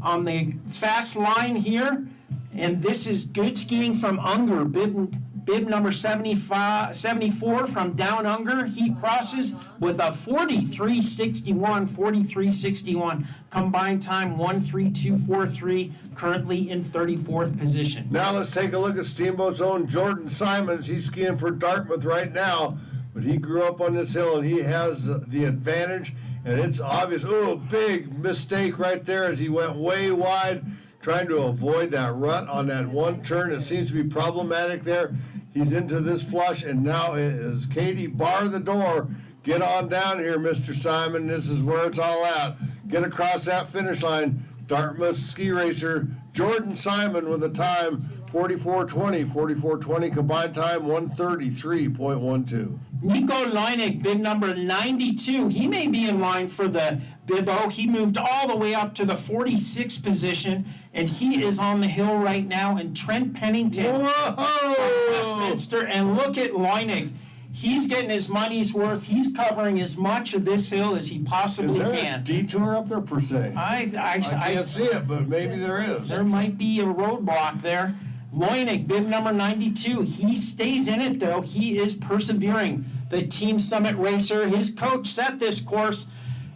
on the fast line here. And this is good skiing from Unger, bib number 74 from Down Unger. He crosses with a 43.61, combined time 1:32.43, currently in 34th position. Now let's take a look at Steamboat's own Jordan Simons. He's skiing for Dartmouth right now, but he grew up on this hill and he has the advantage, and it's obvious. Oh, big mistake right there as he went way wide, trying to avoid that rut on that one turn. It seems to be problematic there. He's into this flush, and now is Katie bar the door. Get on down here, Mr. Simon. This is where it's all at. Get across that finish line. Dartmouth ski racer Jordan Simon with a time 44:20, combined time 1:33.12. Nico Leinig, bib number 92. He may be in line for the Bibbo. He moved all the way up to the 46th position, and he is on the hill right now. And Trent Pennington from Westminster. And look at Leinig. He's getting his money's worth. He's covering as much of this hill as he possibly Is there a can. detour up there per se? I can't see it, but maybe there is. There might be a roadblock there. Leinig, bib number 92. He stays in it, though. He is persevering. The Team Summit racer, his coach set this course,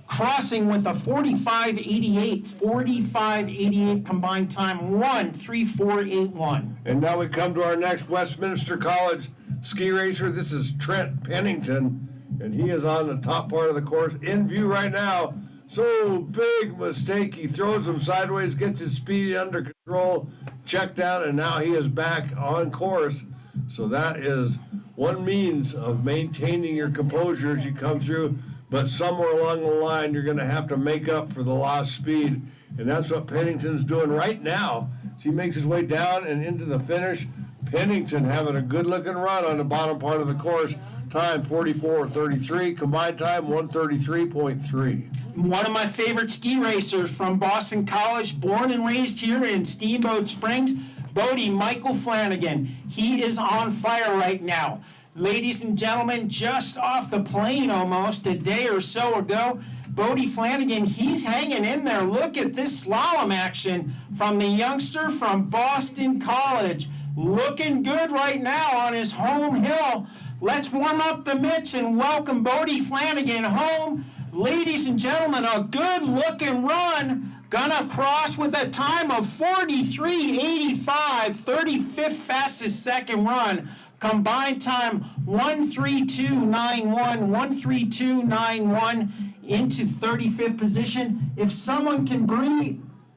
crossing with a 45.88 combined time, 1:34.81. And now we come to our next Westminster College ski racer. This is Trent Pennington, and he is on the top part of the course, in view right now. So big mistake. He throws him sideways, gets his speed under control, checked out, and now he is back on course. So that is one means of maintaining your composure as you come through. But somewhere along the line, you're going to have to make up for the lost speed. And that's what Pennington's doing right now. As he makes his way down and into the finish. Pennington having a good-looking run on the bottom part of the course. Time 44:33, combined time 1:33.3. One of my favorite ski racers from Boston College, born and raised here in Steamboat Springs, Bodie Michael Flanagan. He is on fire right now. Ladies and gentlemen, just off the plane almost a day or so ago, Bodie Flanagan, he's hanging in there. Look at this slalom action from the youngster from Boston College. Looking good right now on his home hill. Let's warm up the mitts and welcome Bodie Flanagan home. Ladies and gentlemen, a good-looking run. Gonna cross with a time of 43.85, 35th fastest second run. Combined time 1:32.91, 1:32.91 into 35th position. If someone can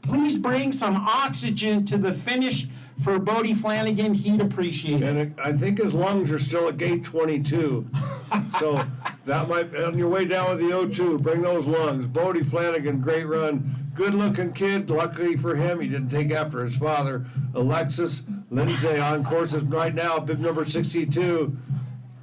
please bring some oxygen to the finish for Bodie Flanagan, he'd appreciate it. And I think his lungs are still at gate 22. So that might, on your way down with the O2, bring those lungs. Bodie Flanagan, great run. Good-looking kid. Luckily for him, he didn't take after his father. Alexis Lindsay on courses right now, bib number 62.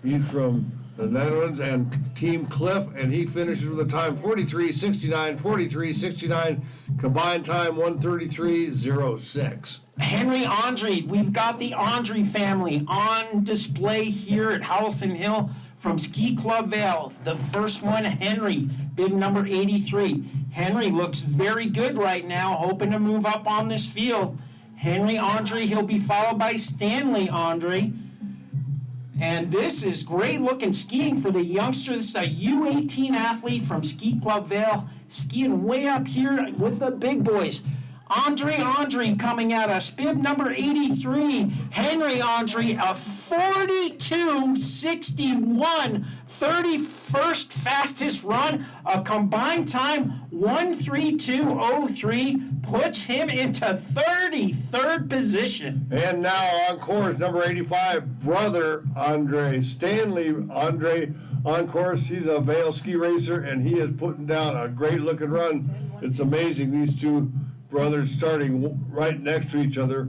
He's from the Netherlands and Team Cliff, and he finishes with a time 43.69, combined time 1:33.06. Henry Andre, we've got the Andre family on display here at Howelsen Hill from Ski Club Vale. The first one, Henry, bib number 83. Henry looks very good right now, hoping to move up on this field. Henry Andre, he'll be followed by Stanley Andre. And this is great looking skiing for the youngster. This is a U18 athlete from Ski Club Vale, skiing way up here with the big boys. Andre coming at us, bib number 83, Henry Andre, a 42.61, 31st fastest run, a combined time 1:32:03, puts him into 33rd position. And now on course, number 85, brother Andre, Stanley Andre on course. He's a Vail ski racer, and he is putting down a great looking run. It's amazing, these two brothers starting right next to each other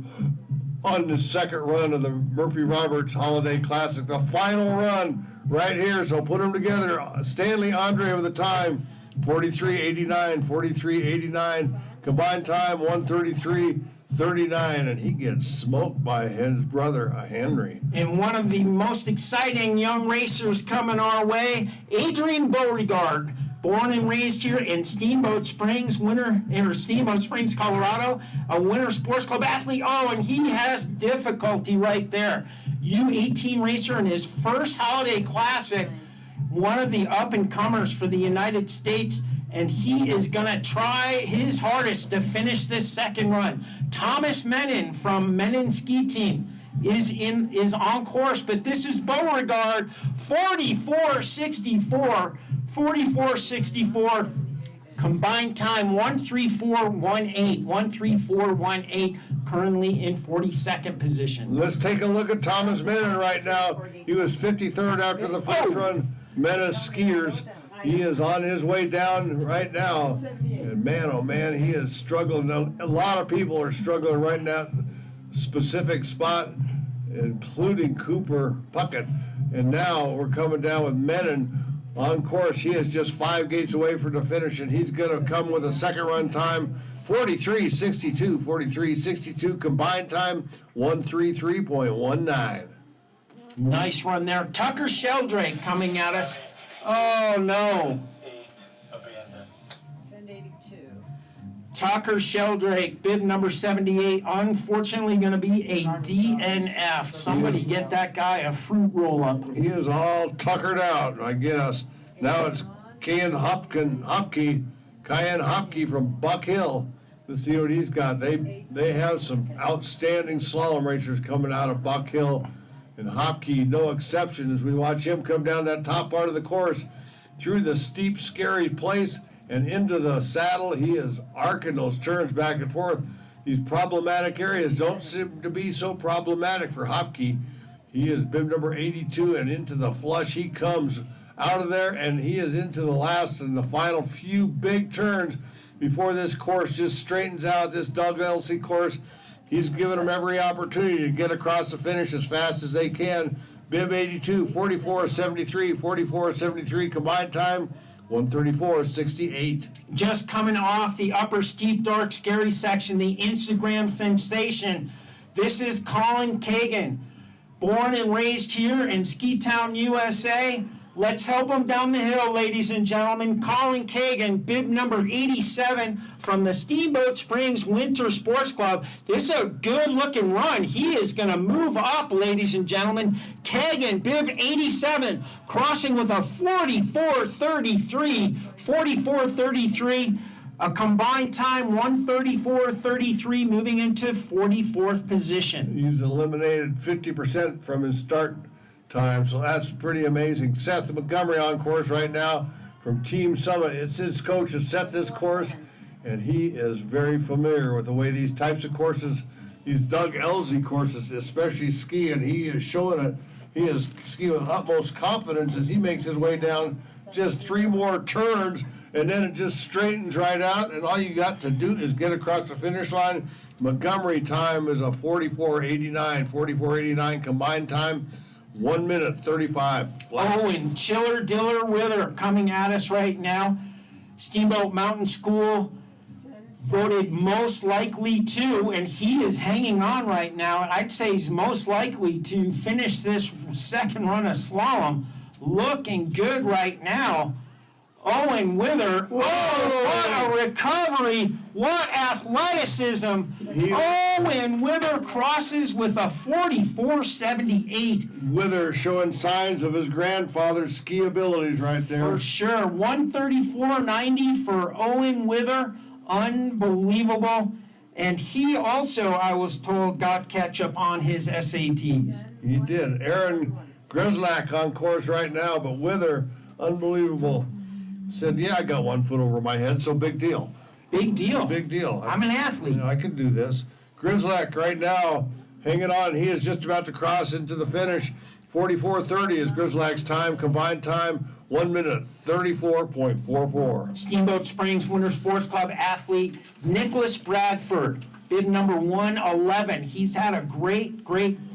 on the second run of the Murphy Roberts Holiday Classic, the final run right here. So put them together. Stanley Andre with the time 43.89, 43.89, combined time 1:33:39, and he gets smoked by his brother Henry. And one of the most exciting young racers coming our way, Adrian Beauregard. Born and raised here in Steamboat Springs, Colorado, a Winter Sports Club athlete. Oh, and he has difficulty right there. U18 racer in his first Holiday Classic, one of the up-and-comers for the United States, and he is going to try his hardest to finish this second run. Thomas Menon from Menon Ski Team is on course, but this is Beauregard, 44.64. 44.64, combined time 1:34:18, 1:34:18, currently in 42nd position. Let's take a look at Thomas Menon right now. He was 53rd after the first run. Menon skiers. He is on his way down right now. And man, oh man, he is struggling. A lot of people are struggling right now. Specific spot, including Cooper Puckett. And now we're coming down with Menon on course. He is just 5 gates away from the finish, and he's going to come with a second run time, 43.62, 43.62, combined time, 1:33:19. Nice run there. Tucker Sheldrake coming at us. Oh, no. Send 82. Tucker Sheldrake, bib number 78, unfortunately going to be a DNF. Somebody get that guy a fruit roll-up. He is all tuckered out, I guess. Now it's Cayenne Hopke from Buck Hill. Let's see what he's got. They have some outstanding slalom racers coming out of Buck Hill, and Hopke, no exception, as we watch him come down that top part of the course through the steep, scary place and into the saddle. He is arcing those turns back and forth. These problematic areas don't seem to be so problematic for Hopke. He is bib number 82, and into the flush he comes out of there, and he is into the last and the final few big turns before this course just straightens out, this Doug Elsey course. He's given them every opportunity to get across the finish as fast as they can. Bib 82, 44.73, 44.73, combined time, 1:34:68. Just coming off the upper steep, dark, scary section, the Instagram sensation. This is Colin Kagan, born and raised here in Ski Town, USA. Let's help him down the hill, ladies and gentlemen. Colin Kagan, bib number 87 from the Steamboat Springs Winter Sports Club. This is a good-looking run. He is going to move up, ladies and gentlemen. Kagan, bib 87, crossing with a 44.33, 44.33. A combined time, 1:34:33, moving into 44th position. He's eliminated 50% from his start time, so that's pretty amazing. Seth Montgomery on course right now from Team Summit. It's his coach that set this course, and he is very familiar with the way these types of courses, these Doug Elsey courses, especially ski, and he is showing it. He is skiing with utmost confidence as he makes his way down just 3 more turns, and then it just straightens right out, and all you got to do is get across the finish line. Montgomery time is a 44.89, 44.89 combined time, 1:35. Oh, and Chiller Diller Wither coming at us right now. Steamboat Mountain School voted most likely to, and he is hanging on right now. I'd say he's most likely to finish this second run of slalom. Looking good right now. Owen Wither. Oh, what a recovery. What athleticism. Owen Wither crosses with a 44.78. Wither showing signs of his grandfather's ski abilities right there. For sure. 134.90 for Owen Wither. Unbelievable. And he also, I was told, got ketchup on his SATs. He did. Aaron Grislak on course right now, but Wither, unbelievable. Said, yeah, I got 1 foot over my head, so big deal. Big deal. Big deal. I'm an athlete. I can do this. Grislak right now, hanging on. He is just about to cross into the finish. 44:30 is Grislak's time, combined time, 1 minute, 34.44. Steamboat Springs Winter Sports Club athlete Nicholas Bradford, bib number 111. He's had a great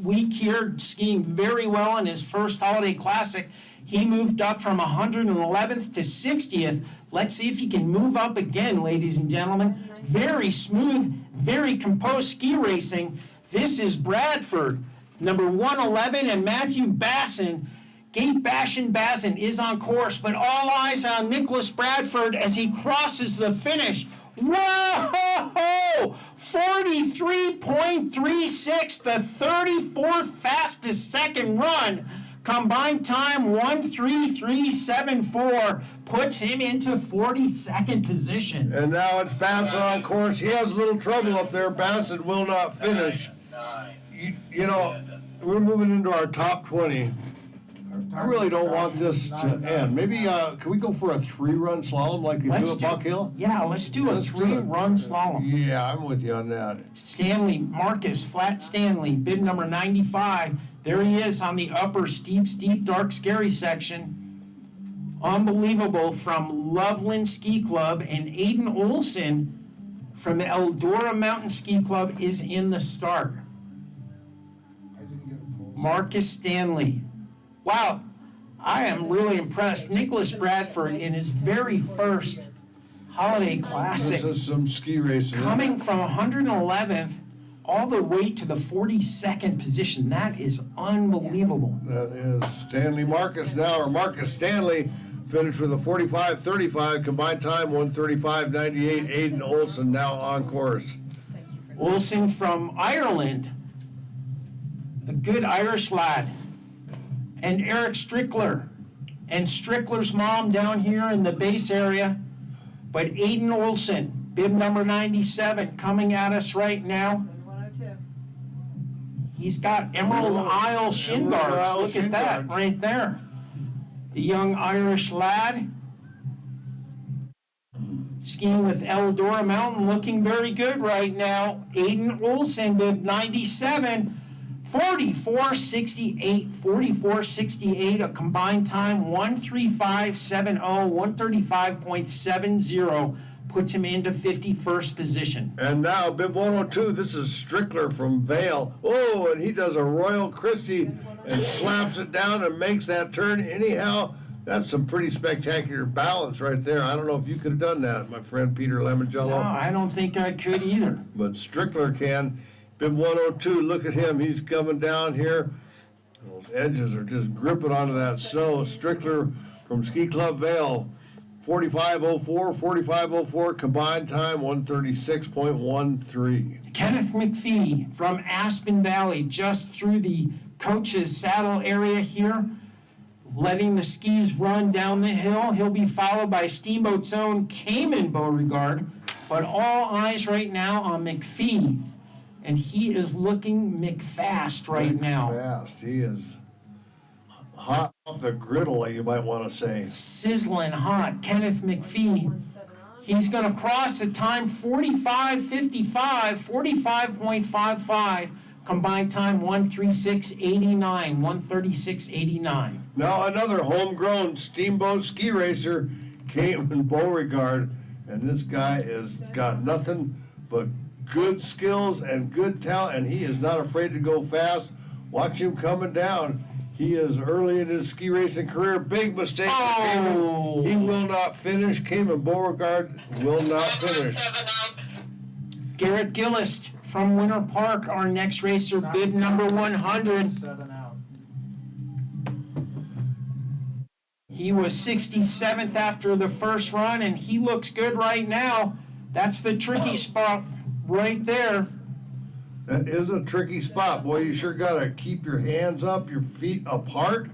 week here, skiing very well in his first holiday classic. He moved up from 111th to 60th. Let's see if he can move up again, ladies and gentlemen. Very smooth, very composed ski racing. This is Bradford, number 111, and Matthew Basson. Gate Basson is on course, but all eyes on Nicholas Bradford as he crosses the finish. Whoa! 43.36, the 34th fastest second run. Combined time 1:33.74 puts him into 42nd position. And now it's Basson on course. He has a little trouble up there. Basson will not finish. You know, we're moving into our top 20. I really don't want this to end. Maybe, can we go for a 3-run slalom like you do at Buck Hill? Yeah, let's do a 3-run slalom. Yeah, I'm with you on that. Stanley, Marcus, Flat Stanley, bib number 95. There he is on the upper steep, dark, scary section. Unbelievable from Loveland Ski Club. And Aiden Olson from Eldora Mountain Ski Club is in the start. Marcus Stanley. Wow, I am really impressed. Nicholas Bradford in his very first holiday classic. This is some ski racing. Coming from 111th all the way to the 42nd position. That is unbelievable. That is Stanley Marcus now, or Marcus Stanley, finished with a 45.35, combined time 1:35.98. Aiden Olson now on course. Olson from Ireland, a good Irish lad. And Eric Strickler, and Strickler's mom down here in the base area. But Aiden Olson, bib number 97, coming at us right now. He's got Emerald Isle shin guards. Look at that right there. The young Irish lad skiing with Eldora Mountain, looking very good right now. Aiden Olson, bib 97. 44.68, a combined time 1:35.70, 1:35.70 puts him into 51st position. And now bib 102, this is Strickler from Vale. Oh, and he does a Royal Christie and slaps it down and makes that turn anyhow. That's some pretty spectacular balance right there. I don't know if you could have done that, my friend Peter Lemongello. No, I don't think I could either. But Strickler can. Bib 102, look at him. He's coming down here. Those edges are just gripping onto that snow. Strickler from Ski Club Vale, 45.04, combined time 1:36.13. Kenneth McPhee from Aspen Valley, just through the coach's saddle area here, letting the skis run down the hill. He'll be followed by Steamboat's own Cayman Beauregard, but all eyes right now on McPhee. And he is looking McFast right now. Fast. He is hot off the griddle, you might want to say. Sizzling hot. Kenneth McPhee. He's going to cross at time 45.55, 45.55. Combined time 1:36.89, 1:36.89. Now another homegrown steamboat ski racer, Cayman Beauregard. And this guy has got nothing but good skills and good talent, and he is not afraid to go fast. Watch him coming down. He is early in his ski racing career. Big mistake for Cayman. He will not finish. Cayman Beauregard will not finish. Garrett Gillist from Winter Park, our next racer, bib number 100. He was 67th after the first run, and he looks good right now. That's the tricky spot right there. That is a tricky spot. Boy, you sure got to keep your hands up, your feet apart,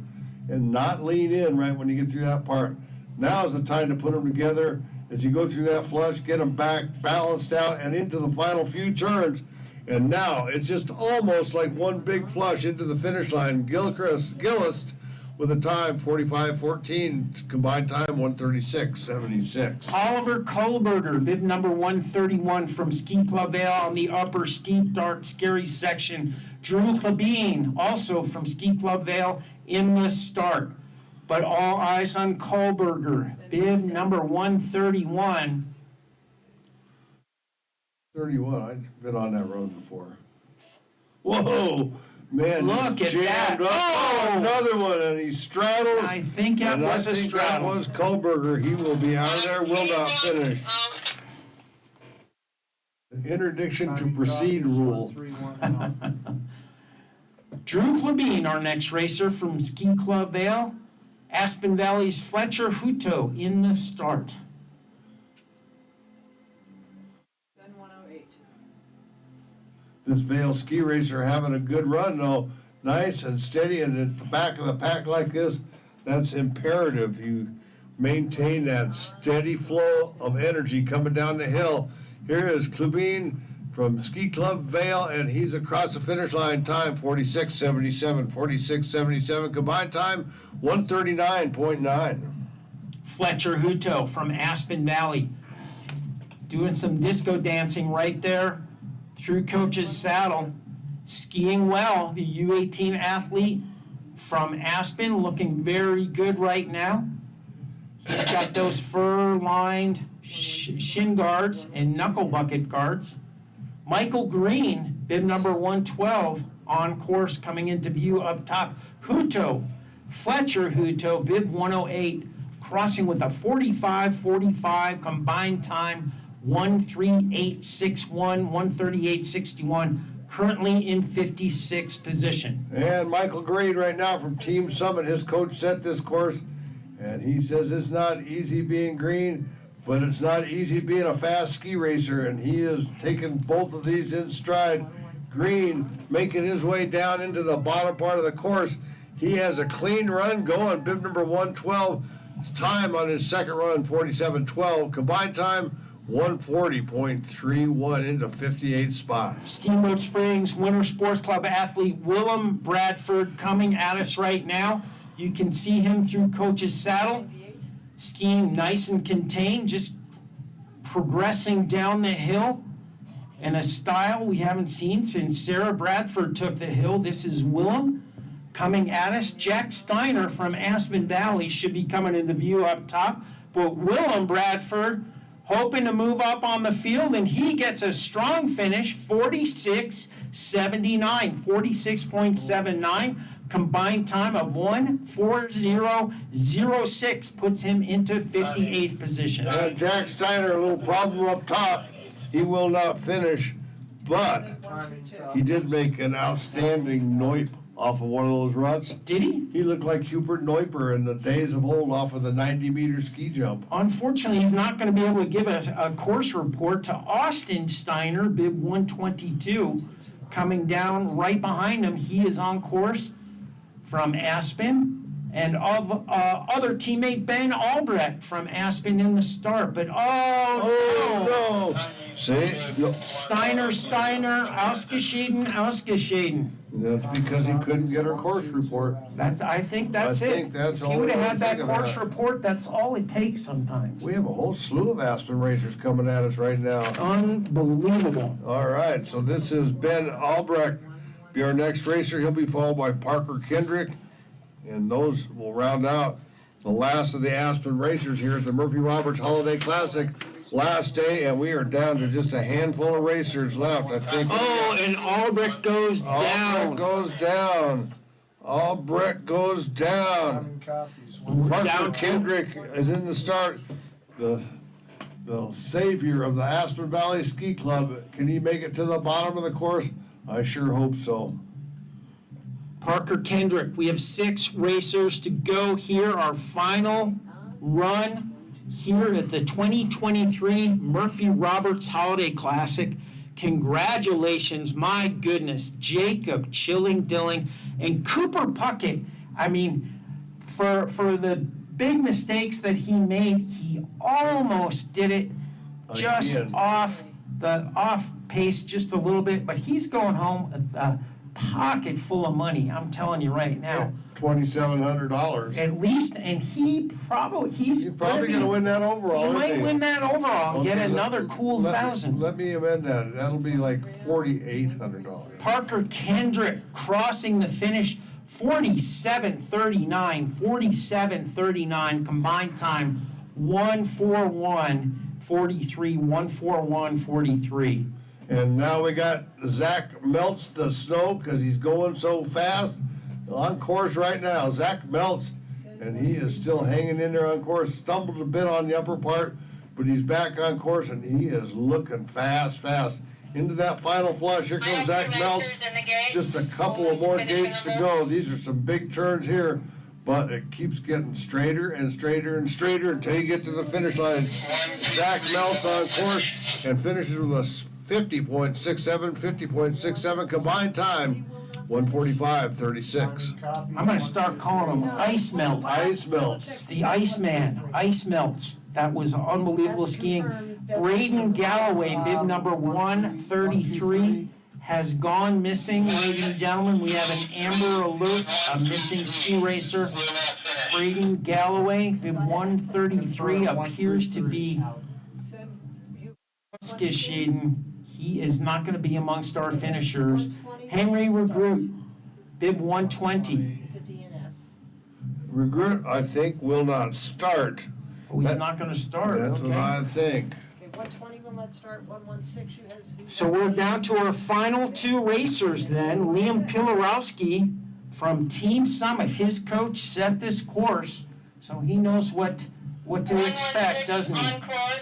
and not lean in right when you get through that part. Now is the time to put them together. As you go through that flush, get them back, balanced out, and into the final few turns. And now it's just almost like one big flush into the finish line. Gillist with a time 45:14, combined time 1:36.76. Oliver Kohlberger, bib number 131 from Ski Club Vale on the upper steep, dark, scary section. Drew Klabine, also from Ski Club Vale, in the start. But all eyes on Kohlberger, bib number 131. 31, I've been on that road before. Whoa! Man, Look at that. Up. Oh! Another one, and he straddled. I think that was a straddle. That was Kohlberger. He will be out of there, will not finish. The interdiction to proceed rule. Drew Klabine, our next racer from Ski Club Vale. Aspen Valley's Fletcher Hutto in the start. Then 108. This Vale ski racer having a good run, though. Nice and steady, and at the back of the pack like this, that's imperative. You maintain that steady flow of energy coming down the hill. Here is Klubin from Ski Club Vale, and he's across the finish line. Time 46:77, 46:77. Combined time 1:39.9. Fletcher Hutto from Aspen Valley. Doing some disco dancing right there through Coach's saddle. Skiing well, the U18 athlete from Aspen, looking very good right now. He's got those fur-lined shin guards and knuckle bucket guards. Michael Green, bib number 112, on course coming into view up top. Hutto, Fletcher Hutto, bib 108, crossing with a 45:45 combined time, 1:38.61, 1:38.61, currently in 56th position. And Michael Green right now from Team Summit, his coach set this course, and he says it's not easy being green, but it's not easy being a fast ski racer, and he is taking both of these in stride. Green making his way down into the bottom part of the course. He has a clean run going, bib number 112. Time on his second run, 47:12. Combined time, 140.31 into 58th spot. Steamboat Springs Winter Sports Club athlete Willem Bradford coming at us right now. You can see him through Coach's saddle, skiing nice and contained, just progressing down the hill in a style we haven't seen since Sarah Bradford took the hill. This is Willem coming at us. Jack Steiner from Aspen Valley should be coming into view up top, but Willem Bradford hoping to move up on the field, and he gets a strong finish, 46.79, 46.79, combined time of 1:40.06, puts him into 58th position. Jack Steiner, a little problem up top. He will not finish, but he did make an outstanding Neub off of one of those ruts. Did he? He looked like Hubert Neuper in the days of old off of the 90-meter ski jump. Unfortunately, he's not going to be able to give a course report to Austin Steiner, bib 122, coming down right behind him. He is on course from Aspen, and of other teammate Ben Albrecht from Aspen in the start. But Oh, no! See? No. Steiner, Ausgeschieden. That's because he couldn't get her course report. I think that's it. think that's if all he would we have were had that thinking course about. report, that's all it takes sometimes. We have a whole slew of Aspen racers coming at us right now. Unbelievable. All right, so this is Ben Albrecht, be our next racer. He'll be followed by Parker Kendrick, and those will round out the last of the Aspen racers here at the Murphy Roberts Holiday Classic. Last day, and we are down to just a handful of racers left, I think. Oh, and Albrecht goes down. Albrecht goes down. Albrecht goes down. Parker Down to- Kendrick is in the start. The savior of the Aspen Valley Ski Club. Can he make it to the bottom of the course? I sure hope so. Parker Kendrick, we have 6 racers to go here. Our final run here at the 2023 Murphy Roberts Holiday Classic. Congratulations, my goodness, Jacob Chilling-Dilling and Cooper Puckett. I mean, for the big mistakes that he made. He almost did it just Again. off pace just a little bit, but he's going home with a pocket full of money. I'm telling you right now. $2,700. At least, and he's You're probably going to win that overall. He isn't might he? win that overall and get Okay, another cool $1,000. Let me amend that. That'll be like $4,800. Parker Kendrick crossing the finish, 47:39, 47:39 combined time, 1:41:43, 1:41:43. And now we got Zach melts the snow because he's going so fast. On course right now, Zach melts, and he is still hanging in there on course. Stumbled a bit on the upper part, but he's back on course, and he is looking fast. Into that final flush. Here comes Zach Meltz. Just a couple of more gates to go. These are some big turns here, but it keeps getting straighter and straighter and straighter until you get to the finish line. Zach Meltz on course and finishes with a 50.67 combined time, 1:45:36. I'm going to start calling him Ice Melts. Ice Meltz. It's the Iceman, Ice Melts. That was unbelievable skiing. Braden Galloway, bib number 133, has gone missing, ladies and gentlemen. We have an Amber Alert, a missing ski racer. Braden Galloway, bib 133, appears to be skishing. He is not going to be amongst our finishers. Henry Regroot, bib 120. Is it DNS? Regret, I think, will not start. Oh, he's not going to start, That's what I think. Okay, 120 will let start, 116 you has. So we're down to our final two racers then. Liam Pilorowski from Team Summit. His coach set this course, so he knows what to expect, doesn't he?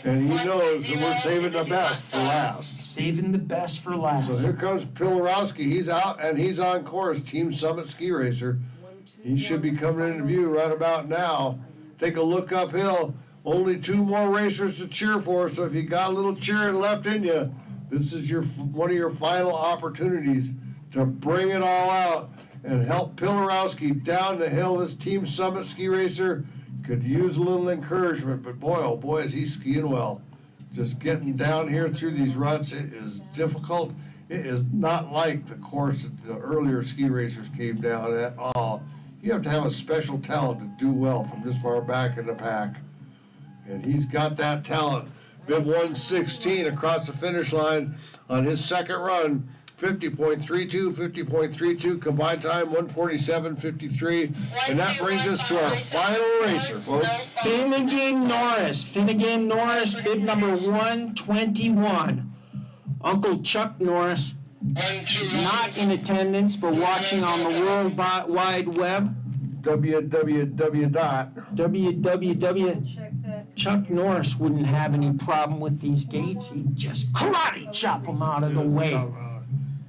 And he knows that we're saving the best for last. Saving the best for last. So here comes Pilorowski. He's out and he's on course. Team Summit Ski Racer. He should be coming into view right about now. Take a look uphill. Only two more racers to cheer for. So if you got a little cheering left in you, this is one of your final opportunities to bring it all out and help Pilorowski down the hill. This Team Summit Ski Racer could use a little encouragement, but boy, oh boy, is he skiing well. Just getting down here through these ruts, it is difficult. It is not like the course that the earlier ski racers came down at all. You have to have a special talent to do well from this far back in the pack. And he's got that talent. Bib 116 across the finish line on his second run. 50.32 combined time, 1:47:53. And that brings us to our final racer, folks. Finnegan Norris, bib number 121. Uncle Chuck Norris, not in attendance, but watching on the World Wide Web. www. Check that. Chuck Norris wouldn't have any problem with these gates. He'd just karate chop them out of the way.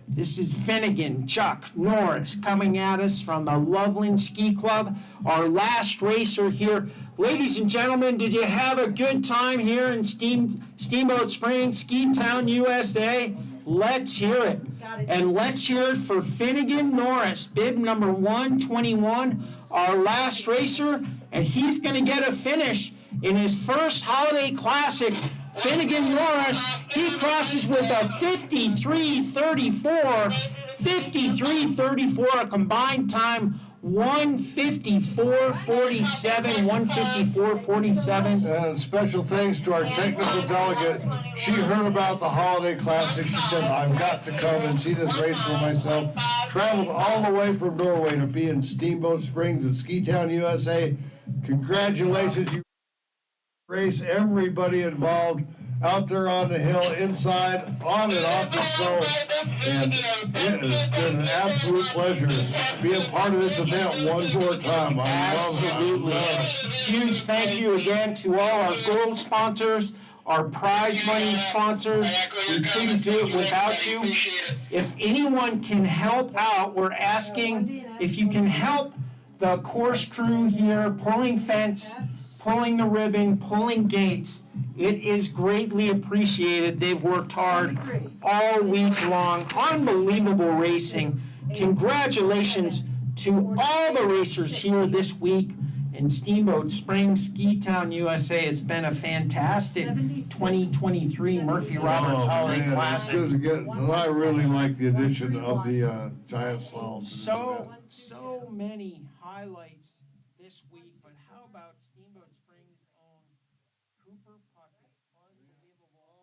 This is Finnegan, Chuck Norris, coming at us from the Loveland Ski Club, our last racer here. Ladies and gentlemen, did you have a good time here in Steamboat Springs, Ski Town, USA? Let's hear it. And let's hear it for Finnegan Norris, bib number 121, our last racer, and he's going to get a finish in his first Holiday Classic. Finnegan Norris, he crosses with a 53:34, a combined time 1:54:47, 1:54:47. And special thanks to our technical delegate. She heard about the Holiday Classic. She said, I've got to come and see this race for myself. Traveled all the way from Norway to be in Steamboat Springs at Ski Town, USA. Congratulations, you race everybody involved out there on the hill, inside, on and off the snow. And it has been an absolute pleasure being part of this event one more time. Absolutely. Huge thank you again to all our gold sponsors, our prize money sponsors. We couldn't do it without you. If anyone can help out, we're asking if you can help the course crew here, pulling fence, pulling the ribbon, pulling gates. It is greatly appreciated. They've worked hard all week long. Unbelievable racing. Congratulations to all the racers here this week. in Steamboat Springs, Ski Town, USA. It's been a fantastic 2023 Murphy Roberts Holiday man, Classic. it's good to get, and I really like the addition of the giant slalom. So many highlights this week, but how about Steamboat Springs' own Cooper Puckett?